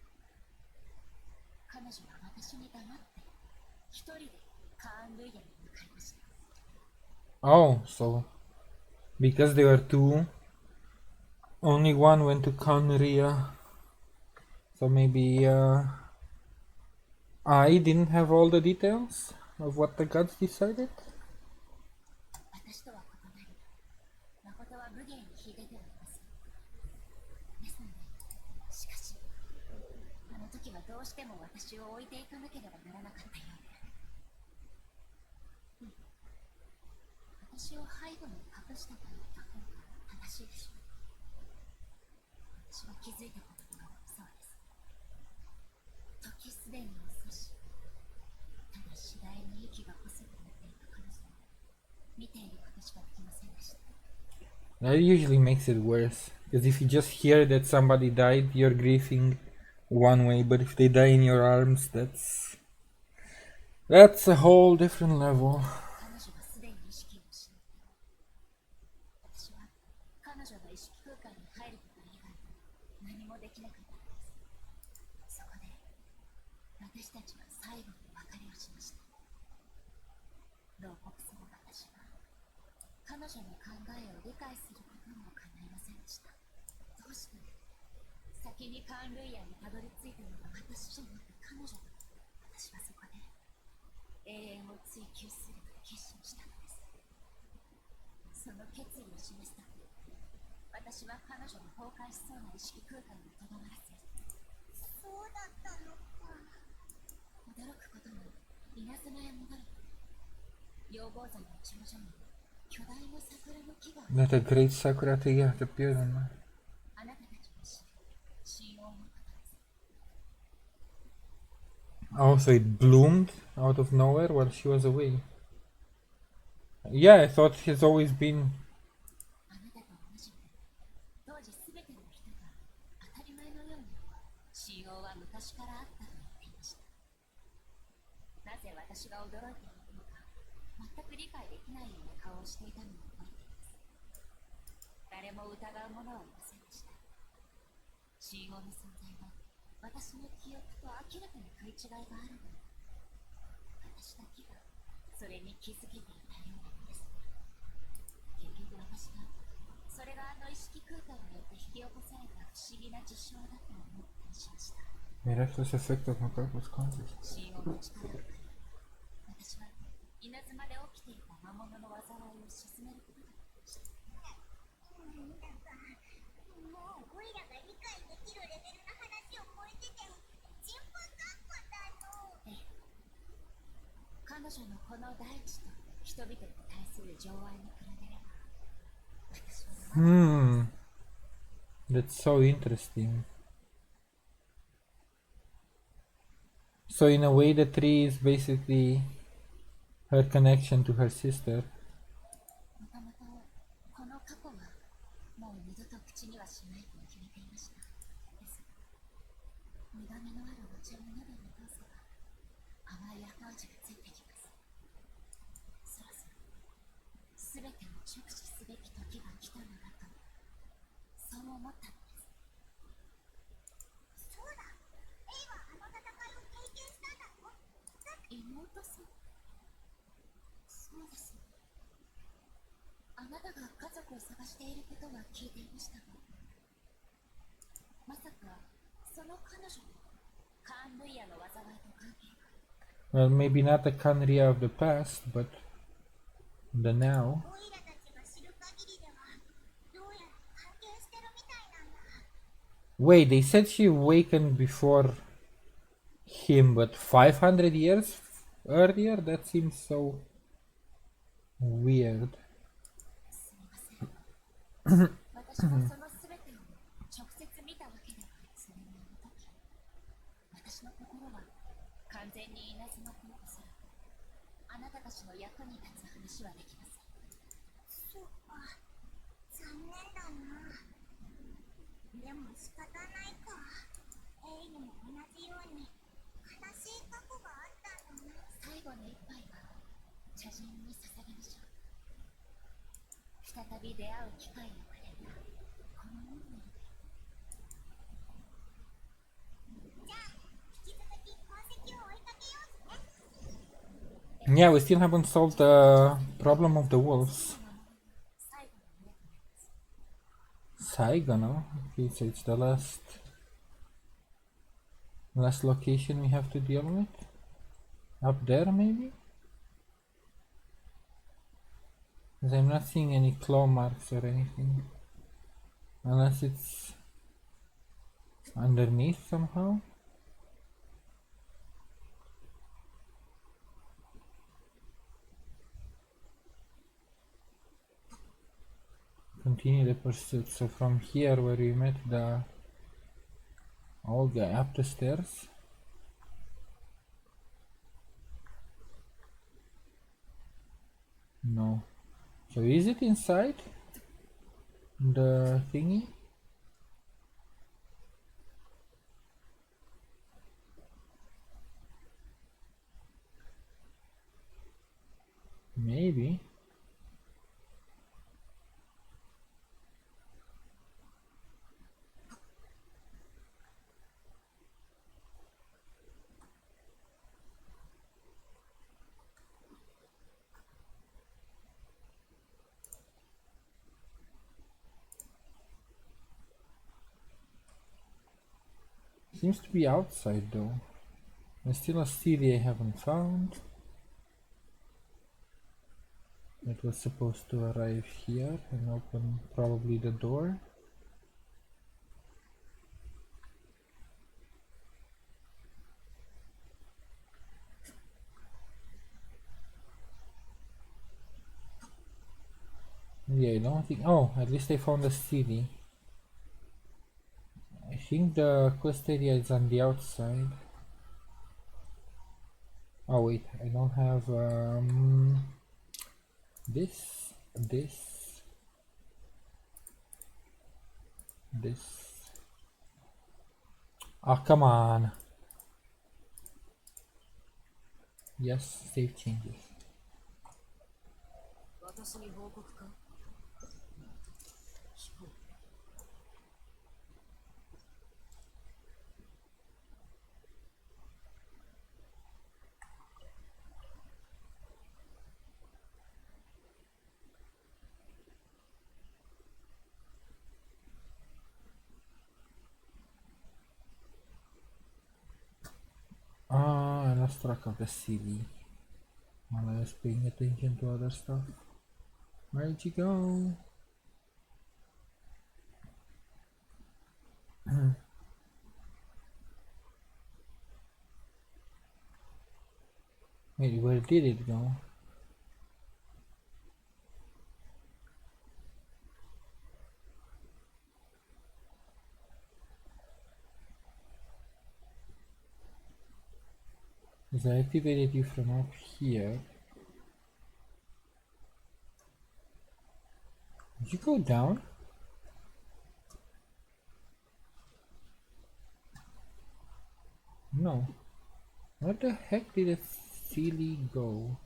彼女は私に黙って一人でカーンルイヤに向かいました。 Oh, so because they were two, only one went to Conria. So maybe I didn't have all the details of what the gods decided. 私とは異なり、誠は武芸に秀でております。ですので、しかし、あの時はどうしても私を置いていかなければならなかったようで。私を背後に隠したと言った方が正しいでしょう。私は気づいたことがそうです。時すでに遅し、ただ次第に息が細くなっていく彼女を見ていることしかできませんでした。That usually makes it worse. Because if you just hear that somebody died, you're grieving one way, but if they die in your arms, that's a whole different level. 彼女がすでに意識を失っている。私は彼女が意識空間に入ること以外何もできなかったのです。そこで私たちは最後の別れをしました。牢獄する私は彼女の考えを理解することも叶いませんでした。どうして先にカンルイヤにたどり着いたのが私じゃなく彼女だ。私はそこで永遠を追求すると決心したのです。その決意を示すため私は彼女の崩壊しそうな意識空間にとどまらせ、そうだったのか。驚くことに稲妻へ戻ると溶鉱山の頂上に巨大な桜の木が That a great sakura tree had appeared on my... あなたたちの心音のことです。 Oh, so it bloomed out of nowhere while she was away. Yeah, I thought he's always been... あなたと同じく当時すべての人が当たり前のように心音は昔からあったと言っていました。なぜ私が驚いているのか全く理解できないような顔をしていたのを覚えています。誰も疑うものはいませんでした。心音の存在は私の記憶と明らかに食い違いがあるのに私だけがそれに気づけていたようなのです。結局私はそれがあの意識空間によって引き起こされた不思議な事象だと思ったりしました。 Miraculous effect of Makako's conscious. 心音の力を借り私は稲妻で起きていた魔物の災いを鎮めることができました。なんだかもうオイラが理解できるレベルの話を超えててちんぷんかんぷんだの。彼女のこの大地と人々に対する情愛に比べれば私は That's so interesting. So in a way the tree is basically her connection to her sister. もともとこの過去はもう二度と口にはしないと決めていました。ですが苦みのあるお茶を喉に通せば甘い後味がついてきます。そろそろ全てを直視すべき時が来たのだとそう思ったのです。そうだ、エイはあの戦いを経験したんだろ。妹さん。そうです。あなたが家族を探していることは聞いていましたが、まさかその彼女もカーンルイヤの災いと関係が。 Well, maybe not the Kanria of the past, but the now. オイラたちが知る限りではどうやら関係してるみたいなんだ。 Wait, they said she awakened before him, but 500 years earlier? That seems so weird. すみません。私はそのすべてを直接見たわけではない。それにあの時私の心は完全に稲妻と起こされあなたたちの役に立つ話はできません。そうか、残念だな。でも仕方ないか。エイにも同じように悲しい過去があったんだな。最後の一杯は茶人に捧げましょう。再び出会う機会をくれたこの運命で。じゃあ引き続き痕跡を追いかけようぜ。 Yeah, we still haven't solved the problem of the wolves. 最後の目となります。 Saigono? Okay, so it's the last location we have to deal with? Up there, maybe? Because I'm not seeing any claw marks or anything. Unless it's underneath somehow? Continue the pursuit. So from here where we met the old guy, up the stairs. No. So is it inside? The thingy? Maybe. Seems to be outside though. There's still a CD I haven't found. It was supposed to arrive here and open probably the door. Yeah, I don't think. Oh, at least I found a CD. I think the quest area is on the outside. Oh wait, I don't have this. Oh, come on. Yes, save changes. 私に報告か。Ah, I lost track of the CD while I was paying attention to other stuff. Where'd you go? Wait, where did it go? Because I activated you from up here. Did you go down? No. Where the heck did the CD go?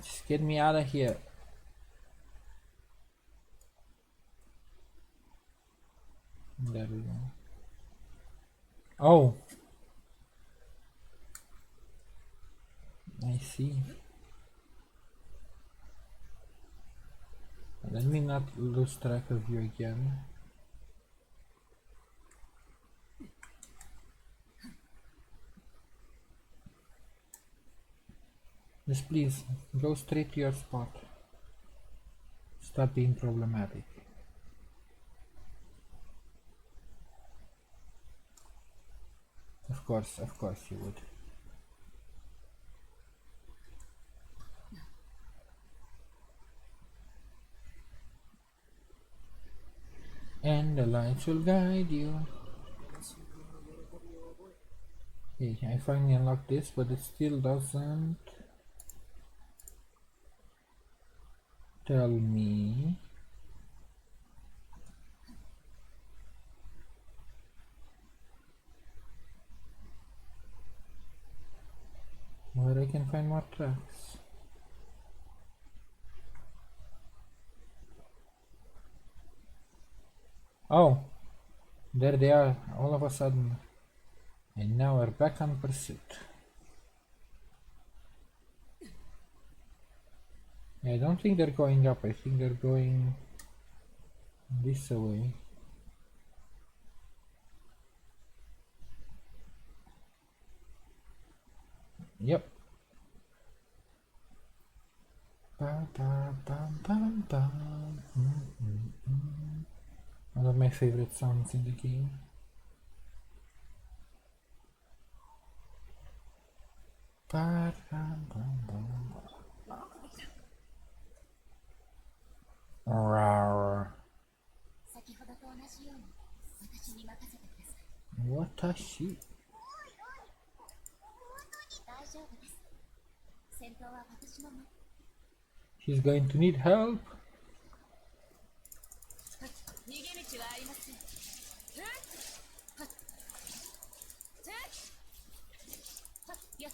Just get me out of here. There we go. Oh, I see. Let me not lose track of you again. Just please, go straight to your spot. Stop being problematic. Of course you would. And the lights will guide you. Okay, I finally unlocked this, but it still doesn't tell me where I can find more tracks. Oh, there they are, all of a sudden. And now we're back on pursuit. I don't think they're going up, I think they're going this way. Yep. Ba, ba, bum, bum, bum. One of my favorite songs in the game. Ba, bum, bum, bum. Rawr. Watashi. 大丈夫です。戦闘は私のも。 She's going to need help. 逃げ道はありません。やっやっ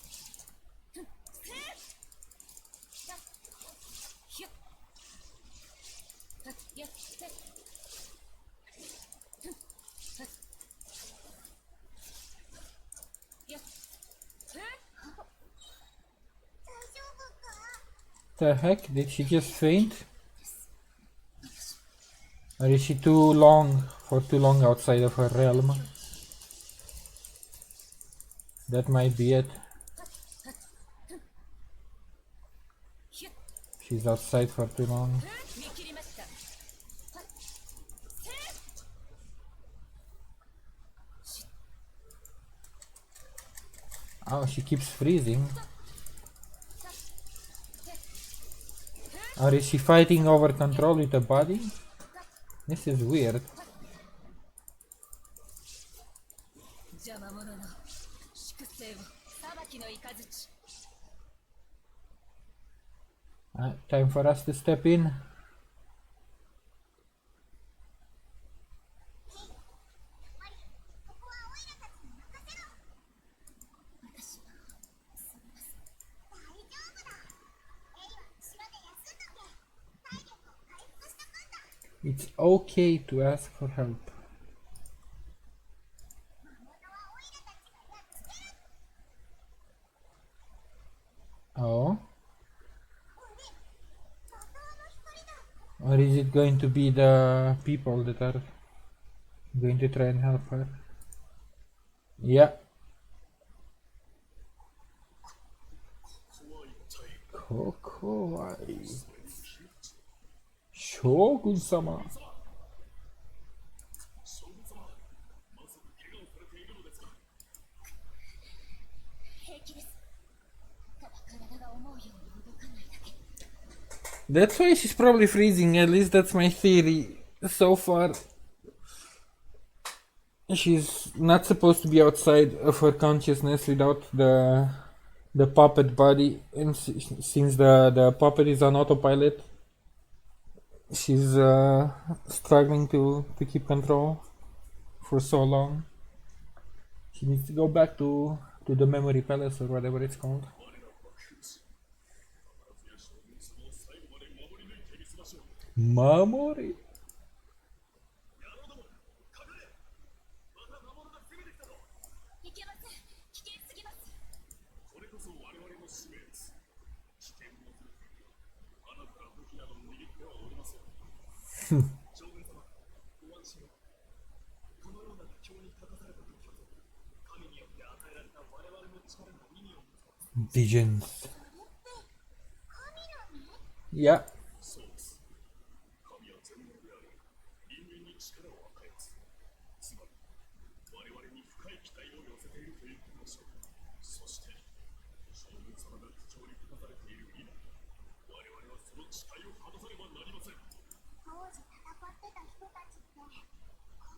The heck? Did she just faint? Or is she too long outside of her realm? That might be it. She's outside for too long. 見切りました。 Oh, she keeps freezing. Or is she fighting over control with the body? This is weird. 邪魔者の粛清を裁きの雷。 Time for us to step in. ここはオイラたちに任せろ。私はすみません。大丈夫だ。エリは後ろで休んどけ。体力を回復した分だ。 It's okay to ask for help. 魔物はオイラたちがやっつける。 Oh? おいで。またあの光だ。 Or is it going to be the people that are going to try and help her? Yeah. Kokowai. Shogun-sama. 平気です。ただ体が思うように動かないだけ。 That's why she's probably freezing, at least that's my theory. So far, she's not supposed to be outside of her consciousness without the puppet body, and since the puppet is on autopilot, she's struggling to keep control for so long. She needs to go back to the memory palace or whatever it's called. 守れ。いけません。危険すぎます。これこそ我々の使命です。危険をする時はあなたが武器など握ってはおりません。将軍様、ご安心を。このような苦境に立たされた時こそ神によって与えられた我々の力が意味を持つ。 Visions. 神の目？ Yeah. そうです。神は全能であり、人間に力を与えます。つまり、我々に深い期待を寄せているということでしょう。そして、将軍様が苦境に立たされている今、我々はその誓いを果たさねばなりません。当時戦ってた人たちってこん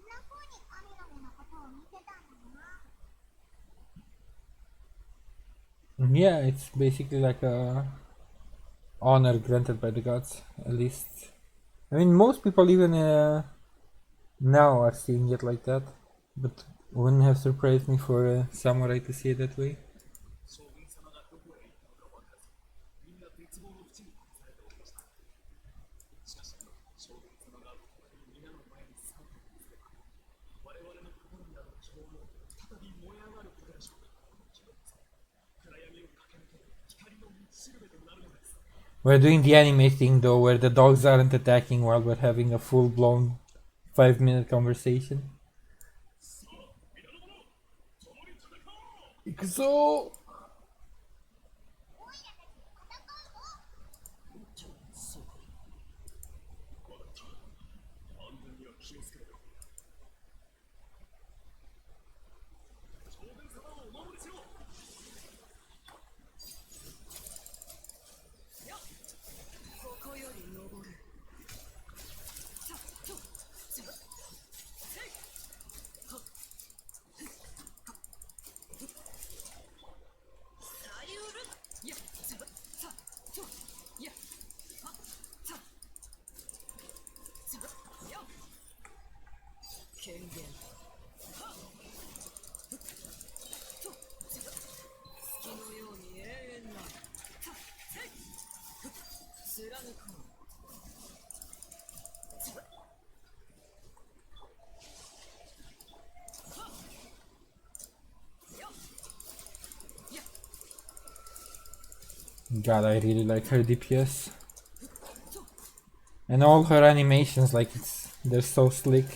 な風に神の目のことを見てたんだな。 Yeah, it's basically like a honor granted by the gods, at least. I mean, most people even now are seeing it like that, but wouldn't have surprised me for a samurai to see it that way. 将軍様がどこへ行ったのか分からず、みんな絶望の淵に立たされておりました。しかし、将軍様が皆の前に姿を見せれば、我々の心にある希望も再び燃え上がることでしょう。希望こそ暗闇を駆け抜ける光の道しるべとなるのです。 We're doing the anime thing though, where the dogs aren't attacking while we're having a full-blown 5-minute conversation. Ikuzo! そうか。分かった。安全には気をつけろよ。将軍様をお守りしろ。ここより登る。限月のように永遠な貫くも God, I really like her DPS. And all her animations, like they're so slick.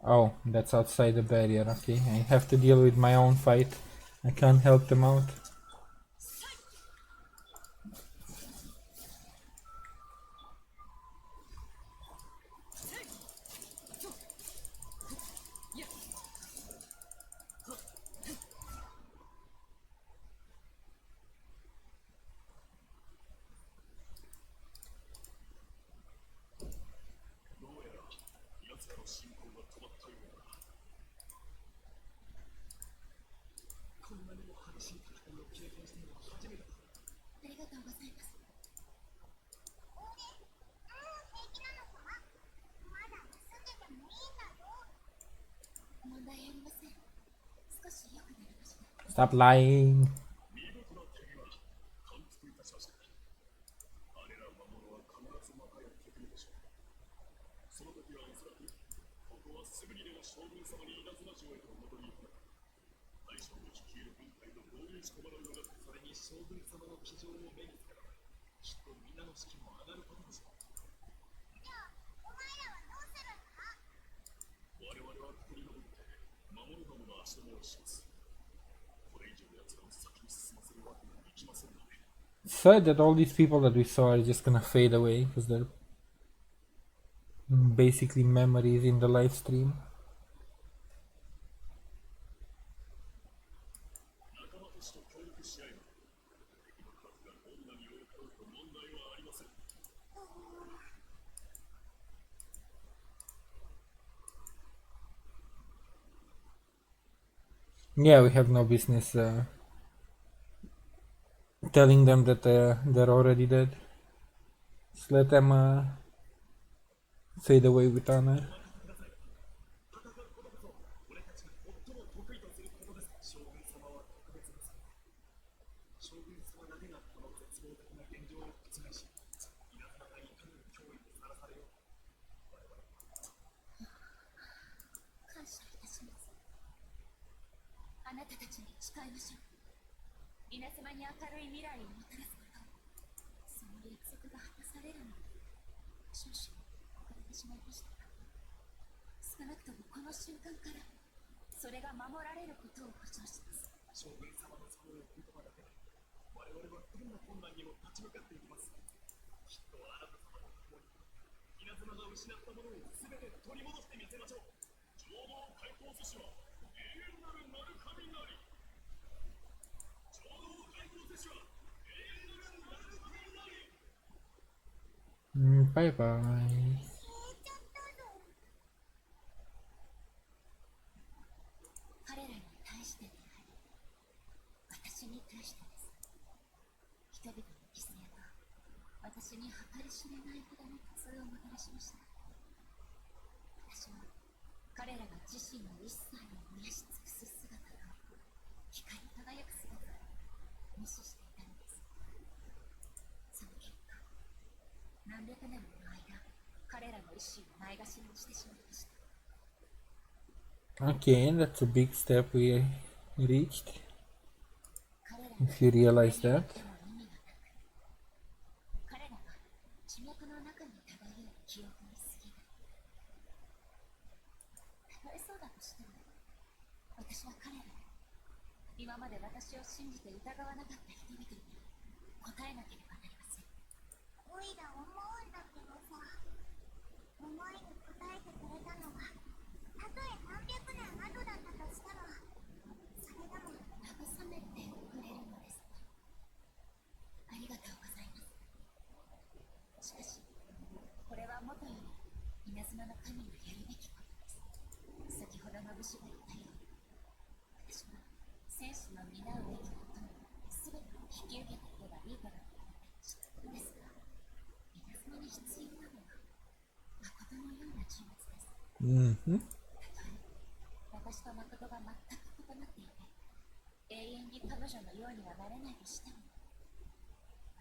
Oh, that's outside the barrier, okay. I have to deal with my own fight. I can't help them out. Stop lying. Sad that all these people that we saw are just gonna fade away because they're basically memories in the live stream. Yeah, we have no business telling them that they're already dead. Just let them fade away with honor. Bye bye. 彼らに対してであり、私に対してです。人々の犠牲は私に計り知れないほどの苦痛をもたらしました。私は彼らが自身の一切を燃やし尽くす姿と光り輝く姿を無視していたのです。その結果、何百年もの間、彼らの意志をないがしろにしてしまいました。Okay, that's a big step we reached. If you realize that. 彼らは地脈の中に漂う記憶に過ぎない。たとえそうだとしても、私は彼らに今まで私を信じて疑わなかった人々に答えなければなりません。おいら思うんだけどさ、思いに答えてくれたのはたとえ何百年後だったとしたら、それでも慰めてくれるのです。ありがとうございます。しかし、これはもとより稲妻の神がやるべきことです。先ほどの武士が言ったように、私は戦士の担うべきことの全て沈没です。 Mm-hmm. 私と誠が全く異なっていて、永遠に彼女のようにはなれないとしても、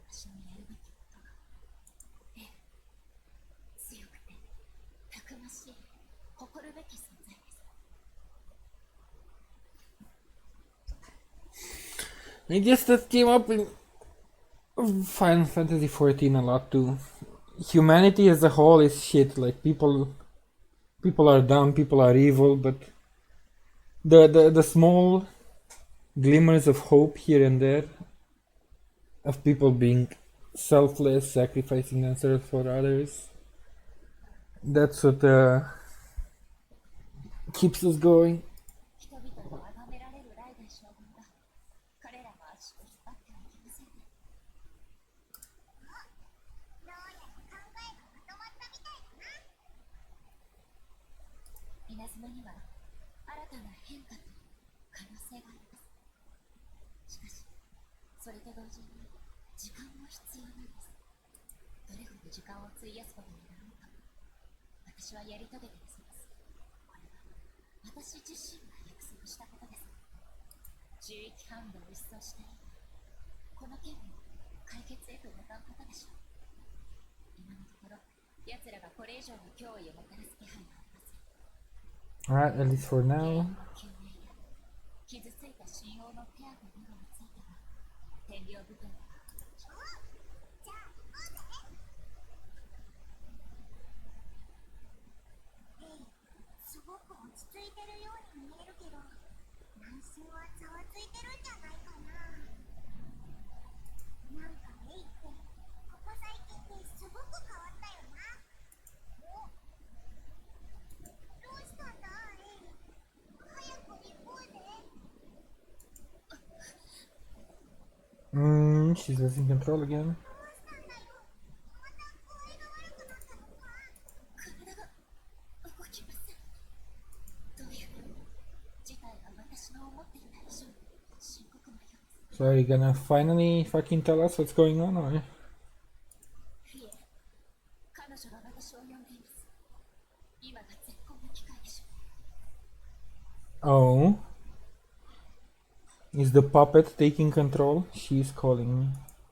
私のやるべきことは、ええ、強くて、たくましい、誇るべき存在です。 I guess that came up in Final Fantasy XIV a lot too. Humanity as a whole is shit. Like people are dumb, people are evil, but the small glimmers of hope here and there of people being selfless, sacrificing themselves for others. That's what keeps us going. 人々と崇められるライデン将軍が、彼らの足を引っ張ってはいけませんね。どうやら考えがまとまったみたいだな。稲妻には新たな変化と可能性があります。しかし、それと同時に時間も必要なんです。どれほど時間を費やすことになろうか、私はやり遂げてみせます。これは私自身が約束したことです。11ハウンドを一掃して、この件も解決へと向かうことでしょう。今のところ、奴らがこれ以上の脅威をもたらす気配はありません。 Alright, at least for now. 救命や傷ついた信用の手当てなどについては天領部隊がじゃあ行こうぜ。すごく落ち着いてるように見えるけど、内心はざわついてるんじゃないかな。なんかレイってここ最近ですごく変わったよな。お、どうしたんだレイ。早く行こうぜ。 She's losing control again. 体が動きません。どうやら事態が私の思っていた以上に深刻なようです。 So are you gonna finally fucking tell us what's going on, or? いえ、彼女が私を呼んでいます。今が絶好の機会でしょう。 Oh. Is the puppet taking control? She's calling me.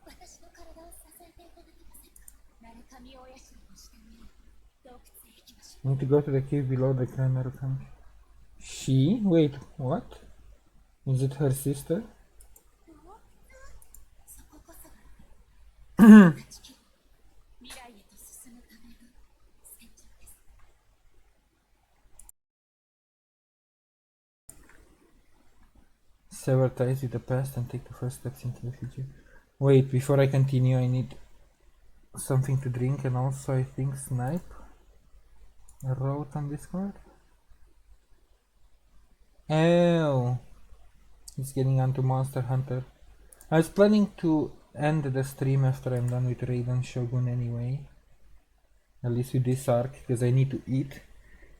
私の体を支えていただけませんか。鳴神親社の下に洞窟へ行きましょう。 Need to go to the cave below the Kranarukami. She? Wait, what? Is it her sister? そここそが断ち切る未来へと進むための戦場です。 Sever ties with the past and take the first steps into the future. Wait, before I continue, I need something to drink and also I think Snipe wrote on Discord. Oh, he's getting onto Monster Hunter. I was planning to end the stream after I'm done with Raiden Shogun anyway. At least with this arc, because I need to eat.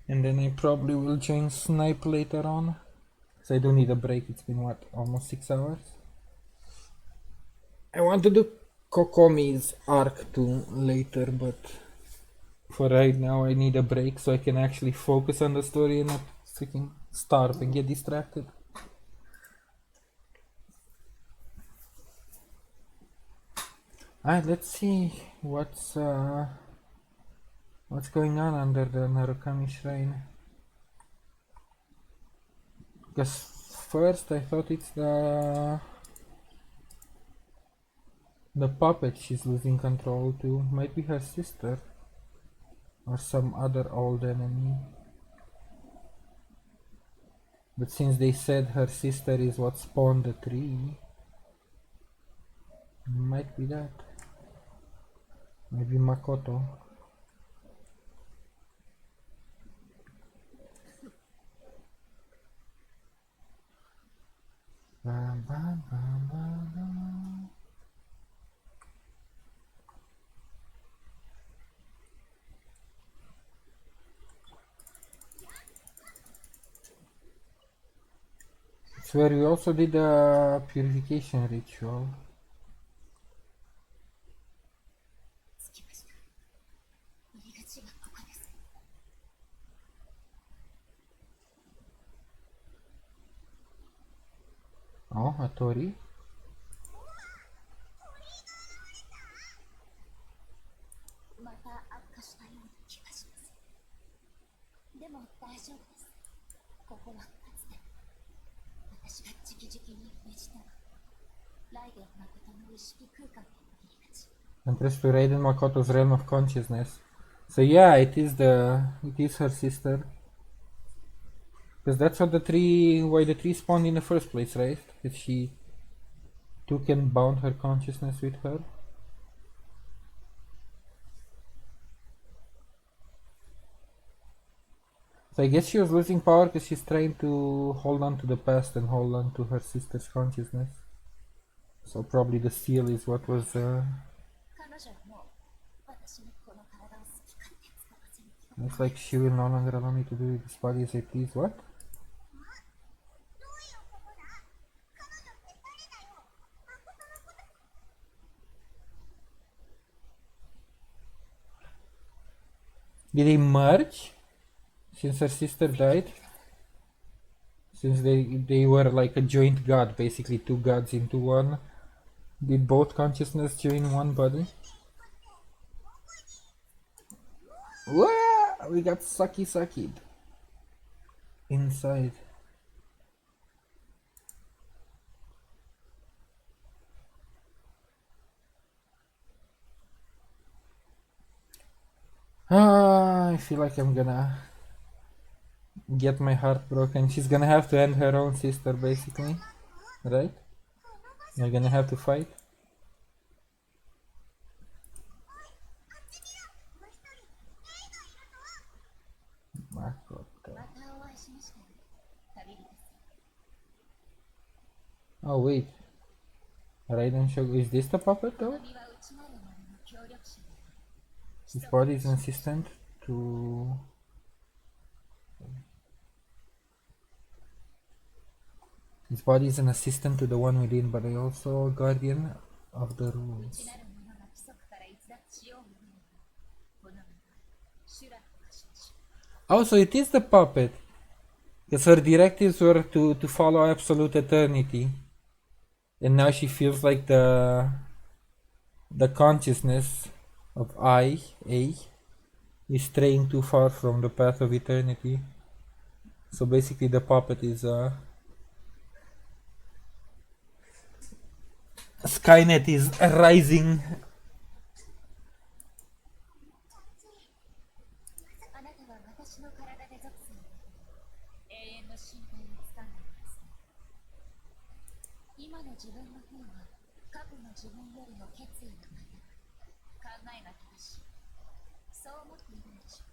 And then I probably will join Snipe later on. So I do need a break, it's been what, almost 6 hours? I want to do Kokomi's arc too later, but for right now I need a break so I can actually focus on the story and not freaking starve and get distracted. Alright, let's see what's going on under the Narukami Shrine. Because first I thought it's the puppet she's losing control to. Might be her sister or some other old enemy. But since they said her sister is what spawned the tree, might be that. Maybe Makoto. Bam, bam, bam, bam, bam. It's where we also did a purification ritual. 着きました。入り口はここです。Oh, a Tori. また悪化したような気がします。でも大丈夫です。ここはかつて私が直々に命じたライデン誠の意識空間の入り口。 Enters to Raiden Makoto's realm of consciousness. So yeah, it is her sister. Because that's what why the tree spawned in the first place, right? Because she took and bound her consciousness with her. So I guess she was losing power because she's trying to hold on to the past and hold on to her sister's consciousness. So probably the seal is what was. 彼女はもう私にこの体を好き勝手使わせる気が。 It's like she will no longer allow me to do this body as I please. What? どういうことだ。彼女って誰だよ。誠のこと。 Did they merge? Since her sister died? Since they were like a joint god, basically two gods into one. Did both consciousness join one body? Wah! We got sucky inside. I feel like I'm gonna get my heart broken. She's gonna have to end her own sister, basically. Right? They're gonna have to fight. Makoto. またお会いしましたね。旅人です。 Oh wait. Raiden Shogun. Is this the puppet こ though? の身は内なる者の協力者である。 His body is insistent to. His body is an assistant to the one within, but also a guardian of the 内 rules. なる者が規則から逸脱しようものなら、この身は修羅の貸し主。 Oh, so it is the puppet. Because her directives were to follow absolute eternity. And now she feels like the consciousness of A, is straying too far from the path of eternity. So basically the puppet is Skynet is rising. あなたは私の体で属する永遠の身体を掴んだのですね。今の自分の方が過去の自分よりも決意が固く、考えが正しい。そう思っているでしょう。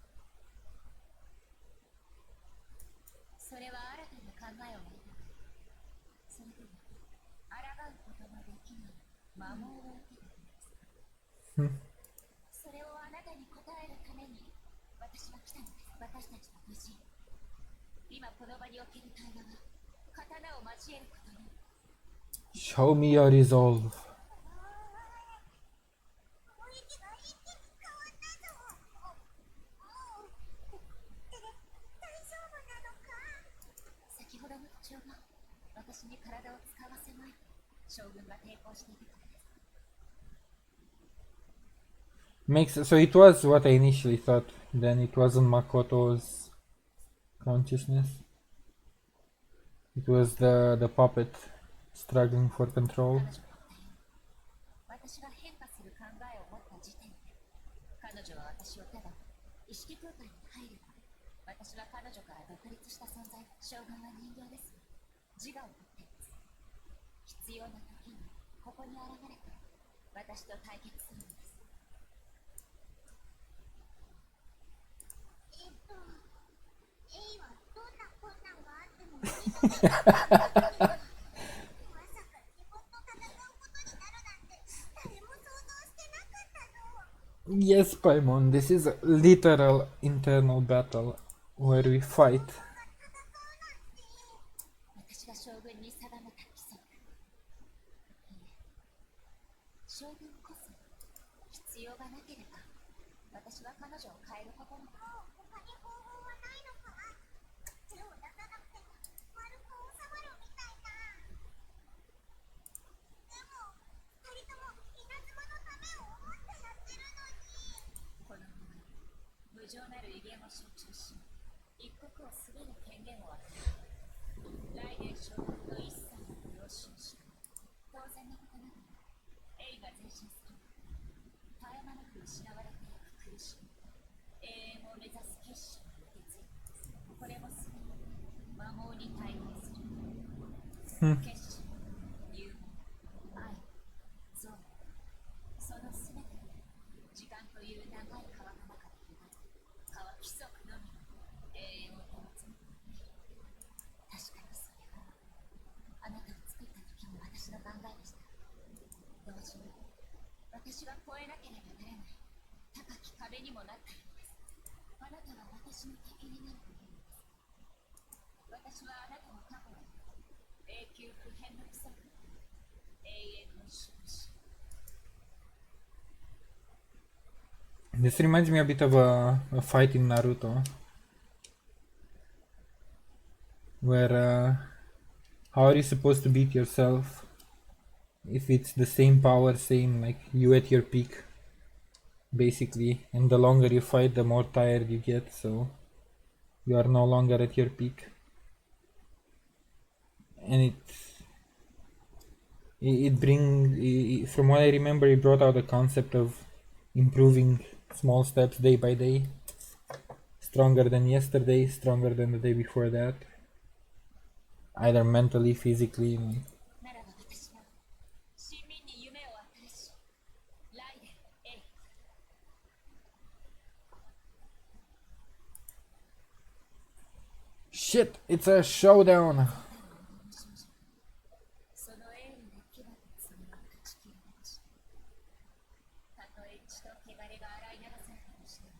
それは新たな考えを得たから。それでも抗うことのできない摩耗を受けたのです。それをあなたに答えるために私は来たのです。私たちは無事、今この場における対話は刀を交えることに。 Show me your resolve. 先ほどの口調が私に体を使わせまいと将軍が抵抗していたからです。 So it was what I initially thought. Then it wasn't Makoto's consciousness. It was the puppet struggling for control. 私が変化する考えを持った時点で、彼女は私をただ意識空間に入れば、私は彼女から独立した存在。将軍は人形です。自我を持っています。必要な時にここに現れて私と対決するのです。A はどんな困難があっても乗り越える。まさか自分と戦うことになるなんて誰も想像してなかったの。 Yes, Paimon, this is a literal internal battle where we fight. 私が将軍に定めた規則。将軍こそ必要がなければ私は彼女を変えることも。他に方法はないのか。手を出さなくても丸く収まるみたいな。上なる威厳を象徴し、一国を過ぎる権限を与え、来年将軍の一切を領収した。当然のことながら、エイが前進する。絶え間なく失われていく苦しみ、永遠を目指す決心を受け継いだ。これもすべて魔網に対抗する。決心、勇猛、愛、憎悪、そのすべてを時間という長い川の中で描く川規則のみの永遠を保つ。確かにそれはあなたを作った時の私の考えでした。同時に私は越えなければならない高き壁にもなったのです。あなたは私の敵になるというのです。私はあなたの過去を永久不変の規則、永遠の印。This reminds me a bit of a fight in Naruto, where how are you supposed to beat yourself if it's the same power, same like you at your peak, basically, and the longer you fight, the more tired you get, so you are no longer at your peak, and from what I remember, it brought out the concept of improving small steps day by day, stronger than yesterday, stronger than the day before that, either mentally, physically. ならば私は市民に夢を与えし、ライデン、エイ。Shit, it's a showdown. そのエイの牙と爪を断ち切りました。たとえ血と汚れが洗い流されたとしても、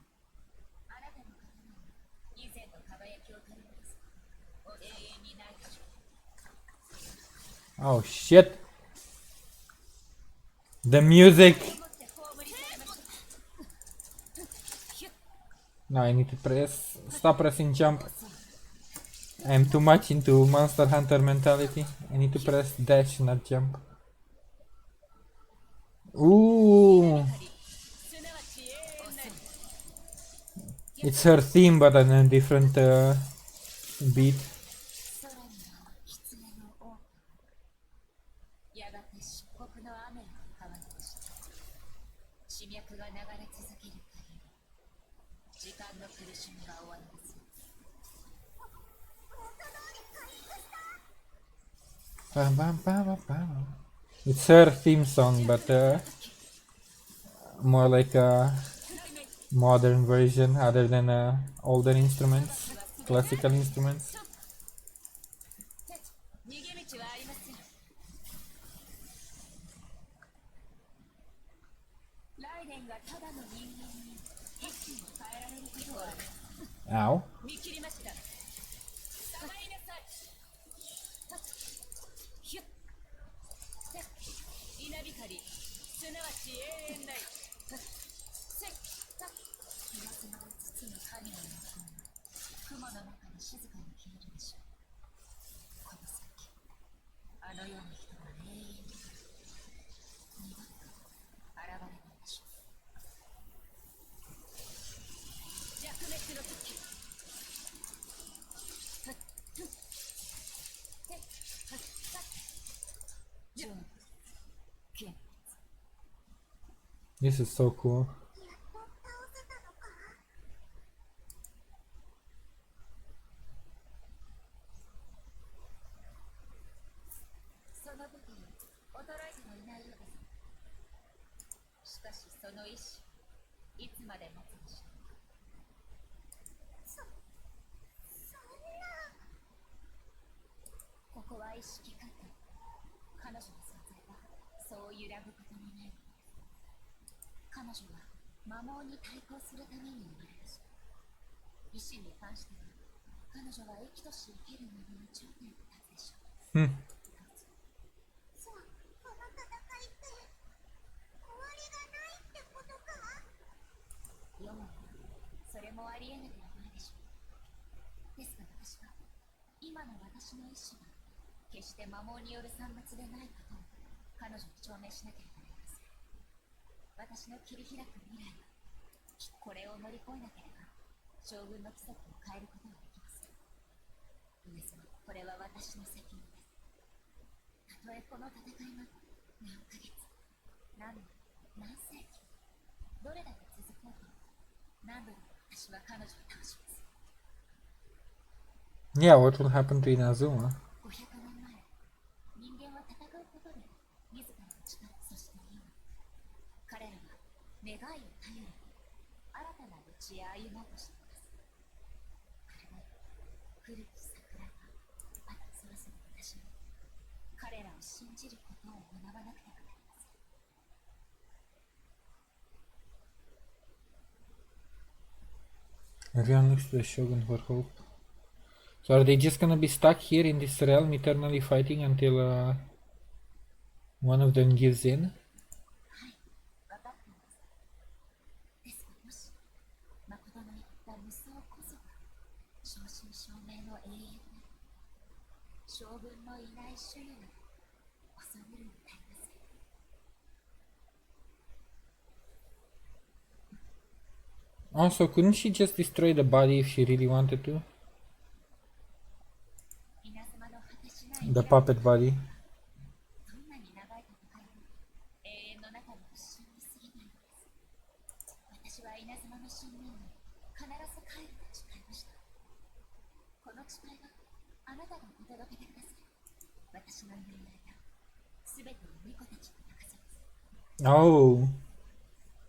あなたの刀は以前の輝きを取り戻す。永遠にないでしょう。Oh shit. The music. Now I need to stop pressing jump. I'm too much into Monster Hunter mentality. I need to press dash, not jump. Ooh. It's her theme, but on a different beat. 空には狐の王。やがて漆黒の雨が変わりました。死脈が流れ続ける限り、時間の苦しみが終わります。Bam, bam, bam, bam, bam. It's her theme song, but more like a modern version other than older instruments, classical instruments. 逃げ道はありません。ライデンがただの人間に一気に変えられることは Ow. 見切りました。下がりなさい。ヒュッ。稲光、すなわち永遠なり。せっか。今すまで包む神の中に雲の中に静かに消えるでしょう。この先、あのような人が永遠に二度と現れないでしょう。弱滅の時。This is so cool. その武器に衰えてもいないようです。しかしその意志、いつまで持つでしょうか。そんな。ここは意識かと。彼女の存在はそう揺らぐことのない。彼女は魔網に対抗するために生まれました。意志に関しては彼女は生きとし生けるものの頂点に立つでしょう。そう、この戦いって終わりがないってことか。よもやそれもありえなくはないでしょう。ですが私は今の私の意志が決して魔網による産物でないことを彼女に証明しなければなりません。私の切り開く未来はこれを乗り越えなければ将軍の規則を変えることはできません。上様、これは私の責任です。たとえこの戦いが何ヶ月、何年、何世紀、どれだけ続こうと、何度でも私は彼女を倒します。Yeah, what will happen to Inazuma? 500年前、人間は戦うことで自らの力、そして今、彼らは願いを頼りに新たな道へ歩もうとしています。あれは古き桜があとそろそろ私も彼らを信じることを学ばなくてはなりません。Everyone looks to the Shogun for hope. So are they just gonna be stuck here in this realm, eternally fighting until one of them gives in? はい、分かっています。ですがもし、誠の言った無双こそが正真正銘の永遠なら、将軍のいない主より恐れるに足りません。Also, couldn't she just destroy the body if she really wanted to? 稲妻の果てしない The puppet body. どんなに長い戦いも永遠の中の不思議に過ぎないのです。私は稲妻の信念に必ず帰ると誓いました。この誓いはあなたが見届けてください。私のいない間、すべての巫女たちに任せます。 Oh,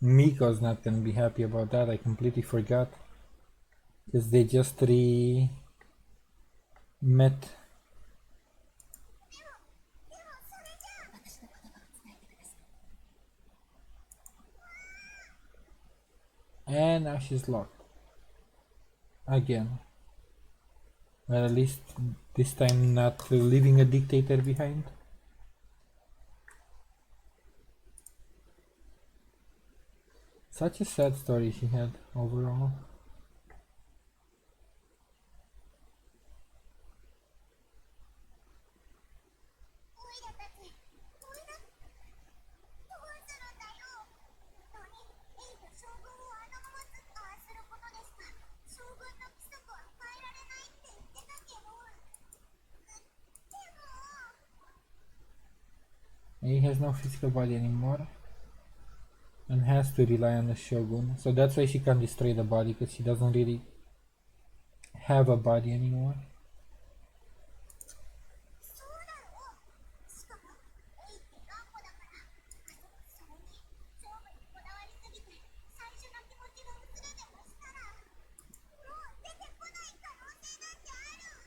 Miko's not gonna be happy about that. I completely forgot. Because they just met. 私の言葉を伝えてください。 And now she's locked. Again. Well, at least this time not leaving a dictator behind. Such a sad story she had overall. おいらたち、おいら、どうするんだよ。本当に、エイと将軍をあのままずっとあすることですか。将軍の規則は変えられないって言ってたけど。He has no physical body anymore and has to rely on the shogun. So that's why she can't destroy the body, because she doesn't really have a body anymore. そうだろう。しかも、エイって頑固だから。それに、勝負にこだわりすぎて、最初の気持ちが薄れでもしたら、もう出てこない可能性なんてある。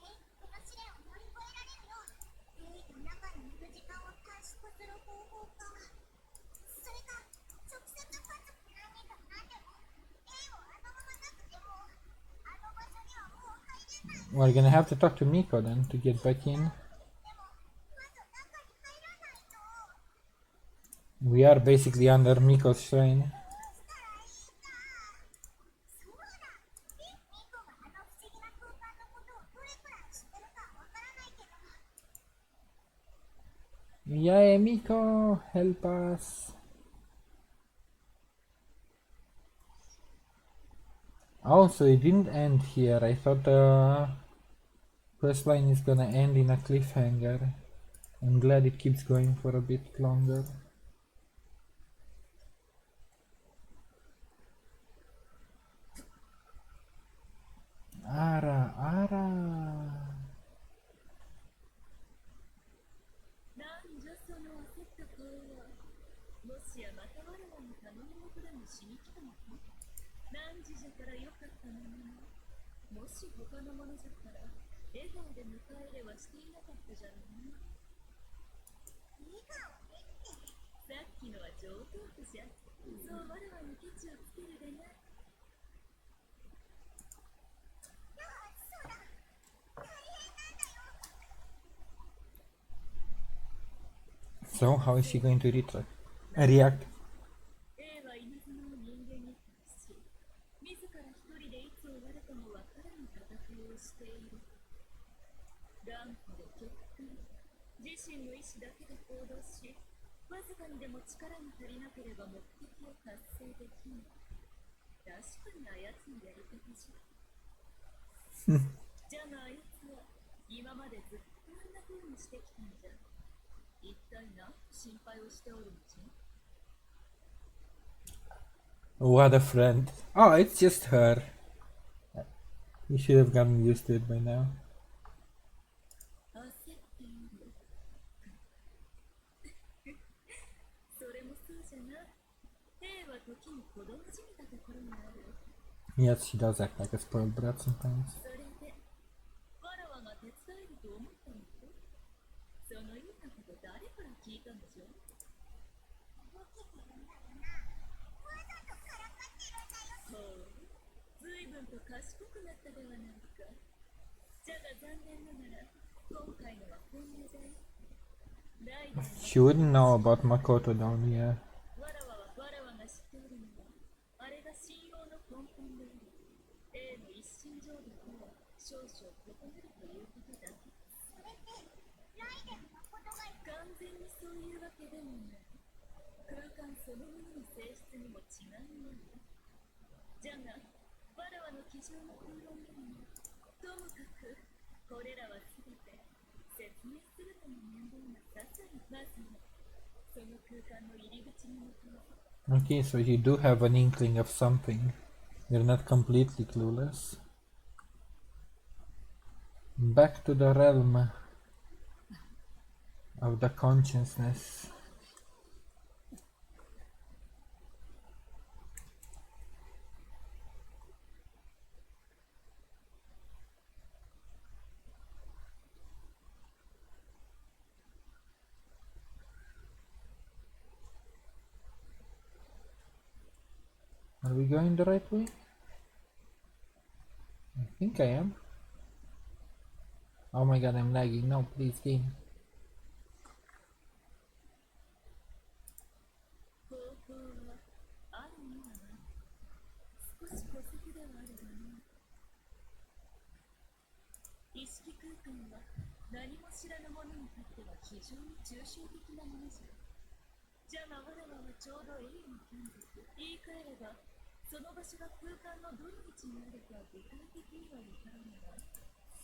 エイ、この試練を乗り越えられるよ。エイと中にいる時間を短縮する方法か。それか、直接家族何人か何でも、エイをあのままなくても、あの場所にはもう入れない。 We're gonna have to talk to Miko then to get back in. でも、まず中に入らないと。 We are basically under Miko's shrine. どうしたらいいか。そうだ。ミコがあの不思議な空間のことをどれくらい知ってるかわからないけど。 Yay, Miko! Help us! Oh, so it didn't end here. I thought the quest line is gonna end in a cliffhanger. I'm glad it keeps going for a bit longer. Ara, Ara! なんじゃその焦った顔は。もしやまた我らに頼み事でもしに来たのか。何時じゃからよかったものの、もし他のものじゃったら笑顔で迎え入れはしていなかったじゃろうな。笑顔でって。さっきのは上等句じゃ。そう我らにケチをつけるでな。ああ、そうだ。大変なんだよ。 So, how is she going to react? A は稲妻を人間に託し、自ら一人でいつ終わるかもわからぬ戦いをしている。頑固で極端、自身の意志だけで行動し、わずかにでも力が足りなければ目的を達成できない。確かにあやつのやり方じゃ。じゃがあやつは今までずっとあんな風にしてきたんじゃ。一体な、心配をしておるんじゃ。What a friend. Oh, it's just her. You should have gotten used to it by now. 焦っている。それもそうじゃな。兵は時に子供じみたところがある。Yes, she does act like a spoiled brat sometimes. それで、わらわが手伝えると思ったのと、そのようなこと誰から聞いたんでしょう。ほう、随分と賢くなったではないか。じゃが残念ながら、今回のは本音だよ。代々 She wouldn't know about Makoto down here. わらわが知っておるのは、あれが信用の根本である。A の一心浄土とは少々異なるということだ。それってライデンのことが完全にそういうわけでもない。空間そのものの性質にも違いがある。じゃが、わらわの机上の空論よりも、ともかく、これらはすべて説明するのも面倒な些細な。まずは、その空間の入り口に向かう。Okay, so you do have an inkling of something. You're not completely clueless. Back to the realm of the consciousness. Are we going the right way? I think I am. Oh my god, I'm lagging. No, please, game. 方法はあるのはな。少し補足ではあるがな。意識空間は何も知らぬ者にとっては非常に抽象的なものじゃ。じゃが我らはちょうど A の眷属。言い換えれば、その場所が空間のどの位置にあるか具体的には分からないが、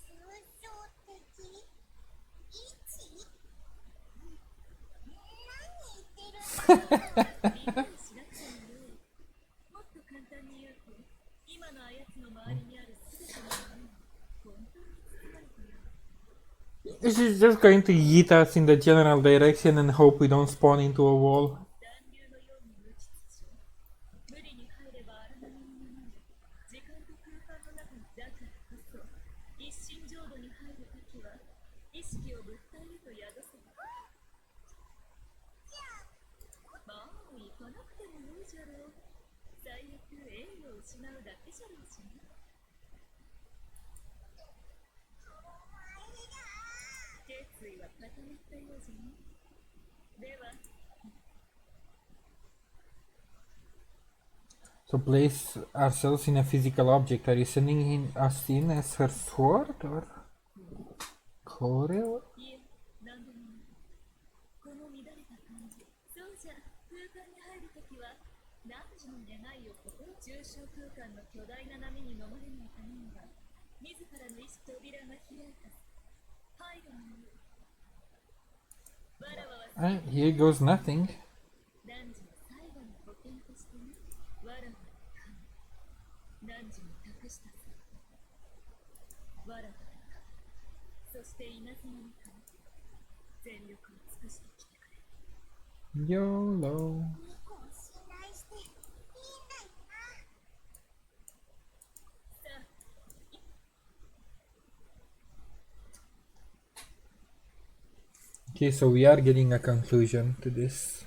抽象的位置何言ってる理解しなくちゃなる。もっと簡単に言うと、今のあやつの周りにある全てのものが本当に包まれている。This is just going to yeet us in the general direction and hope we don't spawn into a wall. 暖流のように無秩序。無理に入れば荒波になる。時間と空間の中にだからこそ、一心浄土に入るときは、意識を物体へと宿せば。まあ、行かなくてもよいじゃろう。最悪、栄誉を失うだけじゃろうしな。決意は固まったようじゃね。では、So place ourselves in a physical object. Are you sending us in as her sword or Kore? いえ、なんでもない。この乱れた感じ。そうじゃ、空間に入るときは、何時の願いを心中小空間の巨大な波に飲まれないためには、自らの意志扉が開いた。入るのよ。わらわは Here goes nothing. 何時の最後の保険としてね、わらわの神。何時に託したさ。わらわの神。そして稲妻の神。全力を尽くしてきてくれ。YOLO. 猫を信頼していいんだよな。さあ、 Okay, so we are getting a conclusion to this.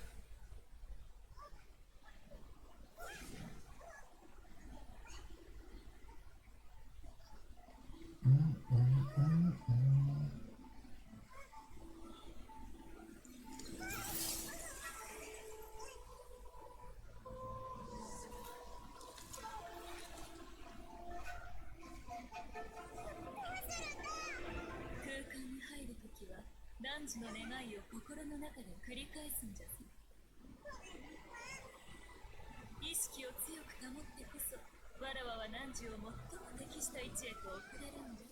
汝の願いを心の中で繰り返すんじゃぞ。意識を強く保ってこそわらわは汝を最も適した位置へと送れるんだ。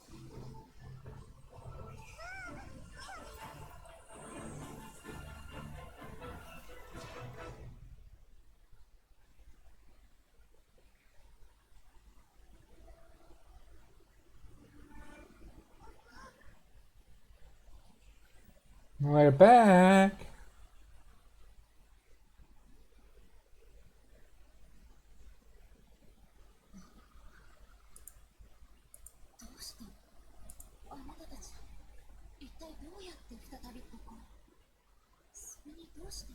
We're back! どうしてあなたたち一体どうやって再びここへ。それにどうして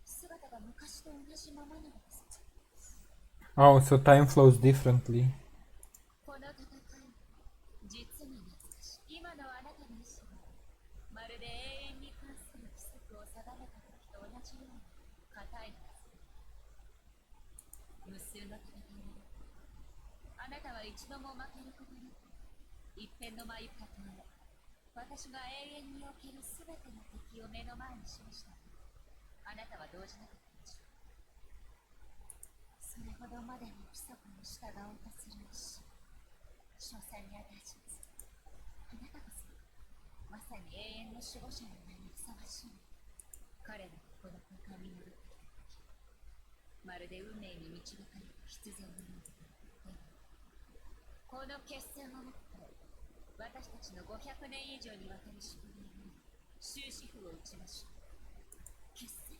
姿が昔と同じままなのですか。 Oh, so time flows differently. この戦い実に懐かしい。今のあなたの意志はまるで永遠に関する規則を定めた時と同じように硬いのです。無数の戦いであなたは一度も負けることなく一辺の舞い方へ私が永遠におけるすべての敵を目の前に示した。あなたは動じなかったでしょう。それほどまでに規則に従おうとする意志、賞賛に値します。あなたこそまさに永遠の守護者の名にふさわしい。彼のこの深みのるまるで運命に導かれた必然のようでもこの決戦をもって私たちの500年以上にわたる宿命に終止符を打ちましょう。決戦。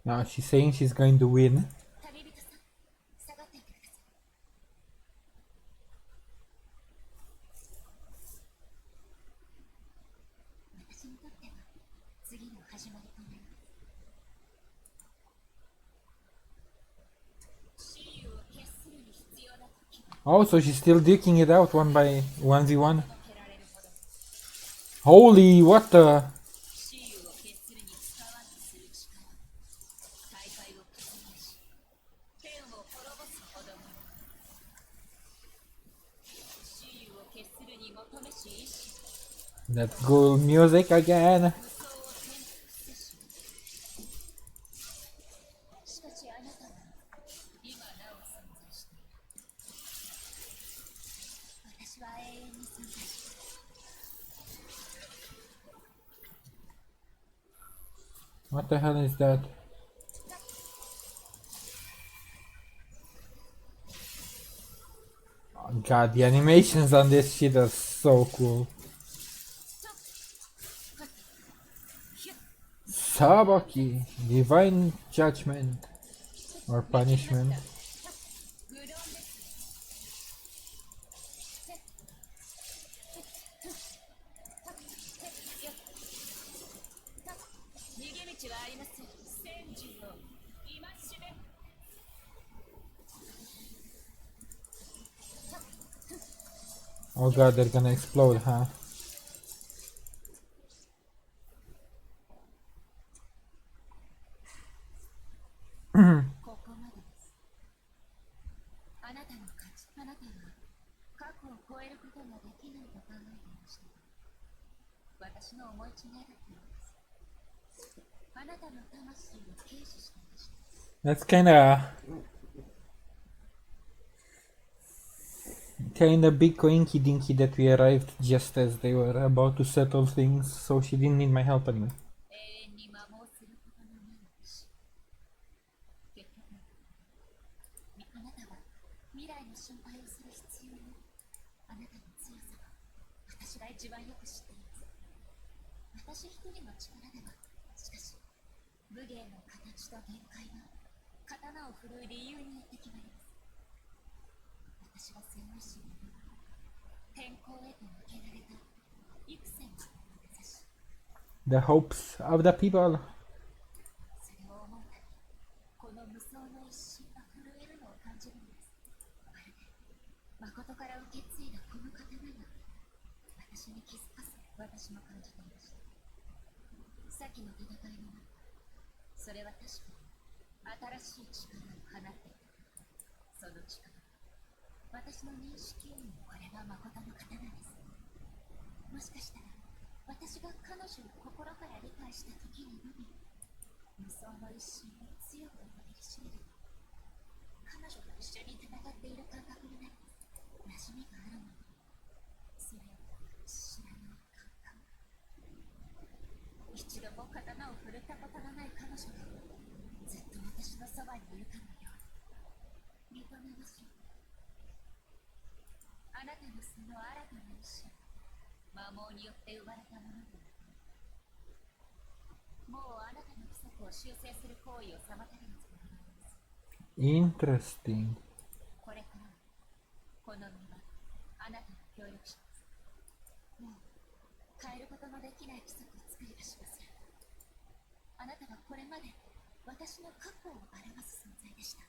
Now she's saying she's going to win. 旅人さん、下がっていてください。私にとっては次の始まりとなります。雌雄を決するに必要な時は Oh, so she's still digging it out 1v1. 蹴られるほど Holy, what the? 雌雄を決するに使わんとする力、大会を覆し天を滅ぼすほどの雌雄を決するに求めし意志、 That cool music again. 無双を転覆せし。しかしあなたは今なお存在している。私は永遠に存在している。 What the hell is that? Oh god, the animations on this shit are so cool. Sabaki, divine judgment or punishment. 無論です。逃げ道はありません。戦時の戒め。 Oh god, they're gonna explode, huh? ここまでです。あなたの勝ち。あなたは過去を超えることができないと考えていました。私の思い違いだったのです。あなたの魂を軽視していました。 That's kinda big coinky dinky that we arrived just as they were about to settle things, so she didn't need my help anyway. 永遠に摩耗することのない意志。結局、あなたは未来の心配をする必要のあなたの強さは私が一番よく知っています。私一人の力では、しかし武芸の形と限界は刀を振るう理由によって決まります。私はその意志に天候へと向けられた幾千の目指し、 The hopes of the people. それを思うたび、この無双の一心が震えるのを感じるのです。まるで誠から受け継いだこの刀が私に気づかせ、私も感じていました。先の戦いの中、それは確かに新しい力を放っていた。その力、私の認識よりもこれが誠の刀です。もしかしたら私が彼女を心から理解した時にのみ無双の一心を強く握りしめる。彼女と一緒に戦っている感覚になり、馴染みがあるのに、それを知らない感覚。一度も刀を振るったことがない彼女がずっと私のそばにいるかのように認めましょう。あなたのその新たな意志、魔網によって生まれたもので、もうあなたの規則を修正する行為を妨げるつもりなんです。Interesting. これからこの身はあなたの協力者です。もう変えることのできない規則を作り出します。あなたはこれまで私の過去を表す存在でした。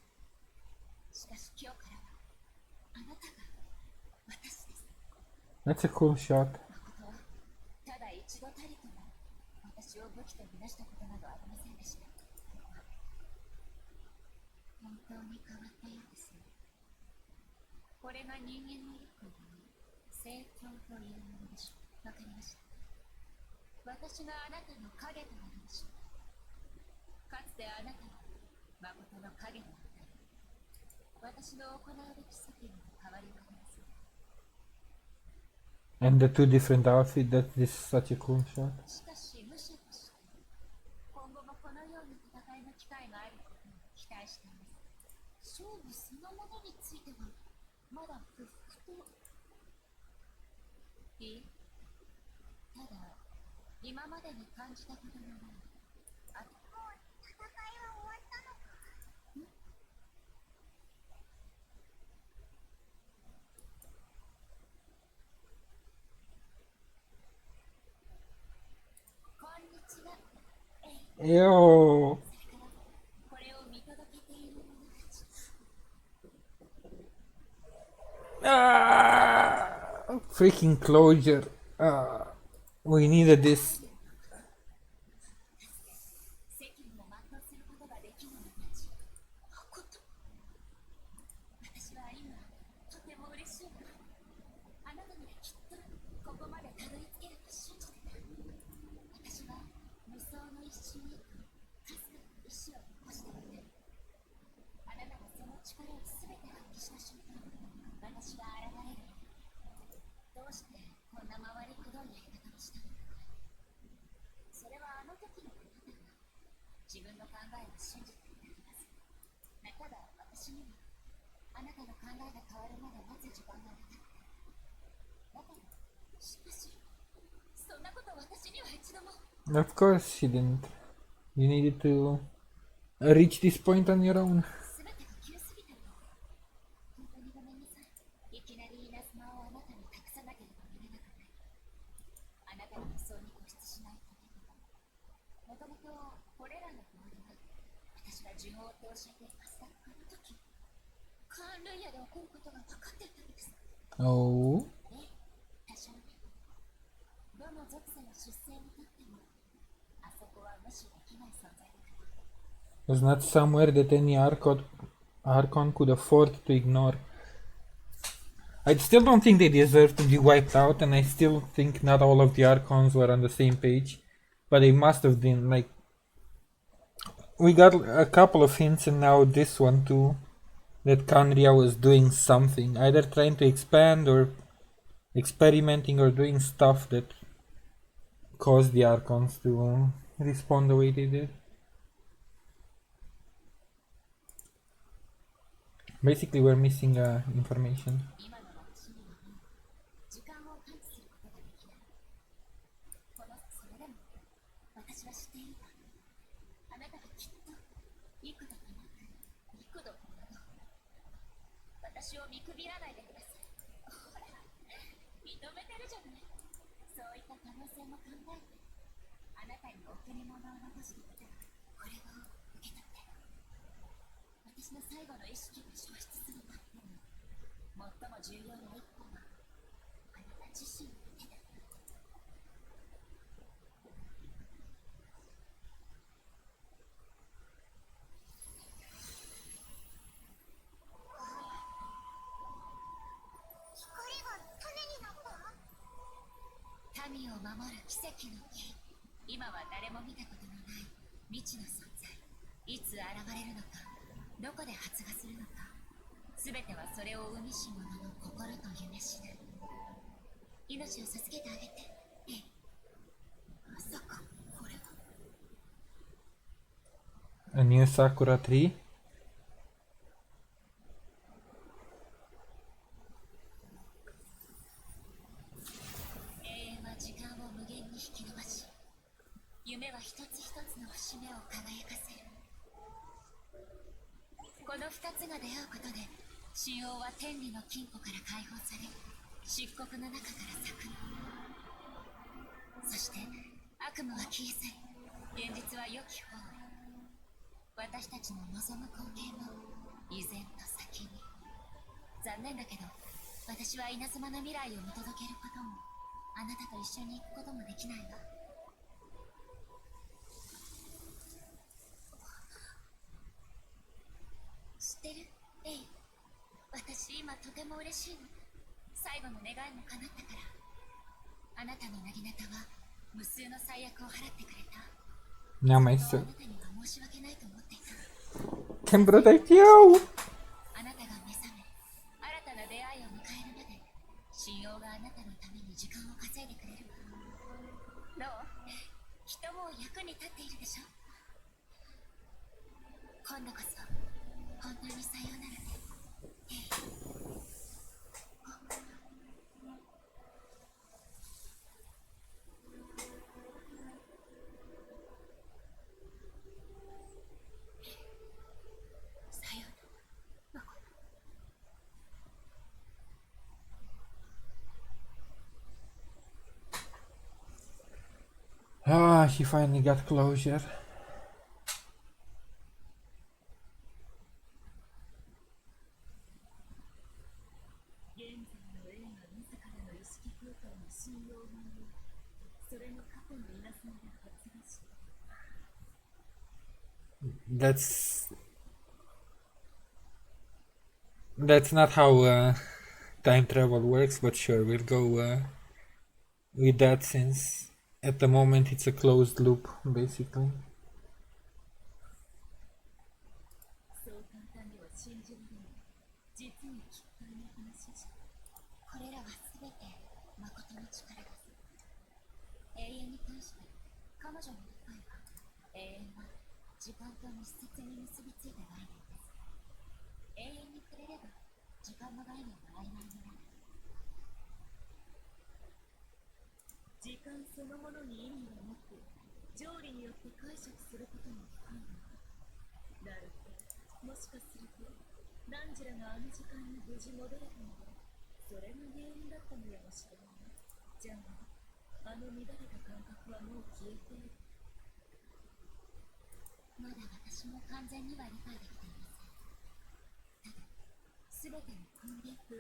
しかし今日からはあなたが私です。 That's a cool shot. 誠はただ一度たりとも私を武器とみなしたことなどありませんでした。本当に変わったようですね。これが人間のよく言う成長というものでしょう。わかりました。私があなたの影となりましょう。かつてあなたは誠の影のあったり、私の行うべき責務に変わりはありません。 And the two different outfits, that is such a cool shot. しかし武者として今後もこのような戦いの機会があることを期待しています。勝負そのものについてはまだ不服といい。ただ今までに感じたことのない、あともう戦いは終わったのか。こんにちは。Yo! これを見届けている者たち。 Freaking closure. We needed this. 責務を全うすることができる者たち。誠、私は今とても嬉しいわ。あなたにはきっとここまでたどり着けると信じてた。私は無双の一瞬へとかすかな意志を残しておいて、あなたがその力を全て発揮した瞬間、私が現れる。どうしてこんな回りくどいやり方をしたのか。それはあの時のあなたが自分の考えを信じていたからです。ただ私にはあなたの考えが変わるまで待つ時間がなかった。だから、しかしそんなこと私には一度も。 Of course she didn't. You needed to reach this point on your own. 全てが急すぎたの。本当にごめんなさい。いきなり稲妻をあなたに託さなければならなかった。あなたの理想に固執しないためにも。もともとこれらのボールは私が順を追って教えているはずだったあの時、カーンルイヤで起こることが分かっていたんです。 Oh? ええ、多少ね。どの属性の出生にとってもあそこは無視できない存在だから。 Was not somewhere that any Archon could afford to ignore. I still don't think they deserve to be wiped out, and I still think not all of the Archons were on the same page. But they must have been, like... We got a couple of hints, and now this one too, that Kanria was doing something. Either trying to expand, or experimenting, or doing stuff that caused the Archons to respond the way they did. Basically, we're missing information. 今の私にはもう時間を感知することができない。それでも私は知っているわ。あなたがきっと幾度となく幾度となど私を見くびらないでください。ほら、認めてるじゃない。そういった可能性も考えて、あなたに贈り物を残してきた。これを受け取って。私の最後の意識を消失するために最も重要な一歩はあなた自身の手だ。光が種になった。民を守る奇跡の木。今は誰も見たことのない未知の存在、いつ現れるのか、どこで発芽するのか、全てはそれを生みし者の心と夢次第。命を授けてあげて。ええ。まさかこれは A new Sakura tree? 永遠は時間を無限に引き伸ばし、夢は一つ一つの節目を輝かせる。この二つが出会うことで、神王は天理の金庫から解放され、漆黒の中から咲く。そして悪夢は消え去り、現実は良き方へ。私たちの望む光景も依然と先に。残念だけど、私は稲妻の未来を見届けることも、あなたと一緒に行くこともできないわ。知ってる？レイ。私今とても嬉しいの。最後の願いも叶ったから。あなたのなぎなたは無数の最悪を払ってくれた。 Now あ my な son たには申し訳ないと思っていた。 can protect you! あなたが目覚め、新たな出会いを迎えるまで、神王があなたのために時間を稼いでくれるわ。どう？人も役に立っているでしょ。今度こそ本当にさようならね。さようなら。Ah, he finally got closure. 現在の霊が自らの意識空間に信用を生み、それの過去の稲妻で発芽し、That's not how time travel works, but sure, we'll go with that since at the moment it's a closed loop, basically. そう簡単には信じられない。実に奇怪な話じゃ。これらはすべて誠の力です。永遠に関して彼女の理解は、永遠は時間と密接に結びついた概念です。永遠に触れれば時間の概念は曖昧になる。時間そのものに意味はなく、条理によって解釈することも不可能。なるほど。もしかすると、ナンジラがあの時間に無事戻れたのは、それが原因だったのやもしれない。じゃあ、あの乱れた感覚はもう消えている。まだ私も完全には理解できていません。ただ、すべての根源夫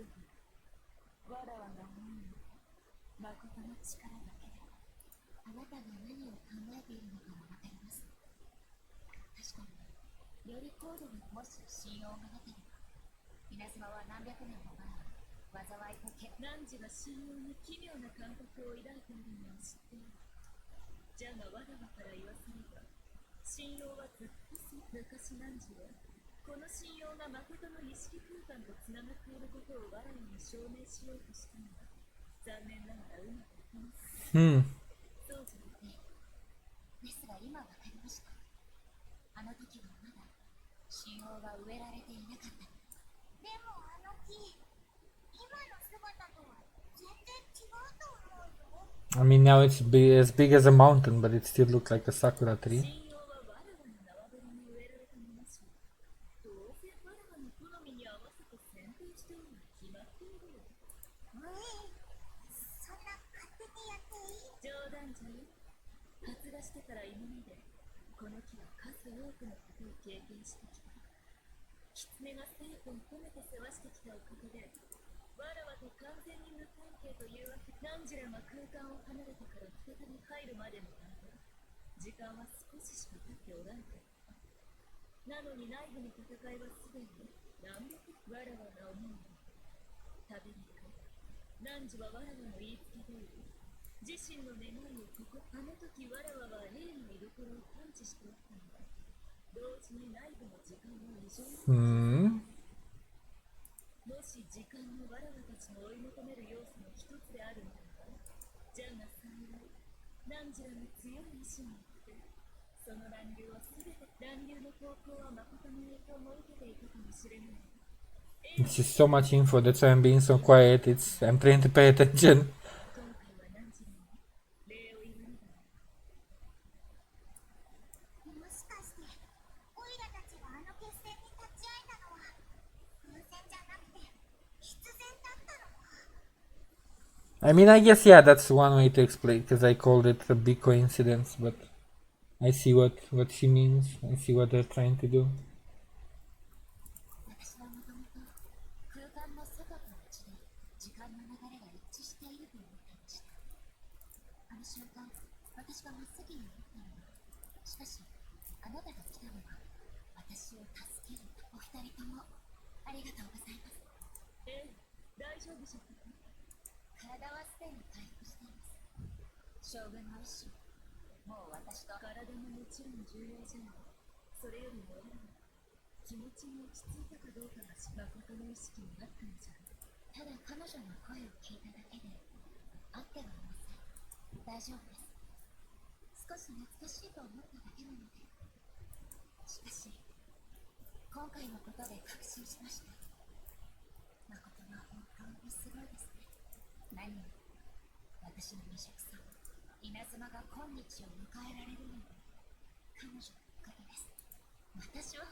婦、わらわが思うのは、誠の力だけだ。あなたが何を考えているのかはわかります。確かに、より高度にもし信用がなければ、稲妻は何百年も前、災いと汝が信用に奇妙な感覚を抱いているのは知っている。じゃがわらわから言わせれば、信用はずっと昔汝は、この信用が誠の意識空間とつながっていることをわらわに証明しようとしたのだ。残念ながらうまくいきません。そうじゃない。ですが今わかりました。あの時はまだ信用が植えられていなかった。でもあの木、今の姿とは全然違うと思うよ。I mean, now it's as big as a mountain, but it still looks like a sakura tree. 信用はわらわの縄張りに植えられたものし、当然わらわの好みに合わせて選定しているに決まっているよ。そんな勝手にやっていい？冗談じゃよ。発芽してから今まで、この木は数多くのことを経験してきた。狐が生徒を込めて世話してきたおかげで、わらわと完全に無関係というわけ。ナンジラが空間を離れてから再び入るまでの間、時間は少ししか経っておらんかった。なのに内部の戦いはすでに何百わらわが思うの。旅にか汝はわらわの言いつけ通り、自身の願いをあの時わらわは霊のいる Hmm. もし時間のわらわたちの追い求める要素の一つであるならば、じゃが幸い、何時らの強い意志によって、その乱流はすべて乱流の方向は誠の影響も受けていたかもしれない。This is so much info, that's why I'm being so quiet. I'm trying to pay attention. 今回は何時らに礼を言わねば。もしかしてオイラたちがあの決戦に立ち会えたのは偶然じゃなくて必然だったのか。 I mean, I guess, yeah, that's one way to explain, because I called it a big coincidence, but I see what she means. I see what they're trying to do. 私はもともと空間の外と内で時間の流れが一致していると思っていました。あの瞬間、私が真っ先に思ったのは、しかし、あなたが来たのは私を助ける。お二人ともありがとうございます。ええ、大丈夫じゃったか。体はすでに回復しています。将軍の意志、もう私と。体ももちろん重要じゃない。それよりも気持ちに落ち着いたかどうかが誠の意識になったんじゃ。ただ彼女の声を聞いただけで合ってはいません。大丈夫です。少し懐かしいと思っただけなので。しかし今回のことで確信しました。誠は本当にすごいですね。何より私の未熟さ、稲妻が今日を迎えられるのも彼女のおかげです。私は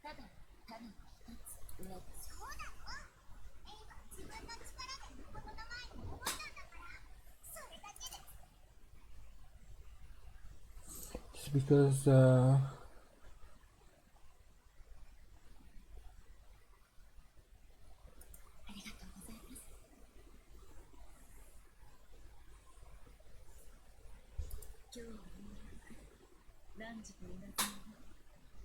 ただ種の一つ上です。そうなの？エイは自分の力で誠の前に登ったんだから、それだけです。 It's because, ありがとうございます。今日は何時と稲妻が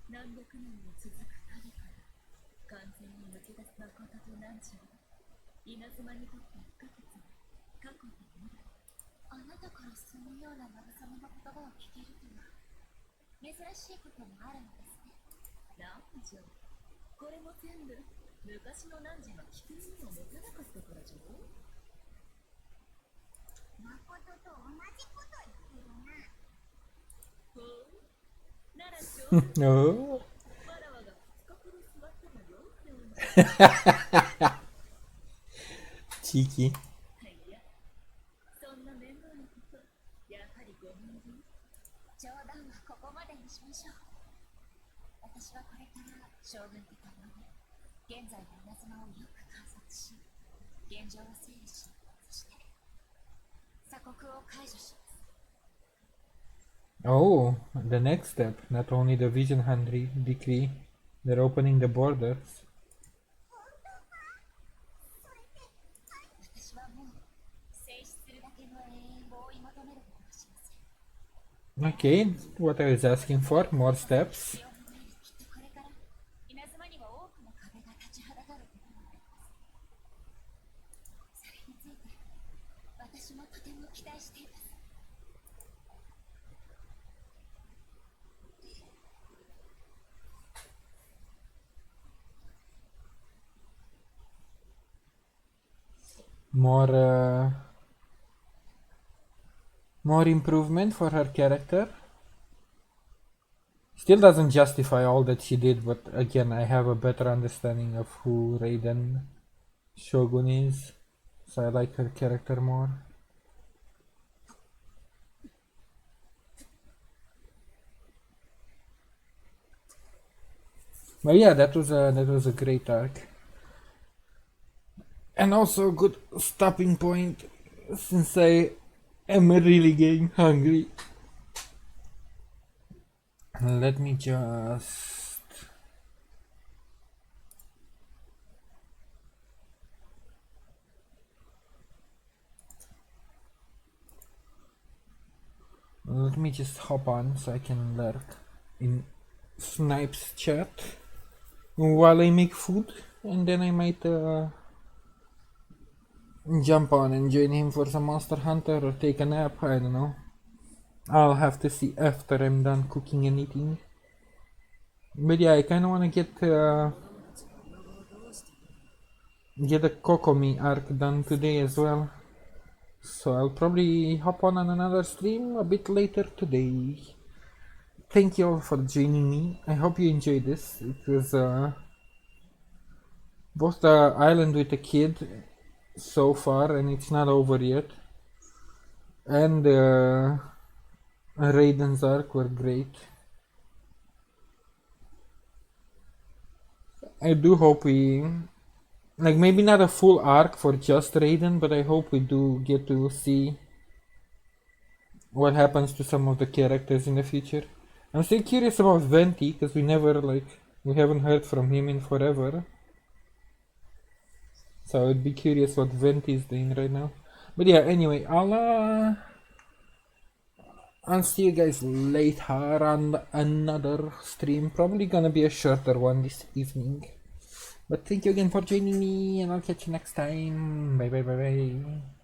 何百年も続く影から完全に抜け出す誠と何時は稲妻にとって不可欠な過去と未来。あなたからそのような慰めの言葉を聞けるとは珍しいこともあるのですね。なんじゃ、これも全部昔の何時が聞く耳を持たなかったからじゃろ。誠と同じこと言ってるな。ほう、ならちょうど no. わらわが2日ほど座ったのよって思う。Cheeky. いや、そんな面倒なこと、やはりごめんね。冗談はここまでにしましょう。私はこれから将軍と共に現在の稲妻をよく観察し、現状を整理し、そして鎖国を解除します。 Oh, the next step. Not only the Vision Hand decree, they're opening the borders. 私はもう静止するだけの永遠を追い求めることはしません。 Okay, what I was asking for, more steps. 潮の上できっとこれから稲妻には多くの壁が立ちはだかることになります。それについて私もとても期待しています。 More improvement for her character. Still doesn't justify all that she did, but again, I have a better understanding of who Raiden Shogun is, so I like her character more. But yeah, that was a great arc. And also a good stopping point, since I am really getting hungry. Let me just... Let me just hop on so I can lurk in Snipe's chat while I make food, and then I might jump on and join him for some Monster Hunter or take a nap, I don't know. I'll have to see after I'm done cooking and eating. But yeah, I kinda wanna get the Kokomi arc done today as well. So I'll probably hop on another stream a bit later today. Thank you all for joining me. I hope you enjoyed this. It was both the island with the kid so far, and it's not over yet, and Raiden's arc were great. I do hope we, like, maybe not a full arc for just Raiden, but I hope we do get to see what happens to some of the characters in the future. I'm still curious about Venti, because we haven't heard from him in forever. So I'd be curious what Venti is doing right now. But yeah, anyway, I'll see you guys later on another stream. Probably gonna be a shorter one this evening. But thank you again for joining me, and I'll catch you next time. Bye bye bye bye.